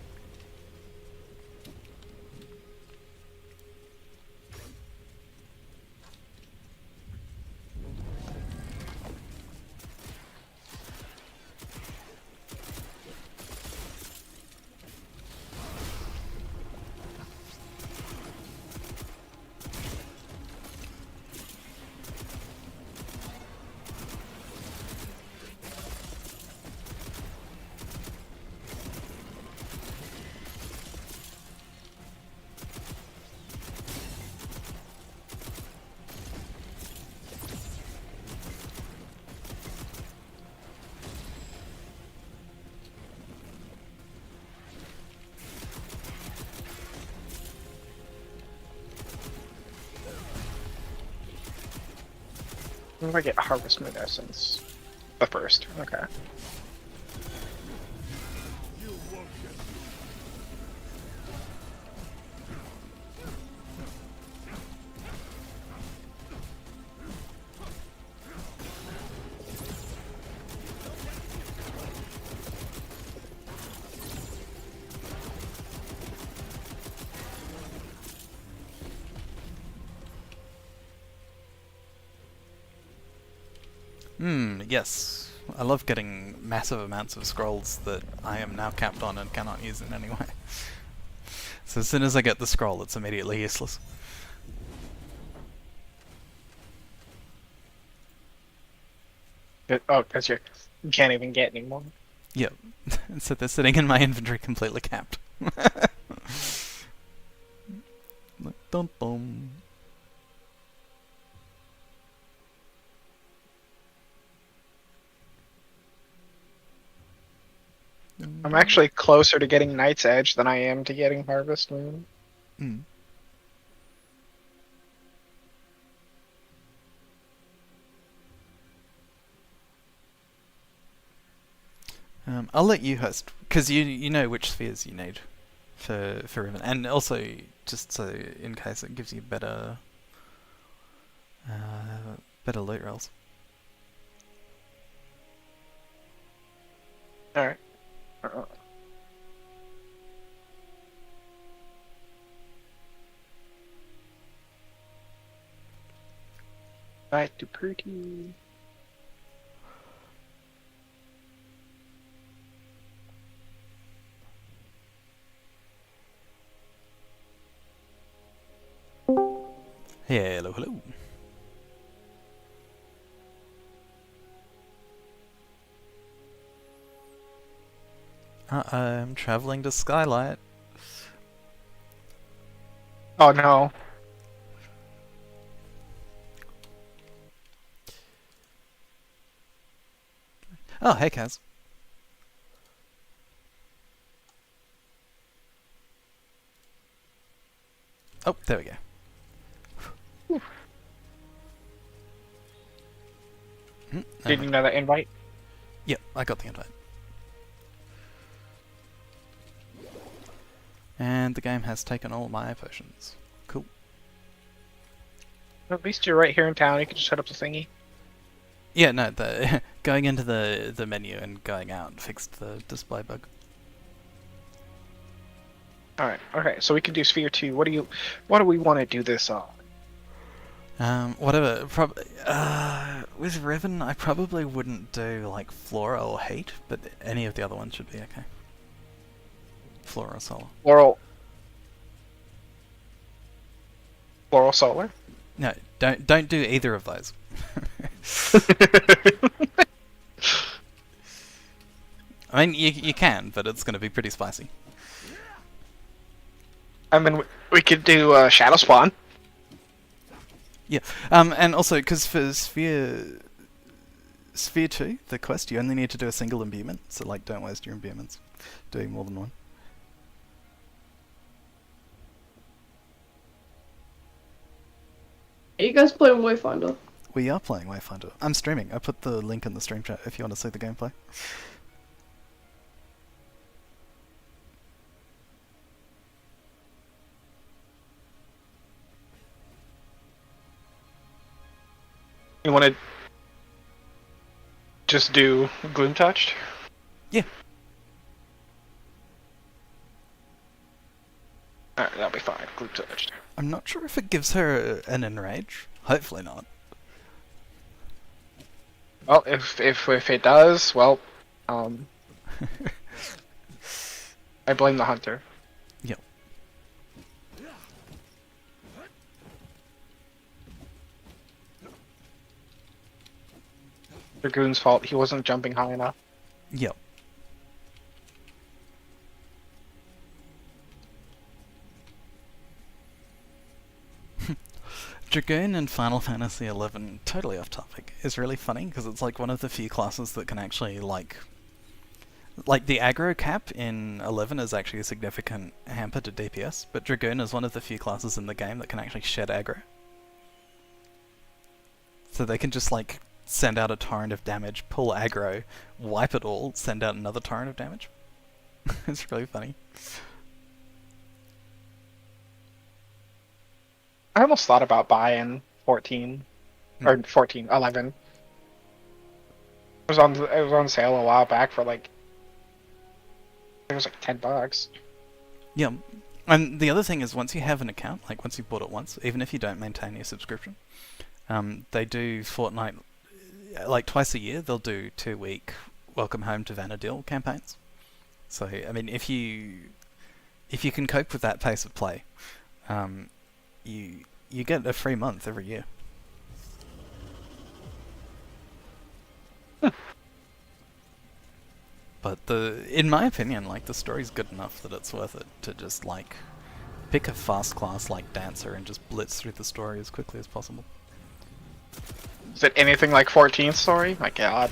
what if I get Harvest Moon Essence? The first, okay. Yes. I love getting massive amounts of scrolls that I am now capped on and cannot use in any way. So as soon as I get the scroll, it's immediately useless. Oh, because you can't even get any more. Yep. So they're sitting in my inventory completely capped. Dum bum. I'm actually closer to getting Night's Edge than I am to getting Harvest Moon. Mm. I'll let you host, because you know which spheres you need for Riven, and also just so in case it gives you better better loot rolls. Alright. Right to pretty. Hello, hello. I'm traveling to Skylight. Oh no. Oh, hey, Kaz. Oh, there we go. Did you know that invite? Yep, I got the invite. And the game has taken all my potions. Cool. At least you're right here in town. You can just head up the thingy. Yeah, no, the going into the menu and going out fixed the display bug. All right. Okay. So we can do Sphere 2. What do we want to do this on? Whatever. With Riven, I probably wouldn't do like Flora or Hate, but any of the other ones should be okay. Flora or Solar. Floral Solar. No, don't do either of those. I mean, you can, but it's going to be pretty spicy. I mean, we could do Shadow Spawn. Yeah, and also, because for Sphere 2, the quest, you only need to do a single imbuement, so like, don't waste your imbuments doing more than one. Are you guys playing Wayfinder? We are playing Wayfinder. I'm streaming. I put the link in the stream chat if you want to see the gameplay. You want to just do Gloom Touched? Yeah. Alright, that'll be fine. Gloom Touched. I'm not sure if it gives her an enrage. Hopefully not. Well, if it does, well, I blame the hunter. Yep. Dragoon's fault. He wasn't jumping high enough. Yep. Dragoon in Final Fantasy XI, totally off topic, is really funny because it's like one of the few classes that can actually like the aggro cap in 11 is actually a significant hamper to DPS, but Dragoon is one of the few classes in the game that can actually shed aggro. So they can just like send out a torrent of damage, pull aggro, wipe it all, send out another torrent of damage. It's really funny. I almost thought about buying 14 or 11. It was on sale a while back for like it was like $10. Yeah, and the other thing is once you have an account, like once you've bought it once, even if you don't maintain your subscription, they do fortnight, like twice a year, they'll do 2-week Welcome Home to Vanadil campaigns. So, I mean, if you can cope with that pace of play, you get a free month every year. But in my opinion, like the story's good enough that it's worth it to just like pick a fast class like Dancer and just blitz through the story as quickly as possible. Is it anything like 14th story? My god.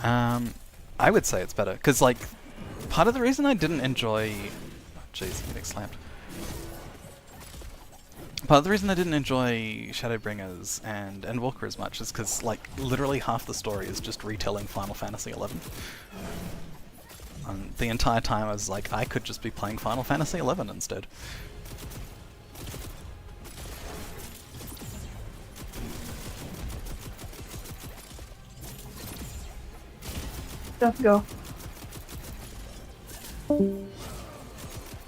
I would say it's better because like part of the reason I didn't enjoy, jeez, I'm getting slammed. Part of the reason I didn't enjoy Shadowbringers and Endwalker as much is because, like, literally half the story is just retelling Final Fantasy XI. The entire time I was like, I could just be playing Final Fantasy XI instead. Let's go.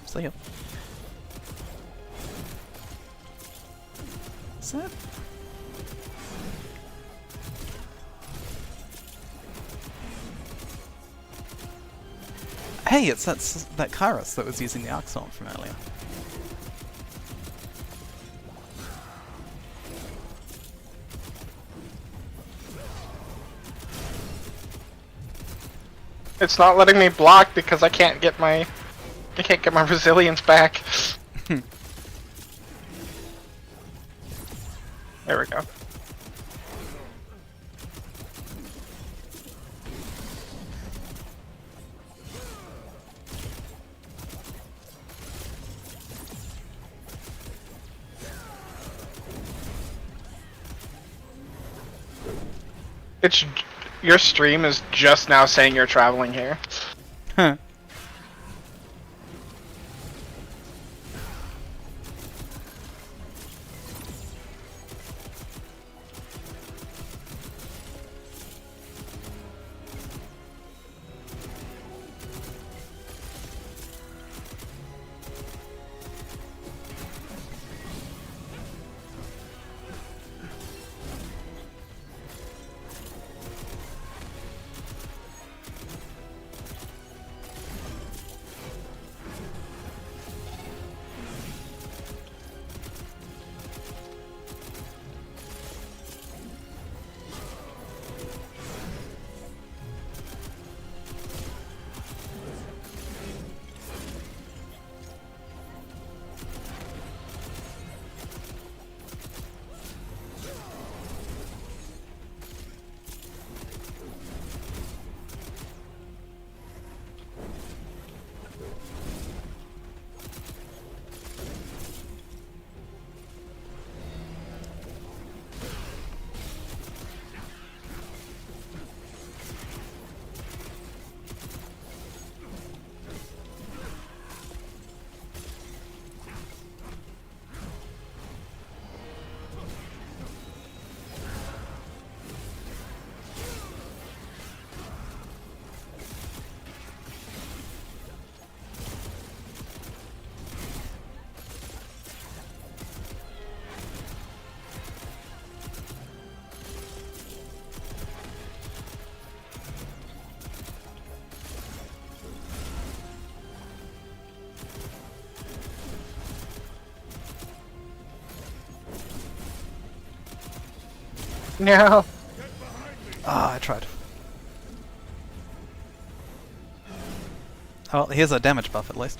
So, yeah. That? Hey, it's that Kairos that was using the Arc Storm from earlier. It's not letting me block because I can't get my resilience back. There we go. It's your stream is just now saying you're traveling here. Huh. No. Ah, I tried. Oh, well, here's a damage buff at least.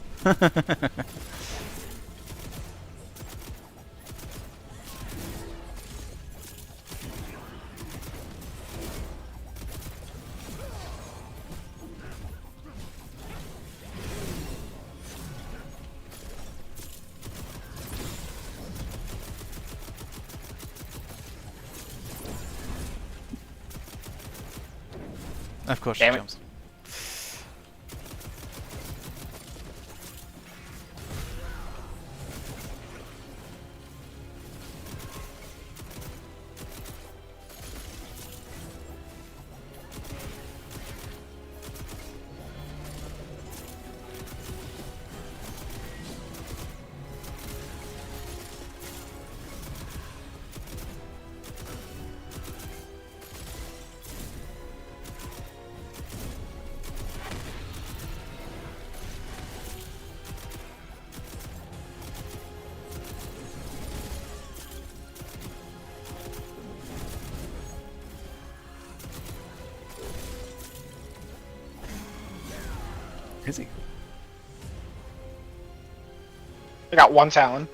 Of course she Damn it. jumps. Is he? I got one Talon.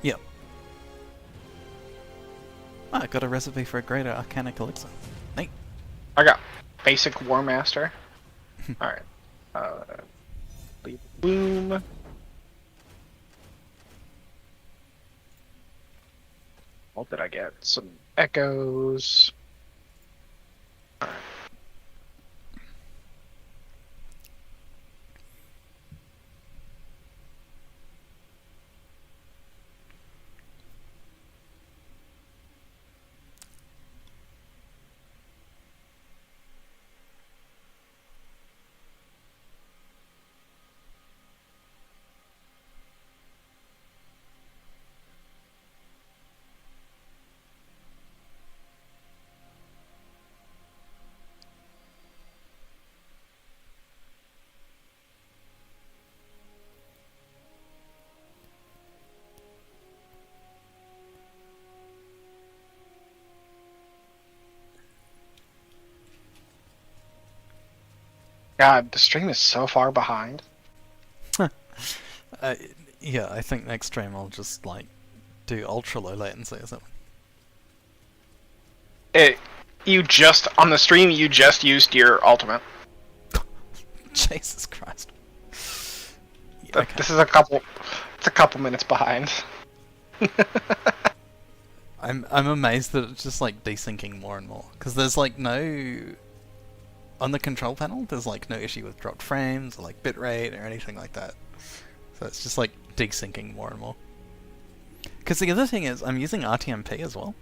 Yep. Ah, I got a recipe for a greater arcanic elixir. Neat. I got basic War Master. Alright. Leave Bloom. What did I get? Some Echoes. God, the stream is so far behind. Uh, yeah, I think next stream I'll just like do ultra low latency or something. You just on the stream. You just used your ultimate. Jesus Christ. Yeah, okay. This is a couple. It's a couple minutes behind. I'm amazed that it's just like desyncing more and more because there's like no on the control panel. There's like no issue with dropped frames or like bitrate or anything like that. So it's just like desyncing more and more. Because the other thing is I'm using RTMP as well,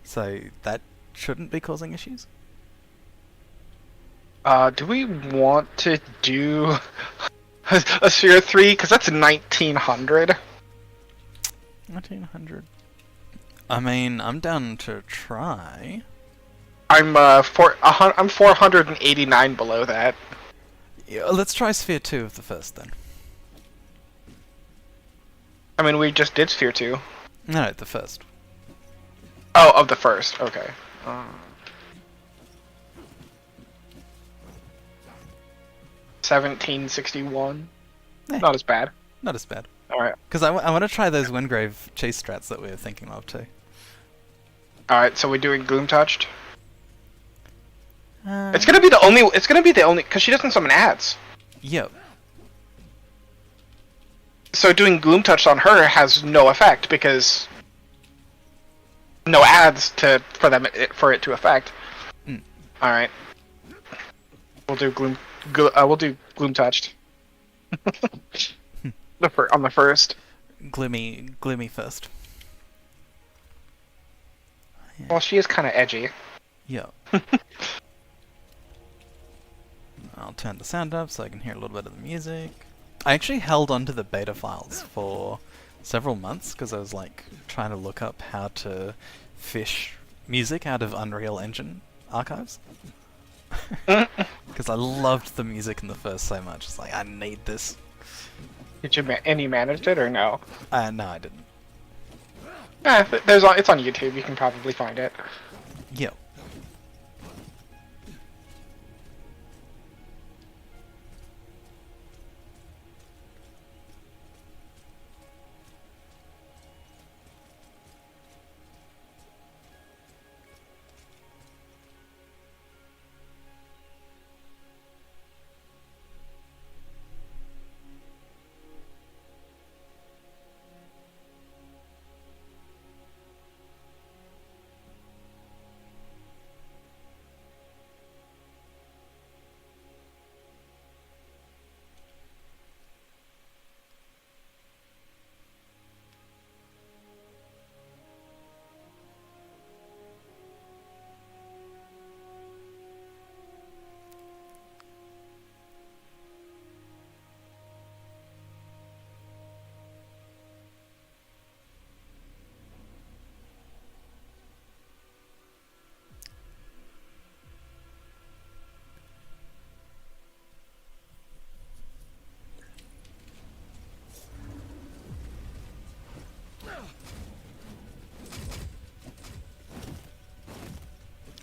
so that shouldn't be causing issues. Do we want to do a Sphere 3? Because that's 1900. 1900. I mean, I'm down to try. I'm 489 below that. Yeah, let's try Sphere 2 of the first then. I mean, we just did Sphere 2. No, the first. Oh, of the first. Okay. 1761. Eh. Not as bad. Not as bad. Alright. Because I want to try those Wingrave chase strats that we were thinking of too. Alright, so we're doing Gloom Touched. Uh, It's gonna be the only. It's gonna be the only. Because she doesn't summon ads. Yep. So doing Gloom Touched on her has no effect because no ads for it to affect. Mm. All right, we'll do Gloom Touched. On the first. Gloomy first. Yeah. Well, she is kind of edgy. Yeah. I'll turn the sound up so I can hear a little bit of the music. I actually held onto the beta files for several months because I was like trying to look up how to fish music out of Unreal Engine archives. Because I loved the music in the first so much. It's like, I need this. Did you and you managed it or no? No, I didn't. It's on YouTube. You can probably find it. Yeah.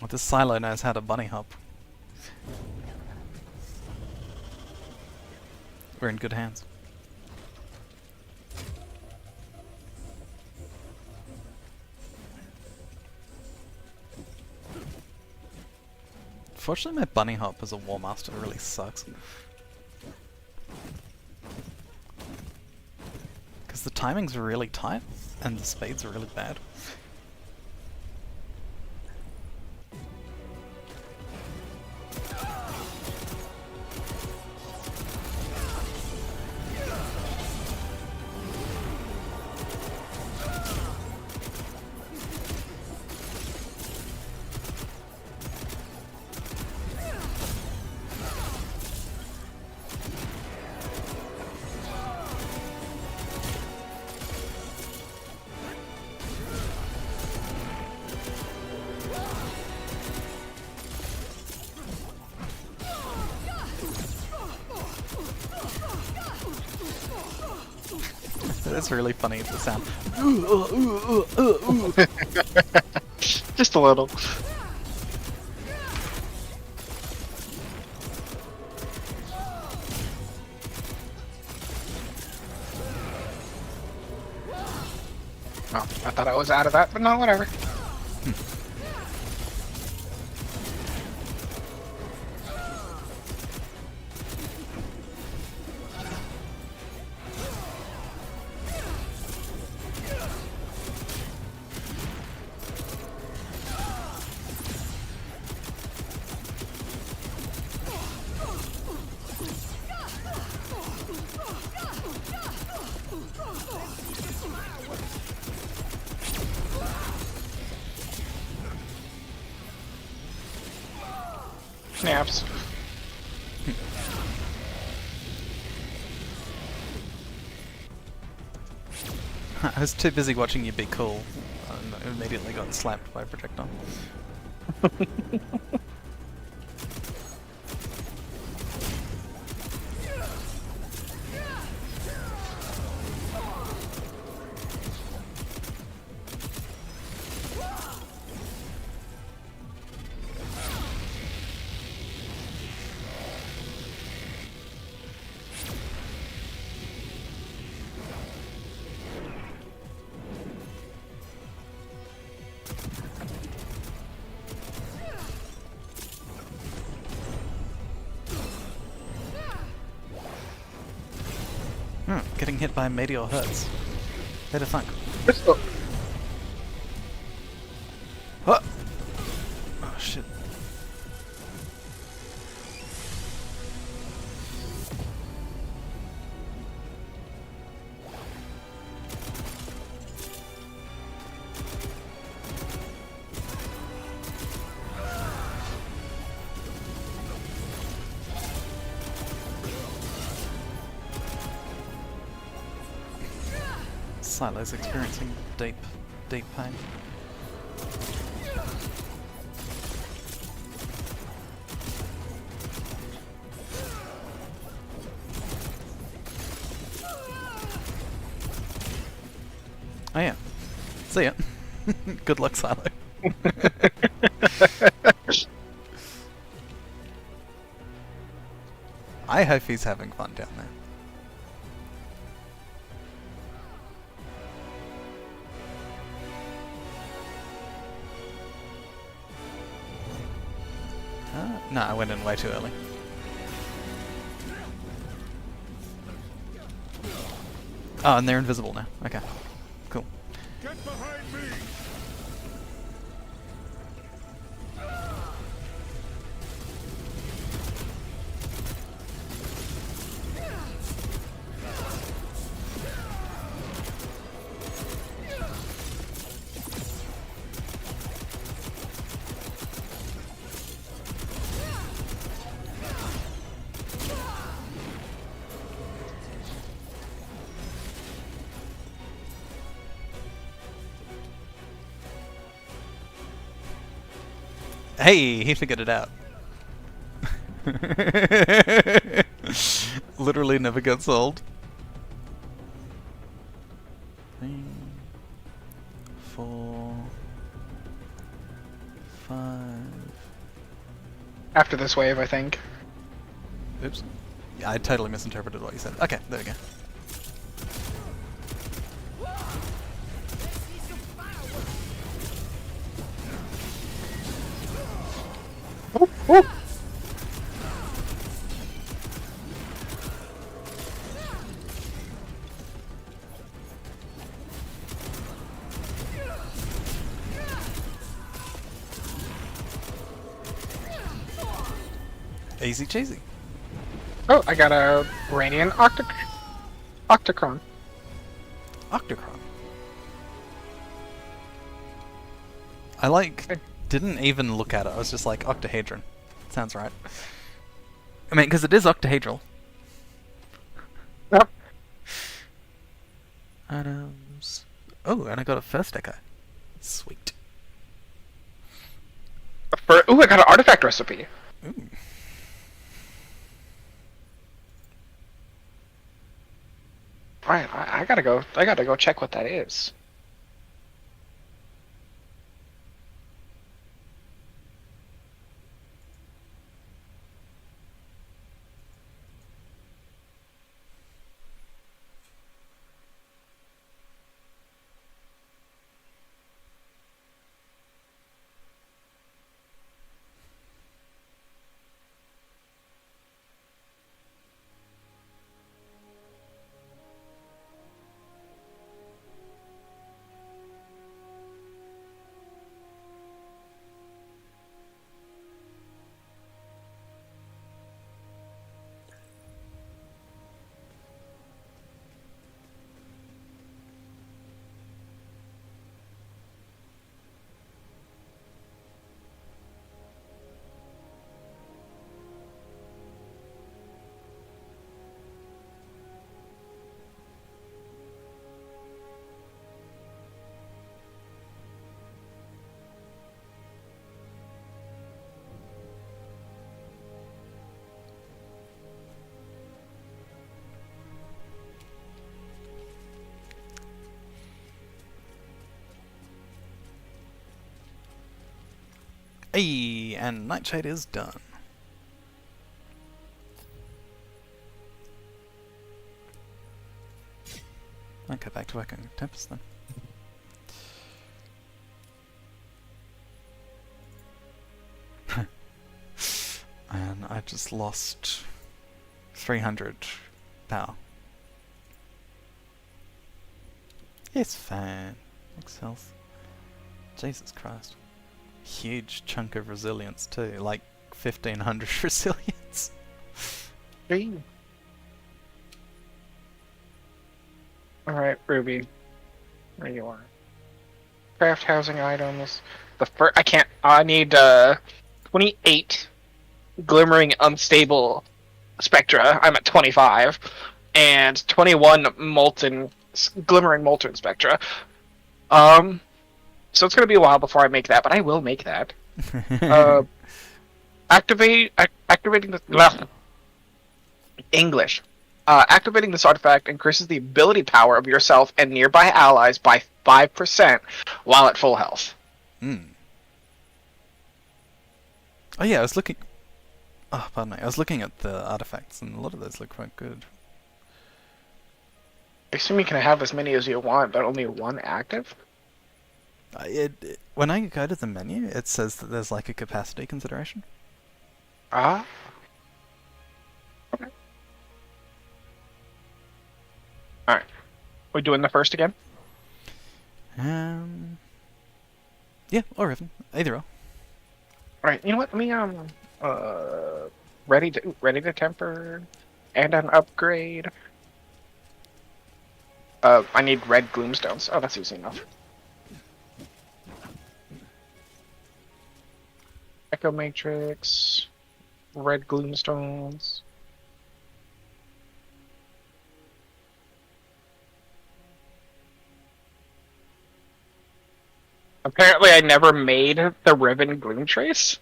Well, this silo knows how to bunny hop. We're in good hands. Fortunately, my bunny hop as a war master really sucks. Because the timing's really tight, and the speeds are really bad. It's really funny, the sound. Just a little. Oh, I thought I was out of that, but no, whatever. Snaps. I was too busy watching you be cool, and immediately got slapped by a projectile. Getting hit by a meteor hurts. Better thunk. Oh! Oh shit. Silo's experiencing deep pain. Oh yeah. See ya. Good luck, Silo. I hope he's having fun down there. No, I went in way too early. Oh, and they're invisible now. Okay, cool. Get behind me! Hey, he figured it out. Literally never gets old. 3, 4, 5. After this wave, I think. Oops. Yeah, I totally misinterpreted what you said. Okay, there we go. Easy cheesy. Oh, I got a Radiant Octocron. Octocron. I didn't even look at it. I was just like, octahedron. Sounds right. I mean, because it is octahedral. Yep. Items. Oh, and I got a first echo. Sweet. Ooh, I got an artifact recipe. Ooh. Alright, I gotta go check what that is. Hey, and Nightshade is done. Okay, back to working Tempest then. And I just lost 300 power. It's fine. Max health. Jesus Christ. Huge chunk of resilience too, like 1500 resilience. Alright, Ruby. Where you are. Craft housing items. The first I need 28 glimmering unstable spectra. I'm at 25. And 21 glimmering molten spectra. So it's gonna be a while before I make that, but I will make that. Activating the English. Activating this artifact increases the ability power of yourself and nearby allies by 5% while at full health. Hmm. Oh yeah, I was looking. Oh, pardon me. I was looking at the artifacts, and a lot of those look quite good. I assume you can have as many as you want, but only one active? When I go to the menu, it says that there's like a capacity consideration. Ah. Alright. We doing the first again? Yeah, or even either or. Alright, you know what? Let me ready to temper and an upgrade. I need red gloomstones. Oh, that's easy enough. Echo Matrix, red gloomstones. Apparently, I never made the Riven Gloom Trace.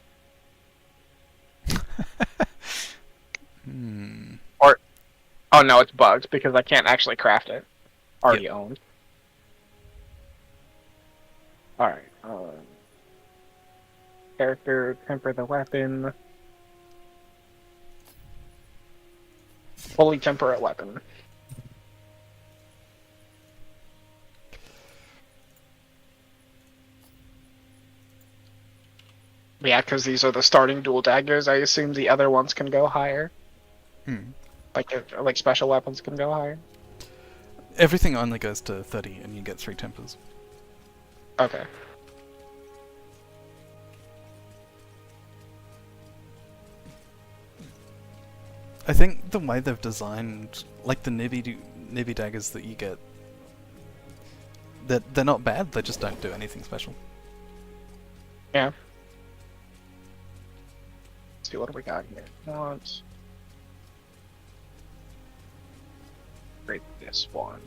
Or, oh no, it's bugged because I can't actually craft it. Already owned. Alright. Character, temper the weapon. Fully temper a weapon. Yeah, because these are the starting dual daggers. I assume the other ones can go higher. Like special weapons can go higher. Everything only goes to 30, and you get 3 tempers. Okay. I think the way they've designed, like the nibby daggers that you get, they're not bad. They just don't do anything special. Yeah. Let's see what do we got here. Want break this one.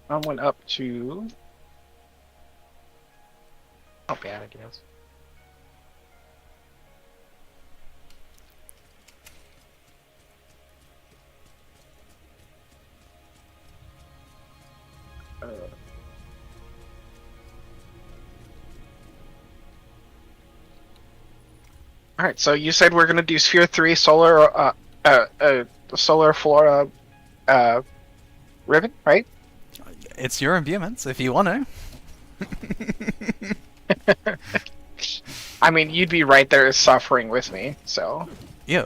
I went up to. Not bad, I guess. Alright, so you said we're gonna do Sphere 3 Solar Flora, Ribbon, right? It's your imbuements, if you want to. I mean, you'd be right there suffering with me, so. Yeah.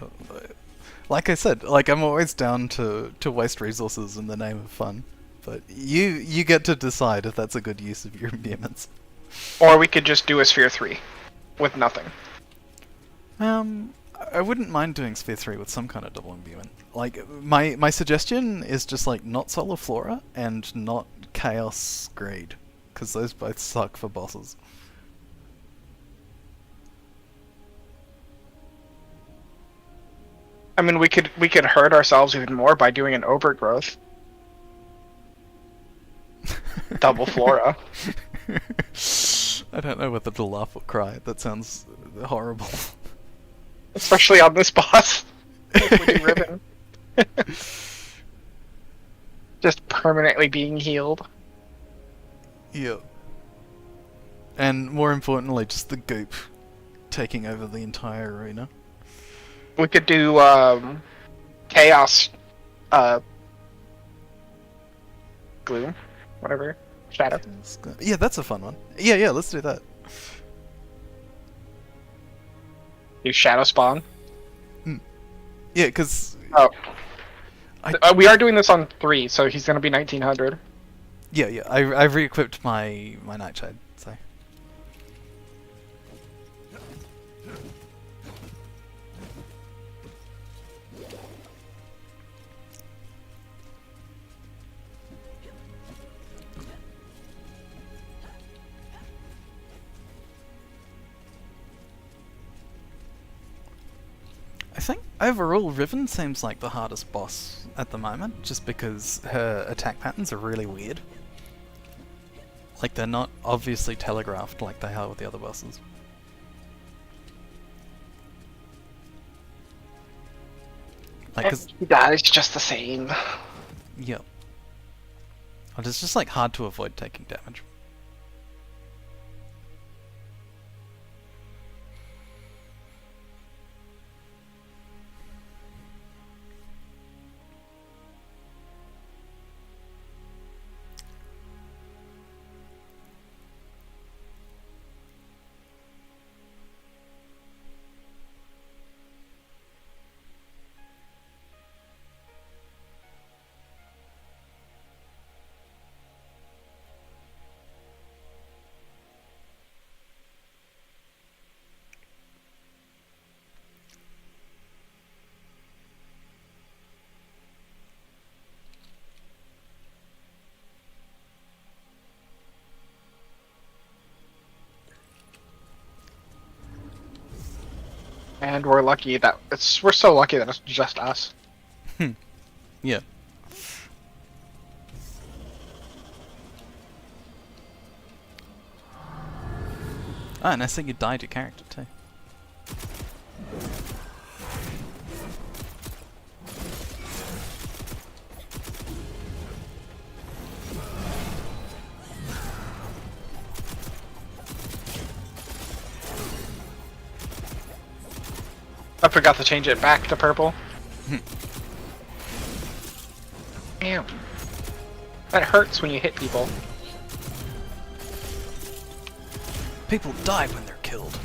Like I said, like I'm always down to waste resources in the name of fun. But you get to decide if that's a good use of your imbuements. Or we could just do a Sphere 3 with nothing. I wouldn't mind doing Sphere 3 with some kind of double imbuement. Like, my suggestion is just, like, not Solar Flora and not Chaos Greed. Because those both suck for bosses. I mean, we could hurt ourselves even more by doing an overgrowth. Double Flora. I don't know whether to laugh or cry. That sounds horrible. Especially on this boss. If we do Ribbon. Just permanently being healed. Yeah. And more importantly, just the goop taking over the entire arena. We could do chaos, uh, gloom, whatever, shadow. Yeah, that's a fun one. Yeah, let's do that. Do shadow spawn. Yeah, because Oh, I- we are doing this on 3, so he's gonna be 1900. yeah, I've re-equipped my Nightshade, so. I think overall Riven seems like the hardest boss at the moment, just because her attack patterns are really weird. Like, they're not obviously telegraphed like they are with the other bosses. Like, 'cause, He dies just the same. yeah. But it's just like hard to avoid taking damage. And we're lucky that we're so lucky that it's just us. Yeah. Ah, and I think you died your character too. I forgot to change it back to purple. Damn. That hurts when you hit people. People die when they're killed.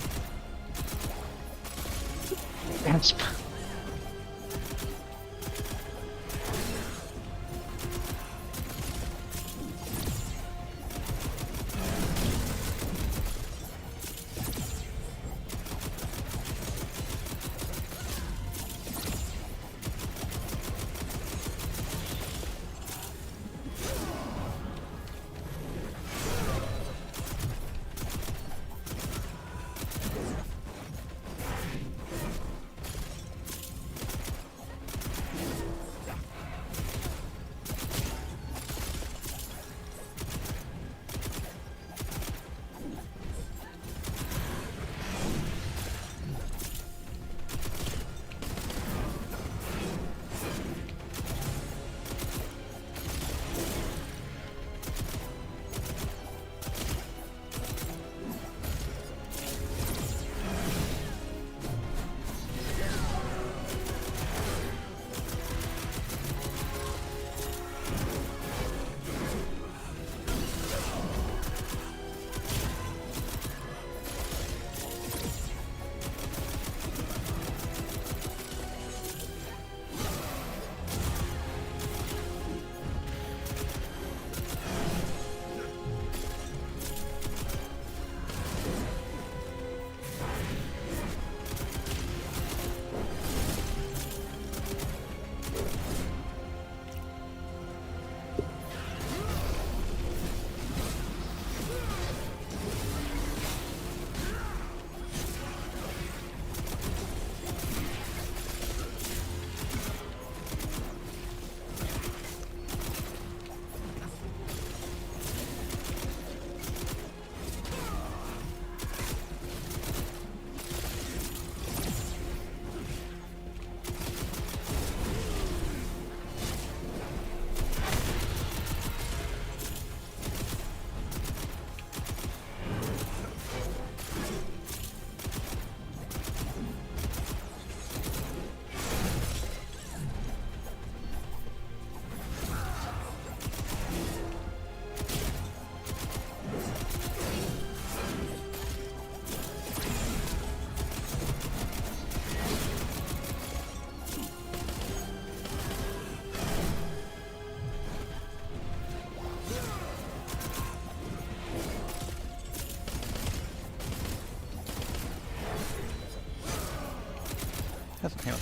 Hasn't healed.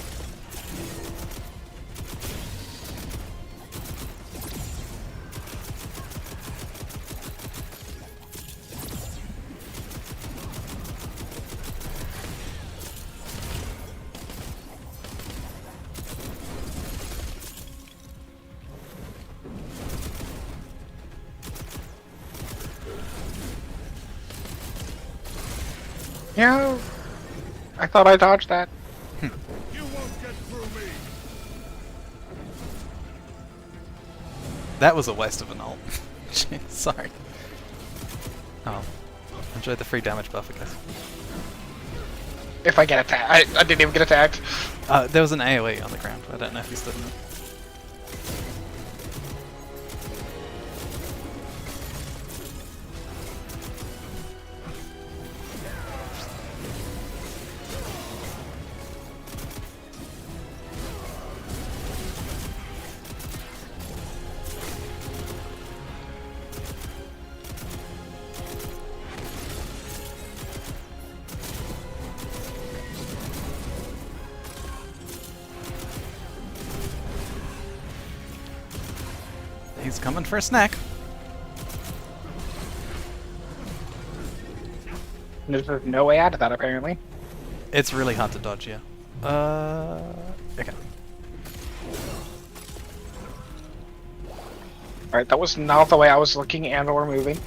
Yeah, I thought I dodged that. You won't get through me. That was a waste of an ult. Jeez, sorry. Oh, enjoy the free damage buff, I guess. If I get attacked, I didn't even get attacked. There was an AoE on the ground. I don't know if you stood in it. He's coming for a snack. There's no way out of that, apparently. It's really hard to dodge, yeah. Okay. Alright, that was not the way I was looking and or moving.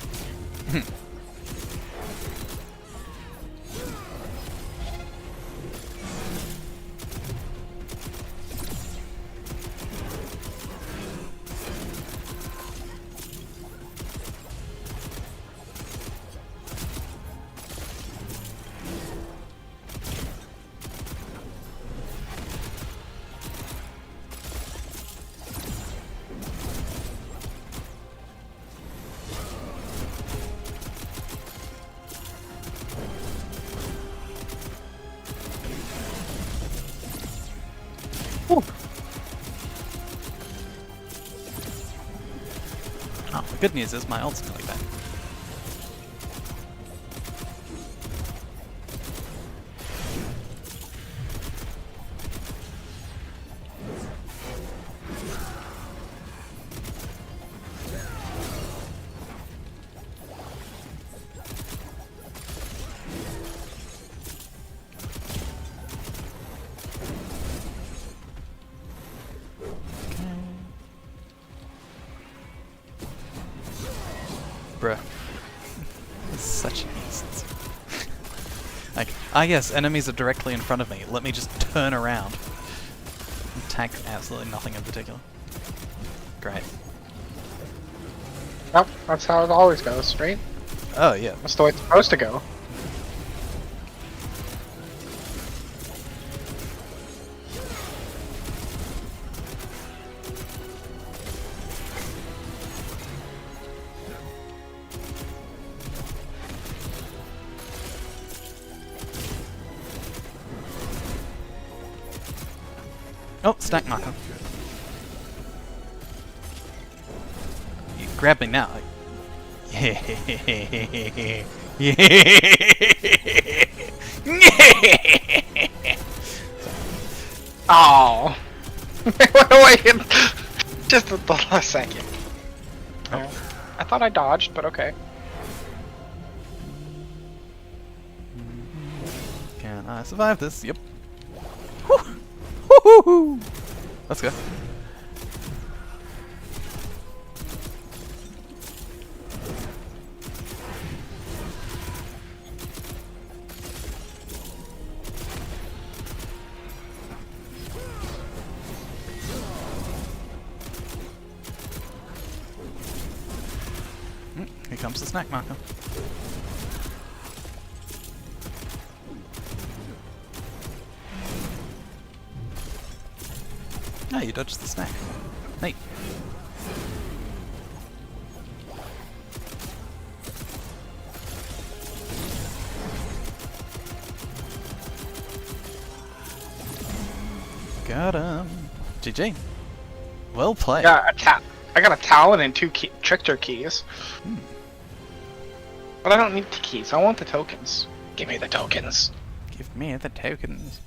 Oh, the good news is my ult's nearly back. Bruh. It's such an nuisance. Like, yes, enemies are directly in front of me. Let me just turn around. Attack absolutely nothing in particular. Great. Nope, that's how it always goes, right? Oh, yeah. That's the way it's supposed to go. Oh, stack marker. You grab me now. Oh, wait, just the last second. Oh. I thought I dodged, but okay. Can I survive this? Yep. Whew. Woo-hoo-hoo. Let's go. Here comes the snack marker. Ah, you dodged the snack. Neat. Got him. GG. Well played. Yeah, I got a talent and two trickster keys. But I don't need the keys. I want the tokens. Give me the tokens. Give me the tokens.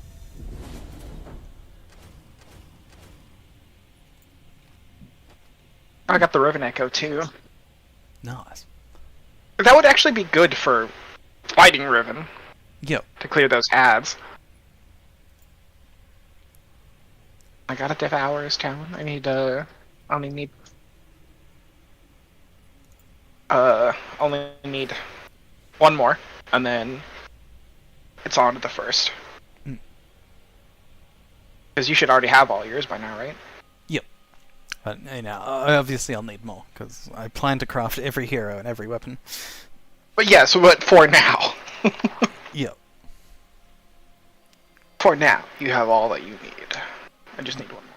I got the Riven Echo too. Nice. That would actually be good for fighting Riven Yep. to clear those ads. I gotta devour his town. I only need one more, and then it's on to the first. Mm. Because you should already have all yours by now, right? Yep. But obviously I'll need more because I plan to craft every hero and every weapon. But yeah, so but for now. Yep. For now, you have all that you need. I just need one more.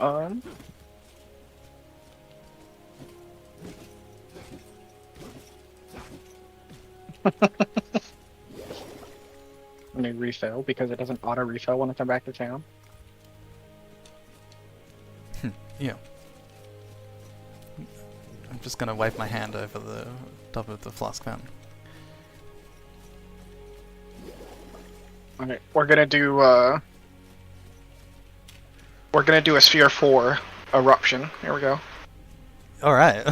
Alright. Let me refill because it doesn't auto refill when I come back to town. Yeah. I'm just gonna wave my hand over the top of the flask fountain. Alright, we're gonna do a Sphere 4 eruption. Here we go. Alright.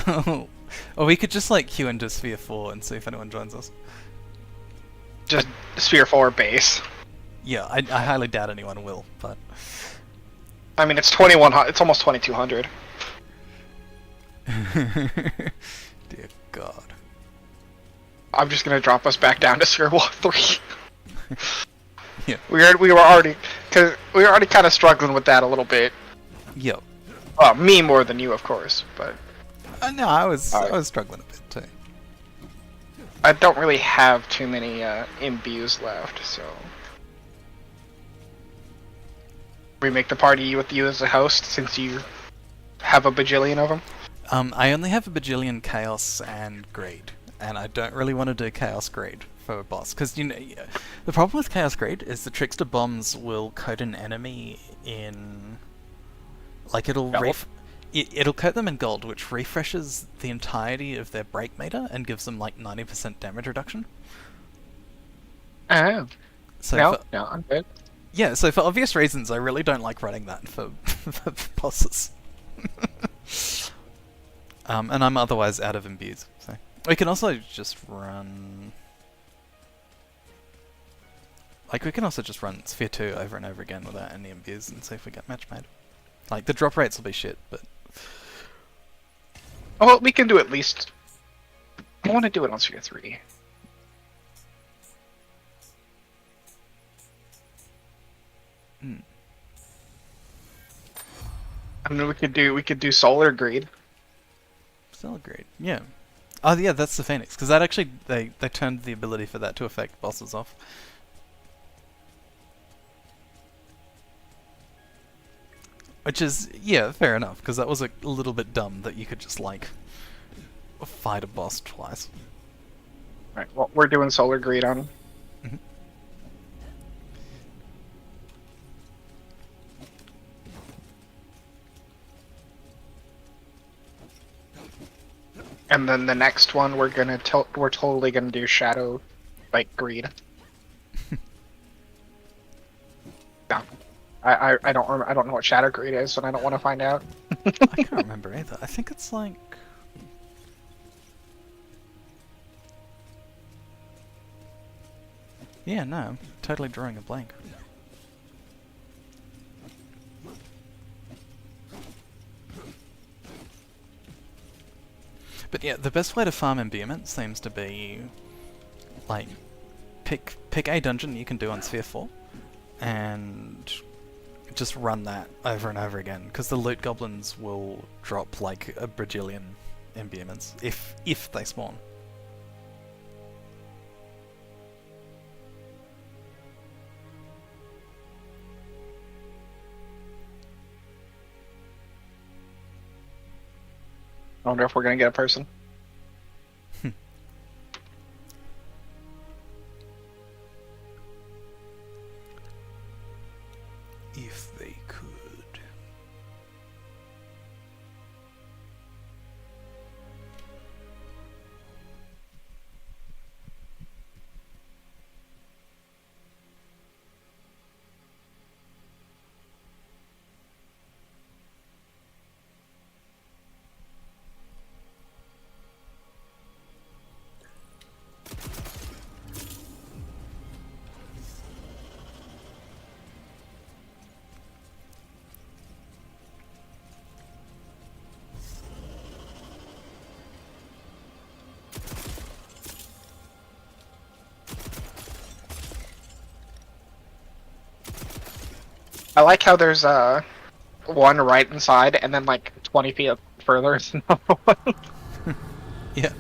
Or we could just like queue into Sphere 4 and see if anyone joins us. Just Sphere 4 base. Yeah, I highly doubt anyone will, but... I mean, it's 2100. It's almost 2200. Dear God. I'm just gonna drop us back down to Sphere 3. Yeah. We were already kind of struggling with that a little bit. Yep. Well, me more than you, of course, but No, I was struggling a bit too. I don't really have too many imbues left, so we make the party with you as a host since you have a bajillion of them. I only have a bajillion Chaos and Greed, and I don't really want to do Chaos Greed for a boss, because the problem with Chaos Greed is the Trickster bombs will coat an enemy in, like it'll coat them in gold, which refreshes the entirety of their break meter and gives them like 90% damage reduction. Oh. So No, I'm good. yeah, so for obvious reasons, I really don't like running that for bosses. And I'm otherwise out of imbues, so we can also just run. Like, we can also just run Sphere 2 over and over again without any imbues and see if we get match made. Like, the drop rates will be shit, but... Well, we can do at least... I want to do it on Sphere 3. Hmm. I mean, we could do Solar Greed. Still agreed. Yeah. Oh, yeah, that's the Phoenix, because that actually... They turned the ability for that to affect bosses off. Which is, yeah, fair enough, because that was a little bit dumb that you could just, like, fight a boss twice. Right. Well, we're doing Solar Greed on. Mhm. And then the next one we're totally gonna do Shadow, like Greed. No. I don't know what Shadow Greed is, and I don't want to find out. I can't remember either. I think it's like... Yeah, no, I'm totally drawing a blank. But yeah, the best way to farm imbuement seems to be, like, pick a dungeon you can do on Sphere 4, and just run that over and over again, because the loot goblins will drop like a bajillion imbuments if they spawn. I wonder if we're gonna get a person. If they could. I like how there's one right inside, and then like 20 feet further is another one. Yeah.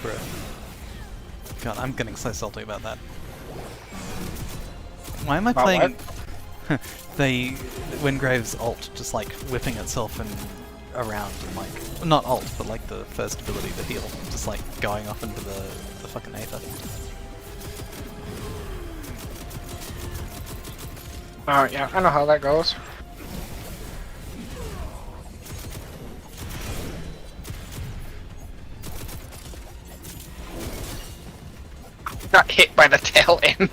Bruh. God, I'm getting so salty about that. Why am I About playing the Wingrave's ult just like whipping itself and around and like not ult, but like the first ability to heal, just like going off into the fucking aether. Yeah, I know how that goes. Got hit by the tail end.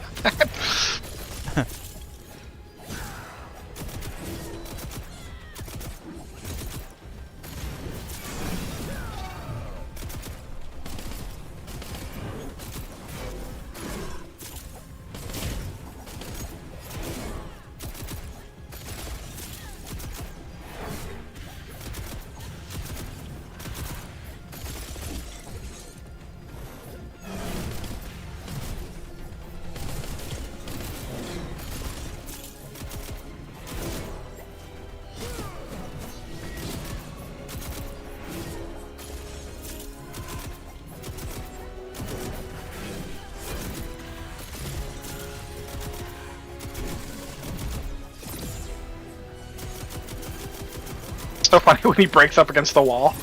So funny when he breaks up against the wall.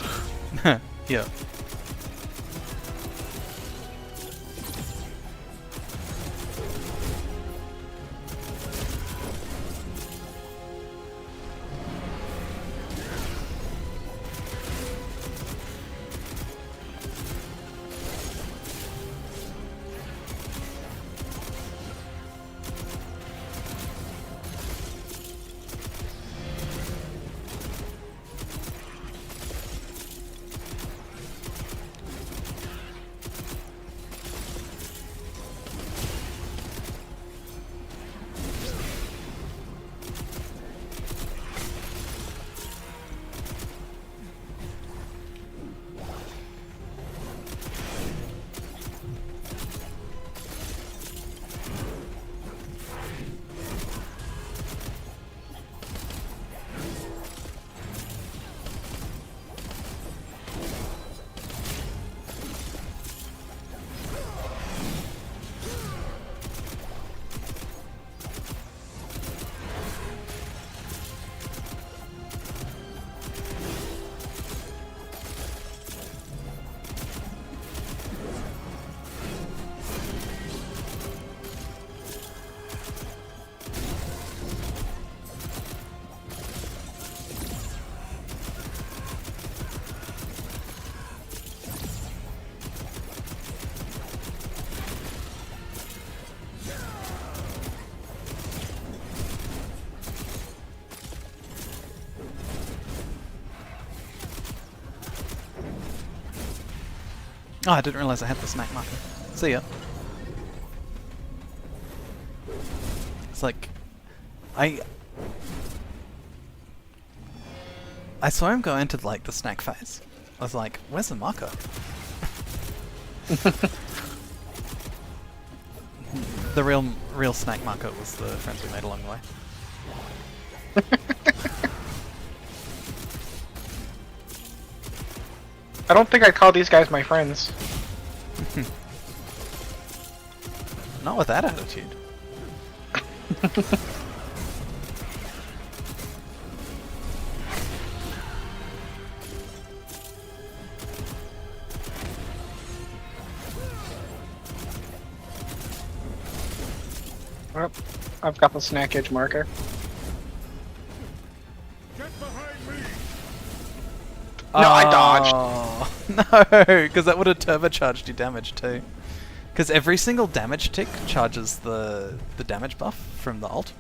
Yeah. Oh, I didn't realize I had the snack marker. See ya. It's like... I saw him go into like the snack phase. I was like, where's the marker? The real snack market was the friends we made along the way. I don't think I'd call these guys my friends. Not with that attitude. Well, I've got the snack edge marker. Get behind me! No, I dodged. Oh, no, because that would have turbocharged your damage too. Because every single damage tick charges the damage buff from the ult.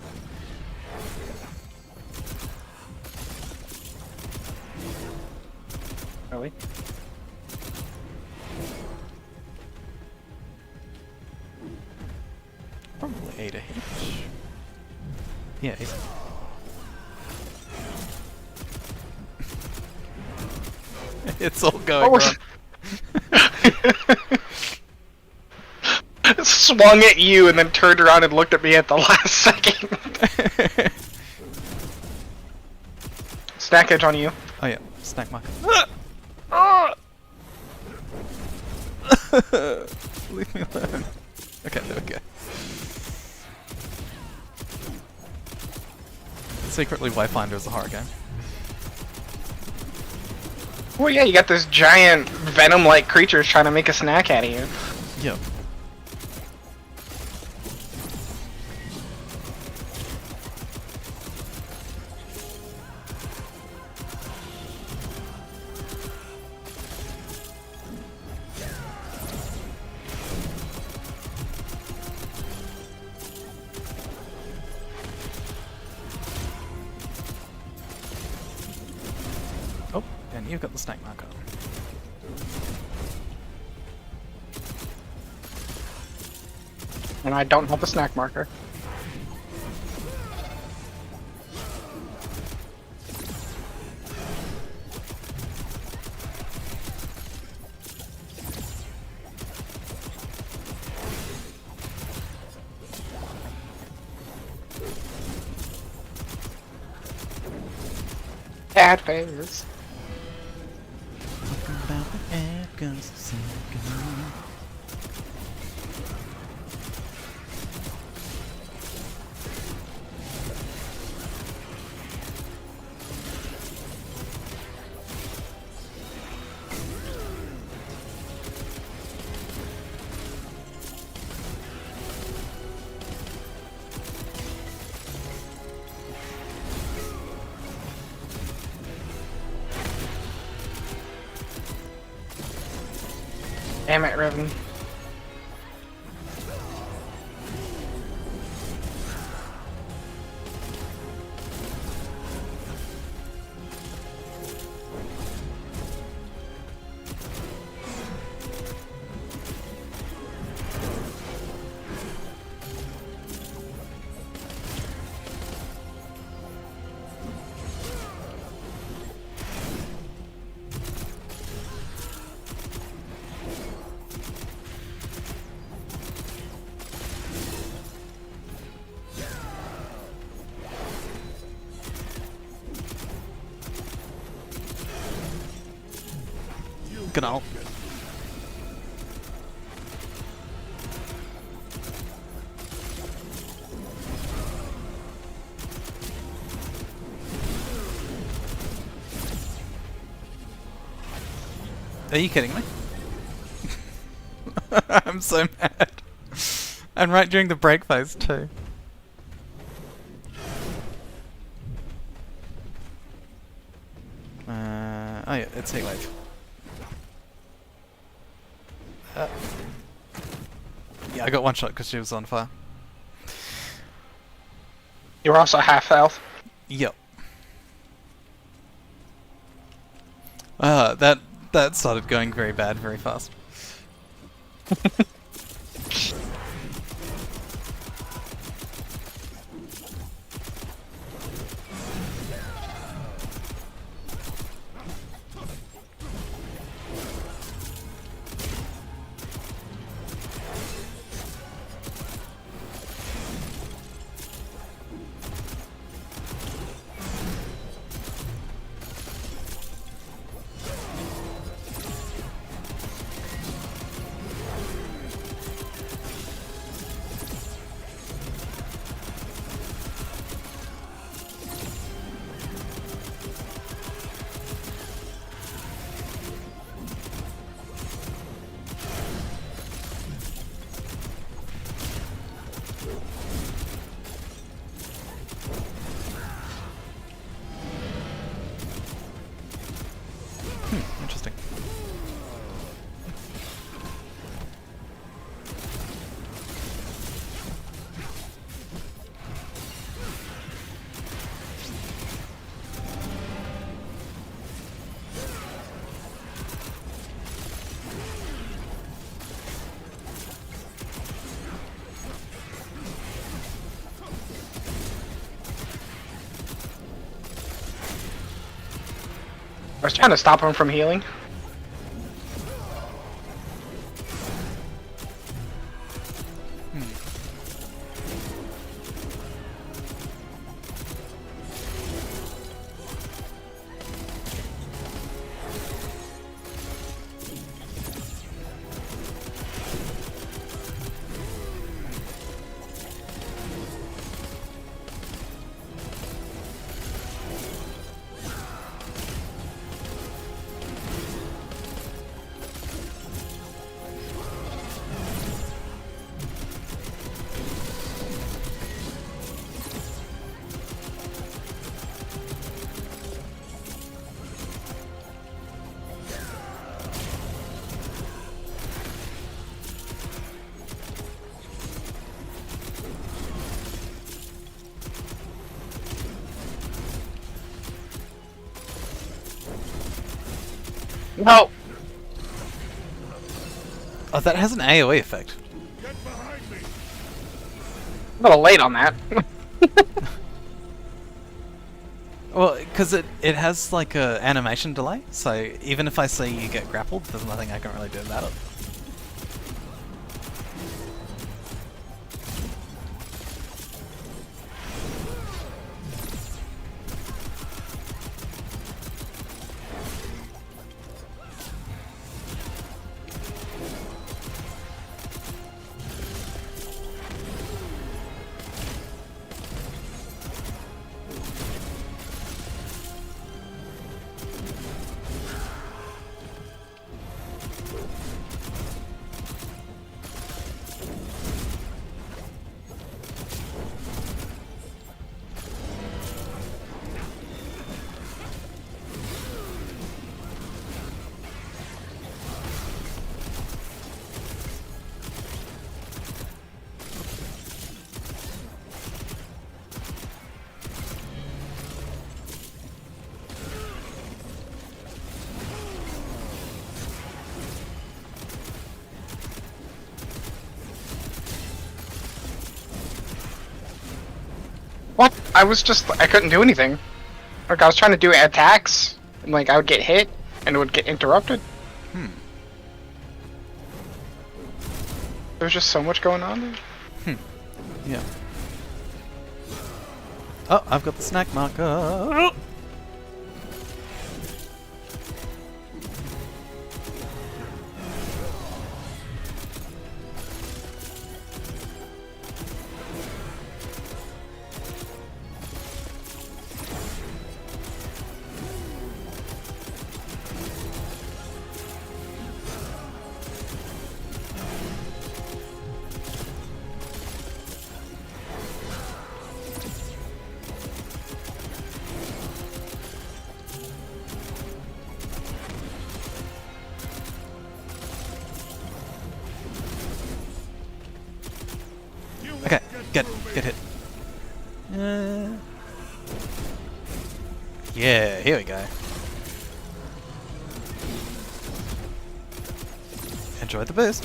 Really? Probably 8 a hit. Yeah, easy. It's all going What was wrong. Swung at you and then turned around and looked at me at the last second. Snack edge on you. Oh yeah, snack marker. Leave me alone. Okay, there we go. Secretly, Wayfinder is a horror game. Well, yeah, you got this giant venom-like creatures trying to make a snack out of you. Yep. Oh, and you've got the snack marker. And I don't have the snack marker. Bad phase. Damn it, Riven. Good ult. Are you kidding me? I'm so mad. And right during the break phase too. Oh yeah, it's heat wave. Yeah, I got one shot because she was on fire. You're also half health. Yep. That started going very bad very fast. was trying to stop him from healing. No! Oh, that has an AoE effect. Get behind me. I'm a little late on that. Well, because it has like a animation delay, so even if I see you get grappled, there's nothing I can really do about it. What? I couldn't do anything. Like, I was trying to do attacks, and like, I would get hit, and it would get interrupted. There's just so much going on there. Yeah. Oh, I've got the snack marker. You won't Okay, get get through me. hit. Yeah, here we go. Enjoy the boost.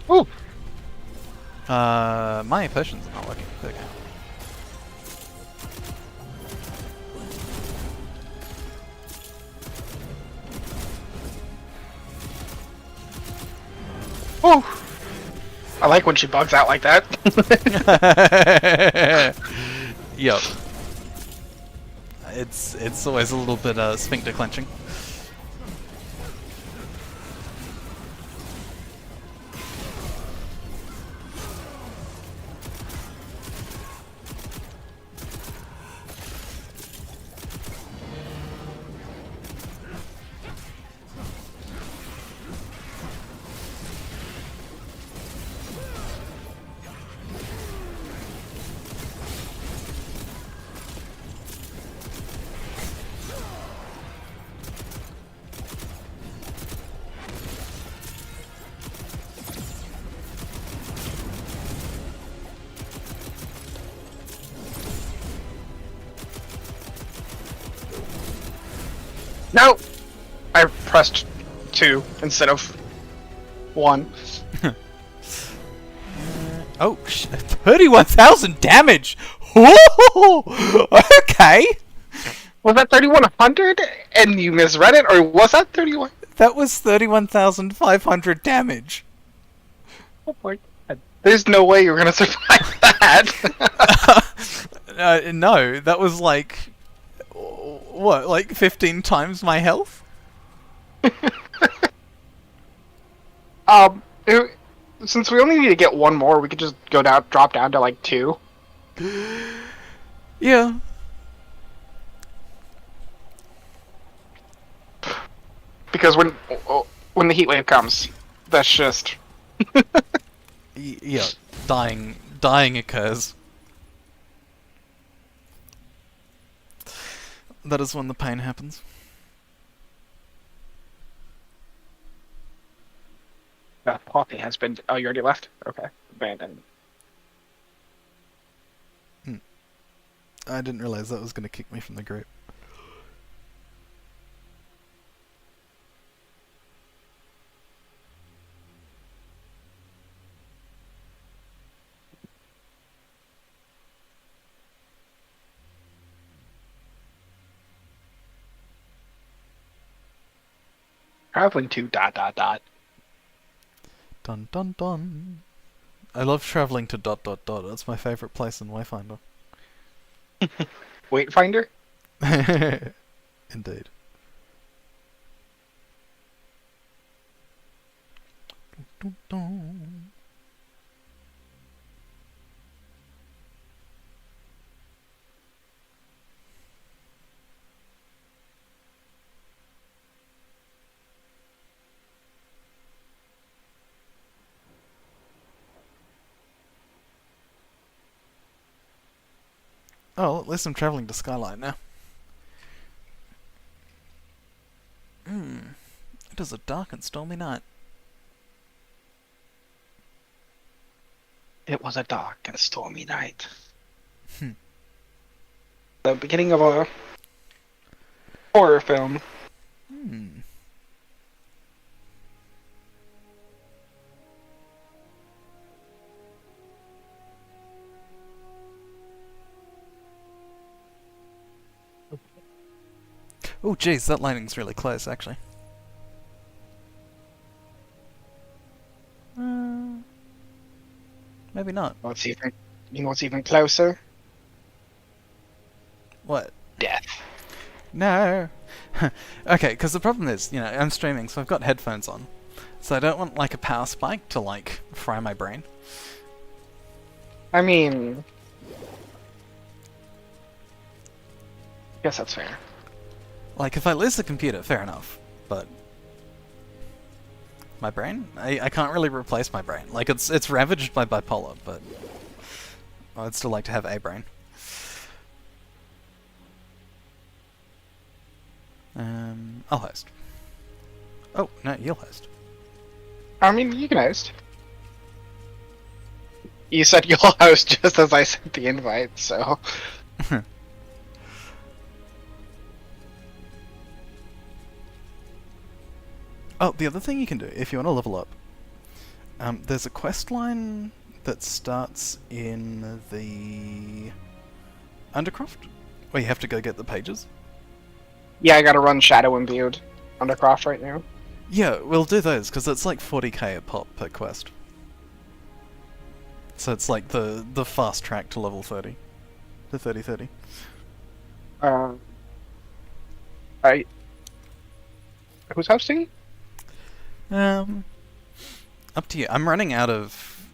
Ooh! My potion's not working. There we go. Ooh! I like when she bugs out like that. Yup. It's always a little bit sphincter clenching. No! I pressed 2 instead of 1. Oh, 31,000 damage! Ooh, okay! Was that 3100 and you misread it, or was that 31? That was 31,500 damage. Oh my god. There's no way you're gonna survive that! No, that was like... What, like 15 times my health? Since we only need to get one more, we could just drop down to like 2. Yeah. Because when the heat wave comes, that's just... Yeah, dying occurs. That is when the pain happens. Poppy has been... Oh, you already left? Okay. Abandoned. I didn't realize that was going to kick me from the group. Traveling to ... Dun dun dun. I love traveling to ... That's my favorite place in Wayfinder. Wayfinder? Indeed. Dun, dun, dun. Oh, at least I'm travelling to Skylight now. It is a dark and stormy night. It was a dark and stormy night. The beginning of a horror film. Oh, jeez, that lightning's really close, actually. Maybe not. You know what's even closer? What? Death. No. Okay, because the problem is, you know, I'm streaming, so I've got headphones on. So I don't want, like, a power spike to, like, fry my brain. I mean... guess that's fair. Like, if I lose the computer, fair enough. But... my brain? I can't really replace my brain. Like, it's ravaged by bipolar, but... I'd still like to have a brain. I'll host. Oh, no, you'll host. I mean, you can host. You said you'll host just as I sent the invite, so... Oh, the other thing you can do, if you want to level up, there's a quest line that starts in the Undercroft, where you have to go get the pages. Yeah, I gotta run Shadow Imbued Undercroft right now. Yeah, we'll do those, because it's like 40k a pop per quest. So it's like the fast track to level 30. To 30-30. Who's hosting? Up to you. I'm running out of...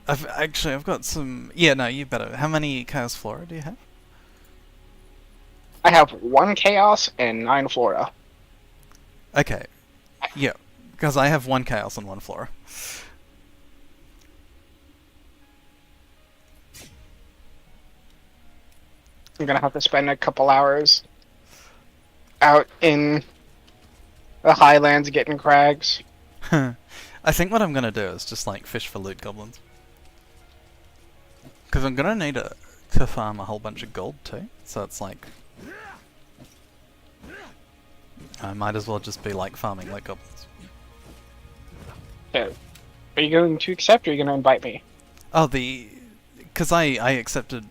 I've got some... Yeah, no, you better. How many Chaos Flora do you have? I have 1 Chaos and 9 Flora. Okay. Yeah, because I have 1 Chaos and 1 Flora. I'm gonna have to spend a couple hours out in the Highlands getting crags. I think what I'm gonna do is just like fish for loot goblins. Because I'm gonna need to farm a whole bunch of gold too. So it's like... I might as well just be like farming like goblins. So, are you going to accept or are you going to invite me? Oh, because I accepted.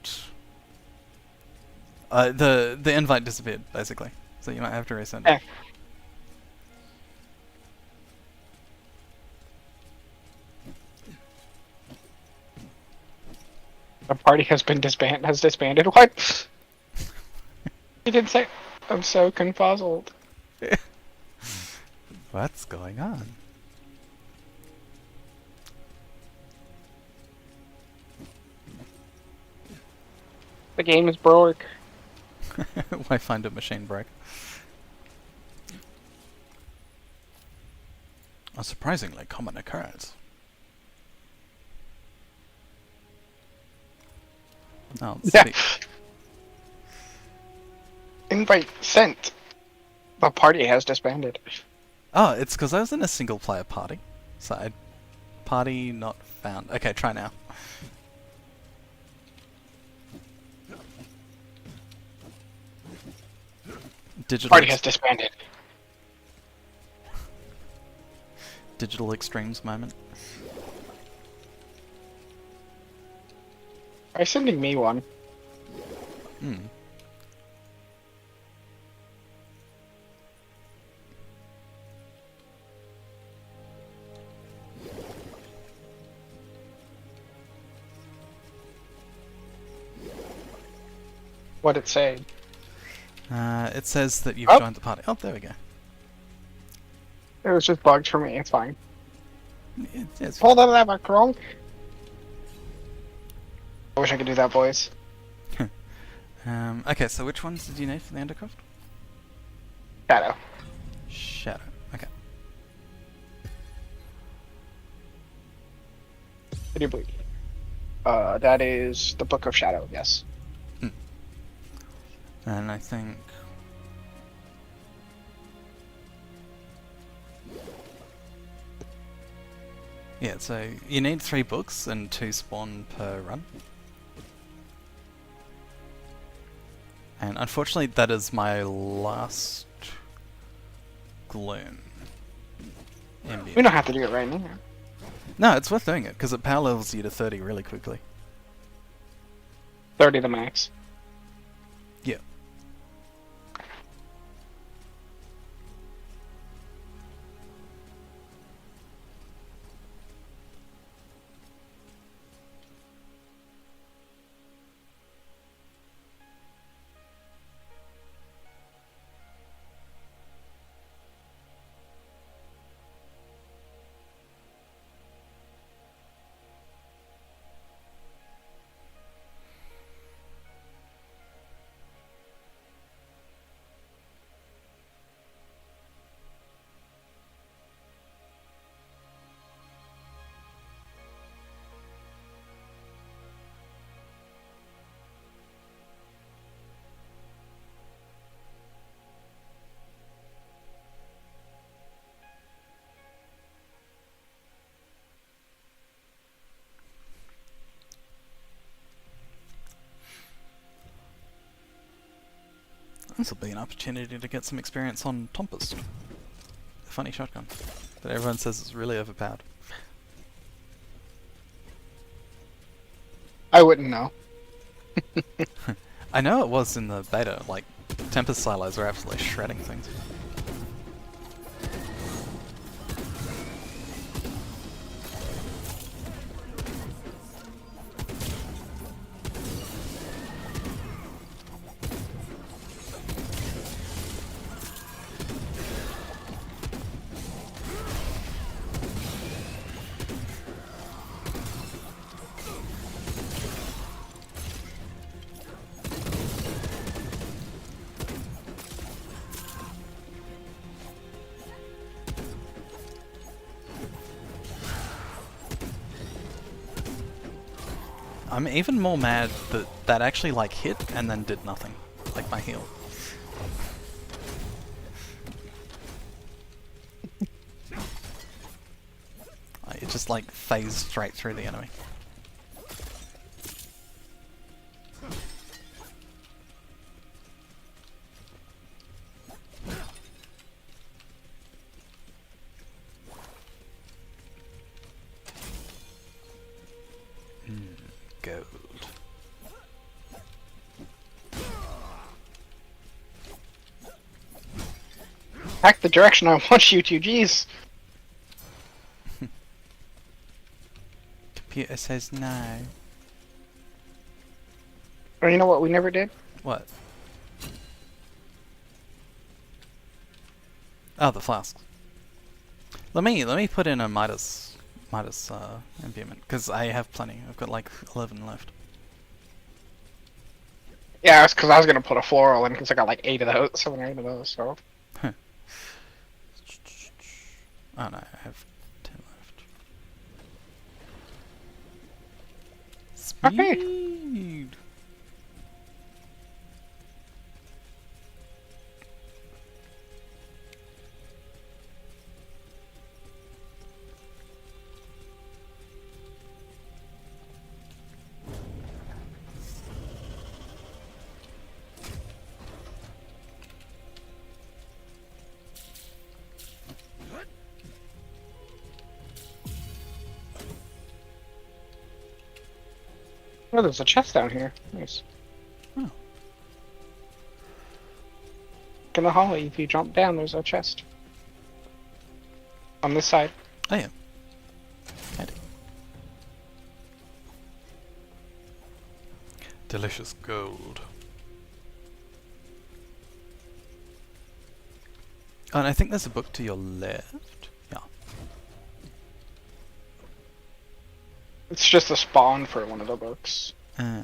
The invite disappeared basically, so you might have to resend it. Eh. The party has been disbanded. What? You didn't say. I'm so confuzzled. What's going on? The game is broke. Wayfinder machine break. A surprisingly common occurrence. Oh, Yeah. Invite sent. The party has disbanded. Oh, it's because I was in a single player party. So party not found. Okay, try now. Digital Party has disbanded. digital extremes moment. Are you sending me one? Hmm. What'd it say? It says that you've Oh. joined the party. Oh, there we go. It was just bugged for me. It's fine. It's Hold on, that Macron. I wish I could do that, boys. Okay, so which ones did you need for the Undercroft? Shadow. Shadow. Okay. What do you believe? That is the Book of Shadow. Yes. And I think... Yeah, so you need 3 books and 2 spawn per run. And unfortunately that is my last Gloom. We don't have to do it right now. No, it's worth doing it, because it power levels you to 30 really quickly. 30 the max. Yeah. This will be an opportunity to get some experience on Tompest. The funny shotgun that everyone says is really overpowered. I wouldn't know. I know it was in the beta, like, Tempest silos are absolutely shredding things. I'm even more mad that that actually like hit and then did nothing, like my heal. It just like phased straight through the enemy. Back the direction I want you to, jeez. Computer says no. Or you know what we never did? What? Oh, the flasks. Let me put in a Midas imbuement because I have plenty. I've got like 11 left. Yeah, it's because I was gonna put a floral in because I got like 8 of those, 7 or 8 of those. So Oh no, I have 10 left. Okay. Speed. oh, there's a chest down here. Nice. Oh. In the hallway, if you jump down, there's a chest. On this side. Oh yeah. Handy. Delicious gold. Oh, and I think there's a book to your left. Yeah. It's just a spawn for one of the books. Okay.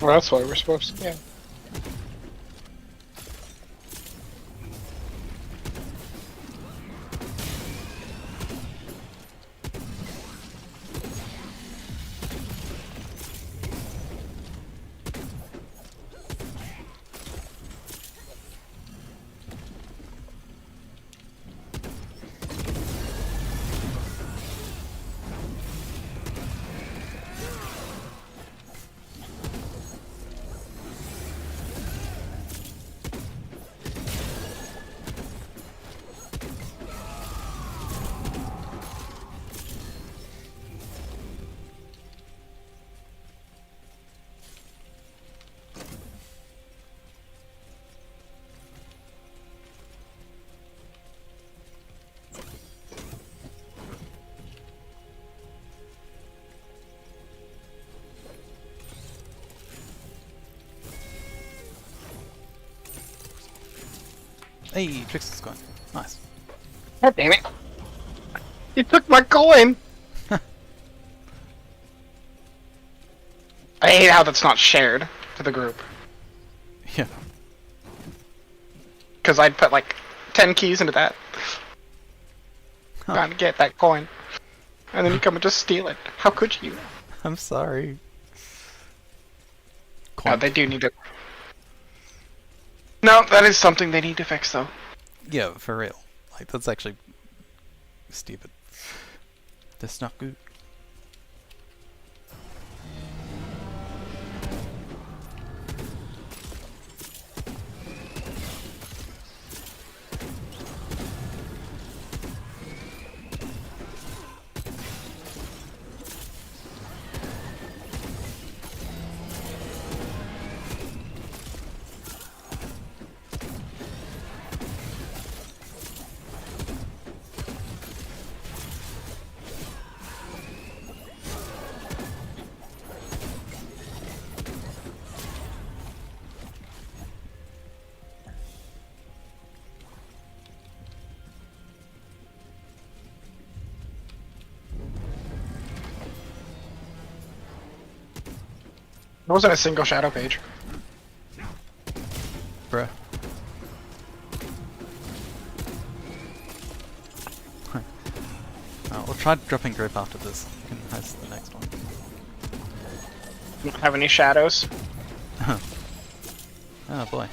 Well, that's what we're supposed to do. Hey, Trixie's gone. Nice. God damn it! You took my coin! I hate how that's not shared to the group. Yeah. Because I'd put like 10 keys into that. Trying to get that coin. And then you come and just steal it. How could you? I'm sorry. No, they do need to... No, that is something they need to fix though. Yeah, for real. Like, that's actually stupid. That's not good. There wasn't a single shadow page. Bruh. We'll try dropping group after this. You can host the next one. Don't have any shadows. Oh boy.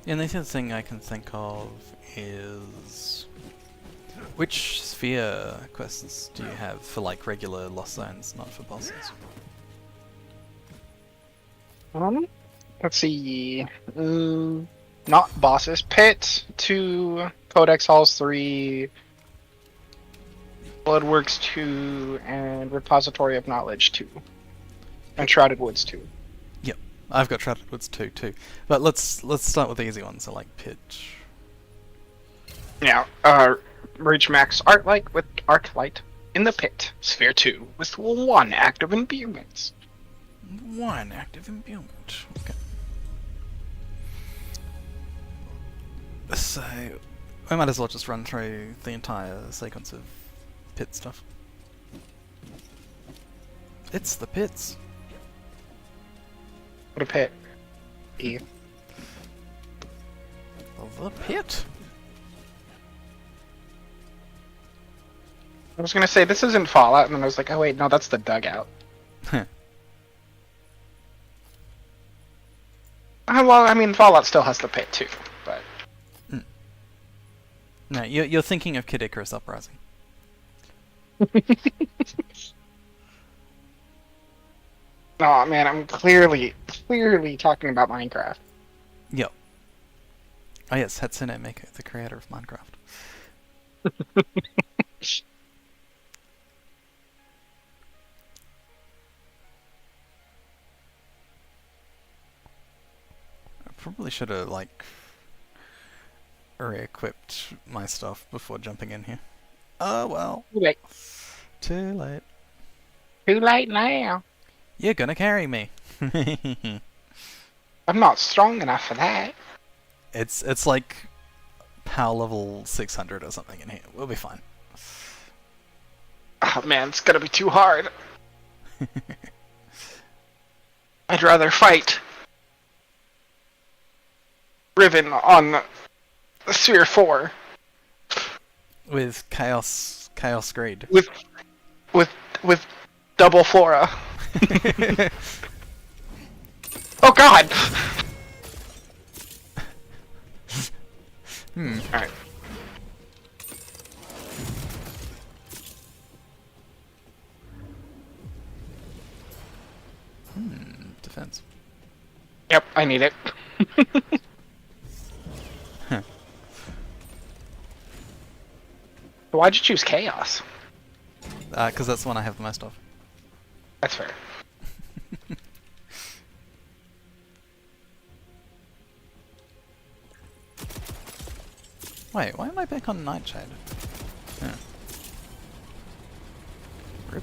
Yeah, and the other thing I can think of is which sphere quests do you have for like regular lost zones, not for bosses? Let's see. Not bosses. Pit 2, Codex Halls 3, Bloodworks 2, and Repository of Knowledge 2, and Shrouded Woods 2. Yep, I've got Shrouded Woods 2 too. But let's start with the easy ones, so like Pitch. Yeah. Reach max Arclight with Arclight in the Pit. Sphere 2 with 1 active imbuement. 1 active imbuement. Okay. So, I might as well just run through the entire sequence of pit stuff. It's the pits. What a pit. E. The pit. I was gonna say this isn't Fallout, and then I was like, oh wait, no, that's the dugout. Well, I mean, Fallout still has the pit too, but. No, you're thinking of Kid Icarus Uprising. Oh man, I'm clearly talking about Minecraft. Yep. Oh yes, Hatsune Miku, the creator of Minecraft. I probably should have like re-equipped my stuff before jumping in here. Oh well. Too late. Too late. Too late now. You're gonna carry me. I'm not strong enough for that. It's like power level 600 or something in here. We'll be fine. Oh man, it's gonna be too hard. I'd rather fight Riven on Sphere 4 With Chaos Greed. with double Flora. Oh god! Hmm. Alright. Yep, I need it. Why'd you choose chaos? Because that's the one I have the most of. That's fair. Wait, why am I back on Nightshade? Yeah. Rip.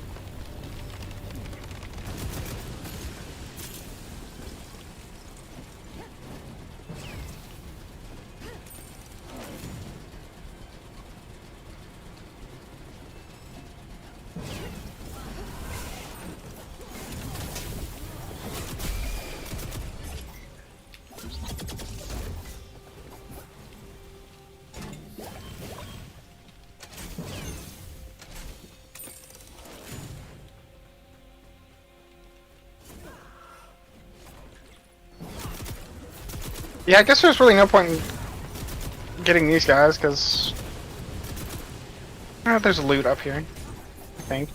Yeah, I guess there's really no point in getting these guys, because... there's loot up here, I think.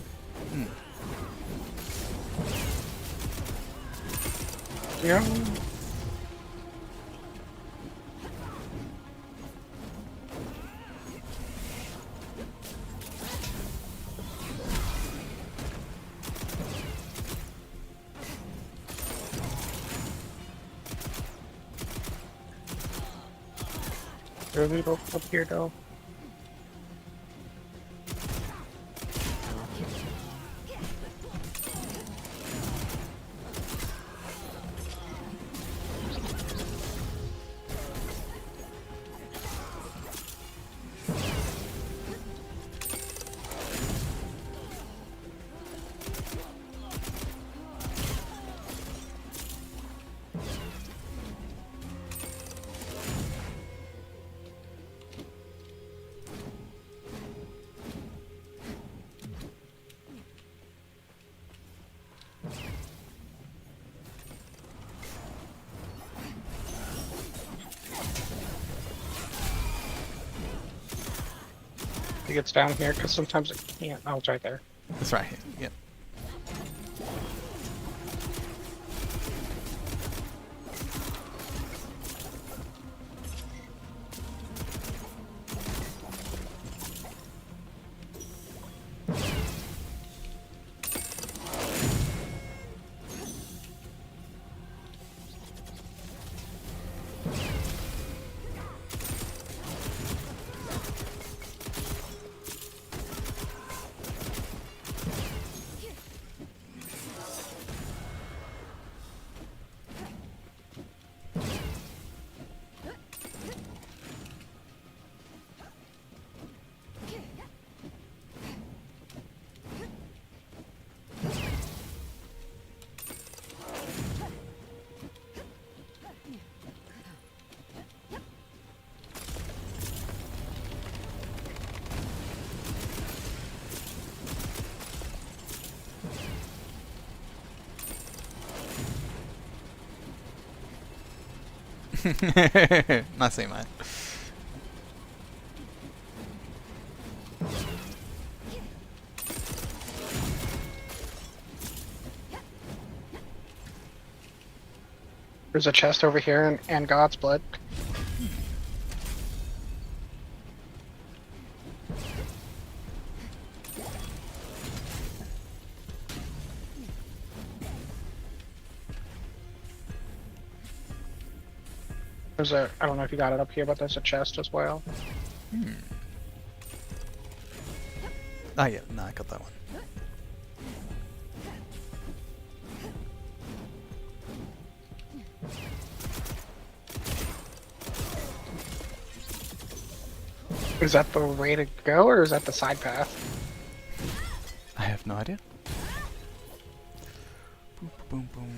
Yeah. There's loot up here, though. It gets down here, because sometimes it can't. Oh, it's right there. It's right here. Yep. Nicely, mate. There's a chest over here and God's blood. There's a, I don't know if you got it up here, but there's a chest as well. Oh yeah, no, I got that one. Is that the way to go, or is that the side path? I have no idea. Boom, boom, boom.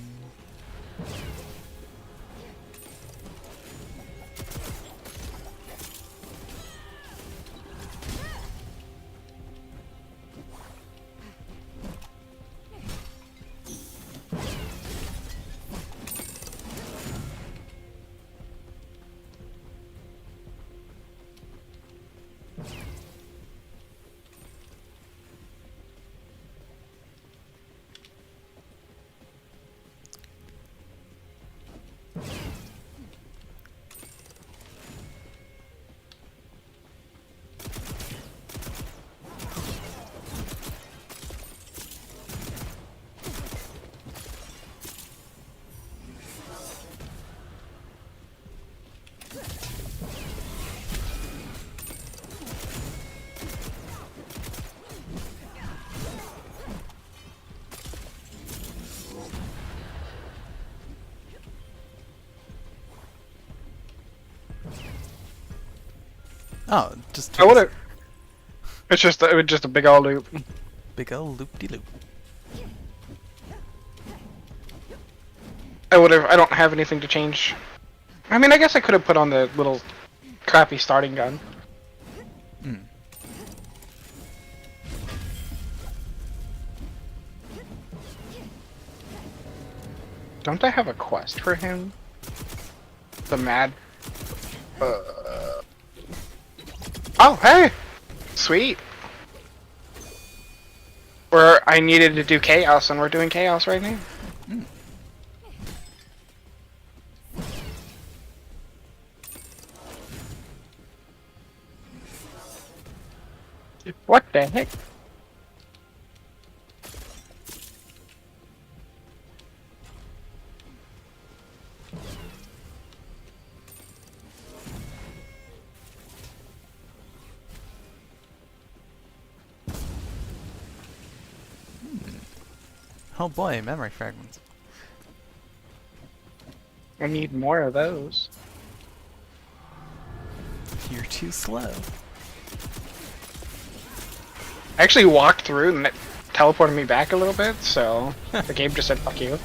Oh, just I took would a have. It was just a big old loop. big ol' loop-de-loop. I would have. I don't have anything to change. I mean, I guess I could have put on the little crappy starting gun. Mm. Don't I have a quest for him? The mad. Oh, hey! Sweet. Where I needed to do chaos, and we're doing chaos right now. What the heck? Oh boy, memory fragments. I need more of those. You're too slow. I actually walked through and it teleported me back a little bit, so the game just said fuck you.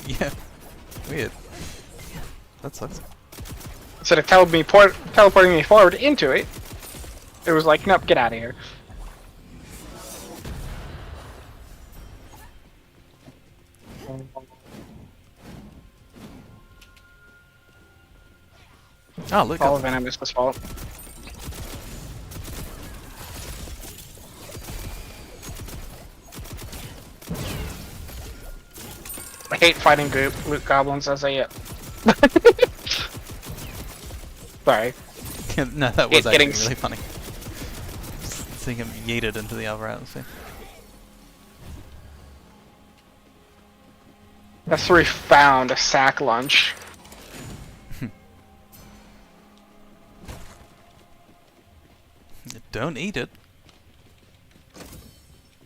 Yeah. Weird. That sucks. Instead of teleporting me forward into it, it was like, nope, get out of here. Oh, look. All of Venom is his fault. I hate fighting loot goblins as a. Sorry. No, that was actually Getting really funny. Just seeing him yeeted into the other atmosphere. That's where we found a sack lunch. Don't eat it.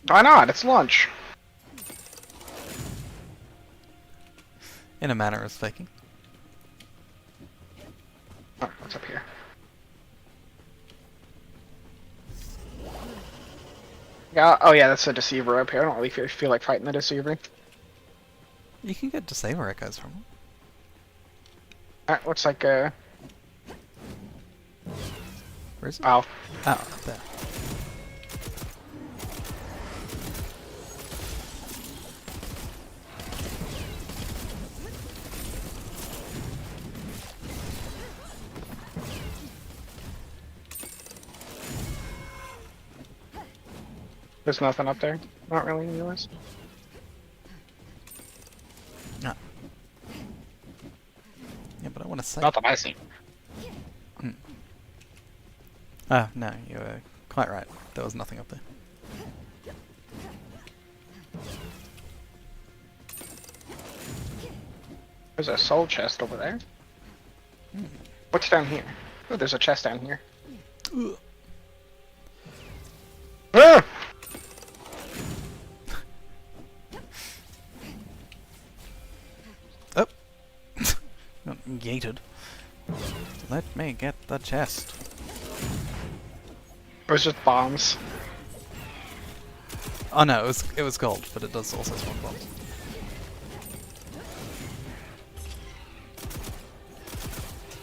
Why not? It's lunch. In a manner of speaking. Oh, what's up here? Yeah. Oh yeah, that's a deceiver up here. I don't really feel like fighting the deceiver. You can get Disable Echoes from it. Alright, looks like a. Where is it? Oh. Oh, up there. There's nothing up there. Not really, anyways. No. Yeah, but I want to say. Not that I see. Ah, no, you were quite right. There was nothing up there. There's a soul chest over there. What's down here? Oh, there's a chest down here. Ugh. Ah! Oh! Got gated. Let me get the chest. It was just bombs. Oh no, it was gold, but it does also spawn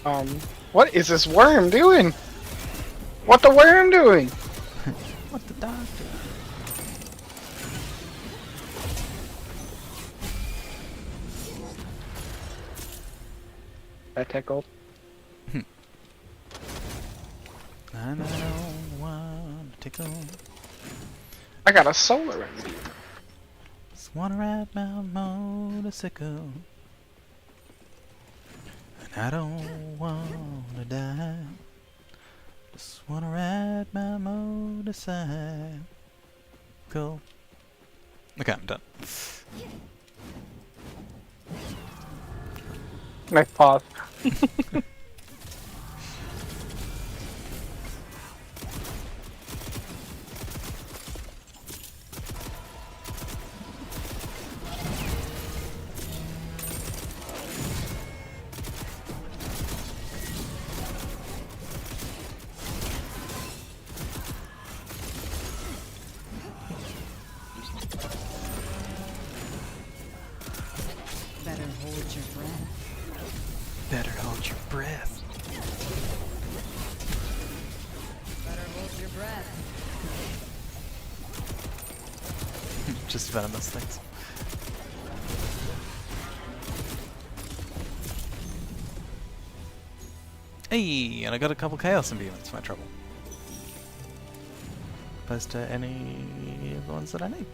bombs. What is this worm doing? What the worm doing? What the dog do? That tickled. And I don't want to tickle. I got a solar remedy. Just wanna ride my motorcycle. And I don't wanna die. Just wanna ride my motorcycle. Okay, I'm done. Nice pause. just venomous things. Hey, and I got a couple chaos imbuements for my trouble. Opposed to any of the ones that I need.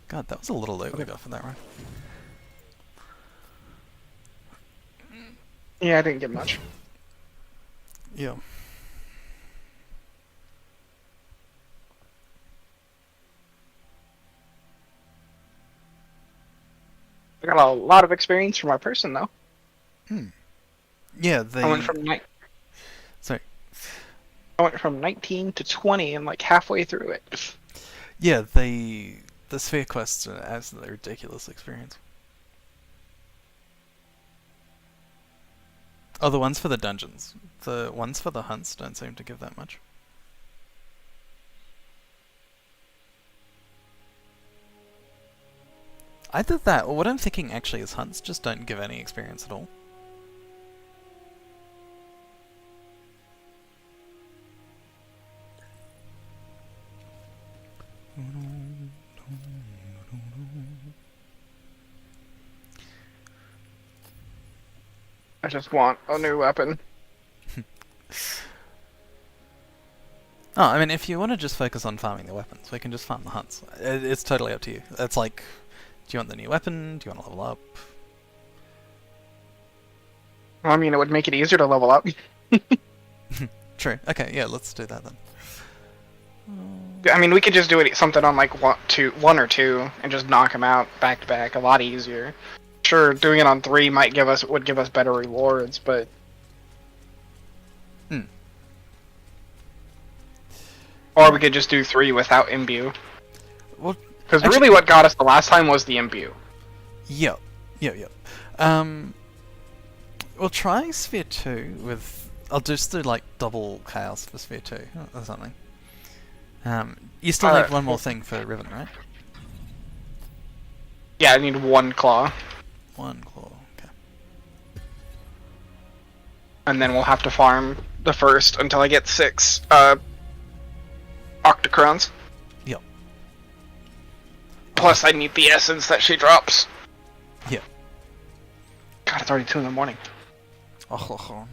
God, that was a little low we got for that, right? Yeah, I didn't get much. Yeah. I got a lot of experience for my person though. Yeah, the... I went from Sorry. I went from 19 to 20 and like halfway through it. Yeah, the sphere quests are an absolutely ridiculous experience. Oh, the ones for the dungeons. The ones for the hunts don't seem to give that much. Either that, or what I'm thinking actually is hunts just don't give any experience at all. I just want a new weapon. Oh, I mean, if you want to just focus on farming the weapons, we can just farm the hunts. It's totally up to you. It's like, do you want the new weapon? Do you want to level up? Well, I mean, it would make it easier to level up. True. Okay, yeah, let's do that then. I mean, we could just do something on like one or two, and just knock them out back to back. A lot easier. Sure, doing it on 3 would give us better rewards, but or we could just do 3 without imbue. Well, Because really, what got us the last time was the imbue. Yep. We'll try Sphere 2 with... I'll just do, like, double chaos for Sphere 2 or something. You still need one more thing for Riven, right? Yeah, I need 1 claw. 1 claw, okay. And then we'll have to farm the first until I get 6 Octocrons. Yep. Plus, I need the essence that she drops. Yep. God, it's already 2 in the morning. Oh.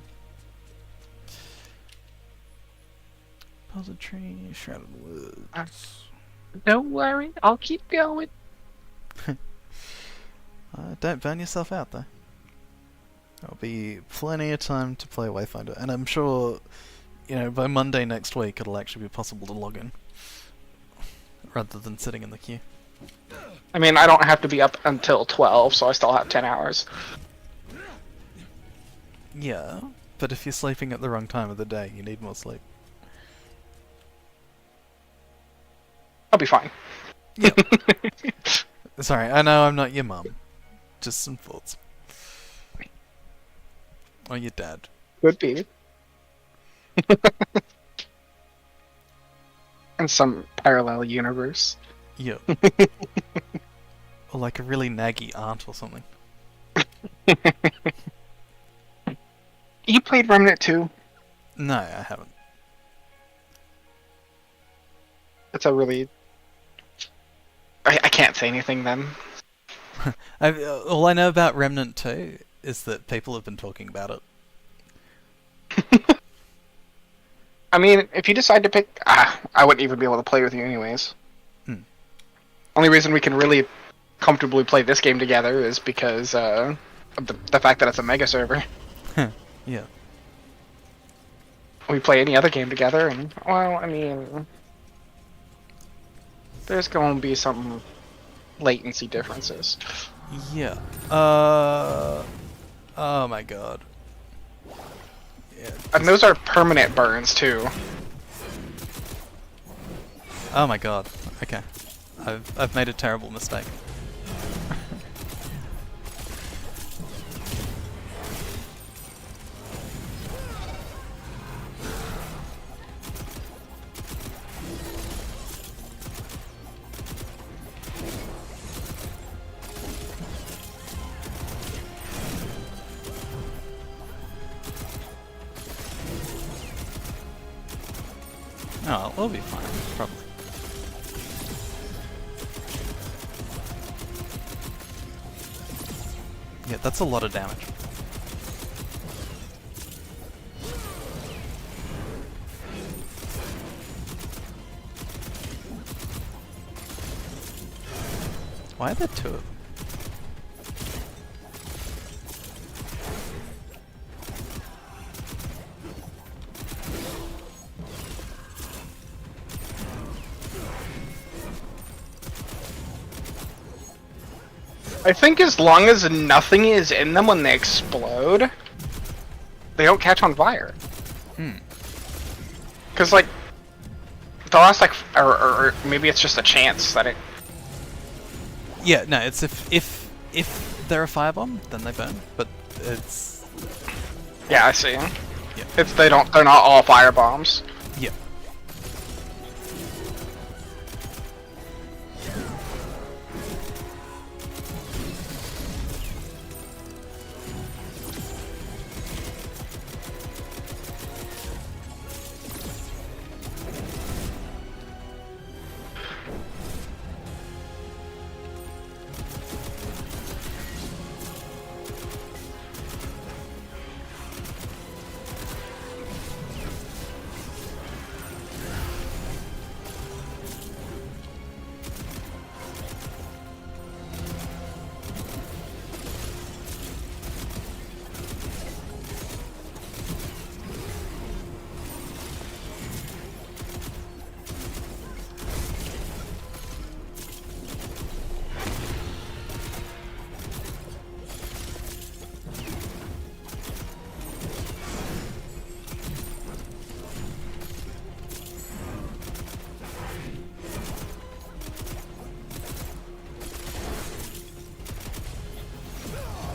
Pository, Shrouded Woods. Don't worry, I'll keep going. Don't burn yourself out, though. There'll be plenty of time to play Wayfinder, and I'm sure, by Monday next week it'll actually be possible to log in, rather than sitting in the queue. I mean, I don't have to be up until 12, so I still have 10 hours. Yeah, but if you're sleeping at the wrong time of the day, you need more sleep. I'll be fine. Yeah. Sorry, I know I'm not your mum. Just some thoughts. Or your dad. Could be. In some parallel universe. Yep. Or like a really naggy aunt or something. You played Remnant 2? No, I haven't. It's a really... I can't say anything then. All I know about Remnant 2 is that people have been talking about it. I mean, if you decide to pick... I wouldn't even be able to play with you anyways. Only reason we can really comfortably play this game together is because of the fact that it's a mega server. Yeah. We play any other game together, and, well, I mean... There's going to be some latency differences. Yeah. Oh my god. Yeah. And those are permanent burns, too. Oh my god. Okay. I've made a terrible mistake. Oh, it'll be fine, probably. Yeah, that's a lot of damage. Why are there two of them? I think as long as nothing is in them when they explode, they don't catch on fire. Because, like, the last, like, or maybe it's just a chance that it... Yeah, no, it's if they're a firebomb, then they burn, but it's... Yeah, I see. Yeah. It's, they're not all fire bombs. Yeah.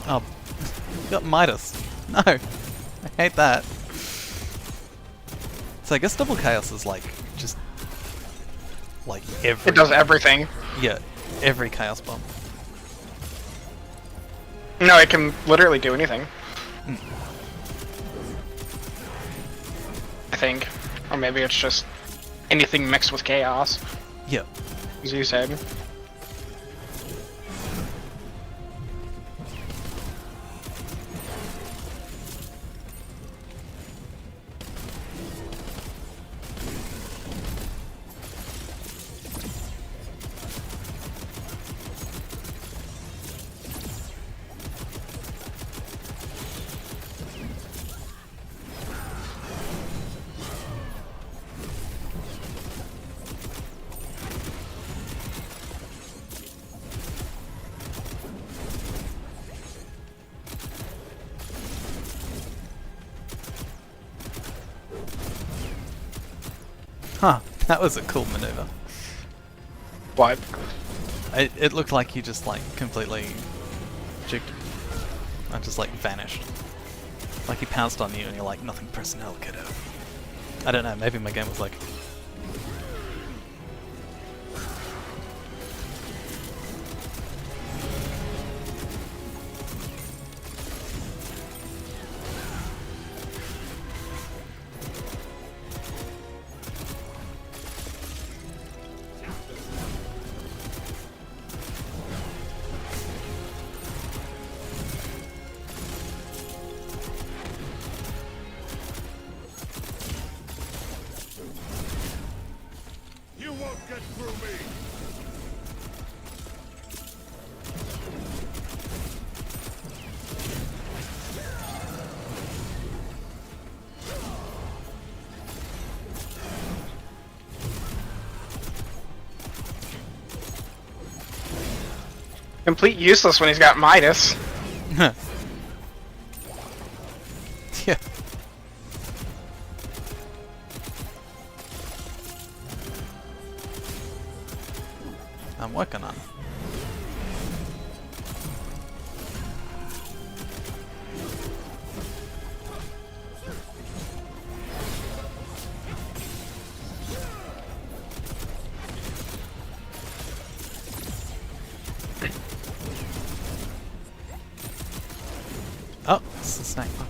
Oh, you got Midas. No, I hate that. So I guess double chaos is like just like every. It does everything. Yeah, every chaos bomb. No, it can literally do anything. I think. Or maybe it's just anything mixed with chaos, Yeah. as you said. Huh, that was a cool maneuver. What? It looked like you just like completely juked and just like vanished. Like he pounced on you and you're like, nothing personnel, kiddo. I don't know, maybe my game was like... You won't get through me. Complete useless when he's got Midas. Yeah. I'm working on it. Oh, it's the snake fucker.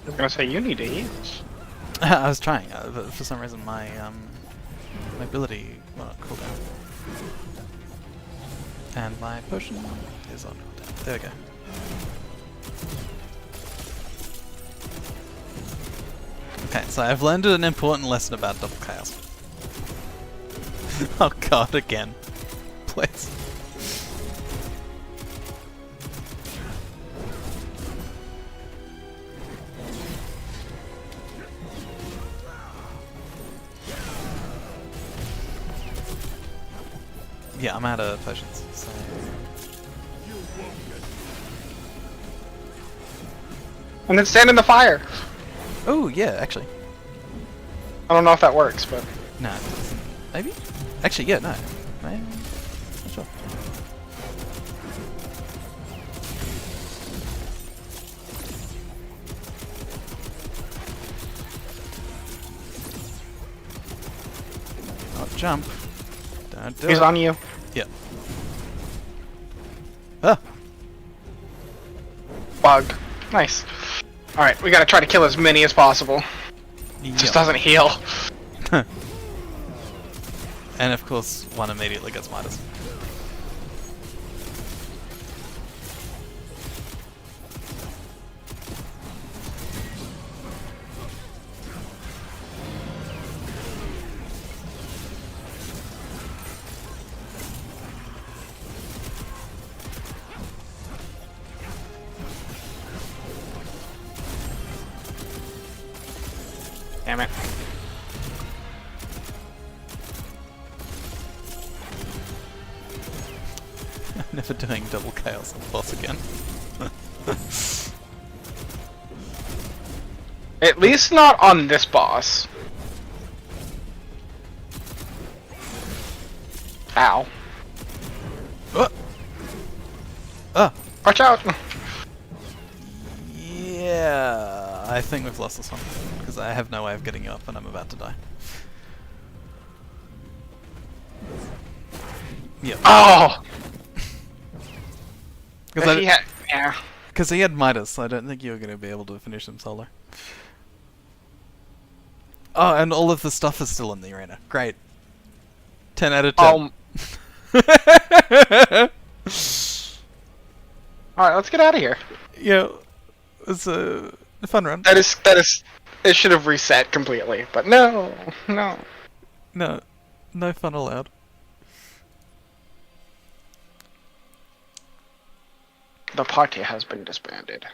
was gonna say you need to heal. I was trying, but for some reason my my ability went on cooldown. And my potion is on cooldown. There we go. Okay, so I've learned an important lesson about double chaos. Oh god, again. Please. Yeah, I'm out of potions, so... And then stand in the fire. Oh, yeah, actually. I don't know if that works, but No, it doesn't. Maybe? Actually, yeah, no. Maybe? Not sure. Oh, jump. Don't do he's it. on you. Yep. Ah! Bug. Nice. All right, we gotta try to kill as many as possible. Just Yep. doesn't heal. And of course, one immediately gets Midas. Damn it. Never doing double chaos on the boss again. At least not on this boss. Ow. Ah! Watch out! Yeah, I think we've lost this one because I have no way of getting you up, and I'm about to die. Yep. Oh! Because He had, yeah. he had Midas, so I don't think you were going to be able to finish him solo. Oh, and all of the stuff is still in the arena. Great. 10 out of 10. Alright, let's get out of here. Yeah, it was a fun run. That is, it should have reset completely, but no, no. No, no fun allowed. The party has been disbanded.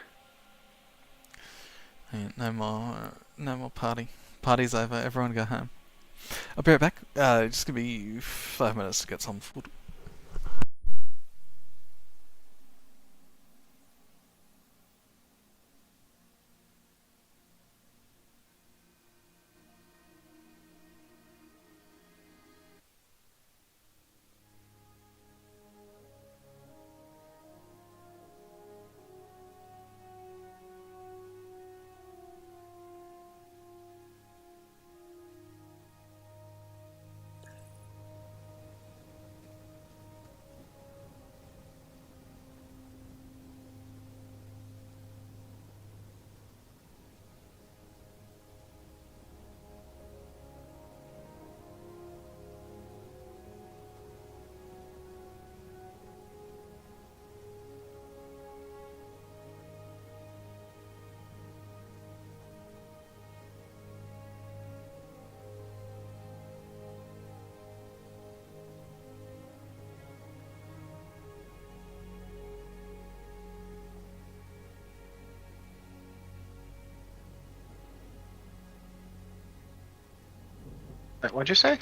Yeah, no more party. Party's over, everyone go home. I'll be right back. Just give me 5 minutes to get some food. What'd you say?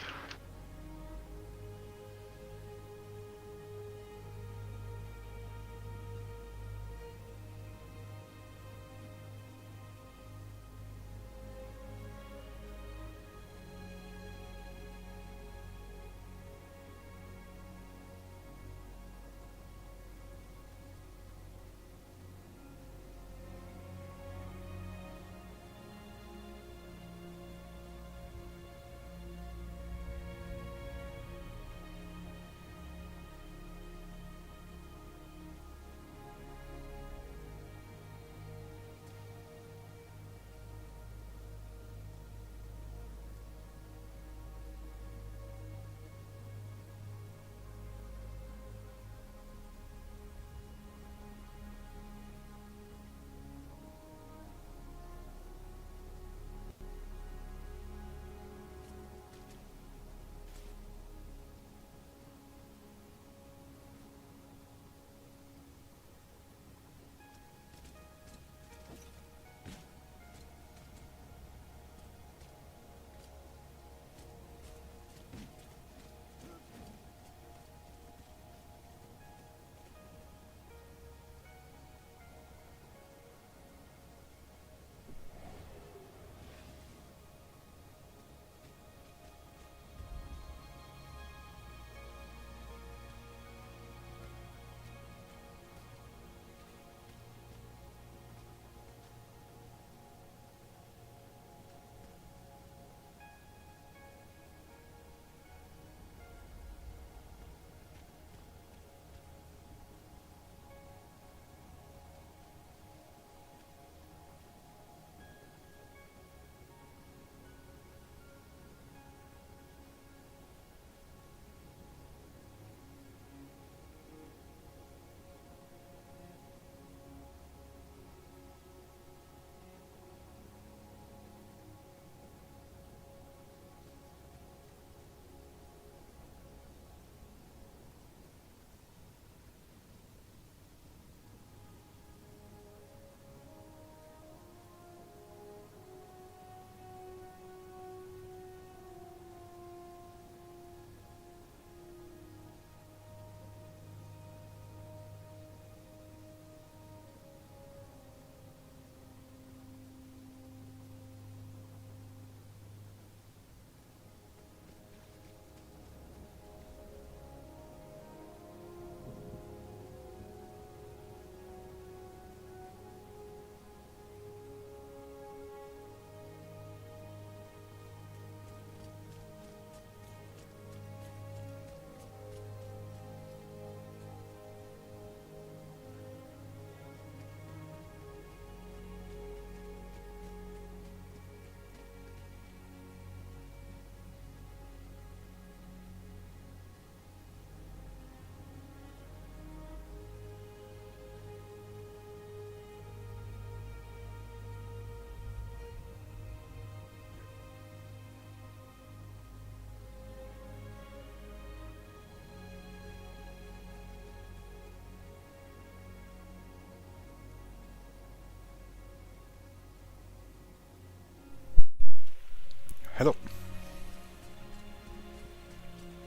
Hello.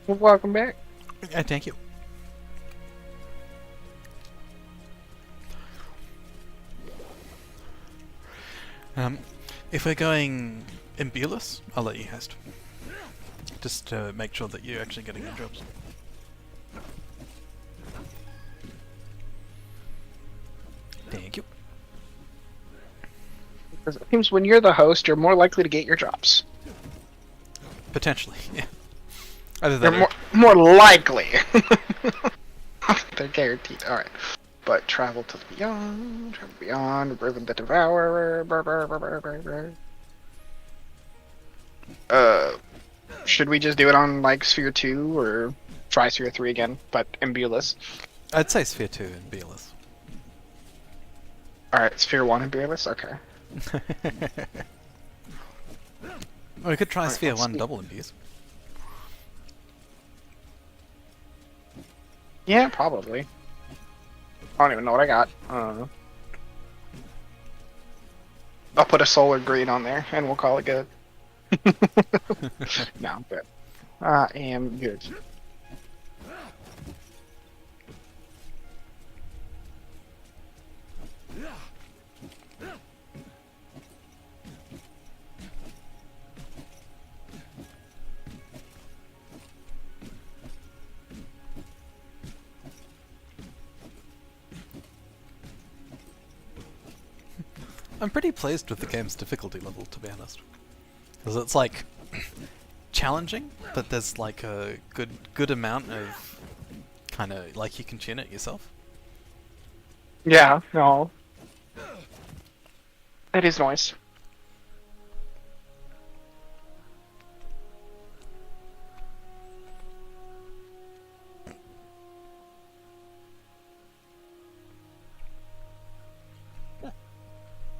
Welcome back. Thank you. If we're going imbulous, I'll let you haste. Just to make sure that you're actually getting your jobs. Thank you. Because it seems when you're the host, you're more likely to get your drops. Potentially, yeah. Either They're that more likely. They're guaranteed. Alright. But travel to the beyond, Riven the Devourer. Should we just do it on like Sphere 2 or try Sphere 3 again, but Imbulus? I'd say Sphere 2 and Beerless. Alright, Sphere 1 and Imbulus? Okay. Or we could try Alright, Sphere let's 1 see. double imbuse. Yeah, probably. I don't even know what I got. I'll put a solar green on there and we'll call it good. No, I'm good. I am good. I'm pretty pleased with the game's difficulty level, to be honest. Because it's like challenging, but there's like a good amount of kind of like you can tune it yourself. Yeah, no. That is nice.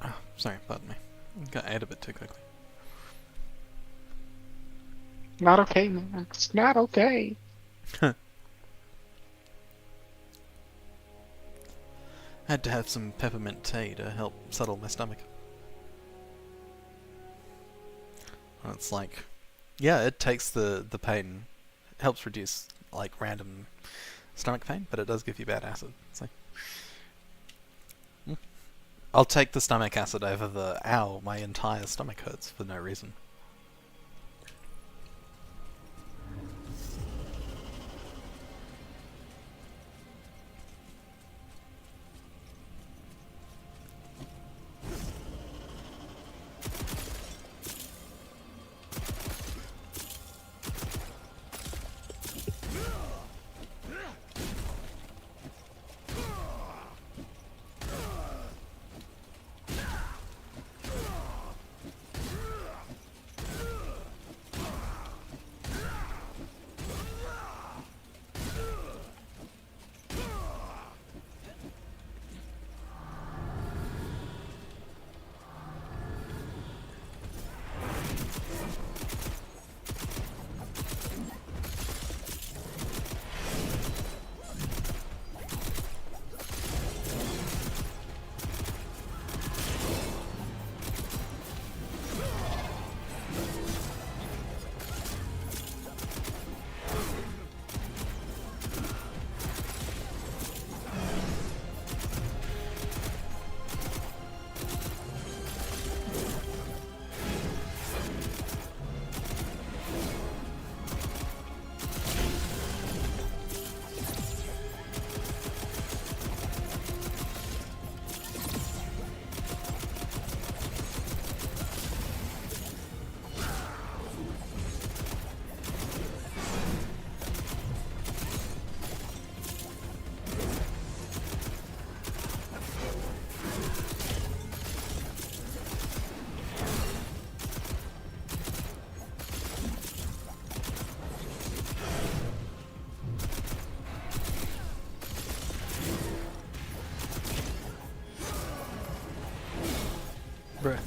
Oh, sorry, pardon me. Got ate a bit too quickly. Not okay, man. It's not okay. Had to have some peppermint tea to help settle my stomach. It's like, yeah, it takes the pain, helps reduce like random stomach pain, but it does give you bad acid. It's like, I'll take the stomach acid over the ow, my entire stomach hurts for no reason. Bruh.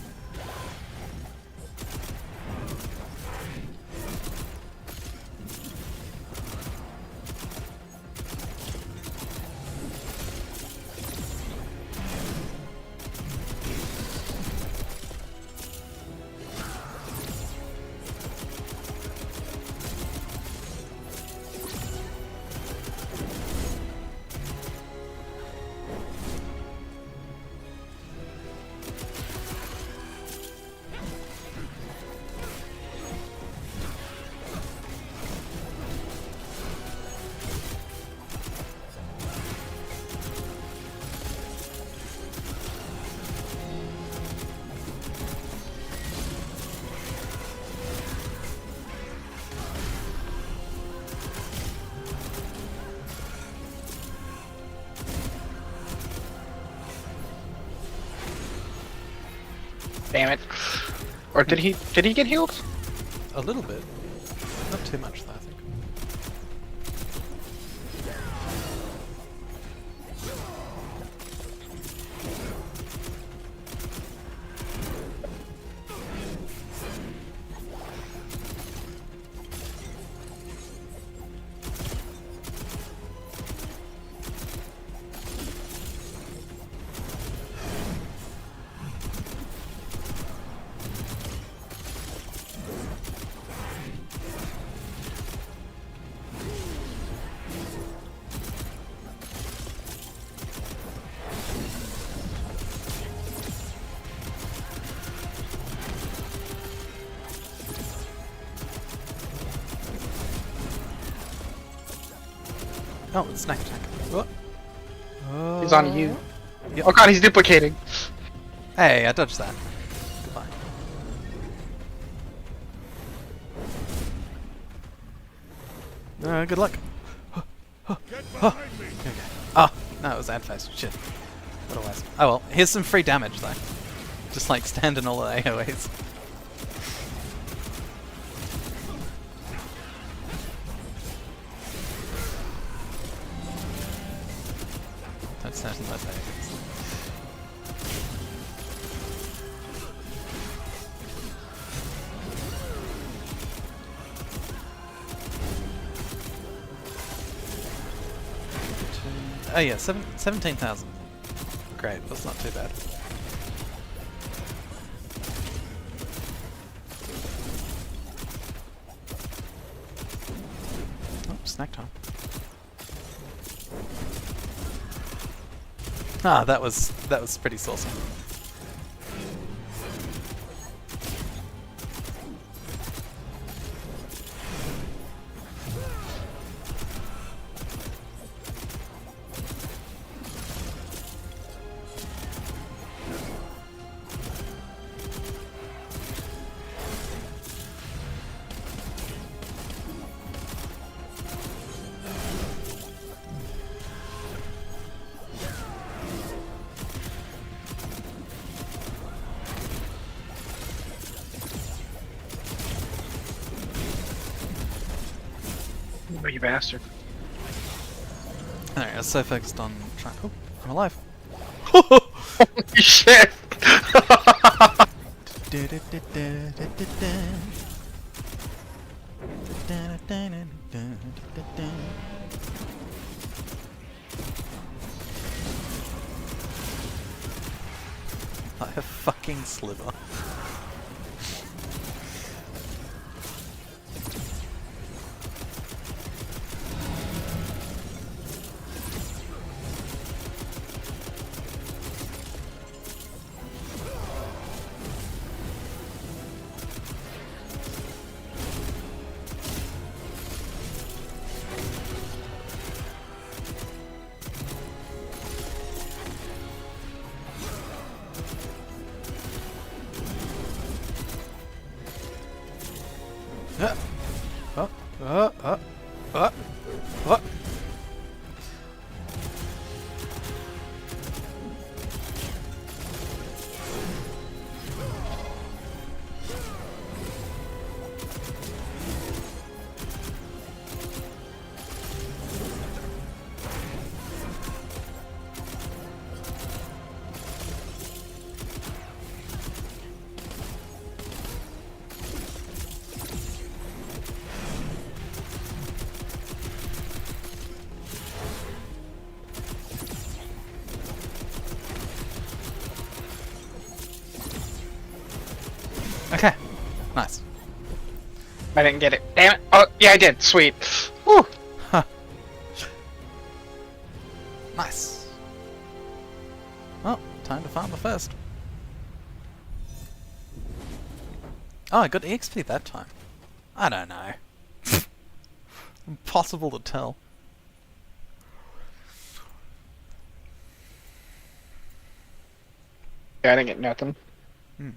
Damn it. Or did he get healed? A little bit. Not too much, though, I think. Oh, it's snack attack. What? He's on you. Yep. Oh god, he's duplicating. Hey, I dodged that. Goodbye. Good luck. Get behind me! Okay. Oh, no, it was Adface. Shit. What a waste. Oh well, here's some free damage though. Just like stand in all the AoEs. Don't stand in those AoEs. Oh yeah, 17,000. Great, that's not too bad. Oh, snack time. Ah, that was pretty saucy. Oh, you bastard. Alright, I was so focused on trying. Oh, I'm alive. Shit! Like a fucking sliver. What? Okay, nice. I didn't get it. Damn it. Oh, yeah, I did. Sweet. Whew. Huh. Nice. Well, time to farm the first. Oh, I got EXP that time. I don't know. Impossible to tell. Yeah, I didn't get nothing. Hmm.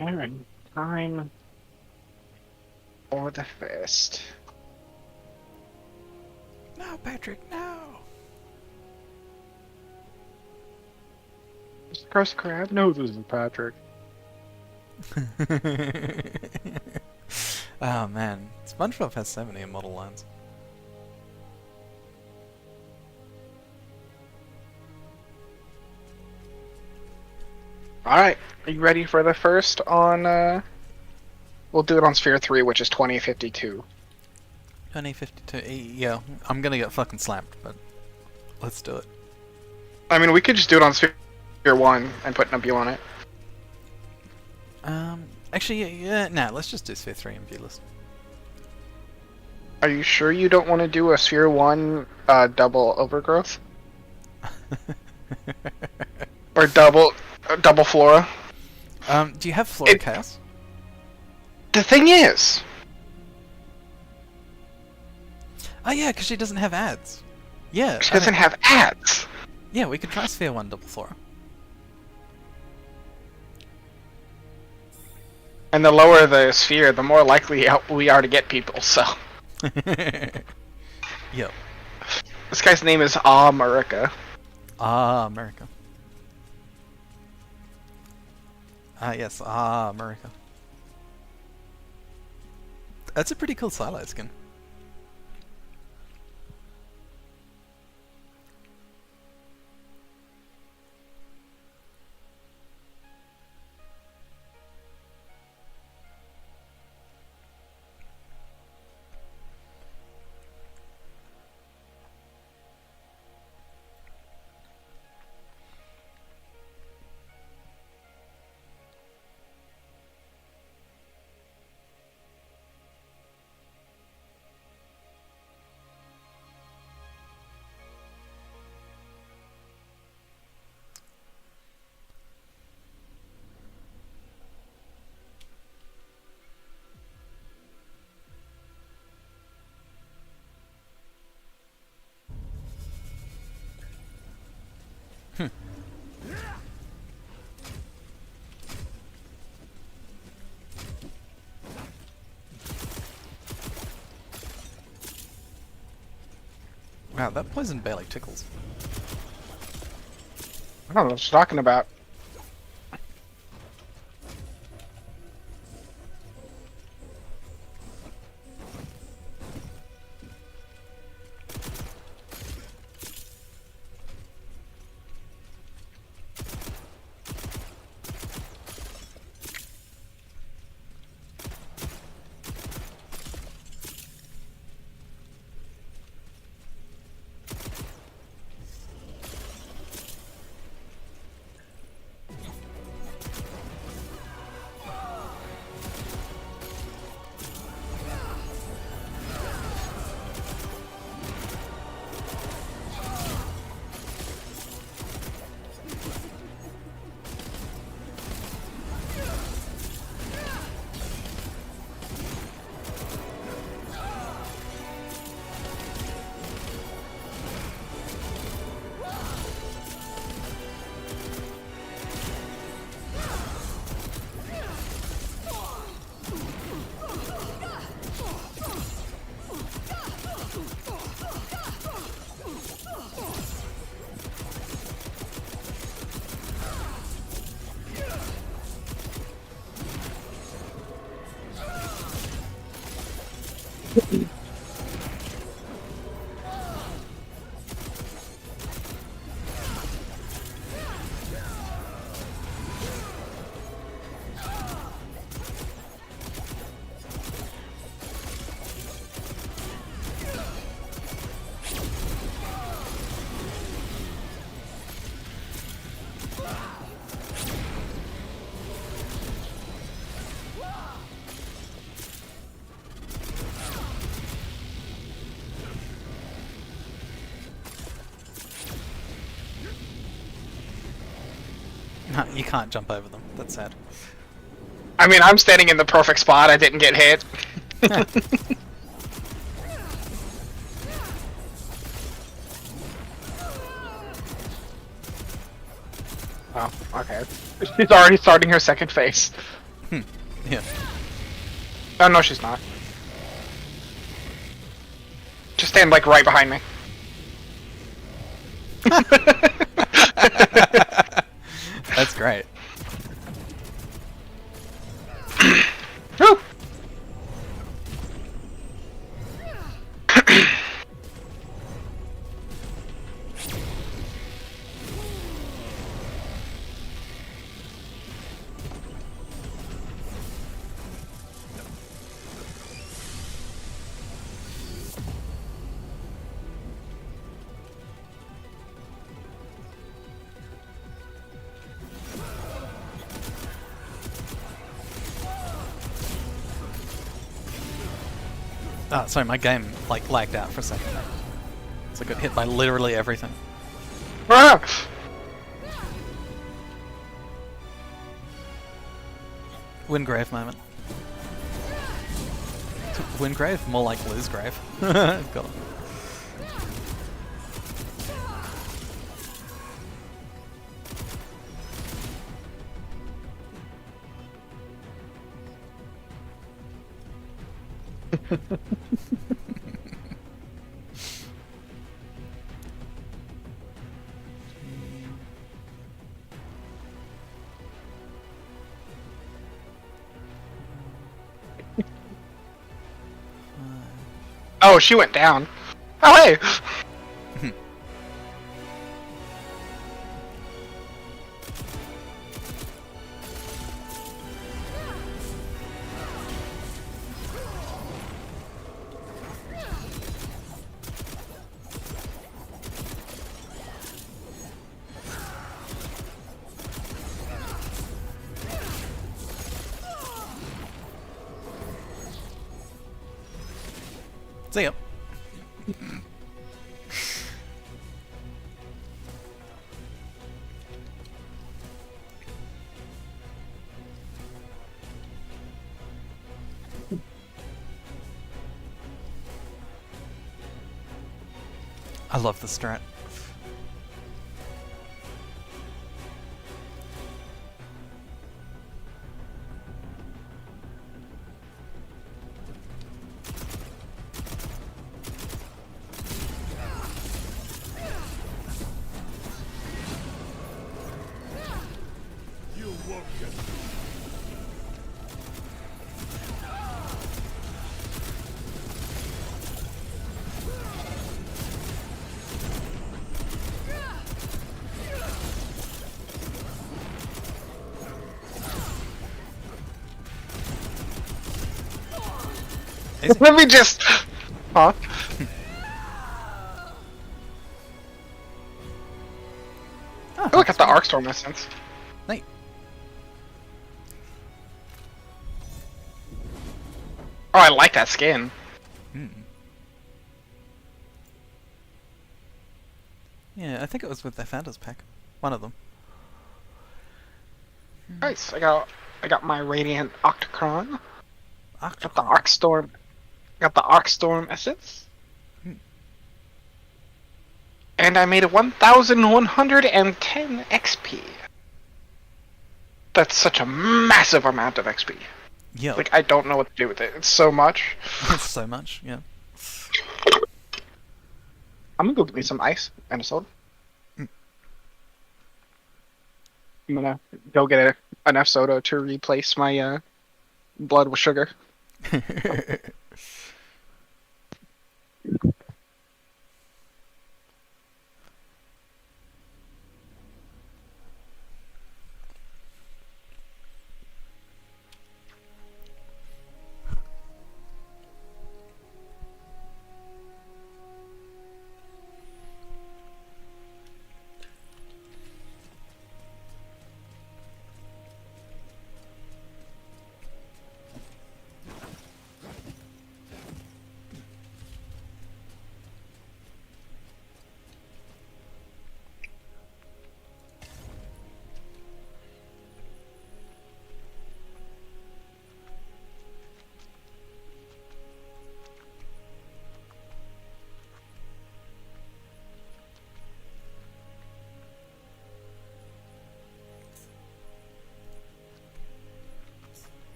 Alright, time for the fist. No, Patrick, no. Is the Crust Crab? No, this isn't Patrick. Oh man, SpongeBob has so many immortal lines. Alright, are you ready for the first on, we'll do it on Sphere 3, which is 2052. 2052. Yeah, I'm gonna get fucking slapped, but let's do it. I mean, we could just do it on Sphere 1 and put Nebula on it. Actually, yeah, nah, let's just do Sphere 3 and Viewless. Are you sure you don't want to do a Sphere 1 double overgrowth? Or double flora? Do you have Flora Chaos? The thing is, Oh yeah, because she doesn't have ads. Yeah, she doesn't have ads. Yeah, we could try Sphere 1 double Flora. And the lower the sphere, the more likely we are to get people, so. Yep. This guy's name is America. Ah, America. Ah, yes, America. That's a pretty cool Silo skin. Wow, that poison barely tickles. I don't know what you're talking about. No, you can't jump over them. That's sad. I mean, I'm standing in the perfect spot. I didn't get hit. Oh, okay. She's already starting her second phase. Yeah. Oh no, she's not. Just stand like right behind me. That's great. Woo! Ah, sorry, my game like lagged out for a second. So I got hit by literally everything. Ah! Windgrave moment. Windgrave? More like Losegrave. Got him. Oh, she went down. Oh hey! See ya. I love the strat. You won't get Easy. Let me just. Huh? Ah, Oh, look at the arc storm essence. neat. Oh, I like that skin. Yeah, I think it was with their founders pack. One of them. Nice. I got my radiant octocron. Got the Octocron. arc storm. Got the arc storm essence. And I made 1,110 XP. That's such a massive amount of XP. Yeah. Like, I don't know what to do with it. It's so much. It's so much, yeah. I'm gonna go get me some ice and a soda. I'm gonna go get enough soda to replace my blood with sugar.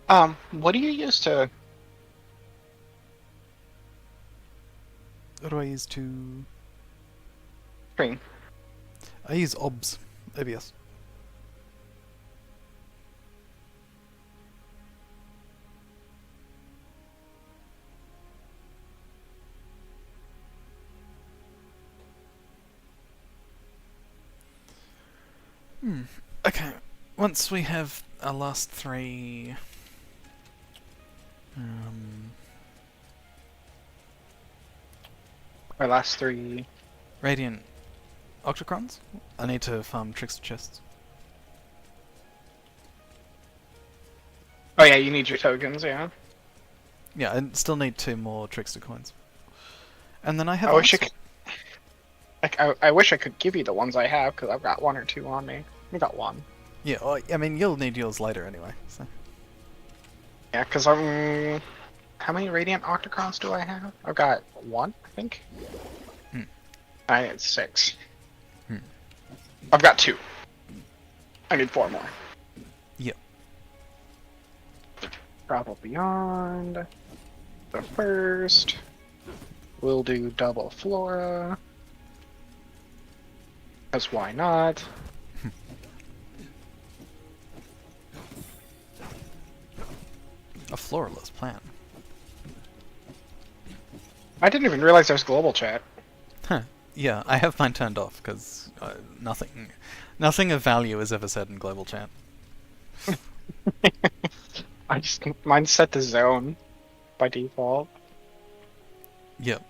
What do you use to? What do I use to... Stream? I use OBS. OBS. Okay, once we have our last three... Our last three. Radiant Octocrons? I need to farm Trickster Chests. Oh yeah, you need your tokens. Yeah. Yeah, I still need 2 more Trickster coins. And then I have... I wish I Ansel. could. Like, I wish I could give you the ones I have because I've got 1 or 2 on me. I got 1. Yeah, well, I mean, you'll need yours later anyway, so... Yeah, because I'm. How many Radiant Octocrons do I have? I've got 1, I think. I had 6. I've got 2. I need 4 more. Yep. Travel Beyond. The first. We'll do double Flora. Because why not? A floralist plan. I didn't even realize there's global chat. Huh. Yeah, I have mine turned off, because nothing of value is ever said in global chat. Mine's set to zone by default. Yep.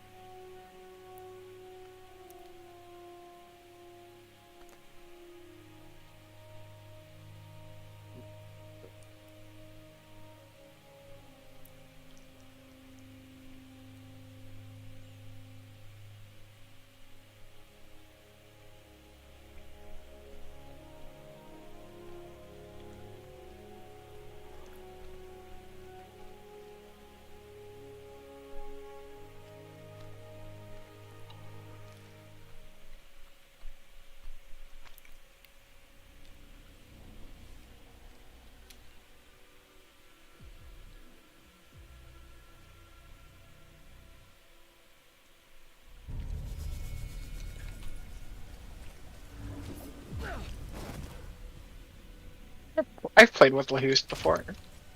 I've played with Lahoost before.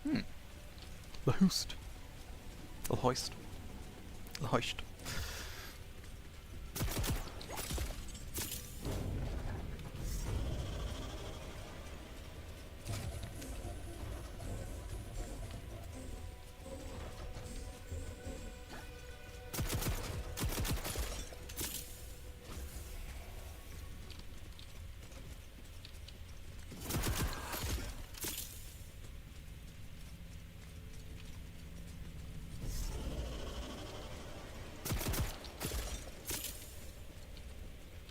The host. The hoist. The hoist.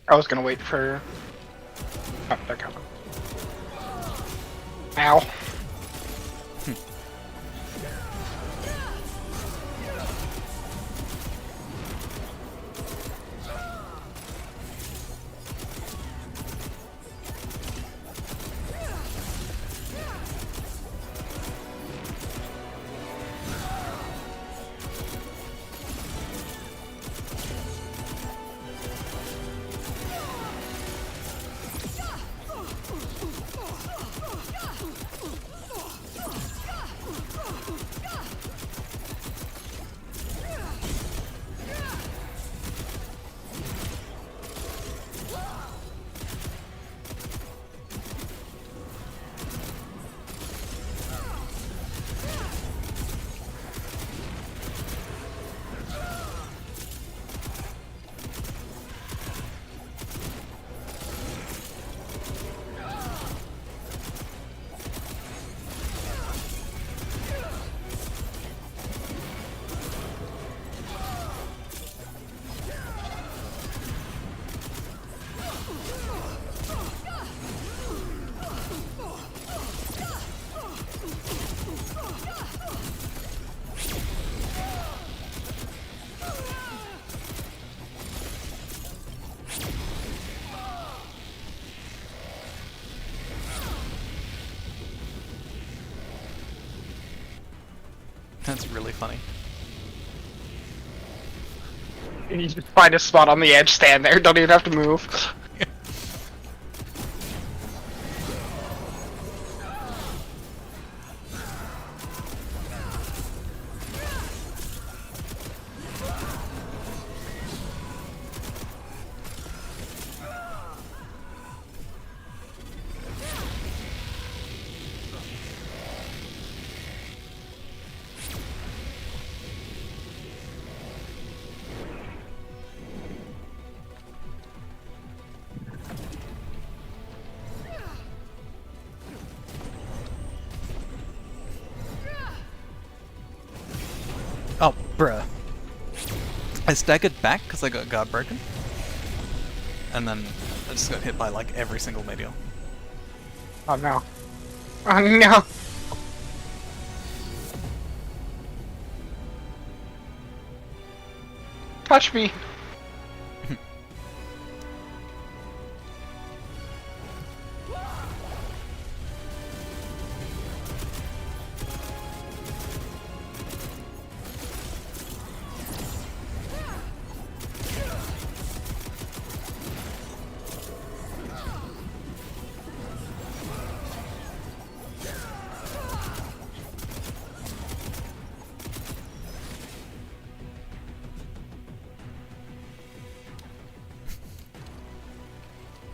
I was gonna wait for. Oh, they're coming. Ow. That's really funny. You just find a spot on the edge, stand there, don't even have to move. Oh, bruh. I staggered back because I got guard broken. And then I just got hit by like every single meteor. Oh no. Oh no! Touch me!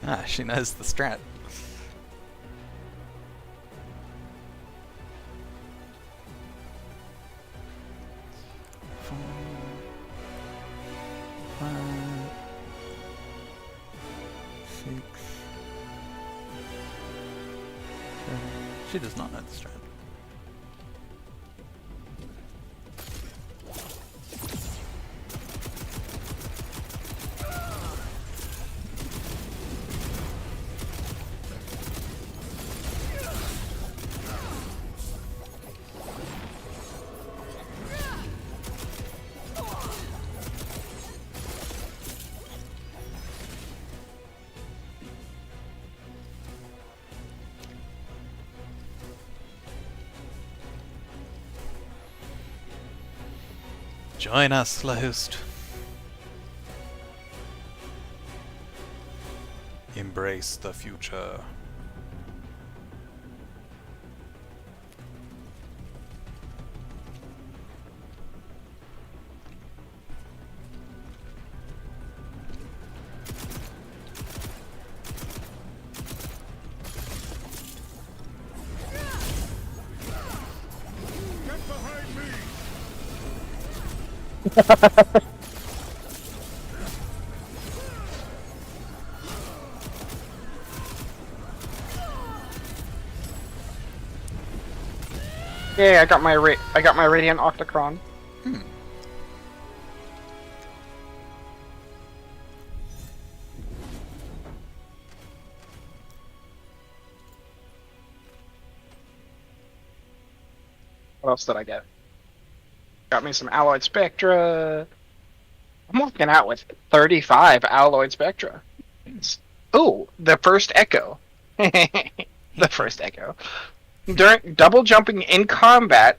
Ah, she knows the strat. She does not know the strat. Join us, Lahost. Embrace the future. Get behind me! Yeah, I got my radiant octocron. What else did I get? Got me some alloyed spectra. I'm walking out with 35 alloyed spectra. Ooh, the first echo. The first echo. During double jumping in combat,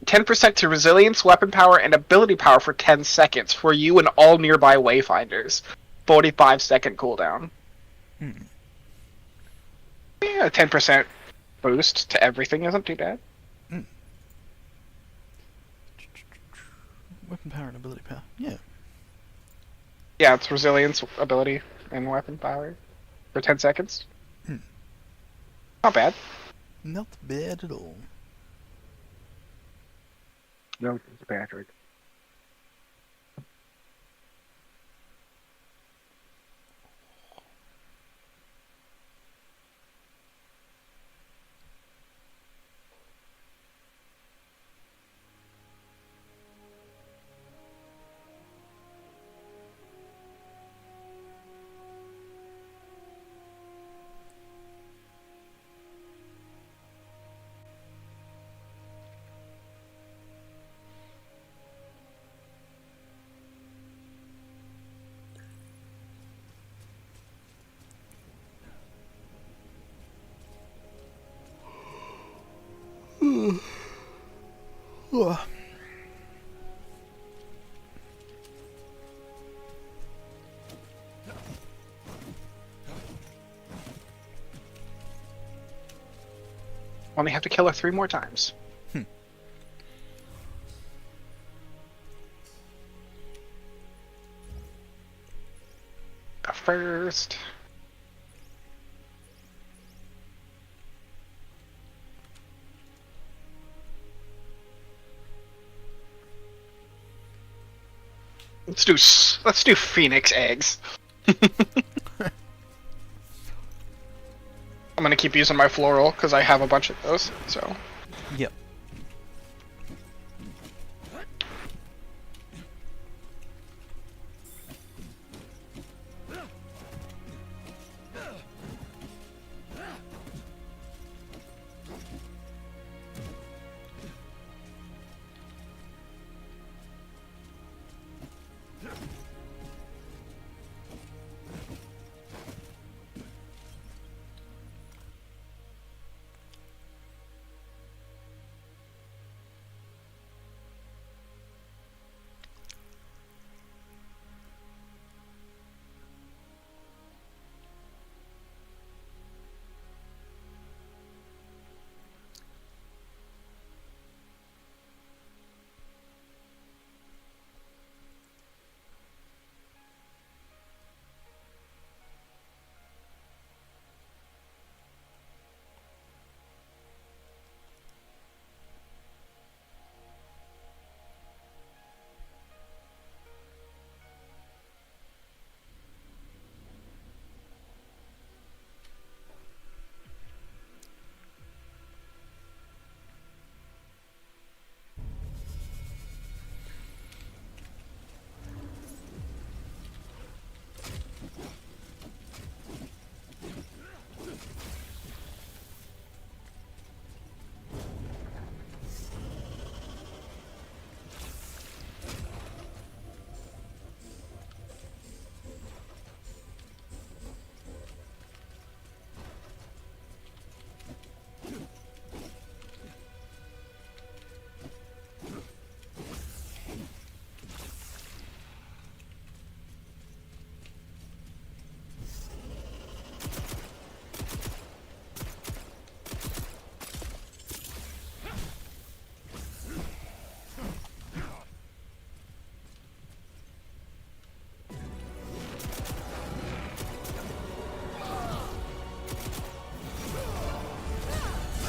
10% to resilience, weapon power, and ability power for 10 seconds for you and all nearby wayfinders. 45-second cooldown. Yeah, 10% boost to everything isn't too bad. Weapon power and ability power. Yeah. Yeah, it's resilience, ability, and weapon power for 10 seconds. Not bad. Not bad at all. No, it's Patrick. Only have to kill her 3 more times. The first. Let's do Phoenix eggs. I'm gonna keep using my floral because I have a bunch of those. So Yep.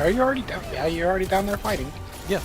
are you already down? Yeah, you're already down there fighting. Yeah.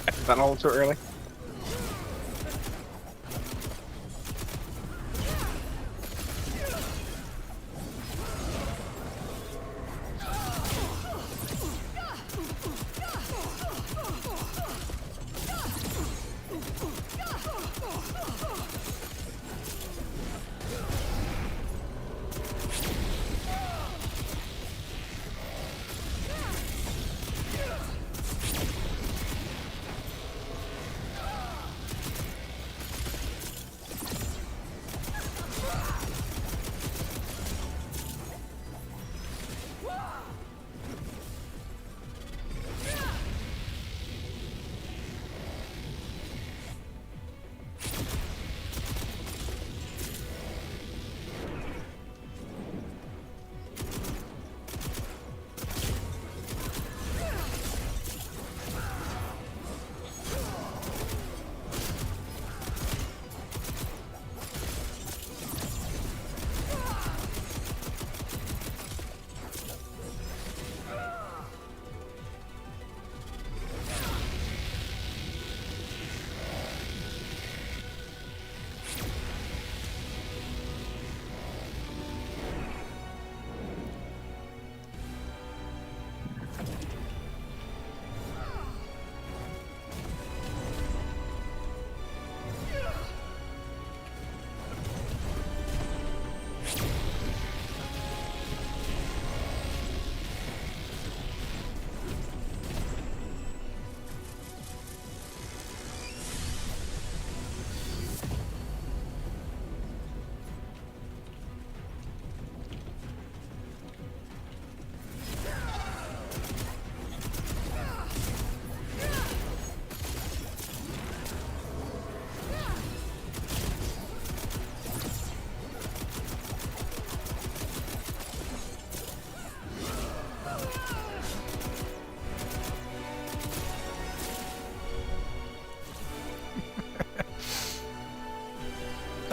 Is that a little too early?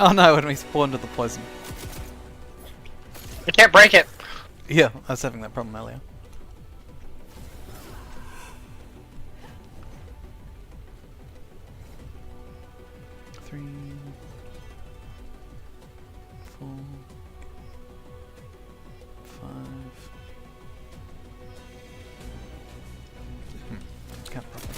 Oh no, when we spawned with the poison. You can't break it. Yeah, I was having that problem earlier. Three, 4, 5. Can't properly.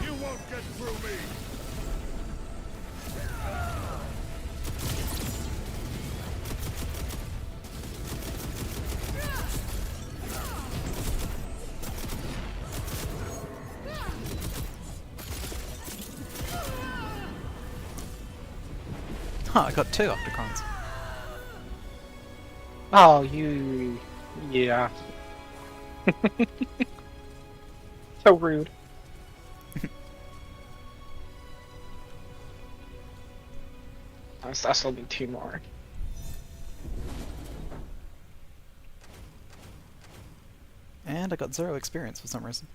You won't get through me. Huh, I got 2 Octocrons. Oh, you. Yeah. So rude. I still need 2 more. And I got 0 experience for some reason.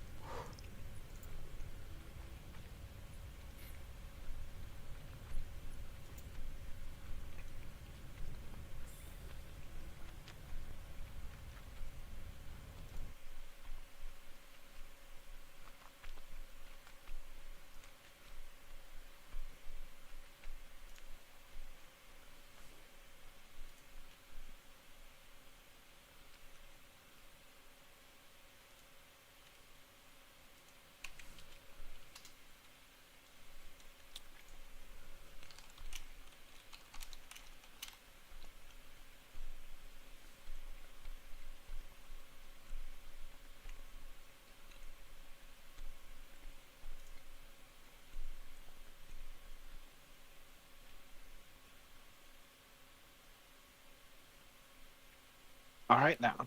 Alright now.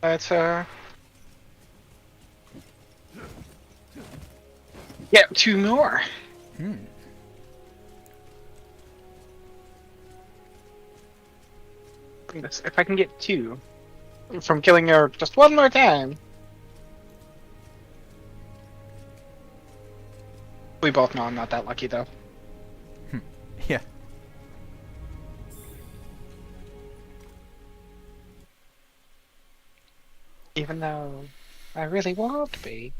Let's get 2 more. Hmm. If I can get 2 from killing her just one more time. We both know I'm not that lucky though. Yeah. Even though I really want to be.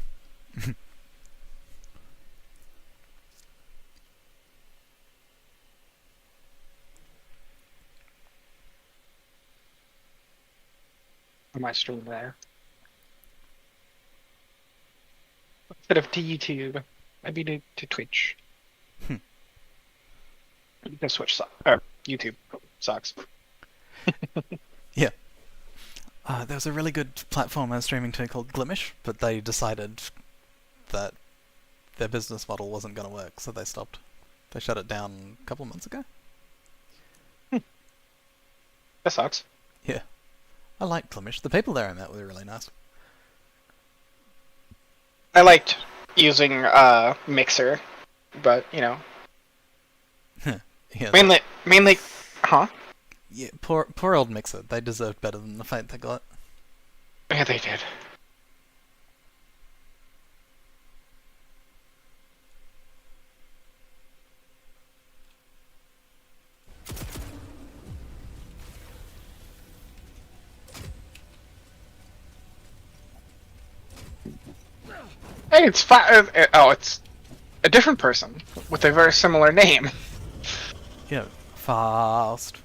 On my stream there. Instead of to YouTube, maybe to Twitch. Because Switch sucks. Or YouTube sucks. Yeah. There was a really good platform I was streaming to called Glimish, but they decided that their business model wasn't going to work, so they stopped. They shut it down a couple of months ago. That sucks. Yeah. I liked Glimish. The people there I met were really nice. I liked using Mixer, but you know, Yeah. mainly, huh? Yeah, poor old Mixer. They deserved better than the fate they got. Yeah, they did. Hey, it's oh, it's a different person with a very similar name. Yeah. Fast.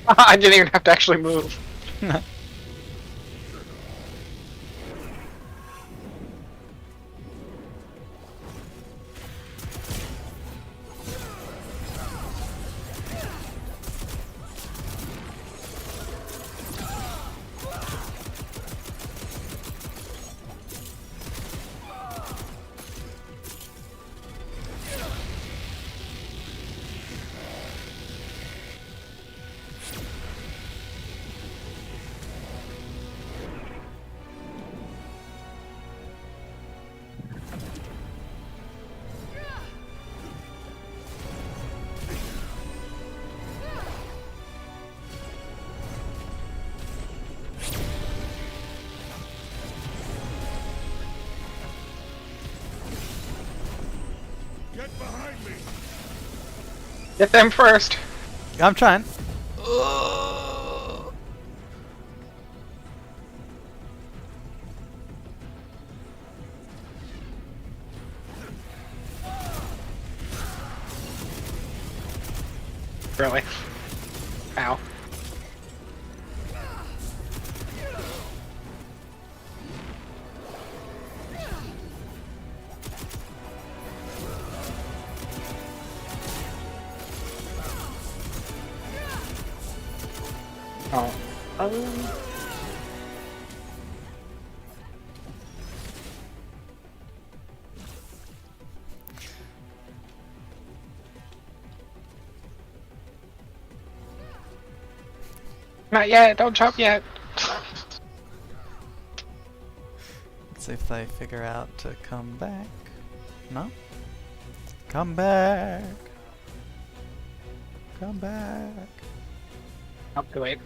I didn't even have to actually move. Get behind me! Get them first. I'm trying. Really? Ow. Oh. Not yet. Don't jump yet. Let's see if they figure out to come back. No? Come back! Come back! Up to it.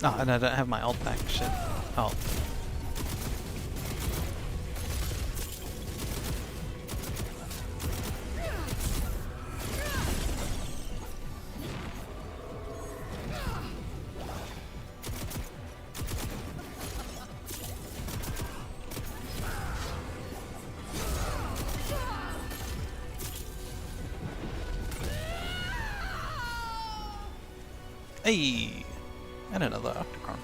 Oh, and I don't have my ult back. Shit. Oh. Hey! And another Octocron.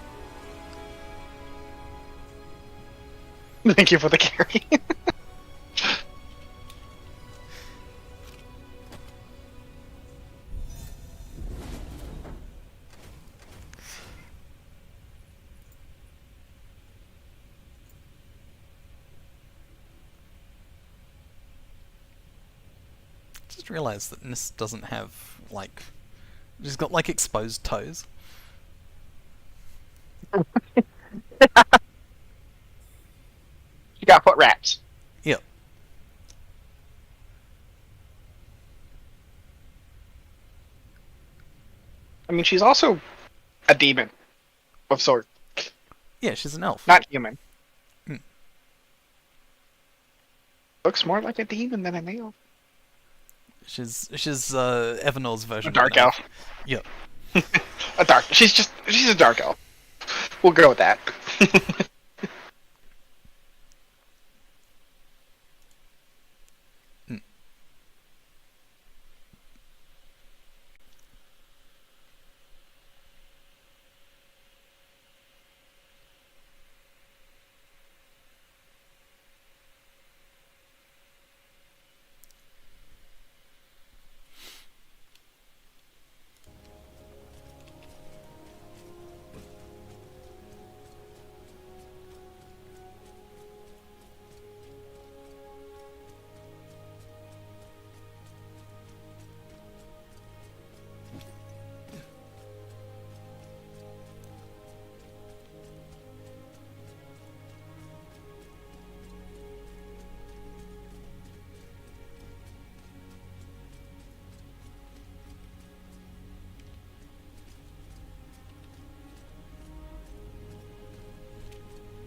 Thank you for the carry. Just realized that Nis doesn't have, like... She's got, like, exposed toes. You got foot wraps. Yep. I mean, she's also a demon of sort, Yeah, she's an elf. not human. Hmm. Looks more like a demon than an elf. She's Evernor's version A dark of an elf. Yep. She's a dark elf. We'll go with that. Hmm.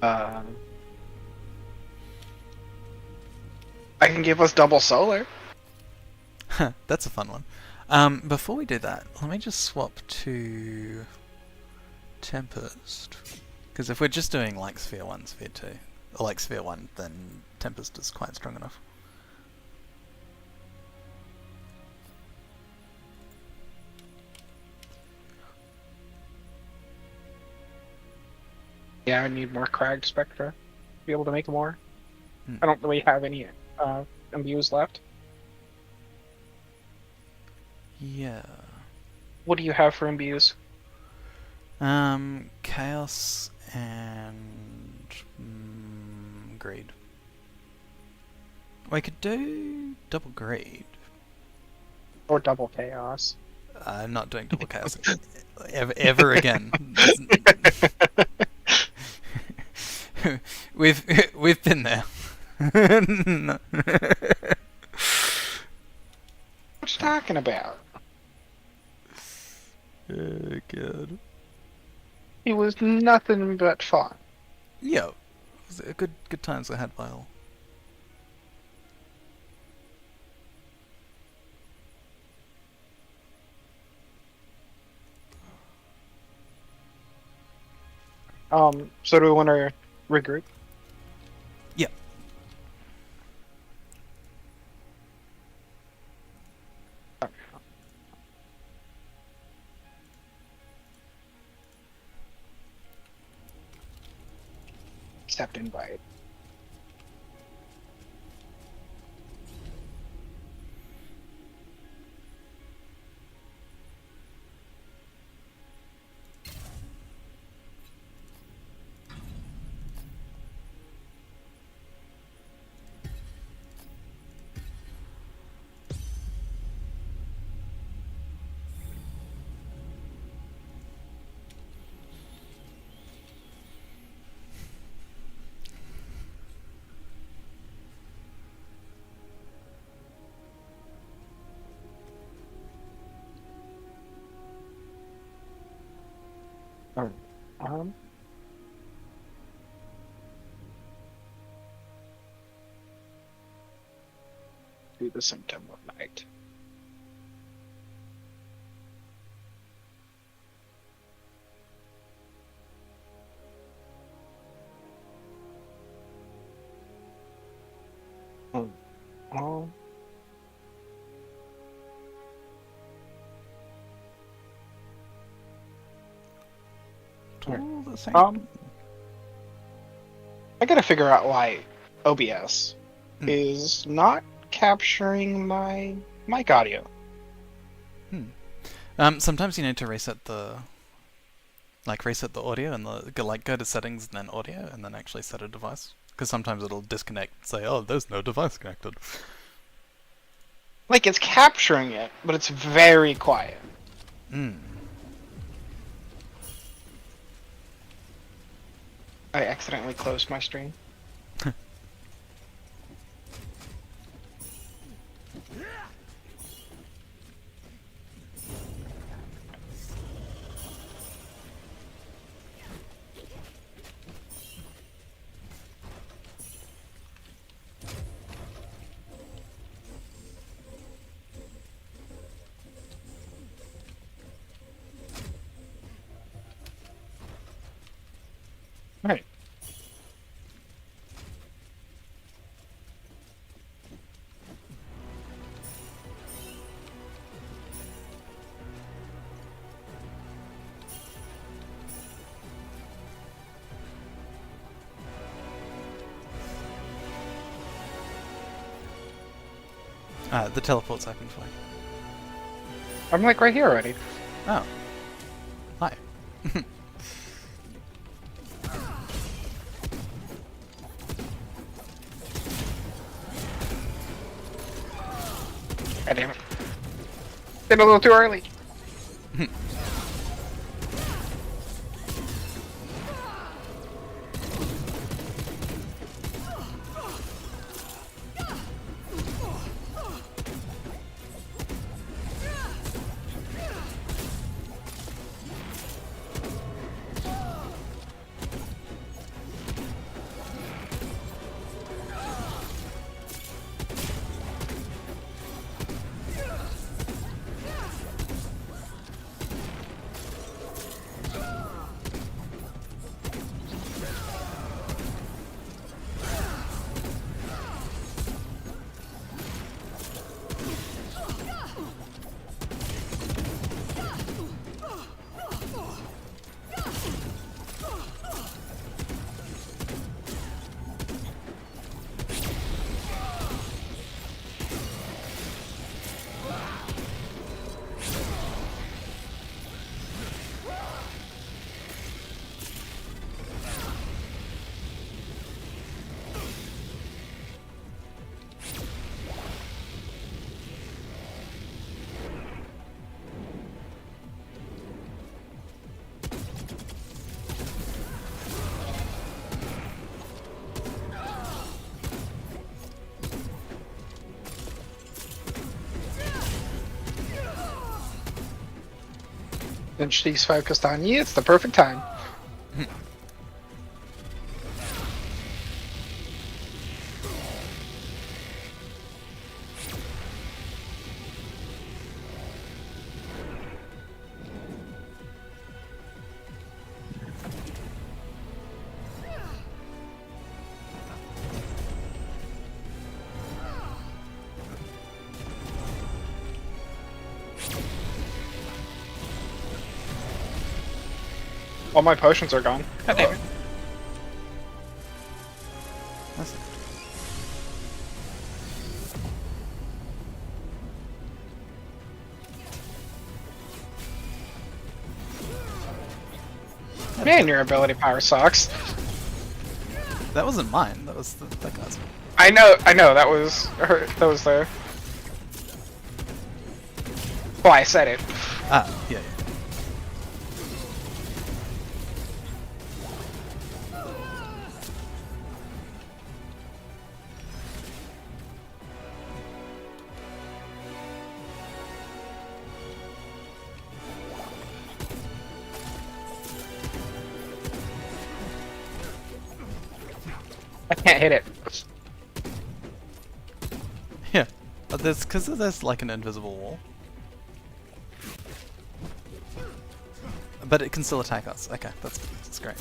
I can give us double solar. That's a fun one. Before we do that, let me just swap to Tempest. Because if we're just doing like Sphere 1, Sphere 2, or like Sphere 1, then Tempest is quite strong enough. Yeah, I need more cragged Spectra to be able to make more. Hmm. I don't really have any imbues left. Yeah. What do you have for imbues? Chaos and Greed. We could do double Greed. Or double chaos? I'm not doing double Chaos ever again. We've been there. No. What you talking about? Oh god. It was nothing but fun. Yeah, it was a good times I had by all. So do we want to regroup? Yeah. Accept invite. Alright. Do the symptom of night. Oh. All the same. I gotta figure out why OBS Hmm. is not capturing my mic audio. Sometimes you need to reset the audio and go to settings and then audio and then actually set a device. Because sometimes it'll disconnect and say, oh, there's no device connected. Like, it's capturing it, but it's very quiet. I accidentally closed my stream. Alright. The teleport's open for you. I'm like right here already. Oh. Hi. God damn it. Did a little too early. And she's focused on you. It's the perfect time. All my potions are gone. God damn it. That's it. Man, your ability power sucks. That wasn't mine. That was that guy's. I know. That was her. That was the. Why I said it. Ah, yeah, yeah. I can't hit it. Yeah. But there's like an invisible wall. But it can still attack us. Okay, that's great.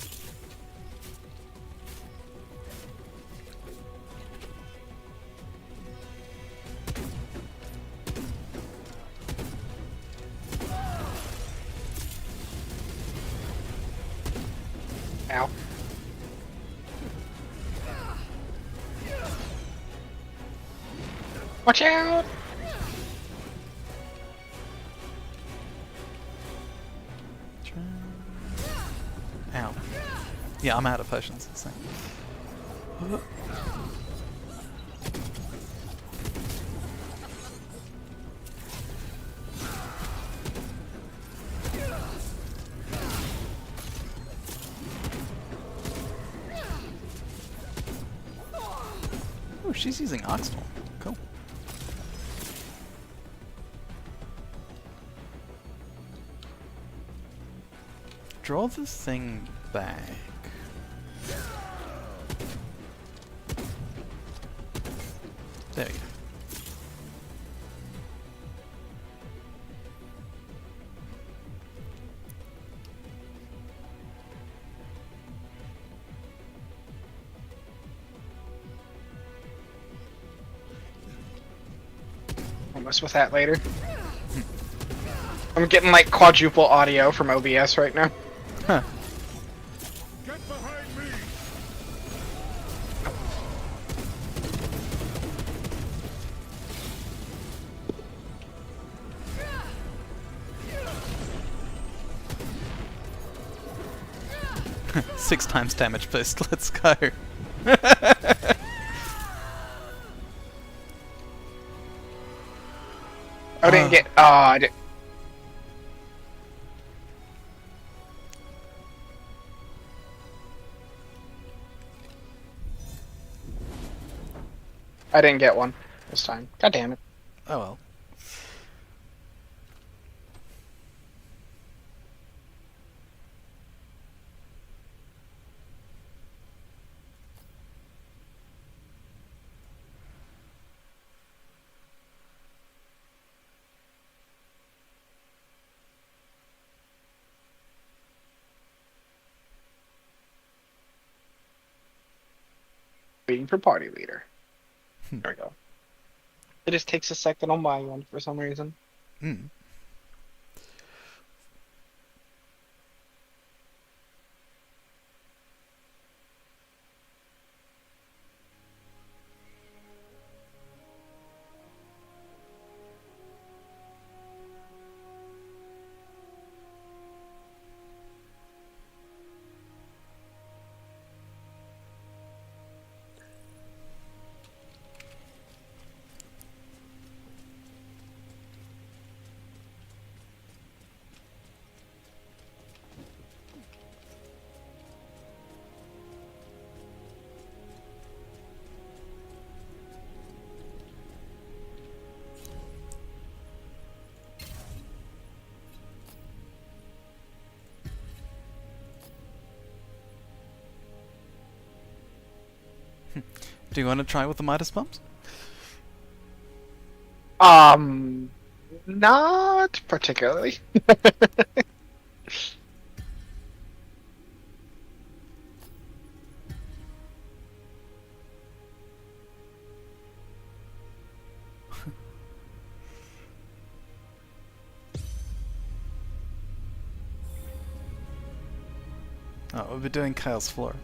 Ow. Watch out! Ow. Yeah, I'm out of potions. So. Oh, she's using Arcstorm. Cool. Draw the thing back. There we go. I'll mess with that later. I'm getting like quadruple audio from OBS right now. Huh. Get behind me! 6 times damage boost. Let's go. I didn't get. Oh, I did. I didn't get one this time. God damn it. Oh well. Waiting for party leader. There we go. It just takes a second on my end for some reason. Mm. Do you want to try with the Midas pumps? Not particularly. Oh, we'll be doing Kyle's floor.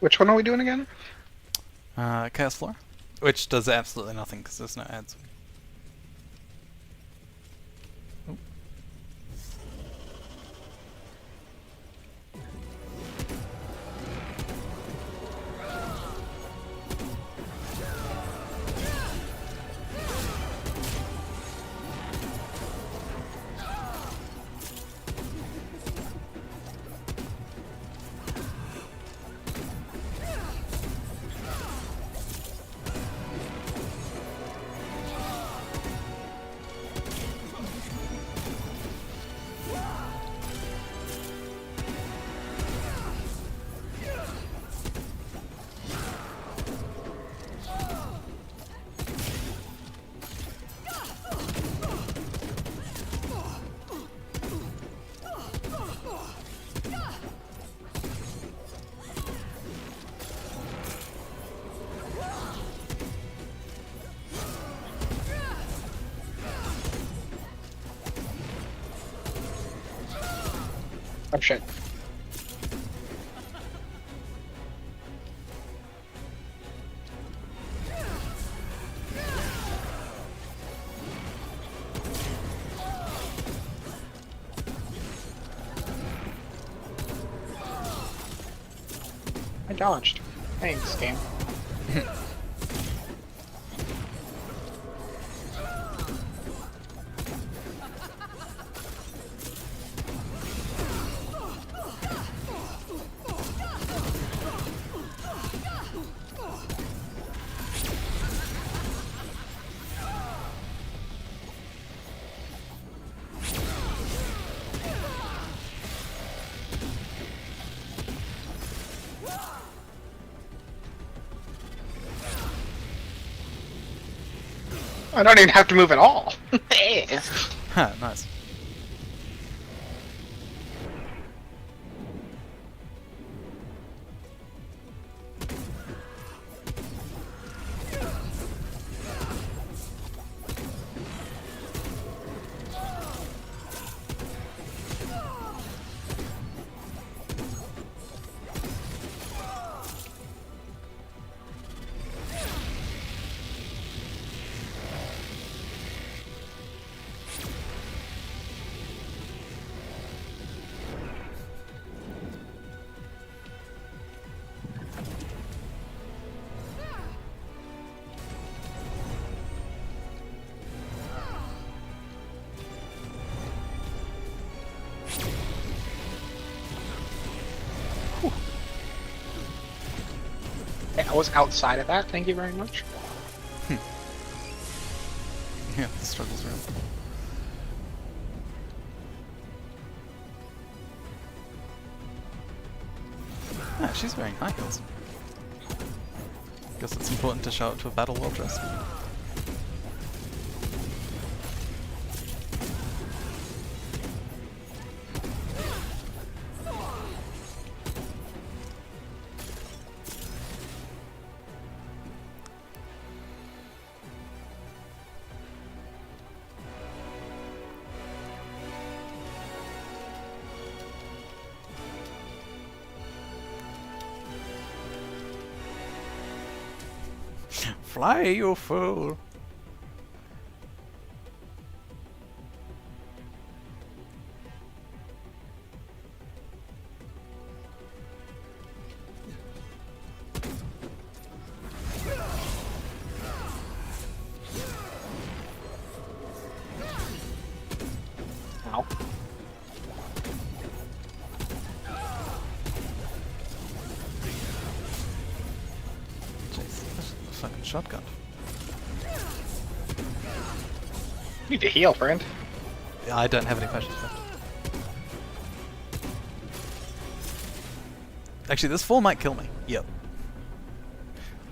Which one are we doing again? Chaos floor, which does absolutely nothing because there's no ads. Oh shit. I dodged. Thanks, game. I don't even have to move at all. Ha, nice. I was outside of that. Thank you very much. Yeah, the struggle's real. Ah, she's wearing high heels. Guess it's important to show up to a battle well dressed. Fly, you fool! Ow. Jeez, that's a fucking shotgun. You need to heal, friend. Yeah, I don't have any potions left. Actually, this 4 might kill me. Yep.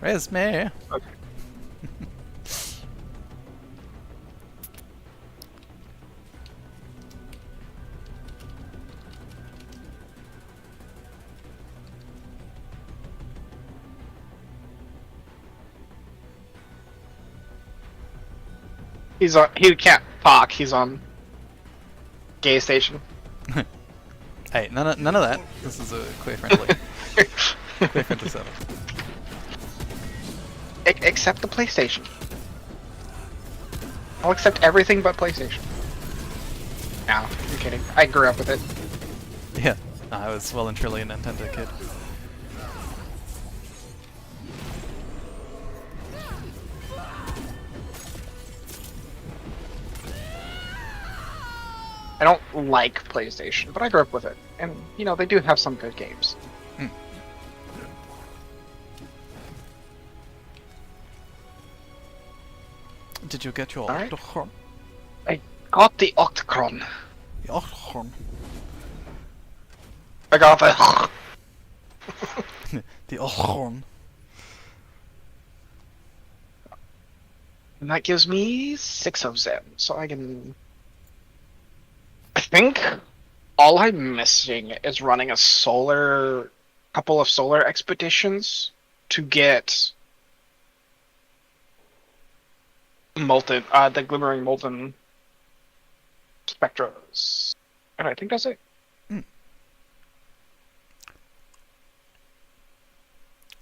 Where's me? Okay. He's on. He can't talk. He's on. Gay station. Hey, none of that. This is a queer friendly, queer friendly server. Except the PlayStation. I'll accept everything but PlayStation. No, you're kidding. I grew up with it. Yeah, I was well and truly a Nintendo kid. I don't like PlayStation, but I grew up with it. And, you know, they do have some good games. Did you get your Alright. Octochron? I got the Octocron. The Octochron. I got the... The Octochron. And that gives me 6 of them, so I can... I think all I'm missing is running a couple of solar expeditions to get the glimmering molten spectras. And I think that's it.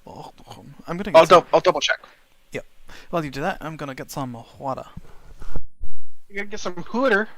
Octochron. I'm gonna get some... I'll double check. Yep. While you do that, I'm gonna get some water. You gotta get some hooter.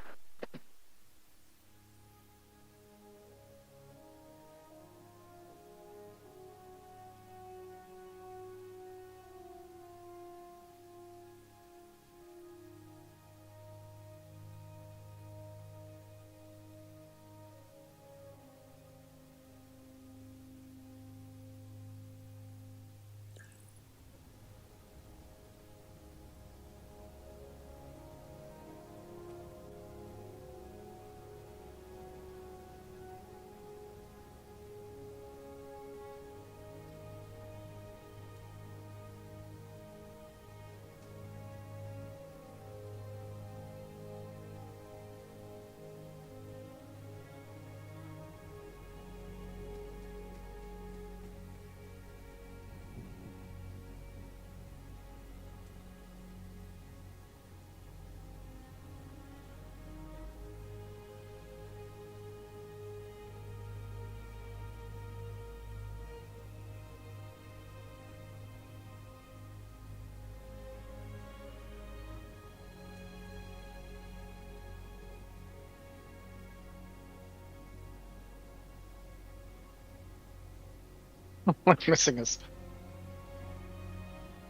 What I'm missing is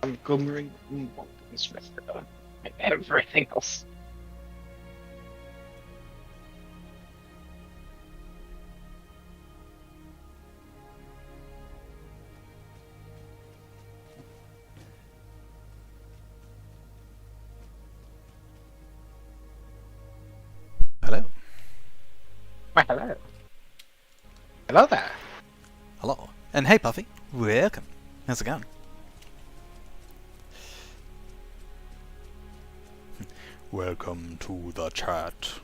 some glimmering molten spectra. Everything else. Why, hello. Hello there. Hello. And hey, Puffy. Welcome. How's it going? Welcome to the chat.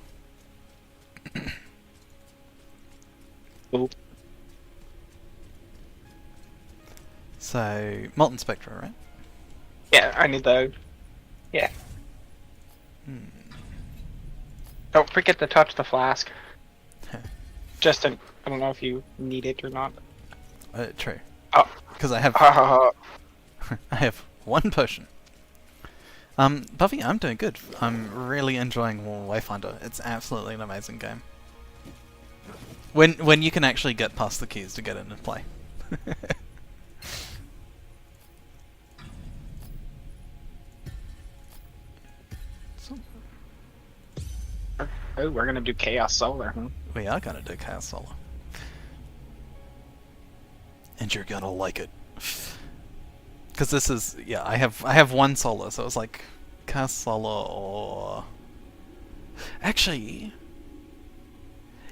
Oop. So, Molten Spectra, right? Yeah, I need the... Yeah. Hmm. Don't forget to touch the flask. Justin, I don't know if you need it or not. True. Oh. Because I have... Uh, I have one potion. Buffy, I'm doing good. I'm really enjoying Wayfinder. It's absolutely an amazing game. When you can actually get past the keys to get in and play. oh, we're gonna do Chaos Solar, huh? We are gonna do Chaos Solar. And you're gonna like it. Because this is... Yeah, I have one Solar, so it's like... Chaos Solar or... Actually...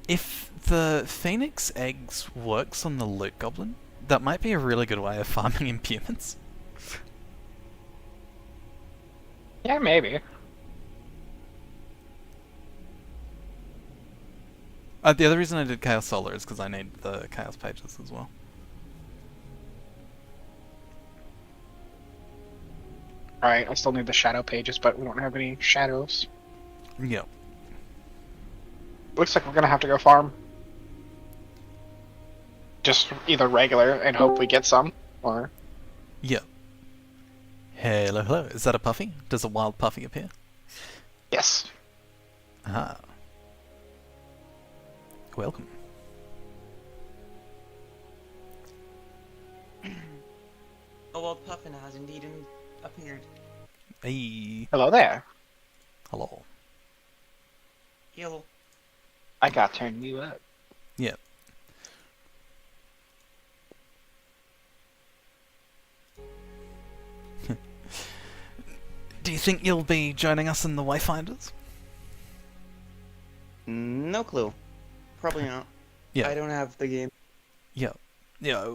If the Phoenix Eggs works on the Loot Goblin, that might be a really good way of farming impediments. Yeah, maybe. The other reason I did Chaos Solar is because I need the Chaos Pages as well. Alright, I still need the Shadow Pages, but we don't have any shadows. Yep. Looks like we're gonna have to go farm. Just either regular and hope we get some, or... Yep. Hello, hello. Is that a Puffy? Does a wild Puffy appear? Yes. Ah. Welcome. A wild puffin has indeed appeared. Hey. Hello there. Hello. Hello. I got turn you up. Yep. Do you think you'll be joining us in the Wayfinders? No clue. Probably not. Yeah. I don't have the game. Yeah. Yeah.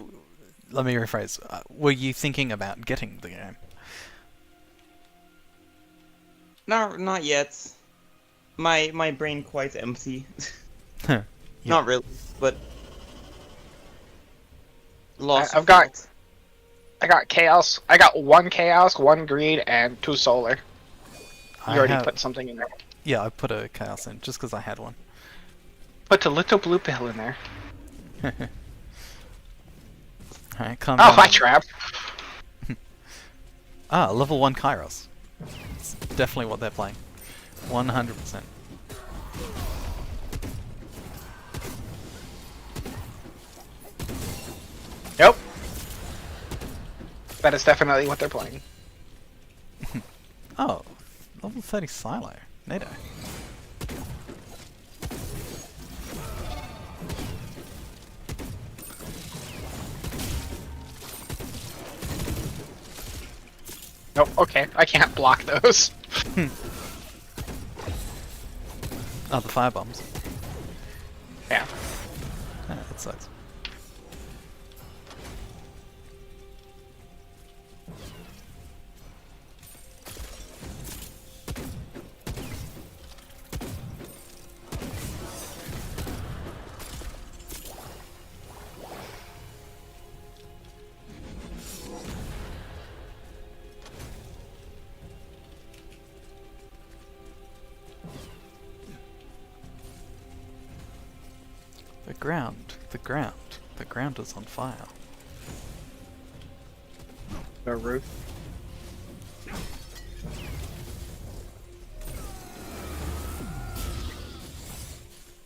Let me rephrase. Were you thinking about getting the game? Not yet. My brain quite empty. Huh. Yeah. Not really, but lost. I've got Chaos. I got one Chaos, one Greed, and 2 Solar. You I already have- put something in there. Yeah, I put a Chaos in just because I had one. Put a little blue pill in there. Alright, calm Oh, down. hi, Trap. Ah, level 1 Kairos. It's definitely what they're playing. 100%. Nope. That is definitely what they're playing. Oh, level 30 Silo. NATO. Nope, okay. I can't block those. Oh, the fire bombs. Yeah. Ah, that sucks. The ground is on fire. The roof.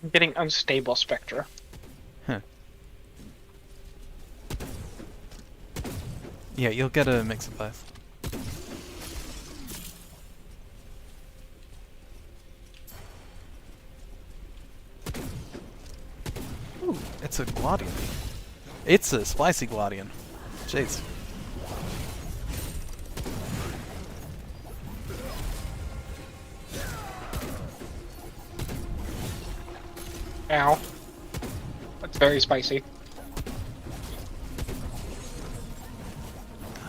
I'm getting unstable Spectra. Huh. Yeah, you'll get a mix of both. Ooh, it's a Guardian. It's a spicy Guardian. Jeez. Ow. That's very spicy.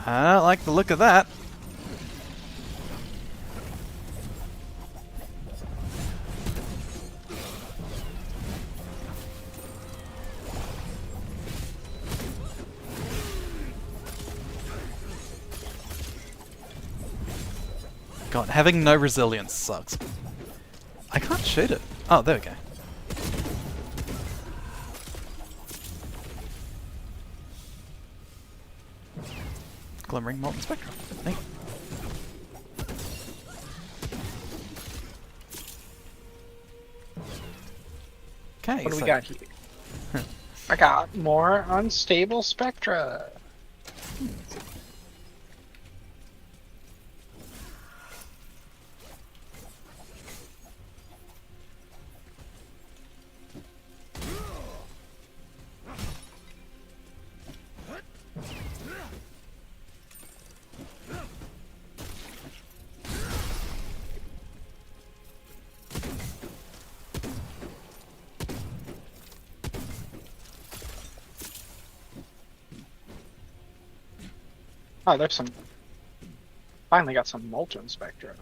I don't like the look of that. God, having no resilience sucks. I can't shoot it. Oh, there we go. Glimmering Molten Spectrum. Neat. Okay, What do so we got here? I got more unstable spectra. Oh, there's some. Finally got some molten spectra.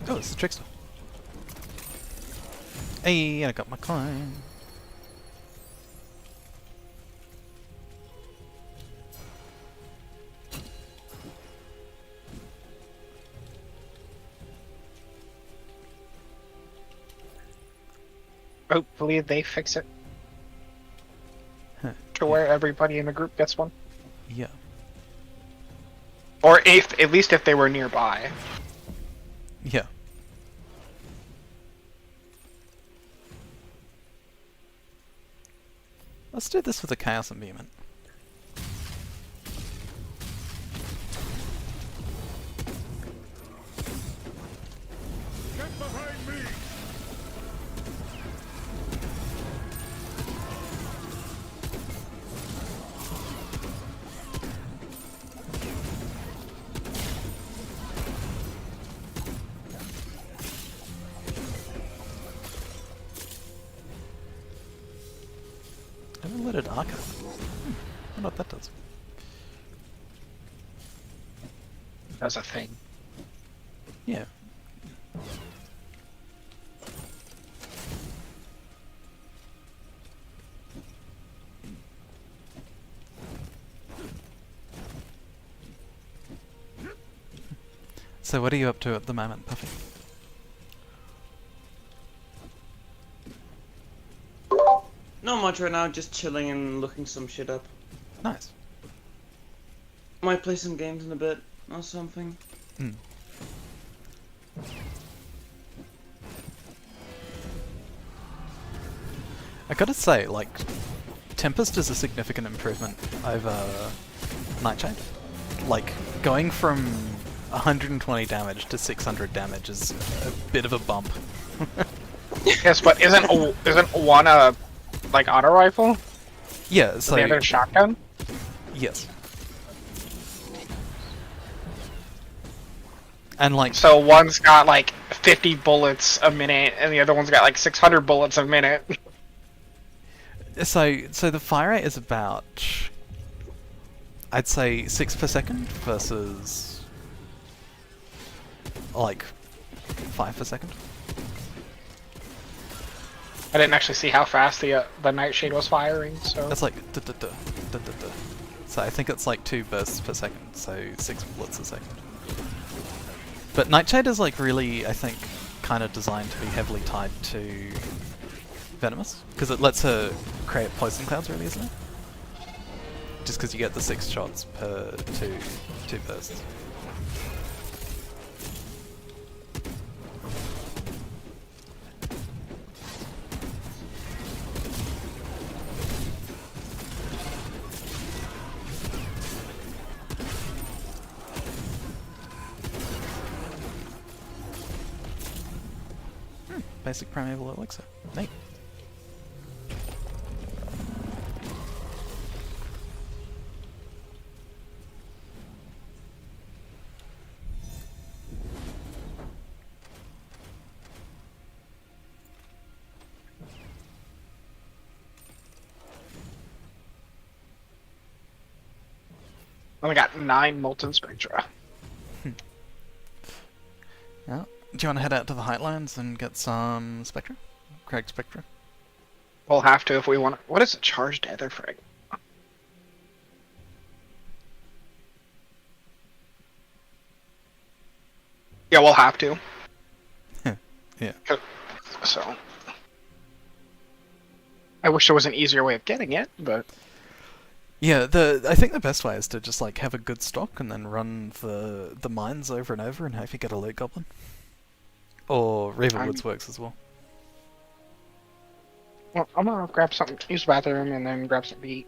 oh, it's the trickster. Hey, I got my coin. Hopefully they fix it Huh. to where everybody in the group gets one. Yeah. Or if at least if they were nearby. Yeah. Let's do this with a Chaos Imbuement. Get behind me! Overloaded Arca. I wonder what that does. That's a thing. Yeah. So what are you up to at the moment, Puffy? Not much right now, just chilling and looking some shit up. Nice. Might play some games in a bit or something. Hmm. I gotta say, like, Tempest is a significant improvement over Nightshade. Like, going from 120 damage to 600 damage is a bit of a bump. Yes, but isn't one a like auto rifle? Yeah, so The other shotgun? yes. And like, So one's got like 50 bullets a minute, and the other one's got like 600 bullets a minute. so the fire rate is about, I'd say 6 per second versus like 5 per second. I didn't actually see how fast the Nightshade was firing, so... That's like duh, duh, duh, duh, duh, duh. So I think it's like 2 bursts per second, so 6 bullets a second. But Nightshade is like really, I think, kind of designed to be heavily tied to Venomous, because it lets her create poison clouds really easily. Just because you get the 6 shots per two bursts. basic primeval elixir. Neat. Only got 9 molten spectra. Yeah. Do you want to head out to the Highlands and get some Spectra? Craig Spectra? We'll have to if we want. What is a charged ether frag? Yeah, we'll have to. Yeah. So, I wish there was an easier way of getting it, but Yeah, I think the best way is to just like have a good stock and then run the mines over and over and hope you get a loot goblin. Or Ravenwood's works as well. well, I'm gonna grab something, use the bathroom, and then grab something to eat.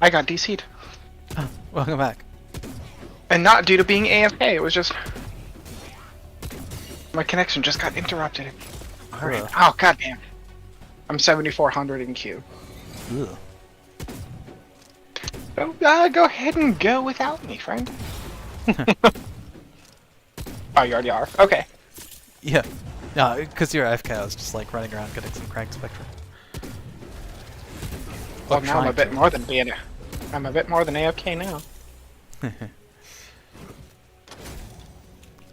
I got DC'd. Oh, welcome back. And not due to being AFK, it was just... My connection just got interrupted. Alright. Ugh. Oh, goddamn. I'm 7,400 in queue. Ugh. So, go ahead and go without me, friend. Oh, you already are? Okay. Yeah. No, because you're AFK, I was just like running around getting some Craig Spectra. Well, Or now I'm a trying bit to. more than being... I'm a bit more than AFK now.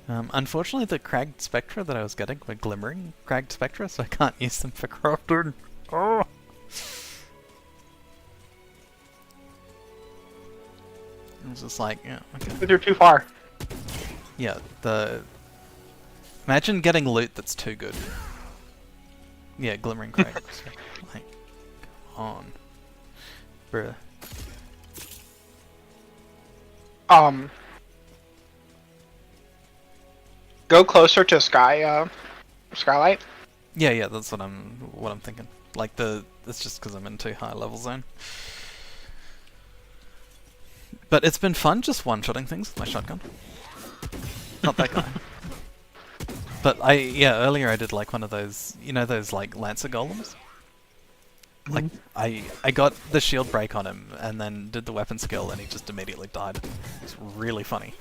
Unfortunately, the cragged spectra that I was getting were glimmering cragged spectra, so I can't use them for crafting. Oh. I was just like, yeah, okay. But you're too far. Yeah, imagine getting loot that's too good. Yeah, glimmering cragged. Like, come on. Bruh. Go closer to Skylight. Yeah, that's what I'm thinking. Like it's just because I'm in too high level zone. But it's been fun just one-shotting things with my shotgun. Not that guy. But earlier I did like one of those, you know, those like Lancer golems? Like, I got the shield break on him and then did the weapon skill and he just immediately died. It's really funny.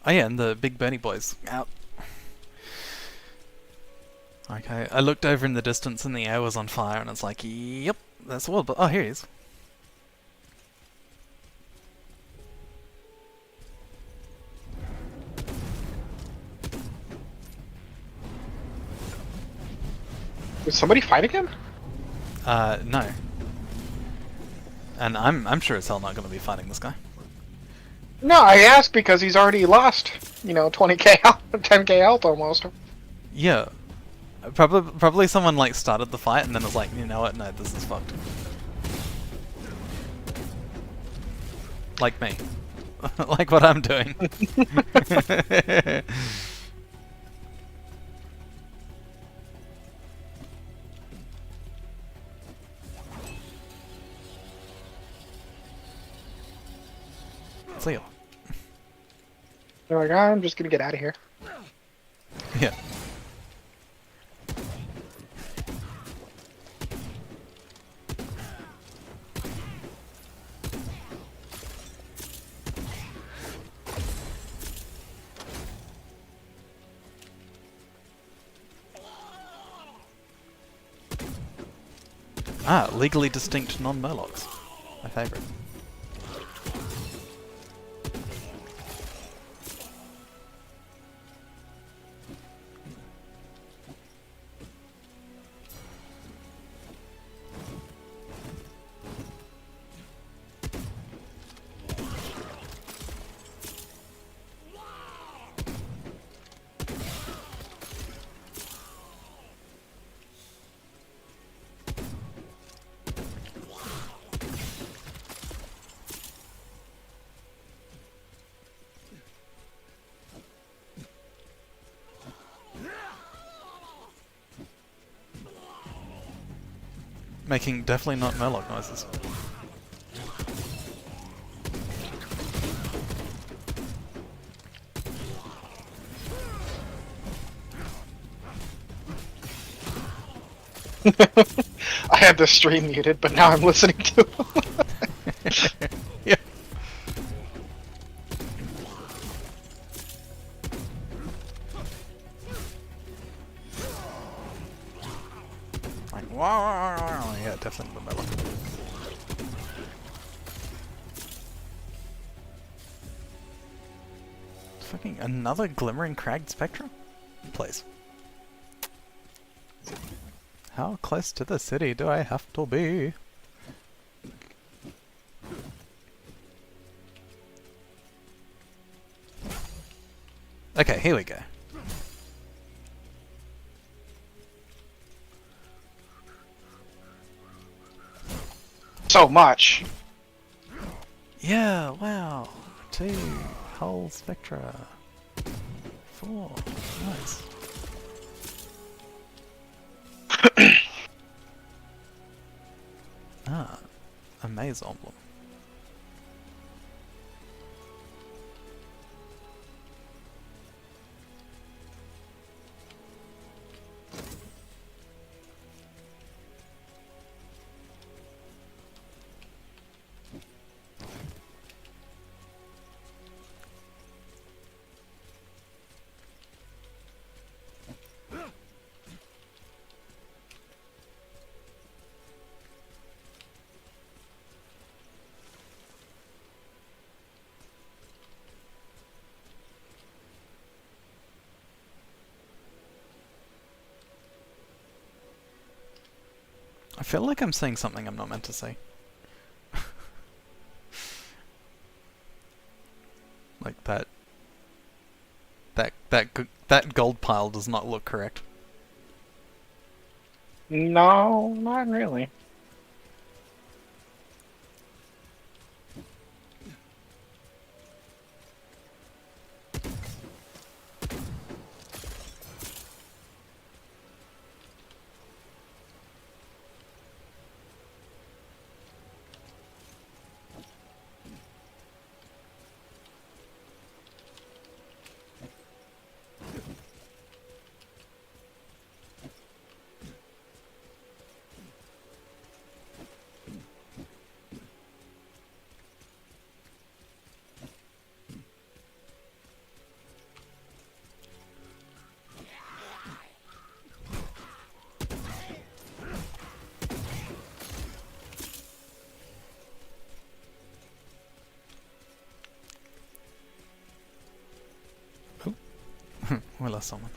Oh yeah, and the big Bernie boys out. Okay, I looked over in the distance and the air was on fire and it's like, yep, that's the world, but oh, here he is. Did somebody fight again? No. And I'm sure as hell not going to be fighting this guy. No, I asked because he's already lost, 20k health, 10k health almost. Yeah. Probably someone like started the fight and then was like, you know what, no, this is fucked. Like me. Like what I'm doing. See ya. They're like, I'm just gonna get out of here. Yeah. Ah, legally distinct non-murlocs. My favourite. Making definitely not Murloc noises. I had the stream muted, but now I'm listening to Yeah. Like, wow, yeah, definitely the Murloc. Fucking another glimmering cragged spectrum? Please. How close to the city do I have to be? Okay, here we go. so much. Yeah, wow. 2 whole spectra. 4. Nice. Ah, a maze emblem. I feel like I'm saying something I'm not meant to say. Like that gold pile does not look correct. No, not really. We lost someone.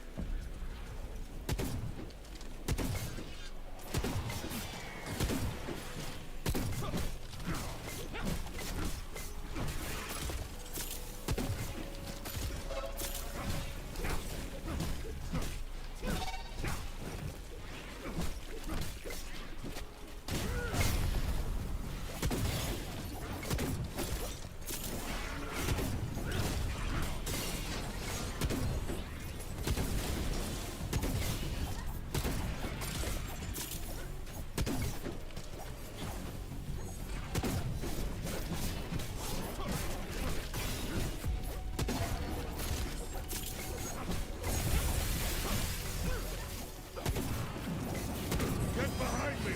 Get behind me!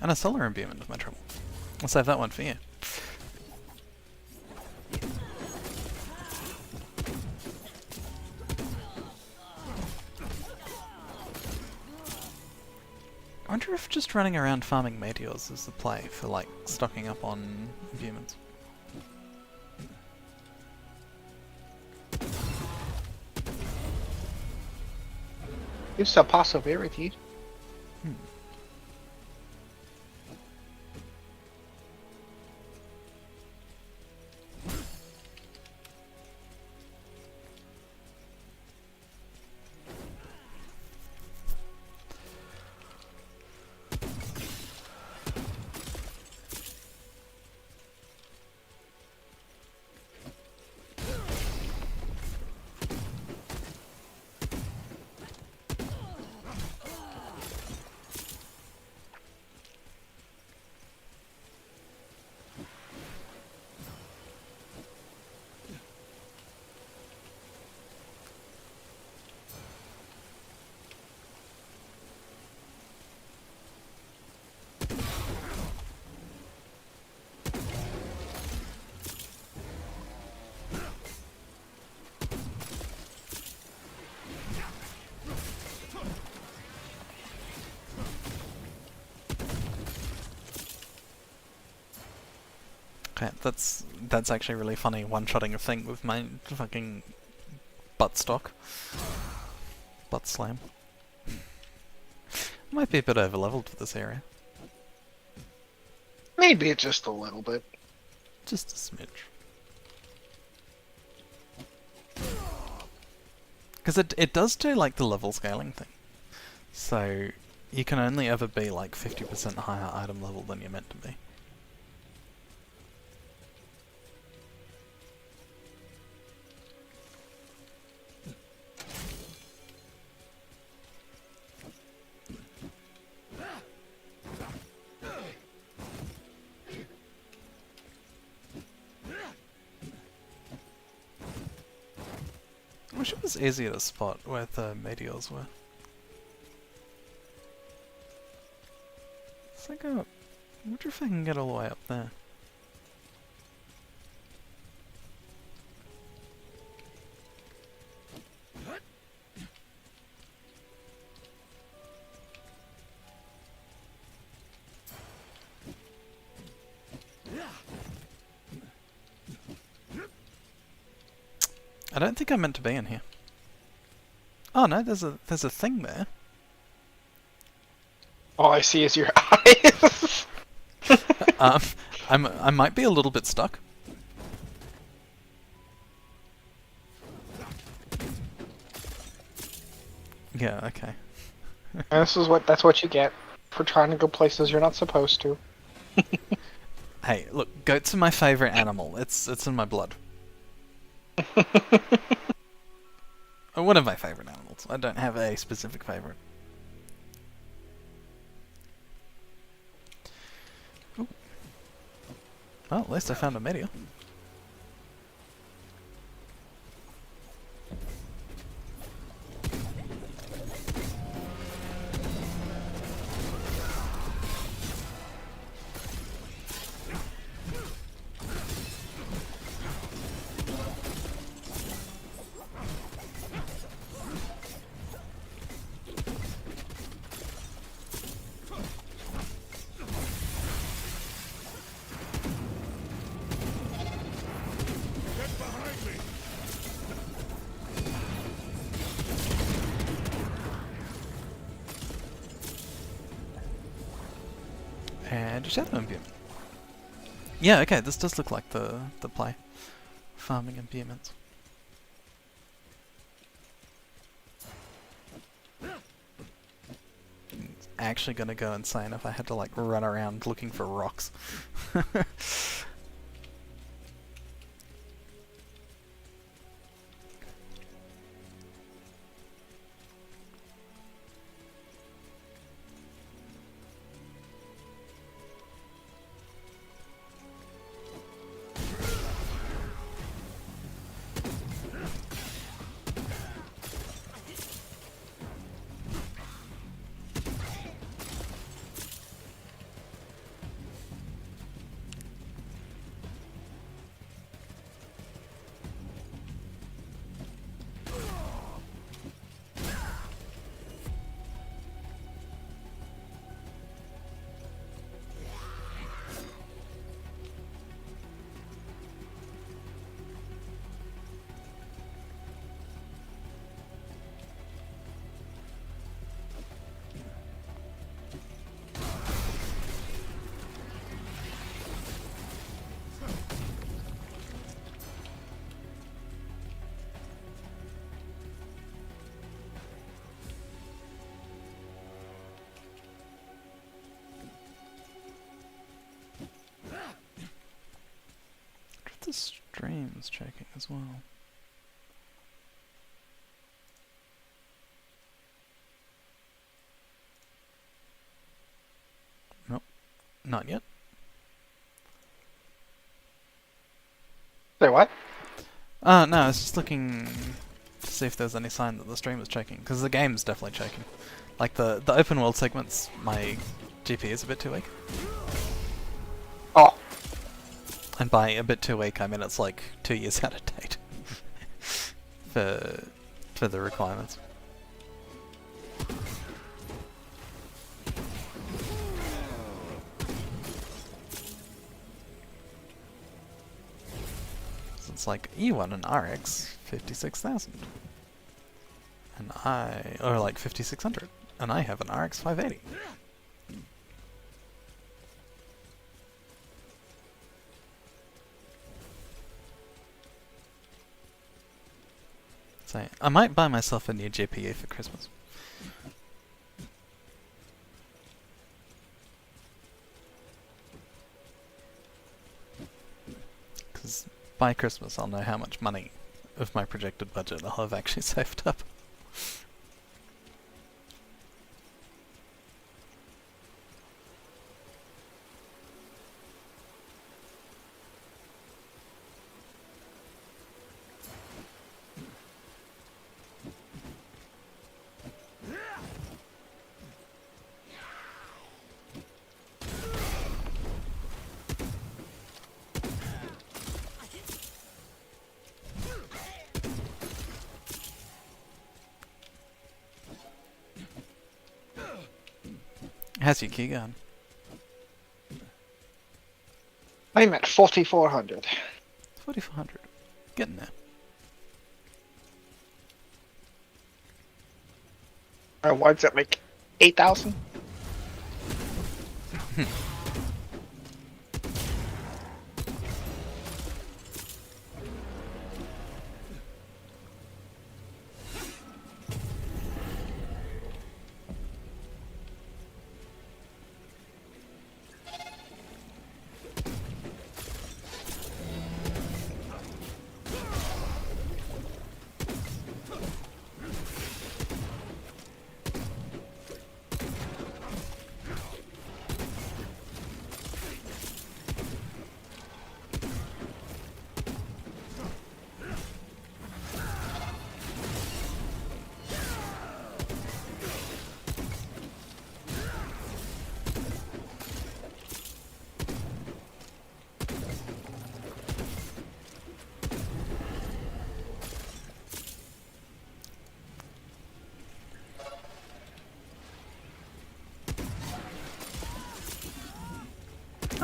And a solar imbuement of my trouble. I'll save that one for you. I wonder if just running around farming meteors is the play for, like, stocking up on imbuements. It's a possibility. Okay, that's actually really funny, one-shotting a thing with my fucking butt stock. Butt slam. Might be a bit over-leveled for this area. Maybe just a little bit. Just a smidge. Because it does do like the level scaling thing. So you can only ever be like 50% higher item level than you're meant to be. I wish it was easier to spot where the meteors were. It's like I wonder if I can get all the way up there. I don't think I'm meant to be in here. Oh no, there's a thing there. All I see is your eyes. I might be a little bit stuck. Yeah, okay. And that's what you get for trying to go places you're not supposed to. Hey, look, goats are my favorite animal. It's in my blood. One of my favorite animals. I don't have a specific favorite. Ooh. Well, at least I found a meteor. Get behind me! And a shadow imbuement. Yeah, okay, this does look like the play. Farming imbuements. It's actually gonna go insane if I had to like run around looking for rocks. The stream's checking as well. Nope, not yet. Say what? No, I was just looking to see if there's any sign that the stream is checking, because the game's definitely checking. Like the open world segments, my GP is a bit too weak. Oh. And by a bit too weak, I mean it's like 2 years out of date for the requirements. it's like, you want an RX 56,000. Or like 5600. And I have an RX 580. So I might buy myself a new GPU for Christmas. Because by Christmas I'll know how much money of my projected budget I'll have actually saved up. How's your key going? I'm at 4,400. 4,400. Getting there. What's it like? 8,000?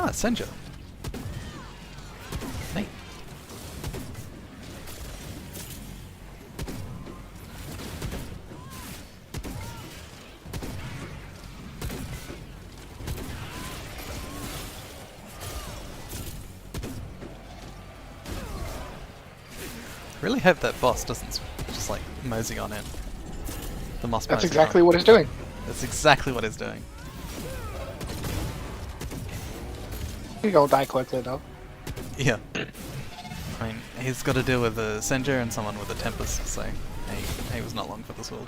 Ah, Senja. Neat. Really hope that boss doesn't just like mosey on in. The moss That's mosey exactly on. what it's doing. That's exactly what it's doing. You go die quickly though. Yeah. I mean, he's got to deal with a Senja and someone with a Tempest, so he was not long for this world.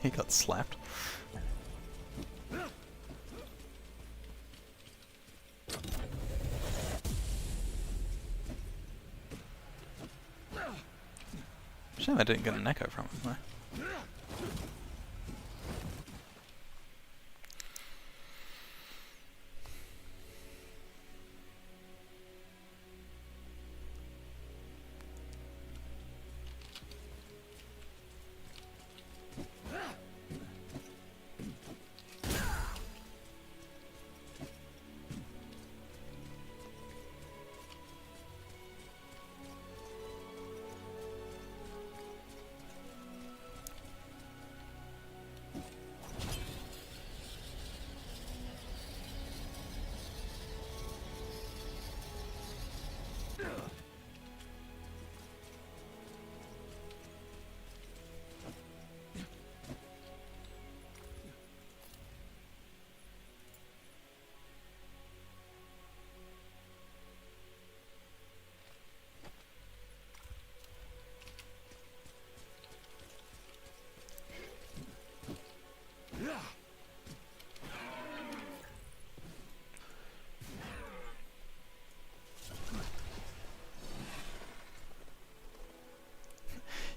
He got slapped. Shame I didn't get an echo from him though.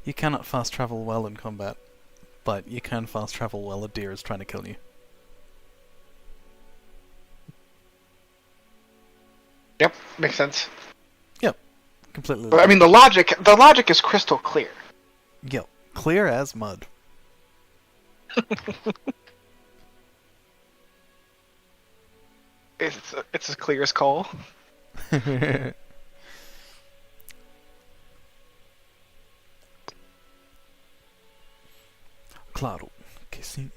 You cannot fast travel well in combat, but you can fast travel while a deer is trying to kill you. Yep, makes sense. Yep, completely. But I mean, the logic is crystal clear. Yep, clear as mud. It's as clear as coal. Claro que sí.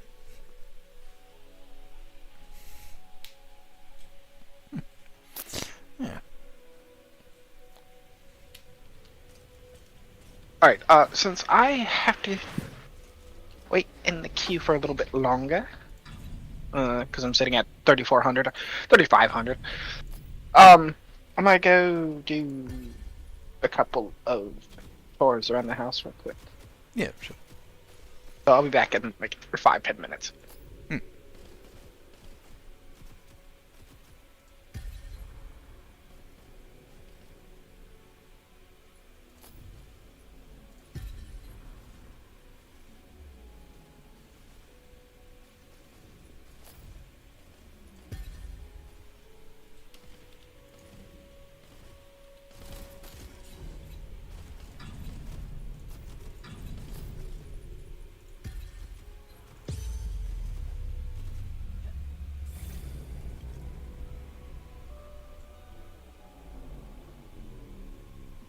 Yeah. All right. Since I have to wait in the queue for a little bit longer, because I'm sitting at 3,400, 3,500. I might go do a couple of chores around the house real quick. Yeah, sure. So I'll be back in like 5-10 minutes.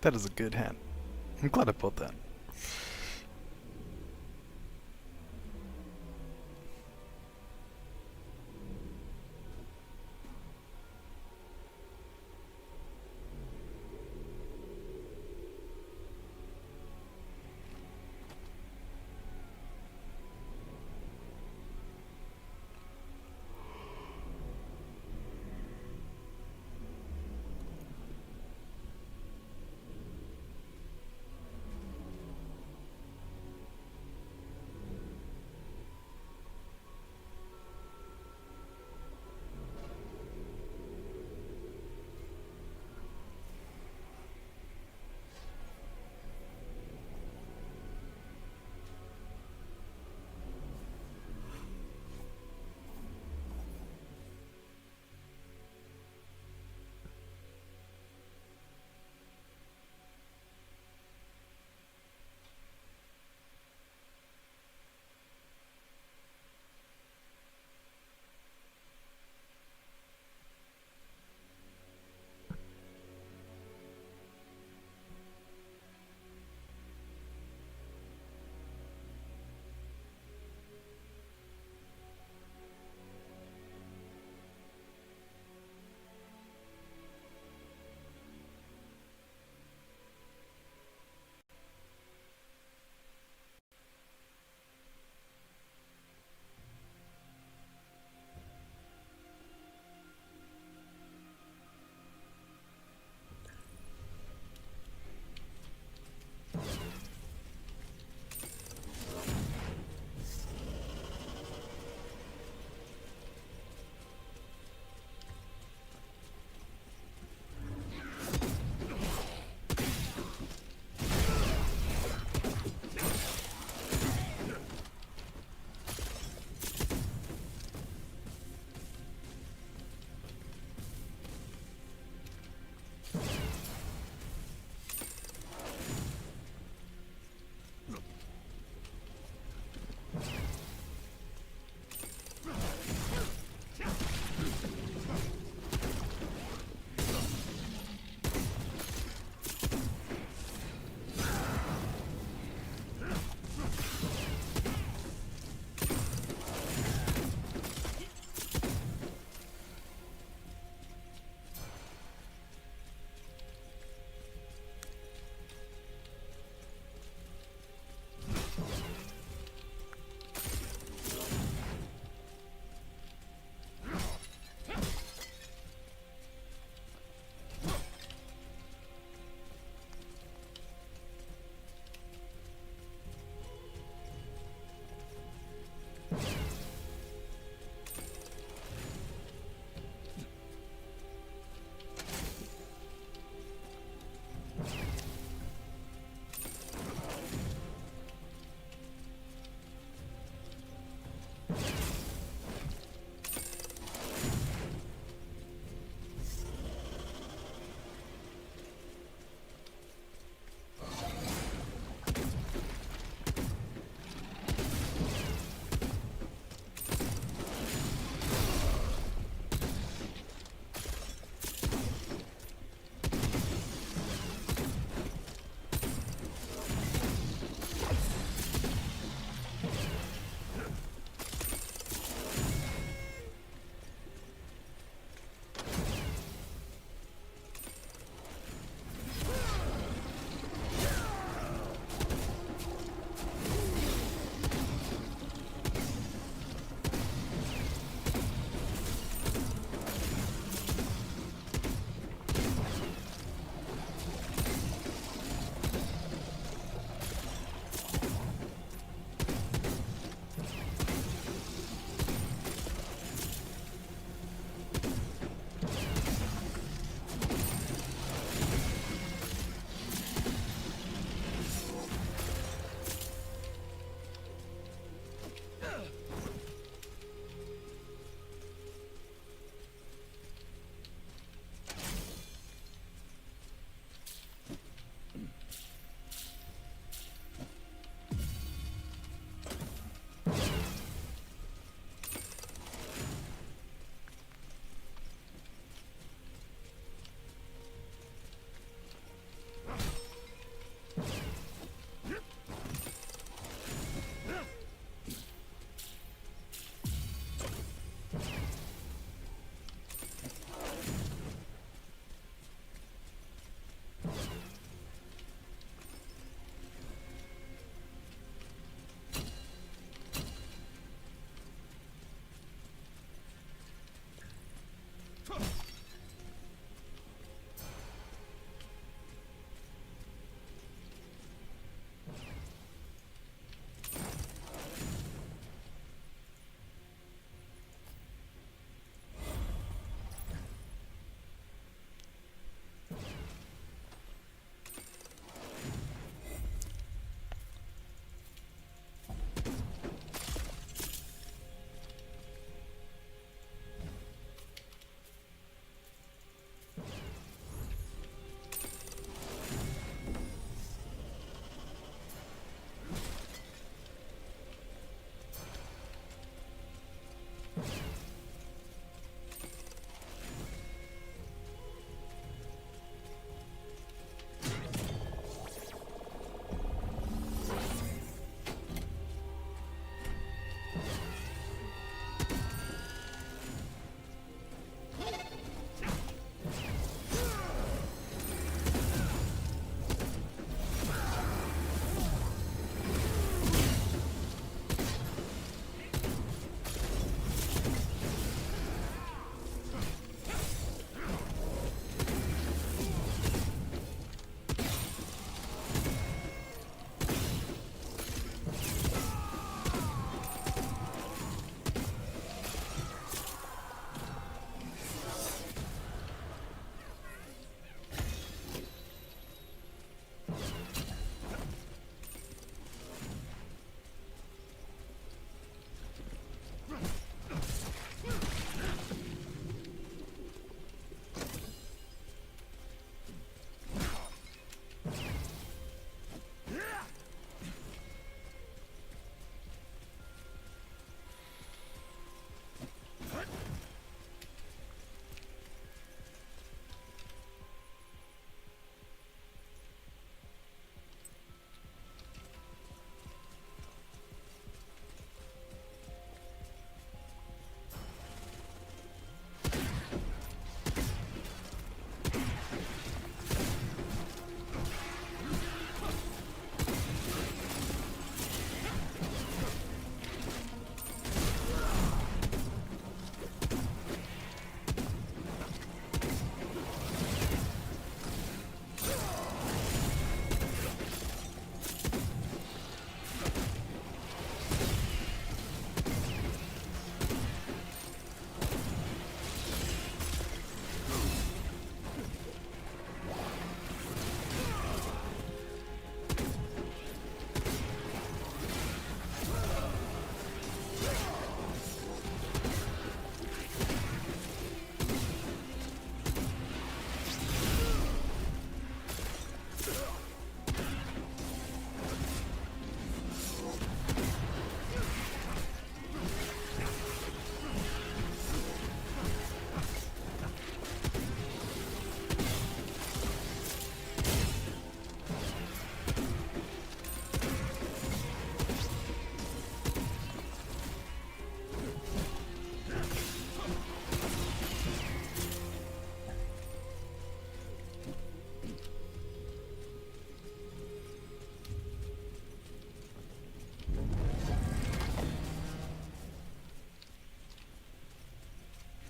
That is a good hat. I'm glad I bought that.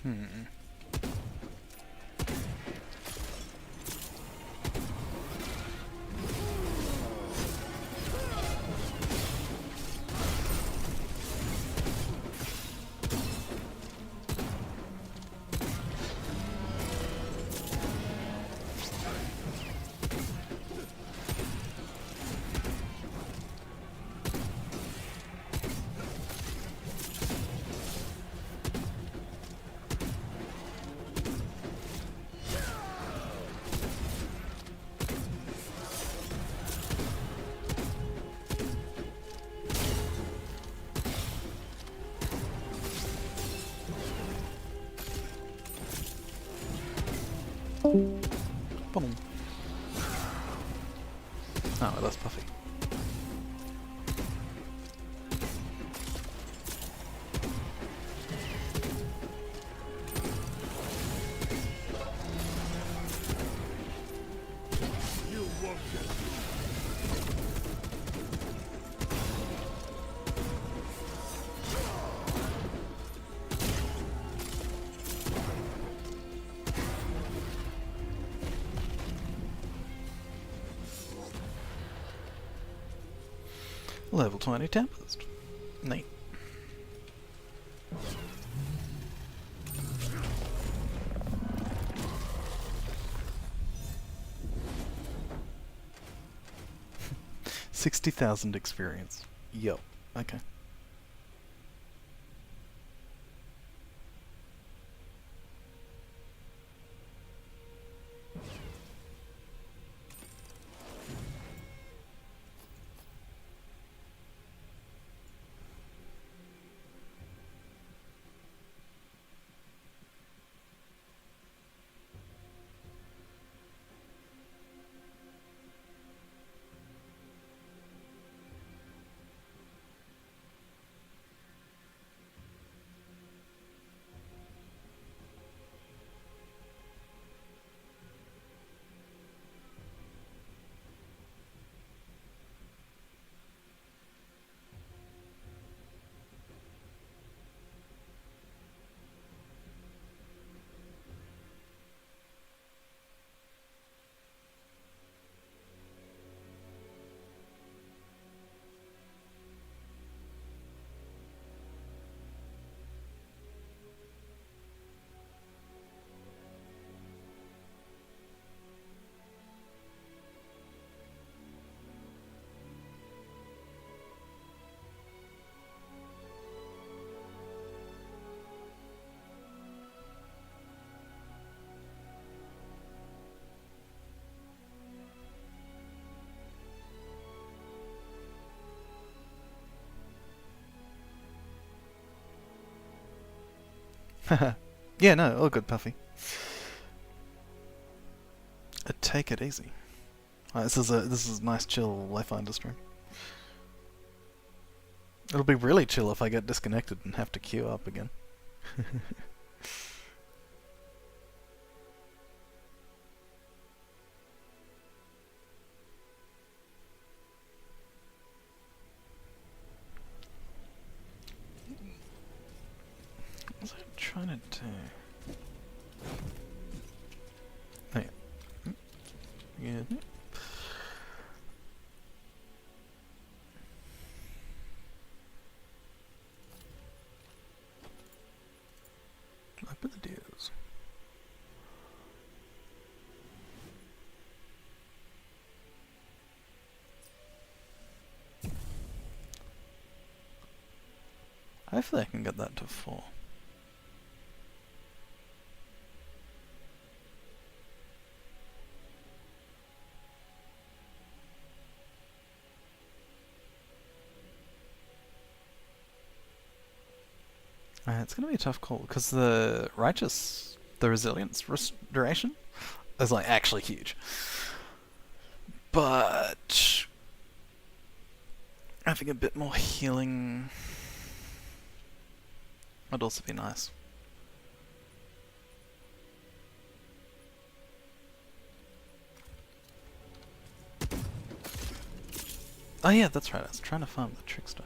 Hmm. Boom. Oh, well, that's Puffy. You won't get Level 20 Tempest. Neat. $60,000 experience. Yo. Okay. Yeah, no, all good, Puffy. Take it easy. This is a nice chill Wayfinder stream. It'll be really chill if I get disconnected and have to queue up again. What was I trying to do? Oh, yeah. Yeah. Open the doors. Hopefully I can get that to 4. It's going to be a tough call because the resilience restoration is like actually huge. But having a bit more healing would also be nice. Oh yeah, that's right, I was trying to farm the trickster.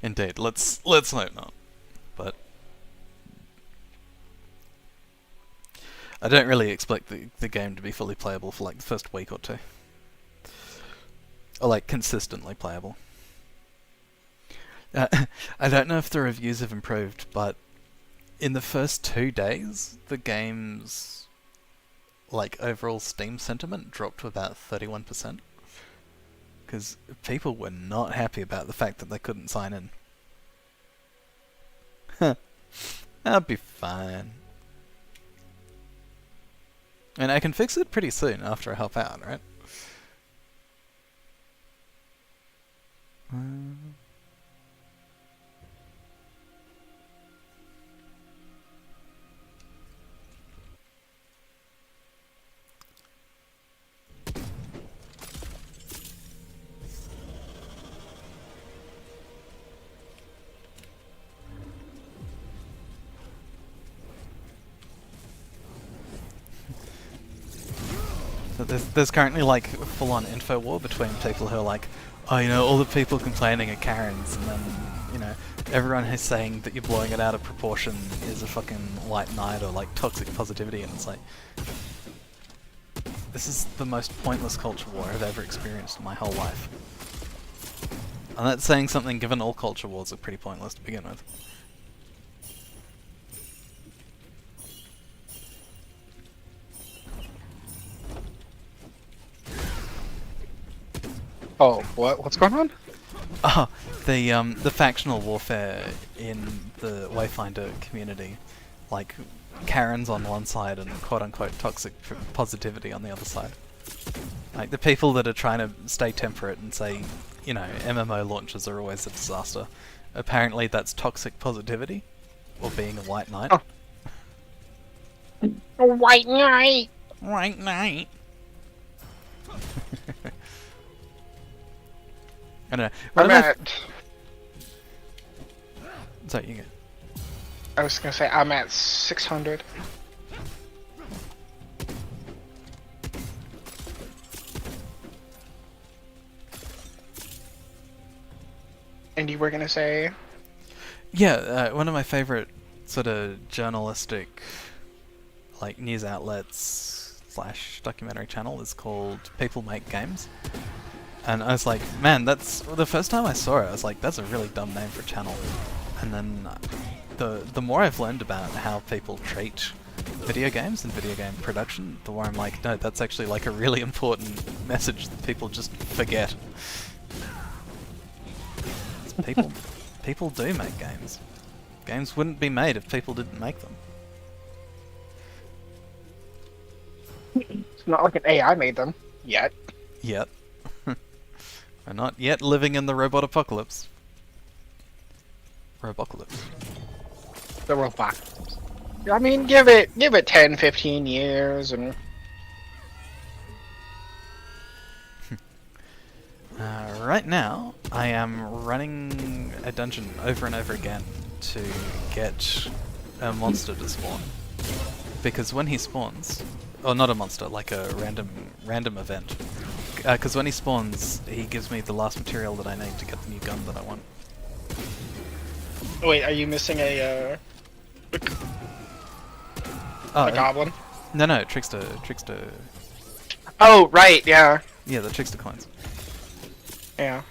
Indeed. Let's hope not. But I don't really expect the game to be fully playable for like the first week or two. Or like consistently playable. I don't know if the reviews have improved, but in the first 2 days, the game's like overall Steam sentiment dropped to about 31%. Because people were not happy about the fact that they couldn't sign in. I'll be fine. And I can fix it pretty soon after I help out, right? So there's currently like full-on info war between people who are like, oh, you know, all the people complaining are Karens, and then, you know, everyone who's saying that you're blowing it out of proportion is a fucking white knight or like toxic positivity, and it's like, this is the most pointless culture war I've ever experienced in my whole life. And that's saying something given all culture wars are pretty pointless to begin with. Oh, what's going on? Oh, the factional warfare in the Wayfinder community, like Karens on one side and quote-unquote toxic positivity on the other side. Like the people that are trying to stay temperate and say, you know, MMO launches are always a disaster. Apparently that's toxic positivity, or being a white knight. Oh. A white knight! White knight! I don't know. I'm at... Sorry, you go. I was gonna say, I'm at 600. And you were gonna say? Yeah, one of my favorite sort of journalistic, like, news outlets / documentary channel is called People Make Games. And I was like, man, that's... The first time I saw it, I was like, that's a really dumb name for a channel. And then the more I've learned about how people treat video games and video game production, the more I'm like, no, that's actually like a really important message that people just forget. People do make games. Games wouldn't be made if people didn't make them. It's not like an AI made them. Yet. Yet. We're not yet living in the robot apocalypse. Robocalypse. The robot. I mean, give it 10, 15 years and... Right now, I am running a dungeon over and over again to get a monster to spawn. Because when he spawns... Or not a monster, like a random event. Because when he spawns, he gives me the last material that I need to get the new gun that I want. Wait, are you missing a Oh, goblin? No, Trickster... Oh, right, yeah. Yeah, the Trickster coins. Yeah.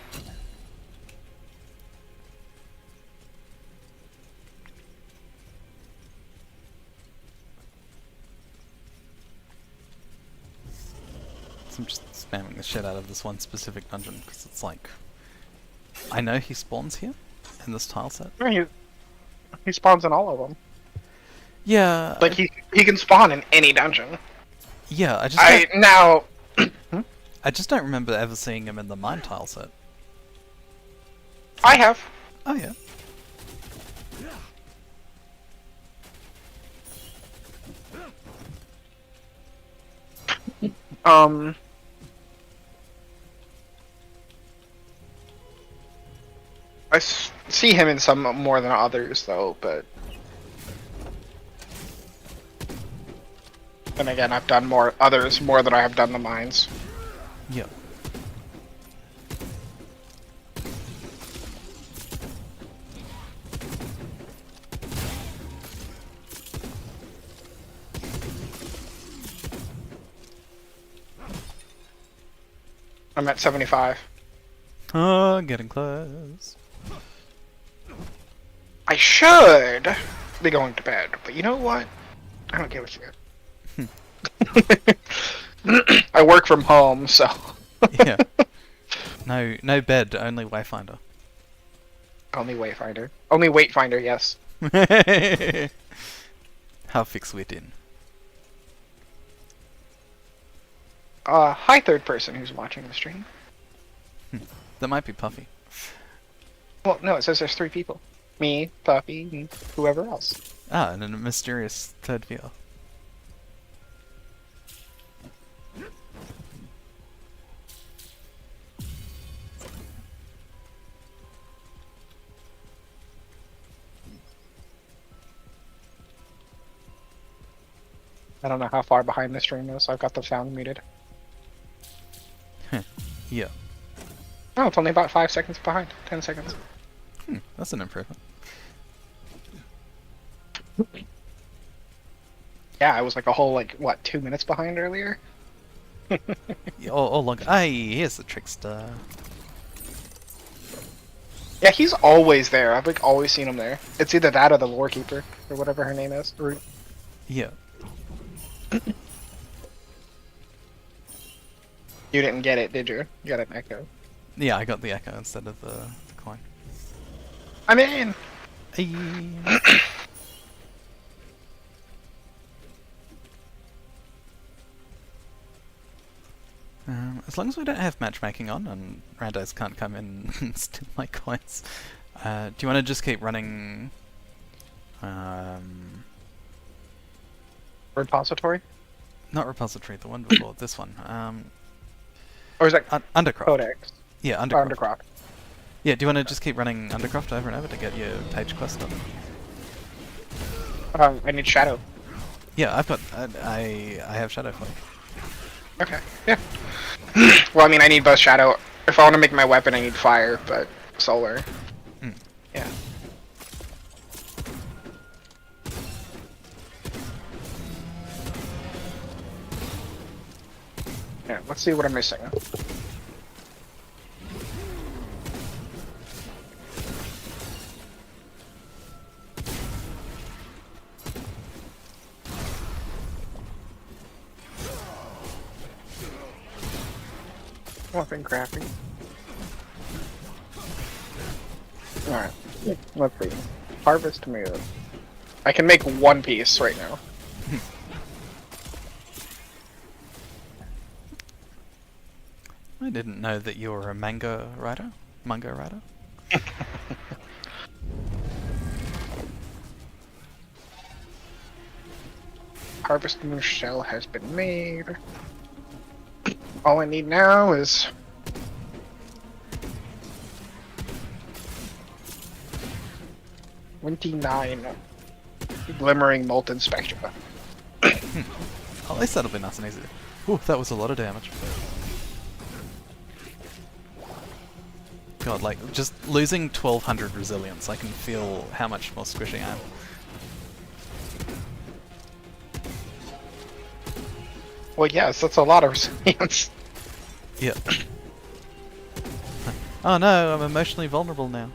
So I'm just spamming the shit out of this one specific dungeon, because it's like... I know he spawns here, in this tile set. He spawns in all of them. Yeah... Like, he can spawn in any dungeon. Yeah, I just don't remember ever seeing him in the mine tile set. I have. Oh yeah. I see him in some more than others, though, but... Then again, I've done others more than I have done the mines. Yep. I'm at 75. Oh, getting close. I should be going to bed, but you know what? I don't give a shit. I work from home, so. Yeah. No bed, only Wayfinder. Only Wayfinder. Only Wayfinder, yes. How fix wit in? Hi, third person who's watching the stream. That might be Puffy. Well, no, it says there's 3 people. Me, Puppy, and whoever else. Ah, and a mysterious third viewer. I don't know how far behind the stream is, so I've got the sound muted. Yeah. Oh, it's only about 5 seconds behind. 10 seconds. That's an improvement. Yeah, I was like a whole, like, what, 2 minutes behind earlier? Yeah, or longer. Hey, here's the trickster. Yeah, he's always there. I've like always seen him there. It's either that or the lore keeper, or whatever her name is. Yeah. You didn't get it, did you? You got an echo. Yeah, I got the echo instead of the coin. I'm in! Hey. As long as we don't have matchmaking on and randos can't come in and steal my coins, do you want to just keep running? Repository? Not repository, the one before this one. Or is that Undercroft. Codex? Yeah, Or Undercroft. Undercroft. Yeah, do you want to just keep running Undercroft over and over to get your page quest done? I need Shadow. Yeah, I've got. I have Shadow for you. Okay, yeah. Well, I mean, I need both Shadow. If I want to make my weapon, I need Fire, but Solar. Yeah. Yeah, let's see what I'm missing. Nothing crafty. Alright, let's see. Harvest tomato. I can make 1 piece right now. I didn't know that you were a manga writer. Manga writer. Harvest moon shell has been made. All I need now is 29 glimmering molten spectra. At least that'll be nice and easy. Ooh, that was a lot of damage. God, like, just losing 1200 resilience, I can feel how much more squishy I am. Well, yes, that's a lot of resilience. Yeah. Oh no, I'm emotionally vulnerable now.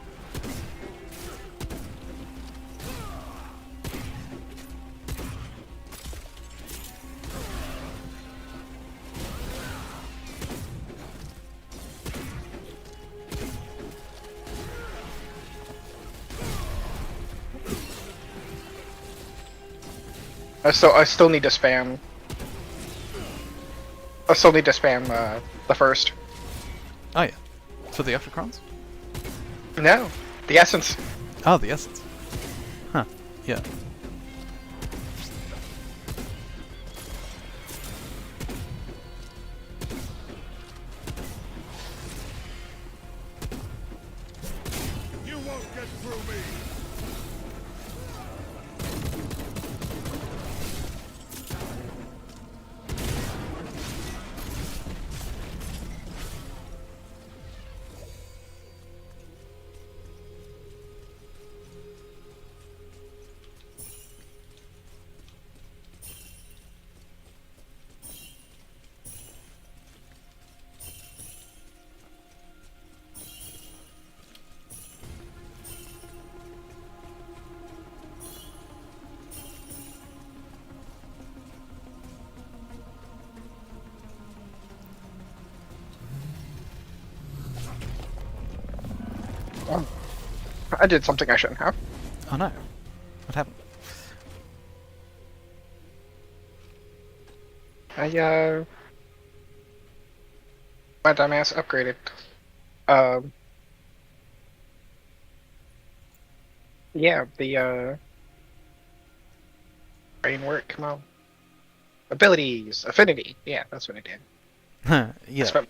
I still need to spam. I still need to spam the first. Oh yeah. For the Octocrons? No, the essence. Oh, the essence. Huh. Yeah. You won't get through me. I did something I shouldn't have. Oh no. What happened? My dumbass upgraded. Um, yeah, the brain work. Come on, abilities, affinity. Yeah, that's what I did. I Yeah. spent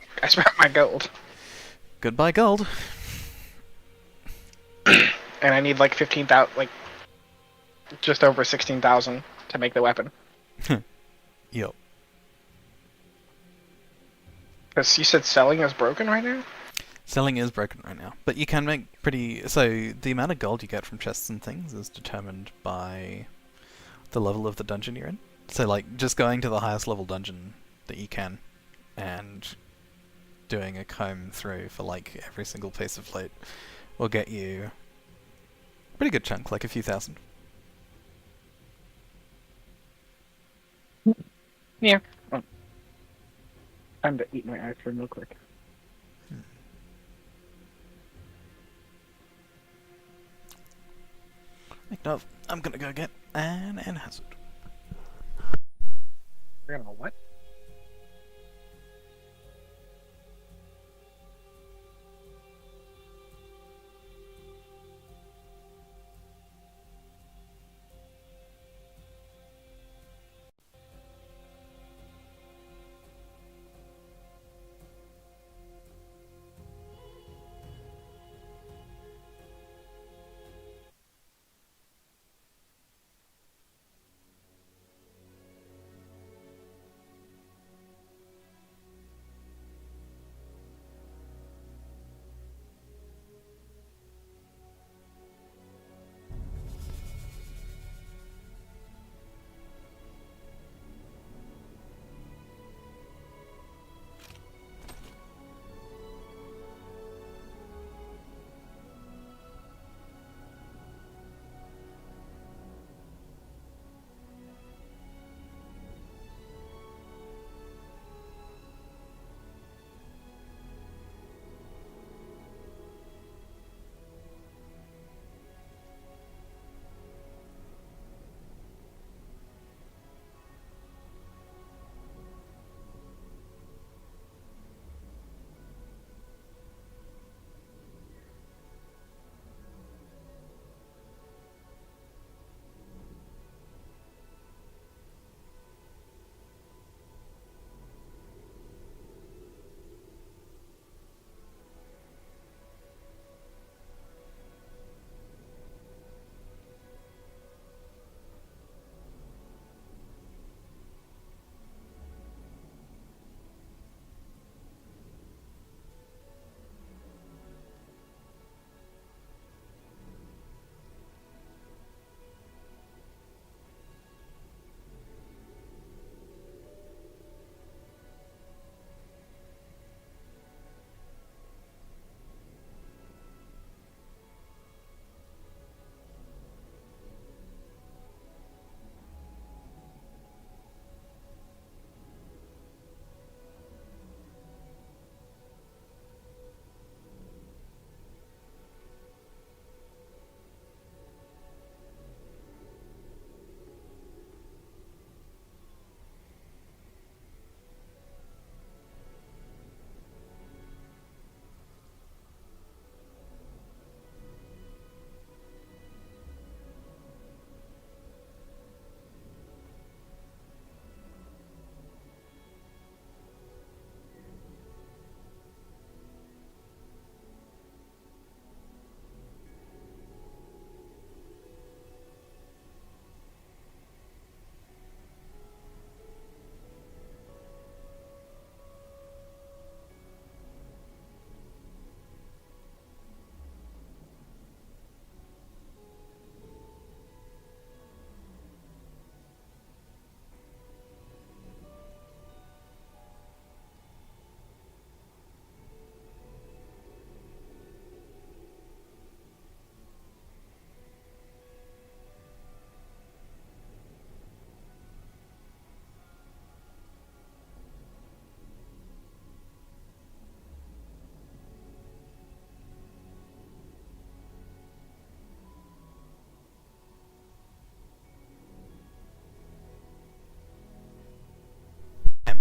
my gold, Goodbye, gold. and I need like 15,000, like just over 16,000 to make the weapon. Yup. Because you said selling is broken right now. Selling is broken right now, but you can make pretty. So the amount of gold you get from chests and things is determined by the level of the dungeon you're in. So like just going to the highest level dungeon that you can, and doing a comb through for like every single piece of loot will get you a pretty good chunk, like a few thousand. Yeah. Oh. Time to eat my ice cream real quick. No, I'm gonna go get an hazard. We're gonna what?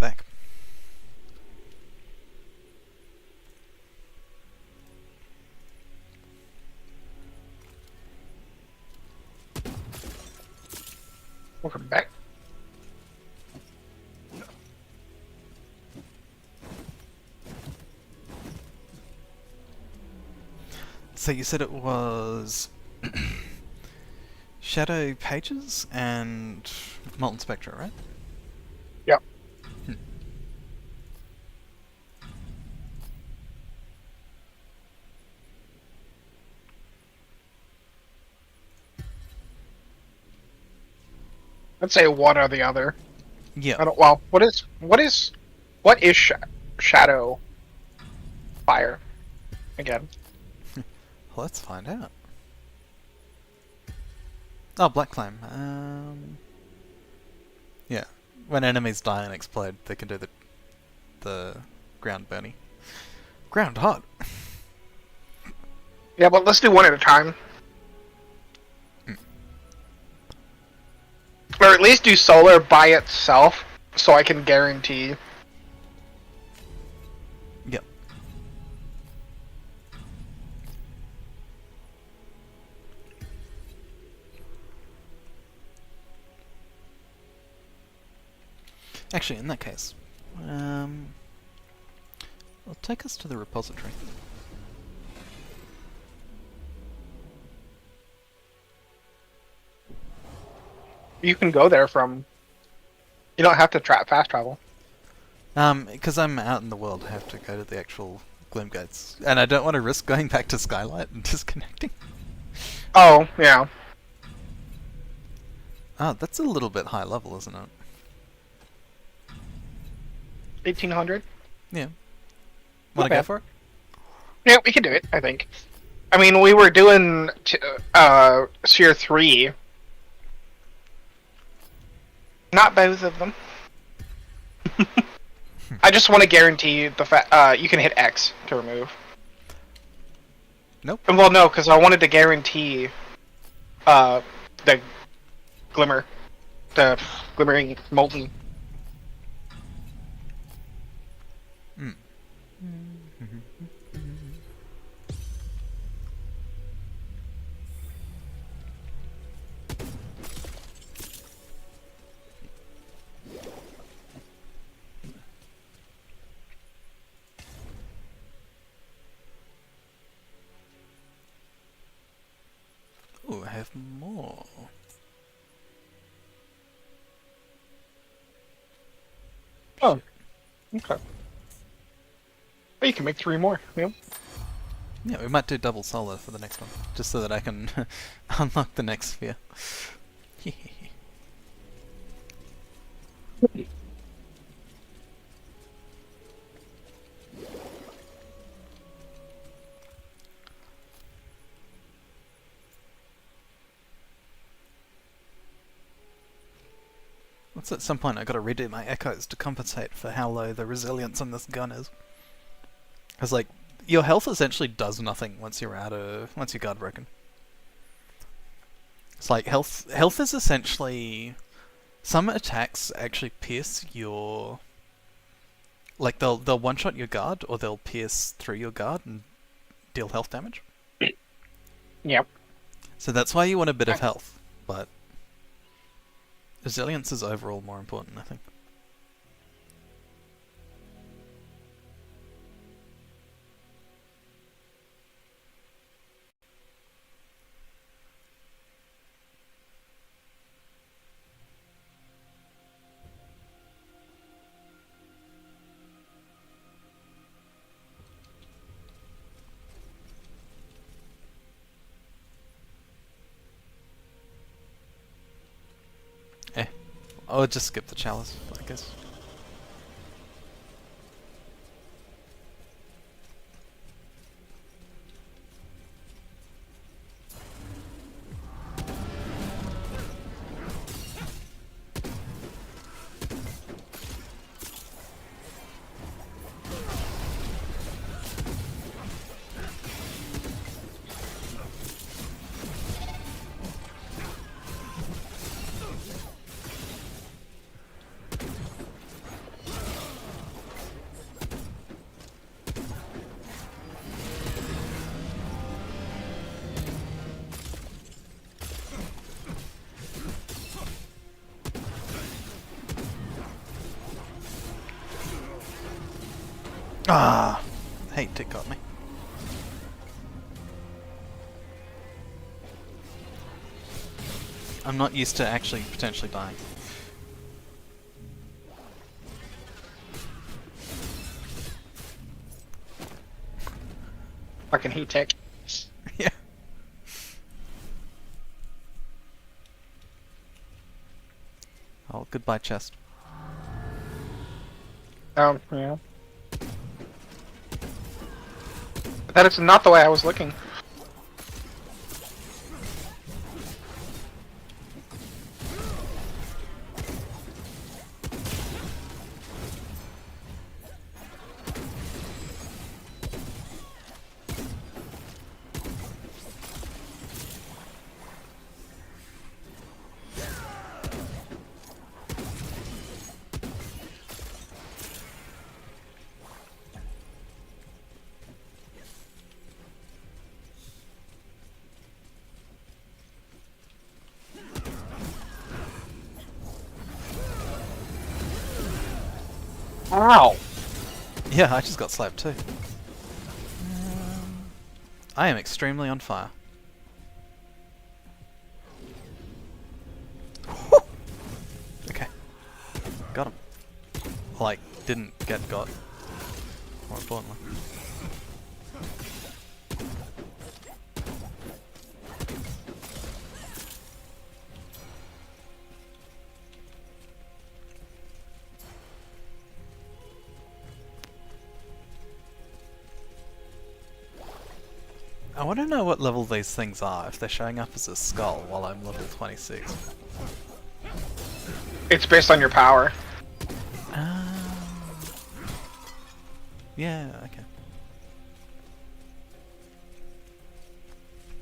back. Welcome back. So you said it was Shadow Pages and Molten Spectra, right? Yep. I'd say one or the other. Yeah. I don't. Well, what is Shadow Fire again? Let's find out. Oh, Black Flame. Yeah. When enemies die and explode, they can do the ground burning. Ground hot. Yeah, but let's do one at a time. Or at least do solar by itself, so I can guarantee. Yep. Actually, in that case, it'll take us to the repository. You can go there from. You don't have to fast travel. Because I'm out in the world, I have to go to the actual Gloom Gates. And I don't want to risk going back to Skylight and disconnecting. Oh, yeah. Ah, that's a little bit high level, isn't it? 1800? Yeah. Not Want to go bad. for it? Yeah, we can do it, I think. I mean, we were doing Sphere 3. Not both of them. I just want to guarantee the fact you can hit X to remove. Nope. Well, no, because I wanted to guarantee the glimmer, the glimmering molten. Mm. Ooh, I have more. Oh, okay. Well, you can make 3 more. Yeah. Yeah, we might do double solar for the next one, just so that I can unlock the next sphere. What's at some point I gotta redo my echoes to compensate for how low the resilience on this gun is. Cause like, your health essentially does nothing once you're guard broken. It's like health is essentially, some attacks actually pierce your, like they'll one shot your guard or they'll pierce through your guard and deal health damage. Yep. So that's why you want a bit of health, but resilience is overall more important, I think. I'll just skip the chalice, I guess. Ah! Hate tick got me. I'm not used to actually potentially dying. Fucking heat tech. Yeah. Oh, goodbye chest. Yeah. That is not the way I was looking. Ow! Yeah, I just got slapped too. I am extremely on fire. Whew. Okay. Got him. Like, didn't get got. More importantly. I want to know what level these things are, if they're showing up as a skull while I'm level 26. It's based on your power. Yeah, okay.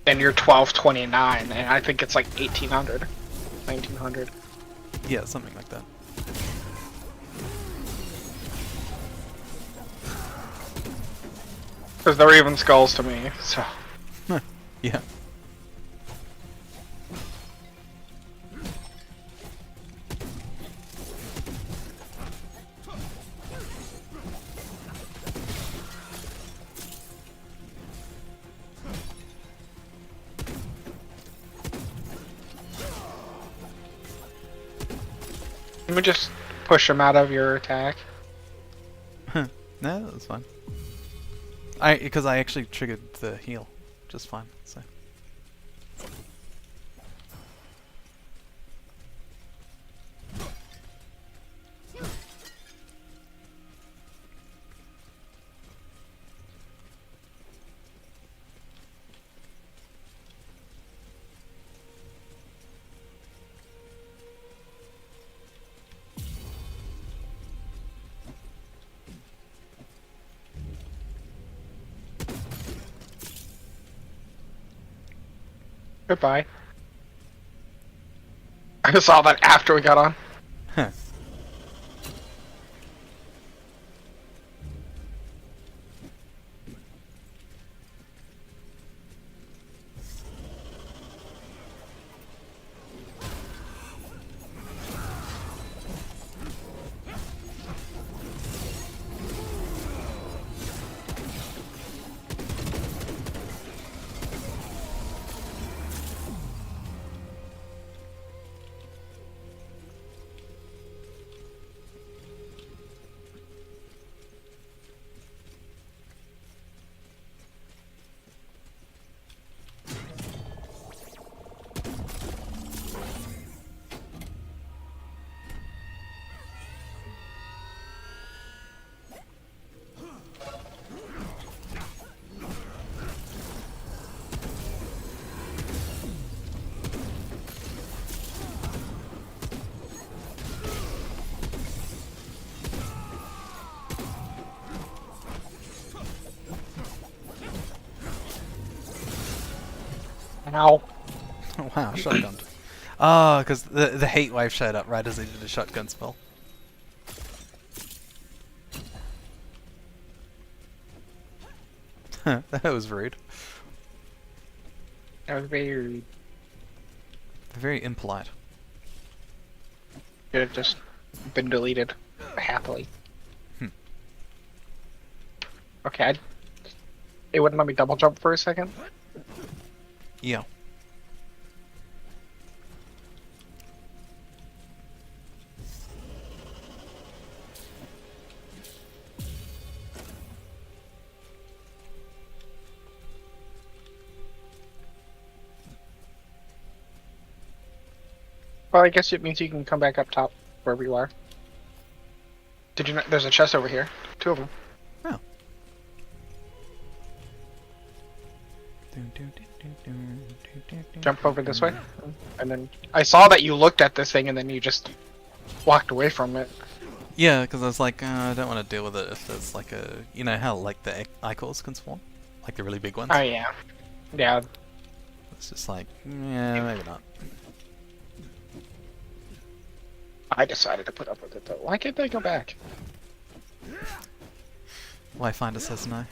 And you're 1229, and I think it's like 1800. 1900. Yeah, something like that. Because they're even skulls to me, so. Yeah. Let me just push him out of your attack. No, that's fine. Because I actually triggered the heal just fine, so. Goodbye. I just saw that after we got on. Huh. Ow. Wow, shotgun. Oh, because the heat wave showed up right as he did a shotgun spell. That was rude. That was very... Very impolite. It had just been deleted happily. Okay, it wouldn't let me double jump for a second. Yeah. Well, I guess it means you can come back up top wherever you are. Did you know? There's a chest over here. 2 of them. Oh. Jump over this way. And then I saw that you looked at this thing and then you just walked away from it. Yeah, because I was like, I don't want to deal with it if there's like a, you know how like the icons can spawn, like the really big ones. Oh yeah. Yeah. It's just like, yeah, maybe not. I decided to put up with it though. Why can't they go back? Wayfinder says no.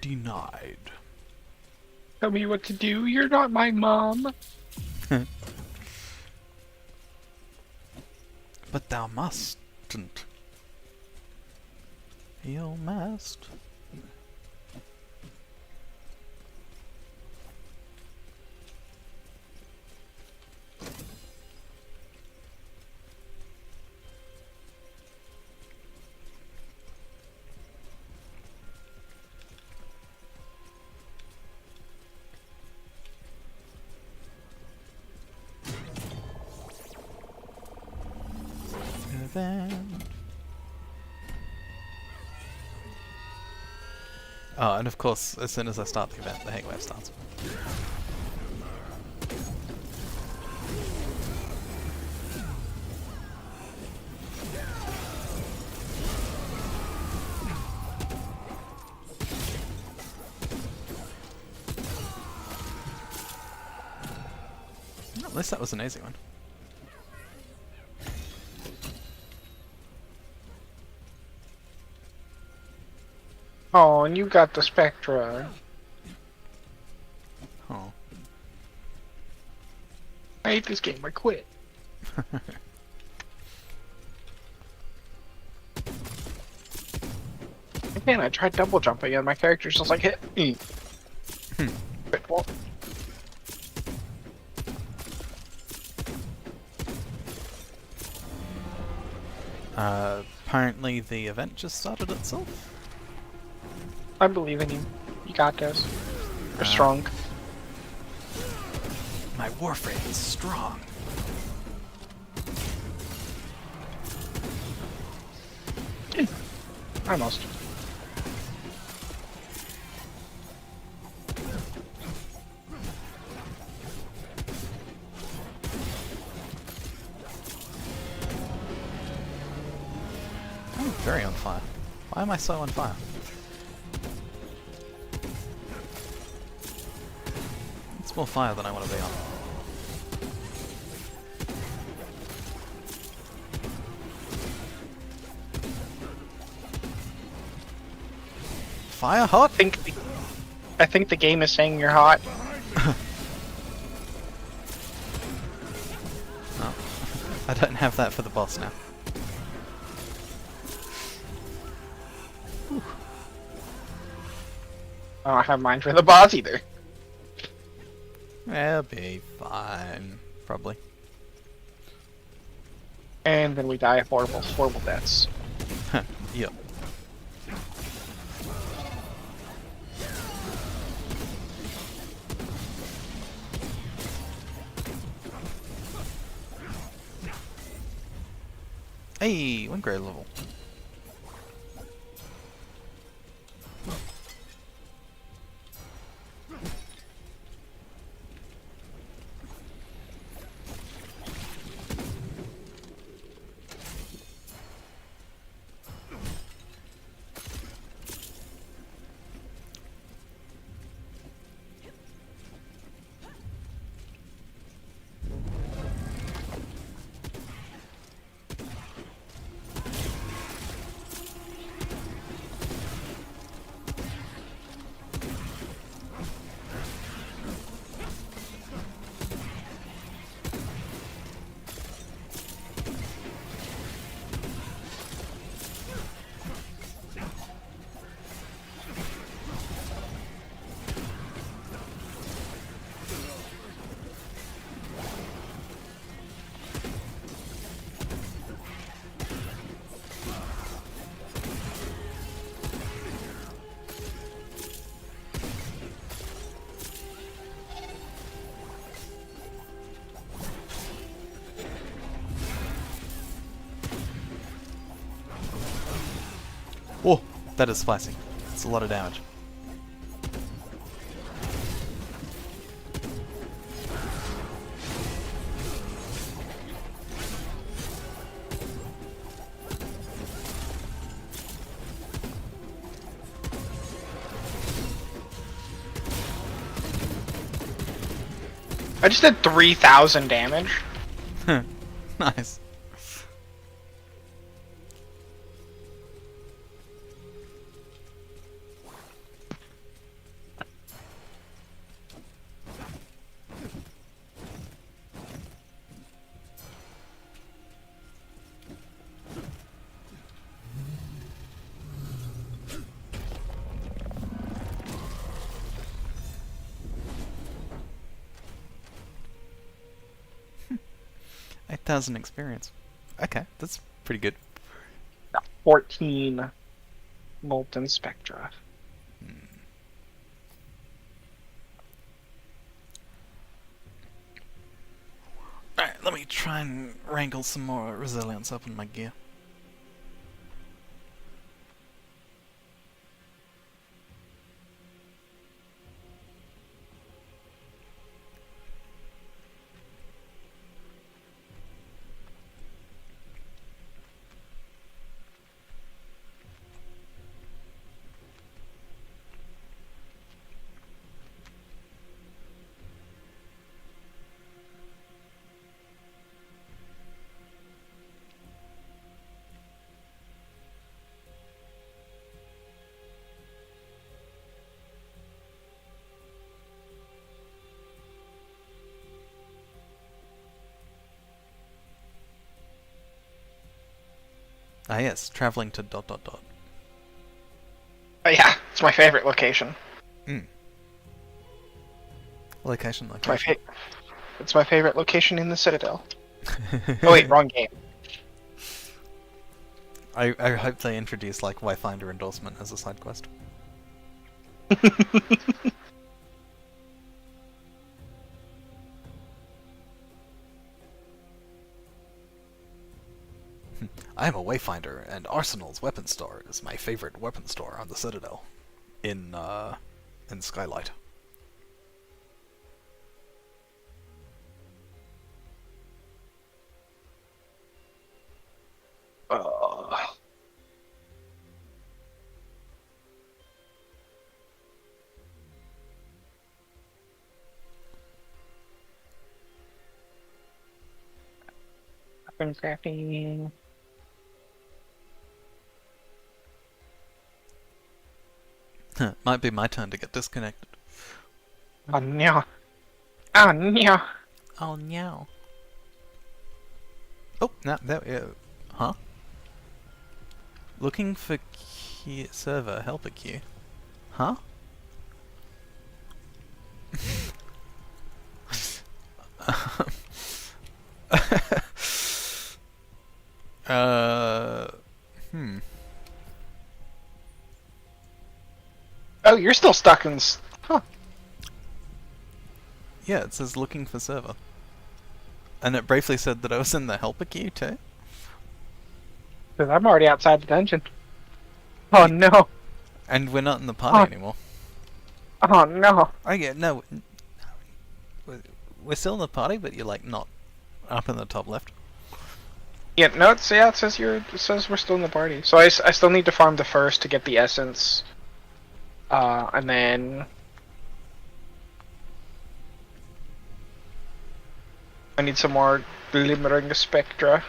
Denied. Tell me what to do. You're not my mom. But thou mustn't. You must. Oh, and of course, as soon as I start the event, the hate wave starts. At least that was an easy one. Oh, and you got the Spectra. Oh. I hate this game. I quit. Again, I tried double jumping and my character's just like hit me. Quit. Well, Apparently the event just started itself. I believe in you. You got this. You're strong. My warframe is strong. Almost. I'm very on fire. Why am I so on fire? It's more fire than I want to be on. Fire hot? I think the game is saying you're hot. Oh. I don't have that for the boss now. I don't have mine for the boss either. It'll be fine. Probably. And then we die horrible, horrible deaths. Yep. Hey, one grade level. That is spicy. It's a lot of damage. I just did 3,000 damage. Nice. Hmm. 8,000 experience. Okay, that's pretty good. 14 molten spectra. Alright, let me try and wrangle some more resilience up in my gear. Ah yes, travelling to ... Oh yeah, it's my favorite location. Location, It's my location. it's my favorite location in the Citadel. Oh wait, wrong game. I hope they introduce like Wayfinder endorsement as a side quest. I am a Wayfinder, and Arsenal's weapon store is my favorite weapon store on the Citadel. In Skylight. Weapon crafting. Might be my turn to get disconnected. Oh no. Oh no. Oh no. Oh, no, that, huh? Looking for queue, server helper queue. Huh? Hmm. Oh, you're still stuck in. Huh. Yeah, it says looking for server. And it briefly said that I was in the helper queue too. Because I'm already outside the dungeon. Oh no. And we're not in the party anymore. Oh no. Oh yeah, no. We're still in the party, but you're like not up in the top left. Yeah, no, it says it says we're still in the party. So I still need to farm the first to get the essence. And then I need some more glimmering spectra.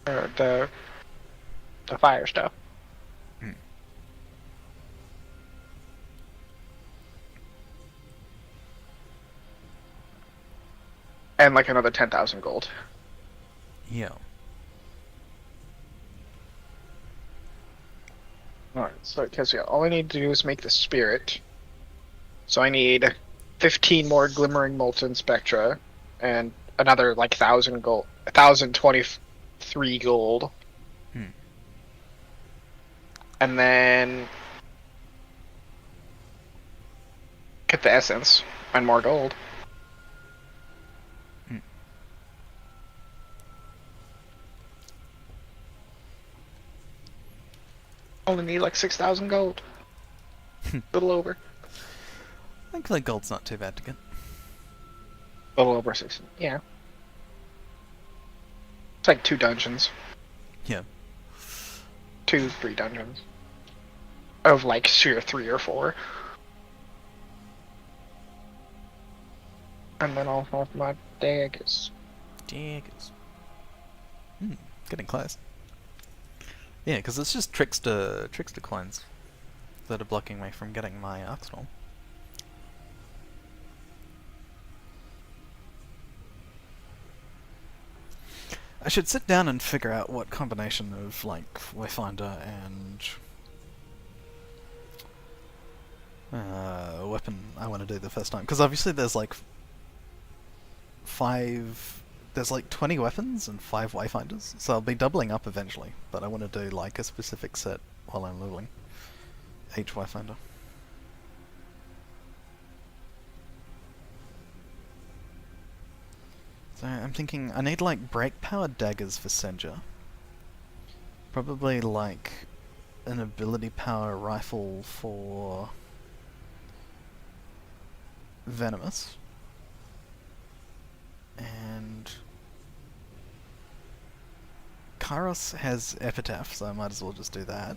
Or the fire stuff. And like another 10,000 gold. Yeah. Alright, so because yeah, all I need to do is make the spirit. So I need 15 more glimmering molten spectra and another like 1,000 gold, 1,023 gold. And then get the essence and more gold. Only need like 6,000 gold. A little over. Thankfully, gold's not too bad to get. A little over 6. Yeah. It's like 2 dungeons. Yeah. 2, 3 dungeons. Of like sheer 3 or 4. And then I'll have my daggers. Daggers. Getting close. Yeah, because it's just trickster coins that are blocking me from getting my Arkstorm. I should sit down and figure out what combination of, like, Wayfinder and weapon I want to do the first time. Because obviously there's, like, 20 weapons and 5 Wayfinders, so I'll be doubling up eventually, but I want to do, like, a specific set while I'm leveling each Wayfinder. So I'm thinking I need like break power daggers for Senja. Probably like an ability power rifle for Venomous. And Kairos has Epitaph, so I might as well just do that.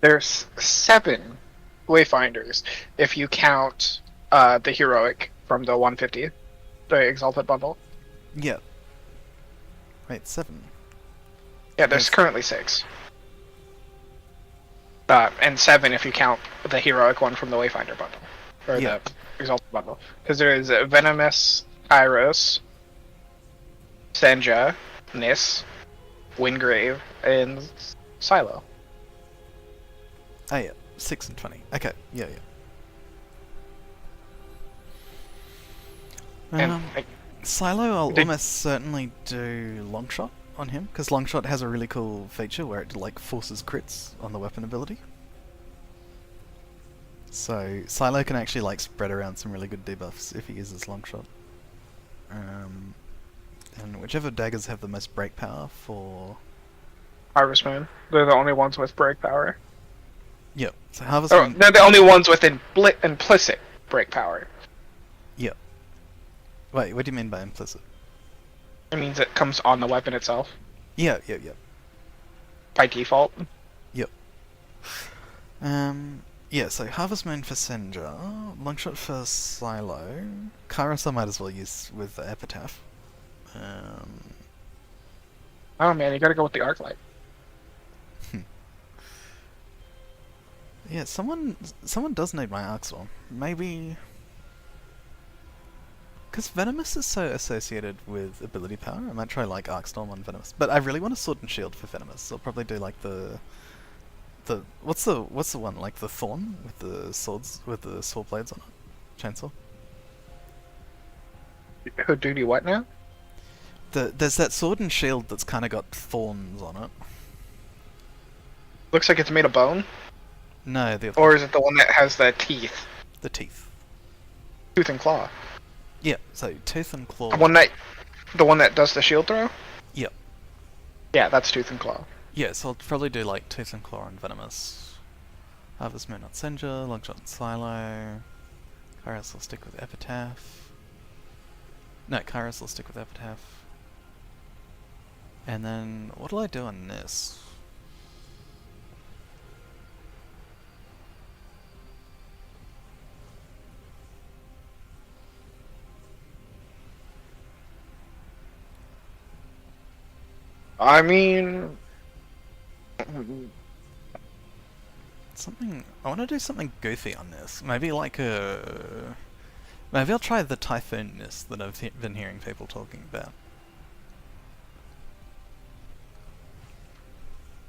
There's 7 Wayfinders if you count the heroic from the 150, the Exalted bundle. Yeah. Wait, 7. Yeah, there's currently 6. And 7 if you count the heroic one from the Wayfinder bundle. Or Yeah. the Exalted bundle. Because there is Venomous, Kairos, Senja, Nis, Wingrave, and Silo. Oh yeah, 6 and 20. Okay, yeah. And Silo, I'll Did- almost certainly do Longshot on him, because Longshot has a really cool feature where it like forces crits on the weapon ability. So Silo can actually like spread around some really good debuffs if he uses Longshot. And whichever daggers have the most break power for... Harvest Moon. They're the only ones with break power. Yep, so Harvest Oh, Moon... they're the only ones with implicit break power. Yep. Wait, what do you mean by implicit? It means it comes on the weapon itself Yeah. by default. Yep. Yeah, so Harvest Moon for Senja, Longshot for Silo, Kairos I might as well use with the Epitaph. Oh man, you gotta go with the Arc Light. Yeah, someone does need my Arkstorm. Maybe... Because Venomous is so associated with ability power, I might try like Arkstorm on Venomous. But I really want a Sword and Shield for Venomous, so I'll probably do like the what's the one, like the Thorn with the swords, with the sword blades on it? Chainsaw? Who duty what now? There's that Sword and Shield that's kinda got thorns on it. Looks like it's made of bone. No, the other Or is it the one that has the teeth? the teeth. Tooth and claw. Yeah, so Tooth and Claw. The one that does the shield throw? Yep. Yeah, that's Tooth and Claw. Yeah, so I'll probably do like Tooth and Claw and Venomous. Harvest Moon on Senja, Longshot and Silo. Kairos will stick with Epitaph. No, Kairos will stick with Epitaph. And then, what do I do on this? I mean... I want to do something goofy on this. Maybe like a... Maybe I'll try the Typhoon-ness that I've been hearing people talking about.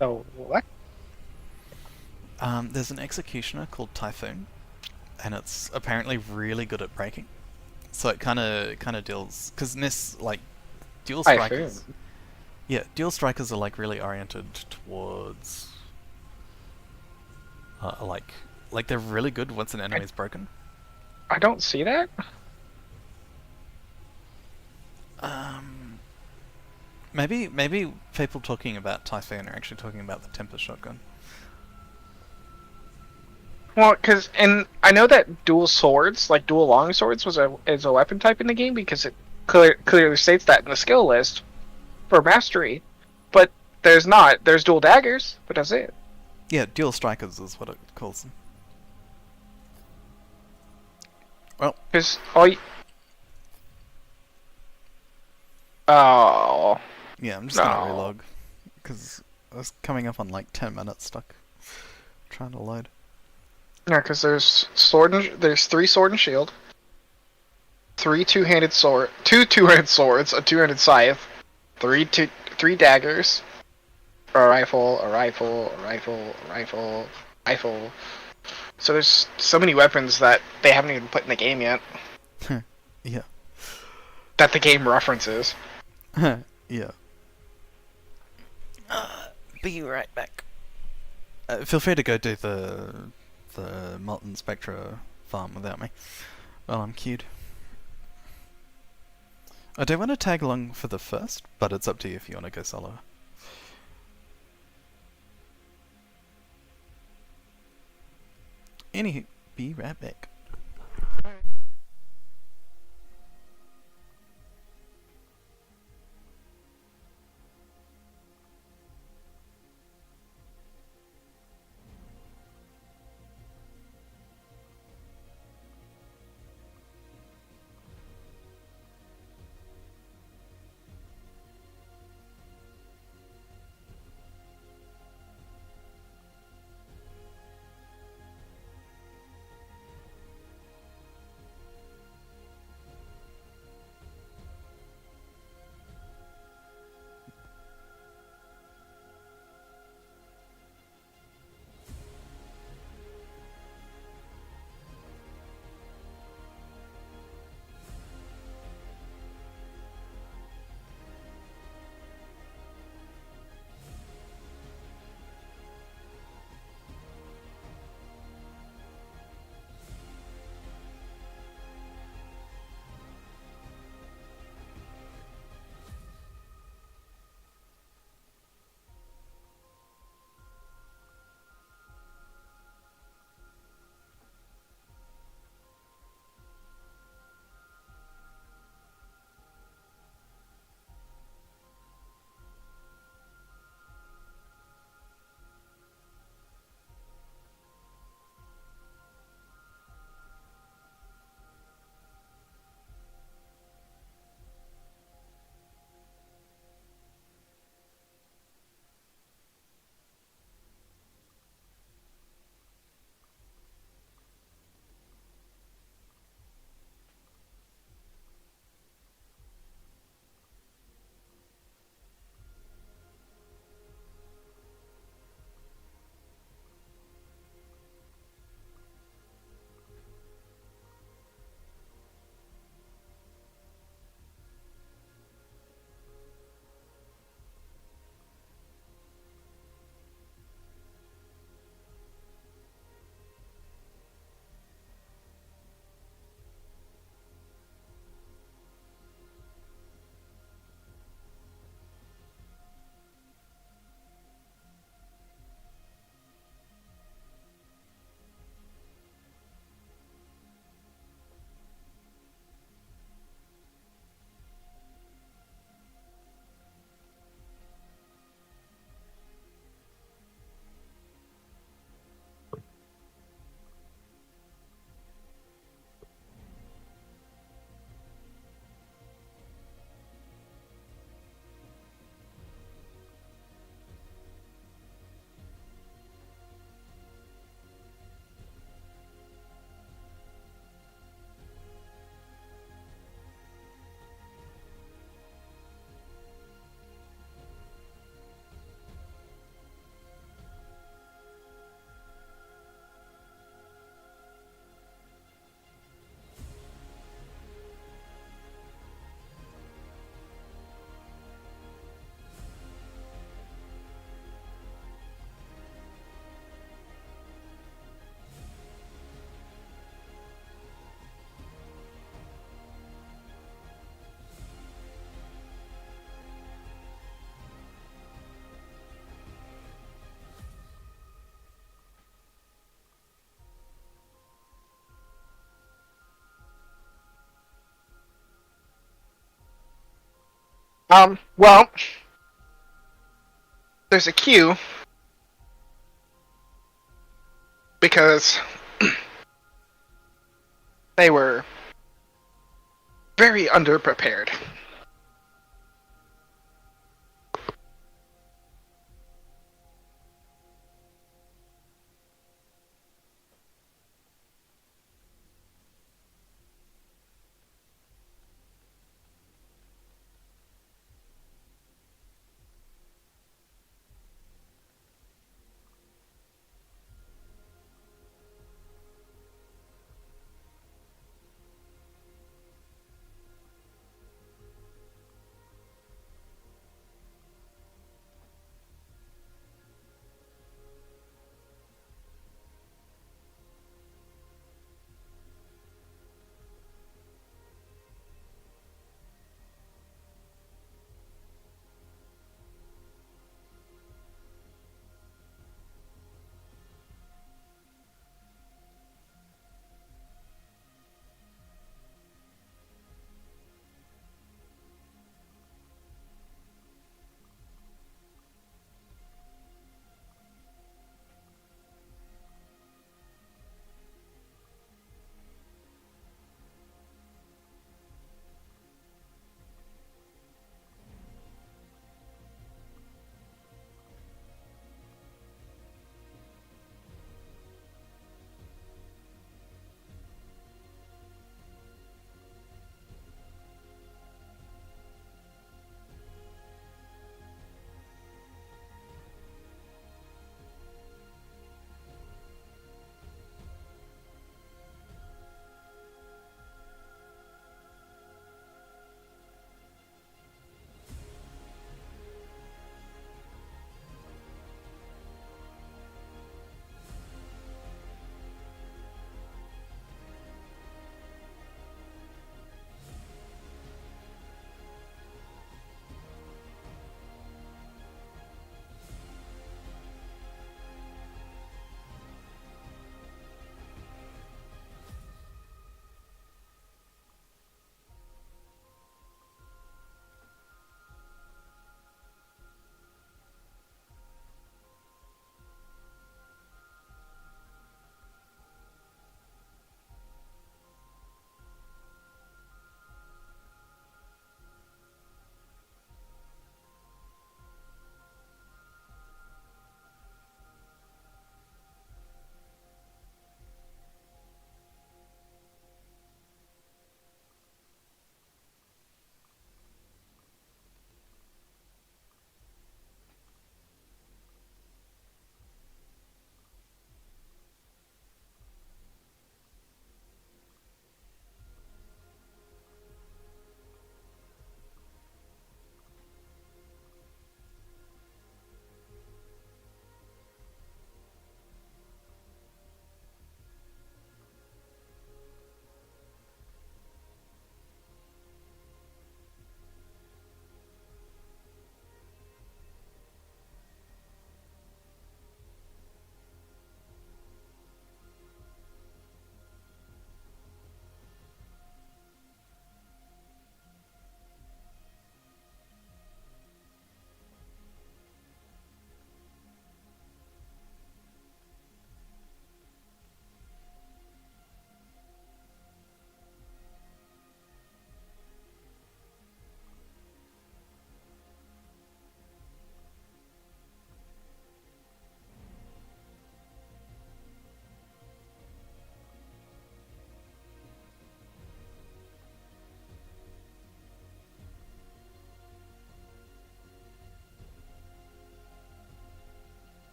Oh, what? There's an executioner called Typhoon, and it's apparently really good at breaking. So it kind of deals, because Ness like dual strikers. Typhoon? Yeah, dual strikers are like really oriented towards like they're really good once an enemy's broken. I don't see Maybe people talking about Typhoon are actually talking about the Tempest shotgun. Well, because I know that dual swords, like dual long swords, is a weapon type in the game because it clearly states that in the skill list for mastery. But there's not. There's dual daggers, but that's it. Yeah, dual strikers is what it calls them. Well, Because all you... Oh. yeah, I'm just gonna No. relog because I was coming up on like 10 minutes stuck trying to load. Yeah, because there's there's 3 sword and shield, 2 two-handed swords, a 2-handed scythe, 3 daggers, a rifle, a rifle, a rifle, a rifle, rifle. So there's so many weapons that they haven't even put in the game yet. Yeah. That the game references. Yeah. Be right back. Feel free to go do the Molten Spectra farm without me while I'm queued. I do want to tag along for the first, but it's up to you if you want to go solo. Anywho, be right back. Well, there's a queue because they were very underprepared.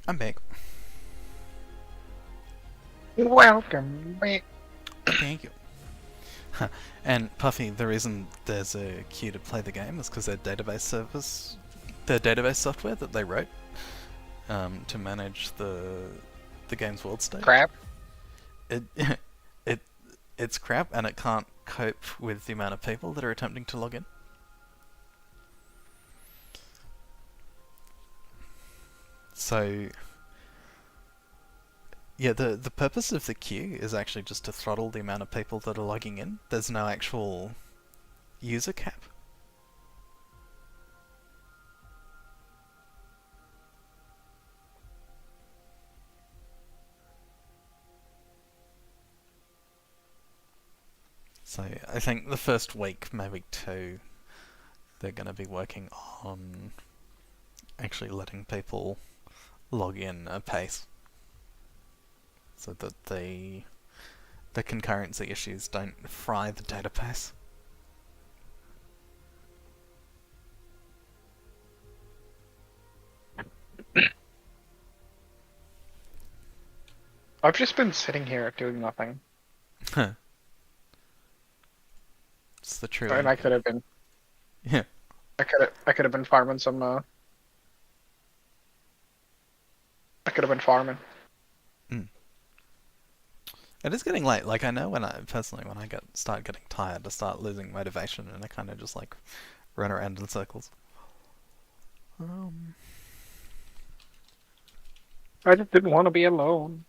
I'm back. Welcome back. Thank you. And Puffy, the reason there's a queue to play the game is because their database software that they wrote to manage the game's world state. Crap. It it's crap, and it can't cope with the amount of people that are attempting to log in. So yeah, the purpose of the queue is actually just to throttle the amount of people that are logging in. There's no actual user cap. So I think the first week, maybe two, they're going to be working on actually letting people log in a pace, so that the concurrency issues don't fry the database. I've just been sitting here doing nothing. It's the true. And I could have been. Yeah. I could have been farming some. I could have been farming. It is getting late. Like, I know when I start getting tired, I start losing motivation, and I kind of just like run around in circles. I just didn't want to be alone.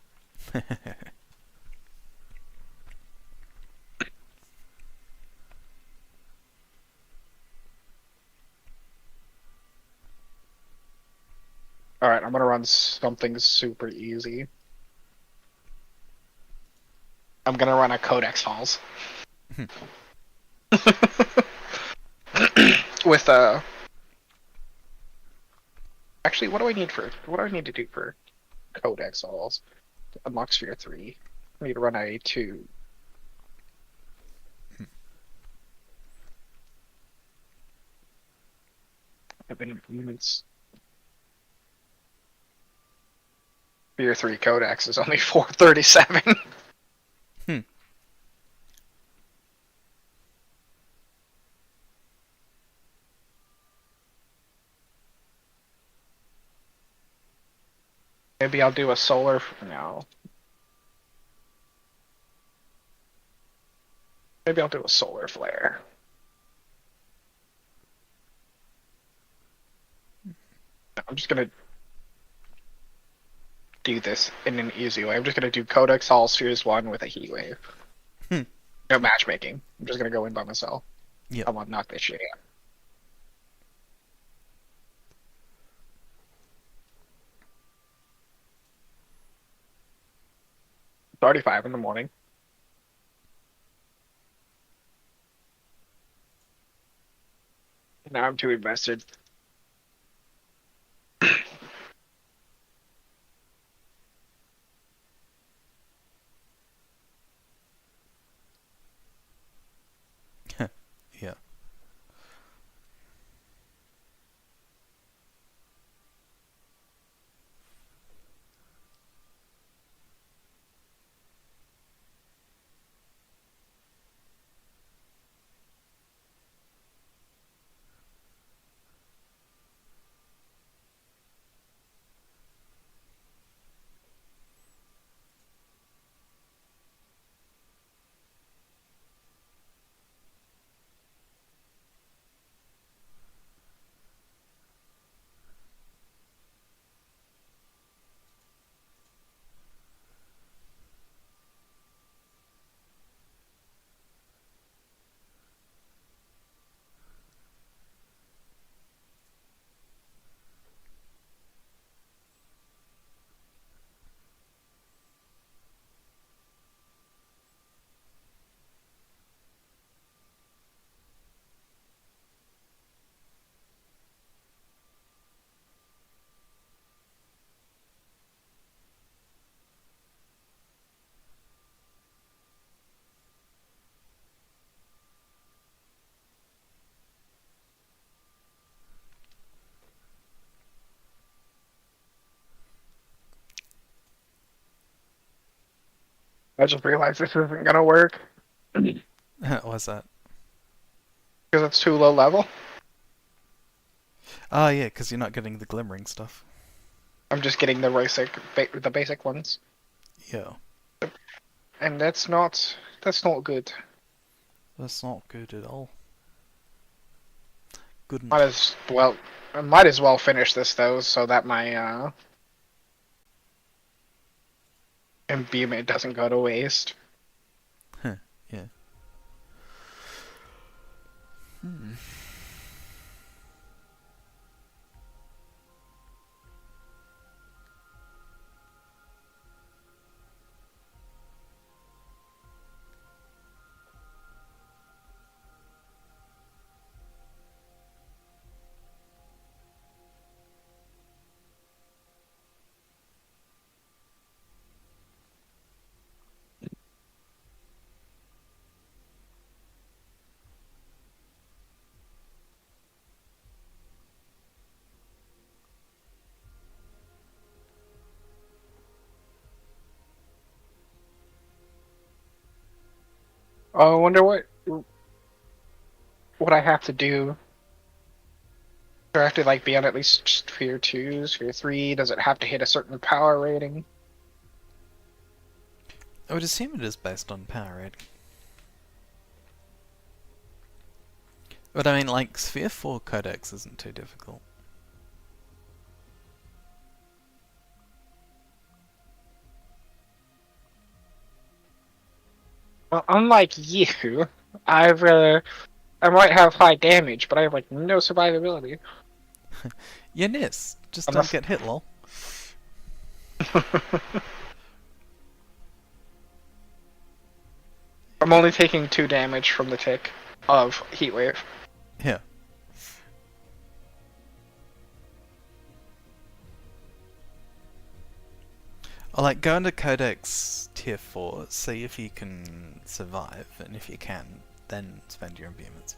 Alright, I'm gonna run something super easy. I'm gonna run a Codex Halls. With actually, what do I need to do for Codex Halls to unlock Sphere 3? I need to run a 2. I've been improvements. Sphere 3 Codex is only 437. Maybe I'll do a solar. No. Maybe I'll do a solar flare. I'm just gonna do this in an easy way. I'm just gonna do Codex Hall Spheres 1 with a heat wave. No matchmaking. I'm just gonna go in by myself. Yep. I want to knock this shit out. 35 in the morning. Now I'm too invested. Yeah. I just realized this isn't gonna work because What's that? it's too low level. Oh yeah, because you're not getting the glimmering stuff. I'm just getting the basic ones, Yeah, and that's not good. that's not good at all. Good. I might as well finish this though, so that my imbuement doesn't go to waste. Huh, yeah. Hmm. Oh, I wonder what I have to do. Do I have to like be on at least Sphere 2, Sphere 3? Does it have to hit a certain power rating? I would assume it is based on power rating. But I mean, like, Sphere 4 Codex isn't too difficult. Well, unlike you, I might have high damage, but I have like no survivability. Yeah, Nis, just Unless- don't get hit, lol. I'm only taking 2 damage from the tick of Heatwave. Yeah. Or like, go into Codex Tier 4, see if you can survive, and if you can, then spend your imbuements.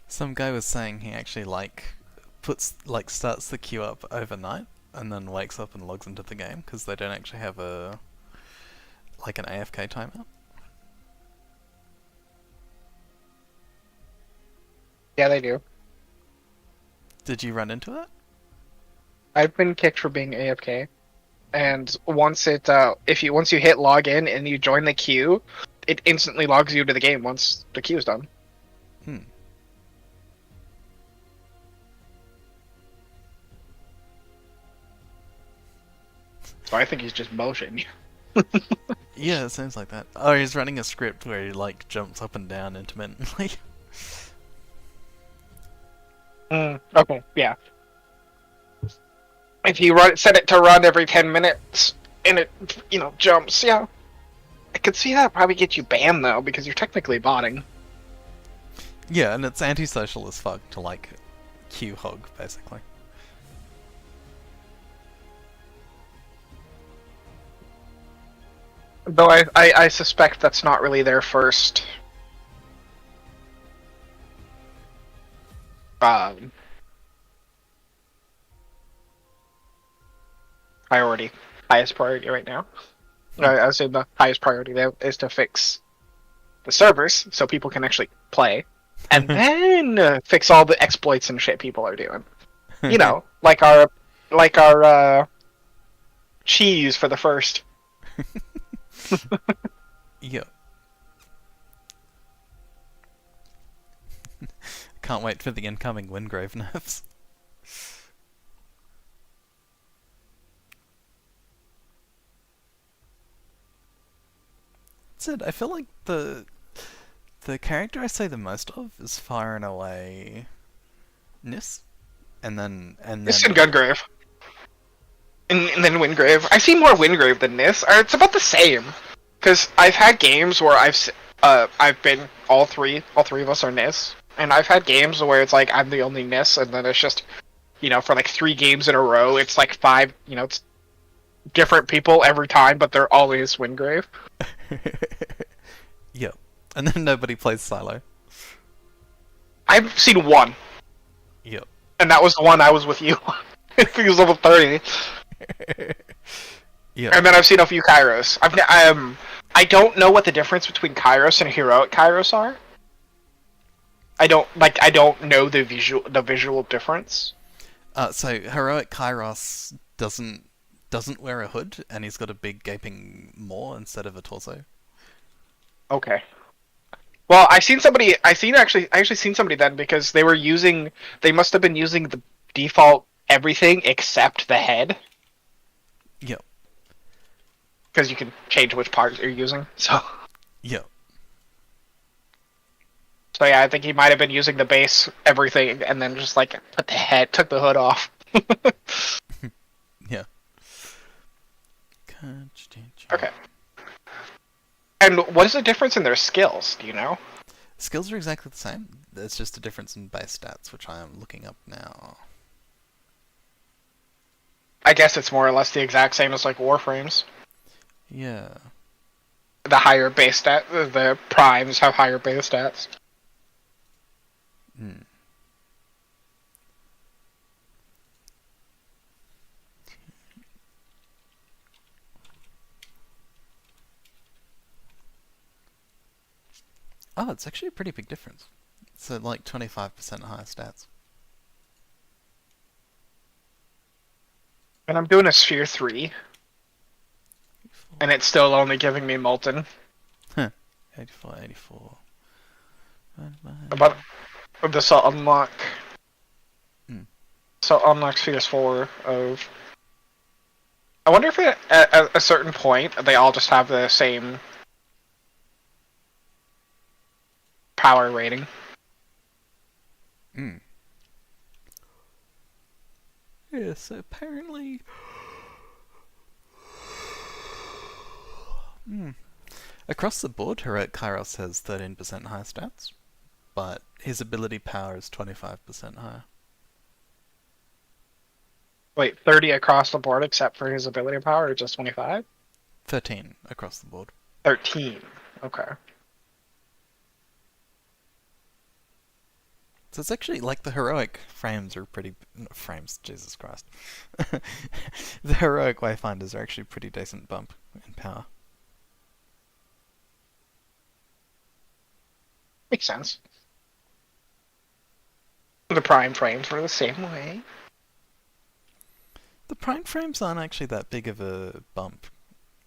Some guy was saying he actually starts the queue up overnight and then wakes up and logs into the game because they don't actually have an AFK timeout. Yeah, they do. Did you run into it? I've been kicked for being AFK, and once you hit login and you join the queue, it instantly logs you to the game once the queue is done. Hmm. So I think he's just bullshitting you. Yeah, it seems like that. Oh, he's running a script where he like jumps up and down intermittently. Okay, yeah. If you set it to run every 10 minutes and it, jumps, yeah. I could see that probably get you banned though, because you're technically botting. Yeah, and it's antisocial as fuck to like queue hog basically. Though I suspect that's not really their first priority, highest priority right now. I say the highest priority there is to fix the servers so people can actually play, and then fix all the exploits and shit people are doing. You know, like our cheese for the first. Yep. Can't wait for the incoming Wingrave nerfs. That's it. I feel like the character I say the most of is far and away Nis, and then Nis and Gungrave, and then Wingrave. I see more Wingrave than Nis. Or it's about the same. Because I've had games where I've been all three of us are Nis, and I've had games where it's like I'm the only Nis, and then it's just, for like 3 games in a row, it's like 5, it's different people every time, but they're always Wingrave. Yep. And then nobody plays Silo. I've seen one. Yep. And that was the one I was with you. I think it was level 30. Yep. And then I've seen a few Kairos. I don't know what the difference between Kairos and heroic Kairos are. I don't know the visual difference. So heroic Kairos doesn't wear a hood, and he's got a big gaping maw instead of a torso. Okay. Well, I actually seen somebody then, because they must have been using the default everything except the head. Yep. Because you can change which parts you're using. So Yep. yeah, I think he might have been using the base everything and then just like took the hood off. Yeah. Okay. And what is the difference in their skills? Do you know? Skills are exactly the same. There's just a difference in base stats, which I am looking up now. I guess it's more or less the exact same as like Warframes. Yeah. The higher base stat, the primes have higher base stats. Hmm. Oh, it's actually a pretty big difference. It's like 25% higher stats. And I'm doing a Sphere 3. And it's still only giving me Molten. Huh. 84. But this will unlock. Hmm. So unlock Sphere 4 of. I wonder if at a certain point they all just have the same power rating. Hmm. Yeah, so apparently... Across the board, Heroic Kairos has 13% higher stats, but his ability power is 25% higher. Wait, 30 across the board except for his ability power, or just 25? 13 across the board. 13. Okay. So it's actually like the heroic frames are pretty... frames, Jesus Christ. The heroic Wayfinders are actually pretty decent bump in power. Makes sense. The prime frames were the same way. The prime frames aren't actually that big of a bump.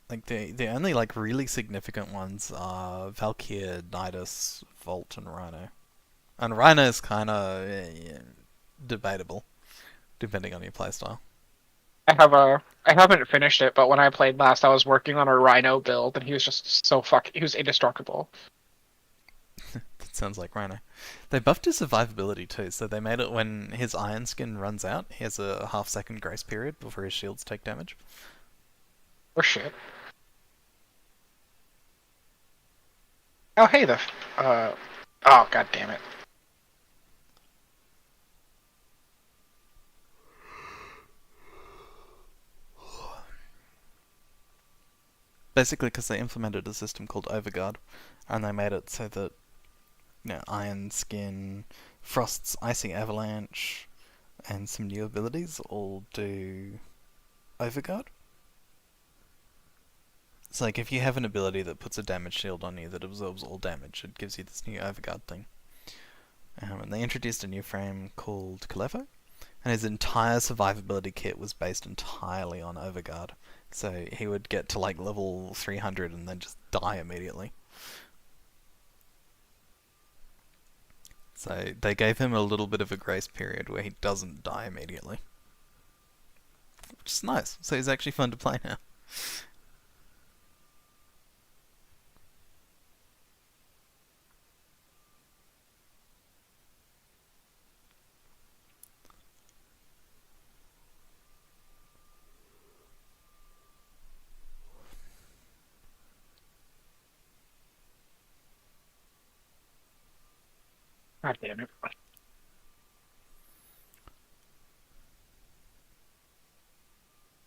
Like the only like really significant ones are Valkyr, Nidus, Volt, and Rhino. And Rhino is kind of debatable, depending on your playstyle. I haven't finished it, but when I played last, I was working on a Rhino build, and he was just so he was indestructible. That sounds like Rhino. They buffed his survivability too, so they made it when his iron skin runs out, he has a half-second grace period before his shields take damage. Oh shit. Oh hey oh god damn it. Basically, because they implemented a system called Overguard, and they made it so that, Iron Skin, Frost's Icy Avalanche, and some new abilities all do Overguard. It's like if you have an ability that puts a damage shield on you that absorbs all damage, it gives you this new Overguard thing. And they introduced a new frame called Kalevo, and his entire survivability kit was based entirely on Overguard. So he would get to like level 300 and then just die immediately. So they gave him a little bit of a grace period where he doesn't die immediately. Which is nice. So he's actually fun to play now. God damn it.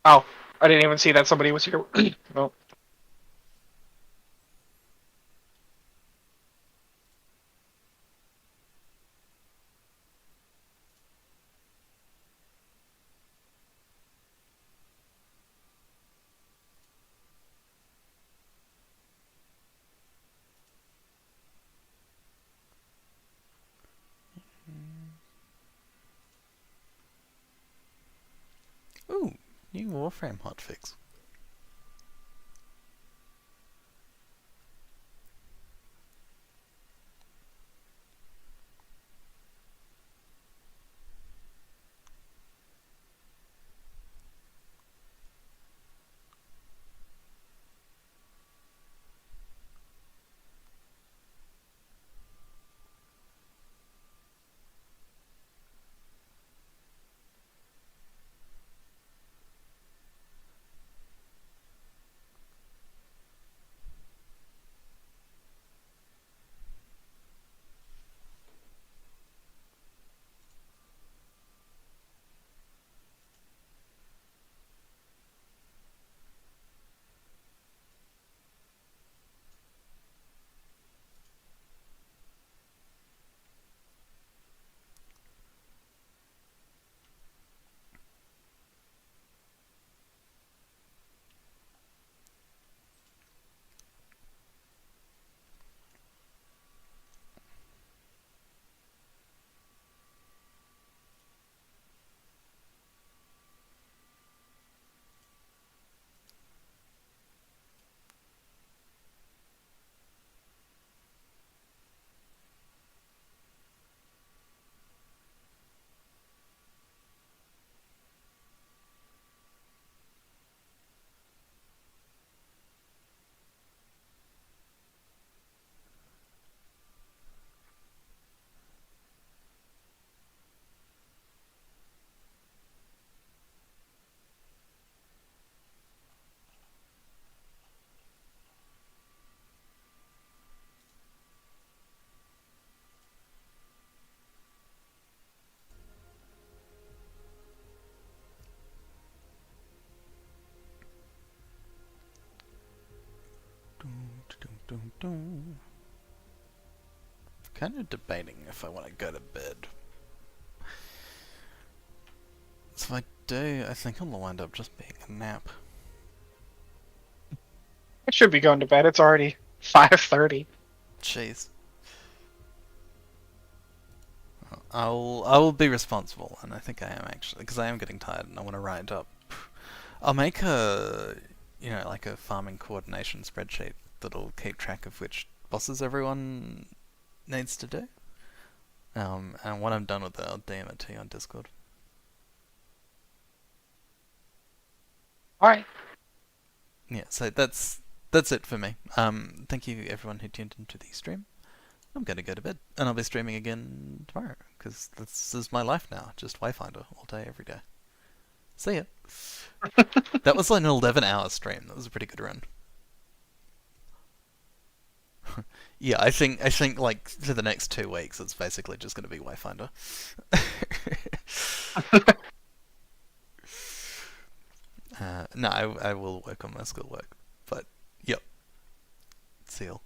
Oh, I didn't even see that somebody was here. Well. Ooh, new Warframe hotfix. Kind of debating if I want to go to bed. So if I do, I think it'll wind up just being a nap. I should be going to bed. It's already 5:30. Jeez. I will be responsible, and I think I am actually, because I am getting tired and I want to write up. I'll make a, like a farming coordination spreadsheet that'll keep track of which bosses everyone needs to do. And when I'm done with it, I'll DM it to you on Discord. All right. Yeah, so that's it for me. Thank you everyone who tuned into the stream. I'm gonna go to bed, and I'll be streaming again tomorrow because this is my life now. Just Wayfinder all day, every day. See ya. That was like an 11-hour stream. That was a pretty good run. Yeah, I think like for the next 2 weeks, it's basically just gonna be Wayfinder. No, I will work on my schoolwork, but yep. See you all.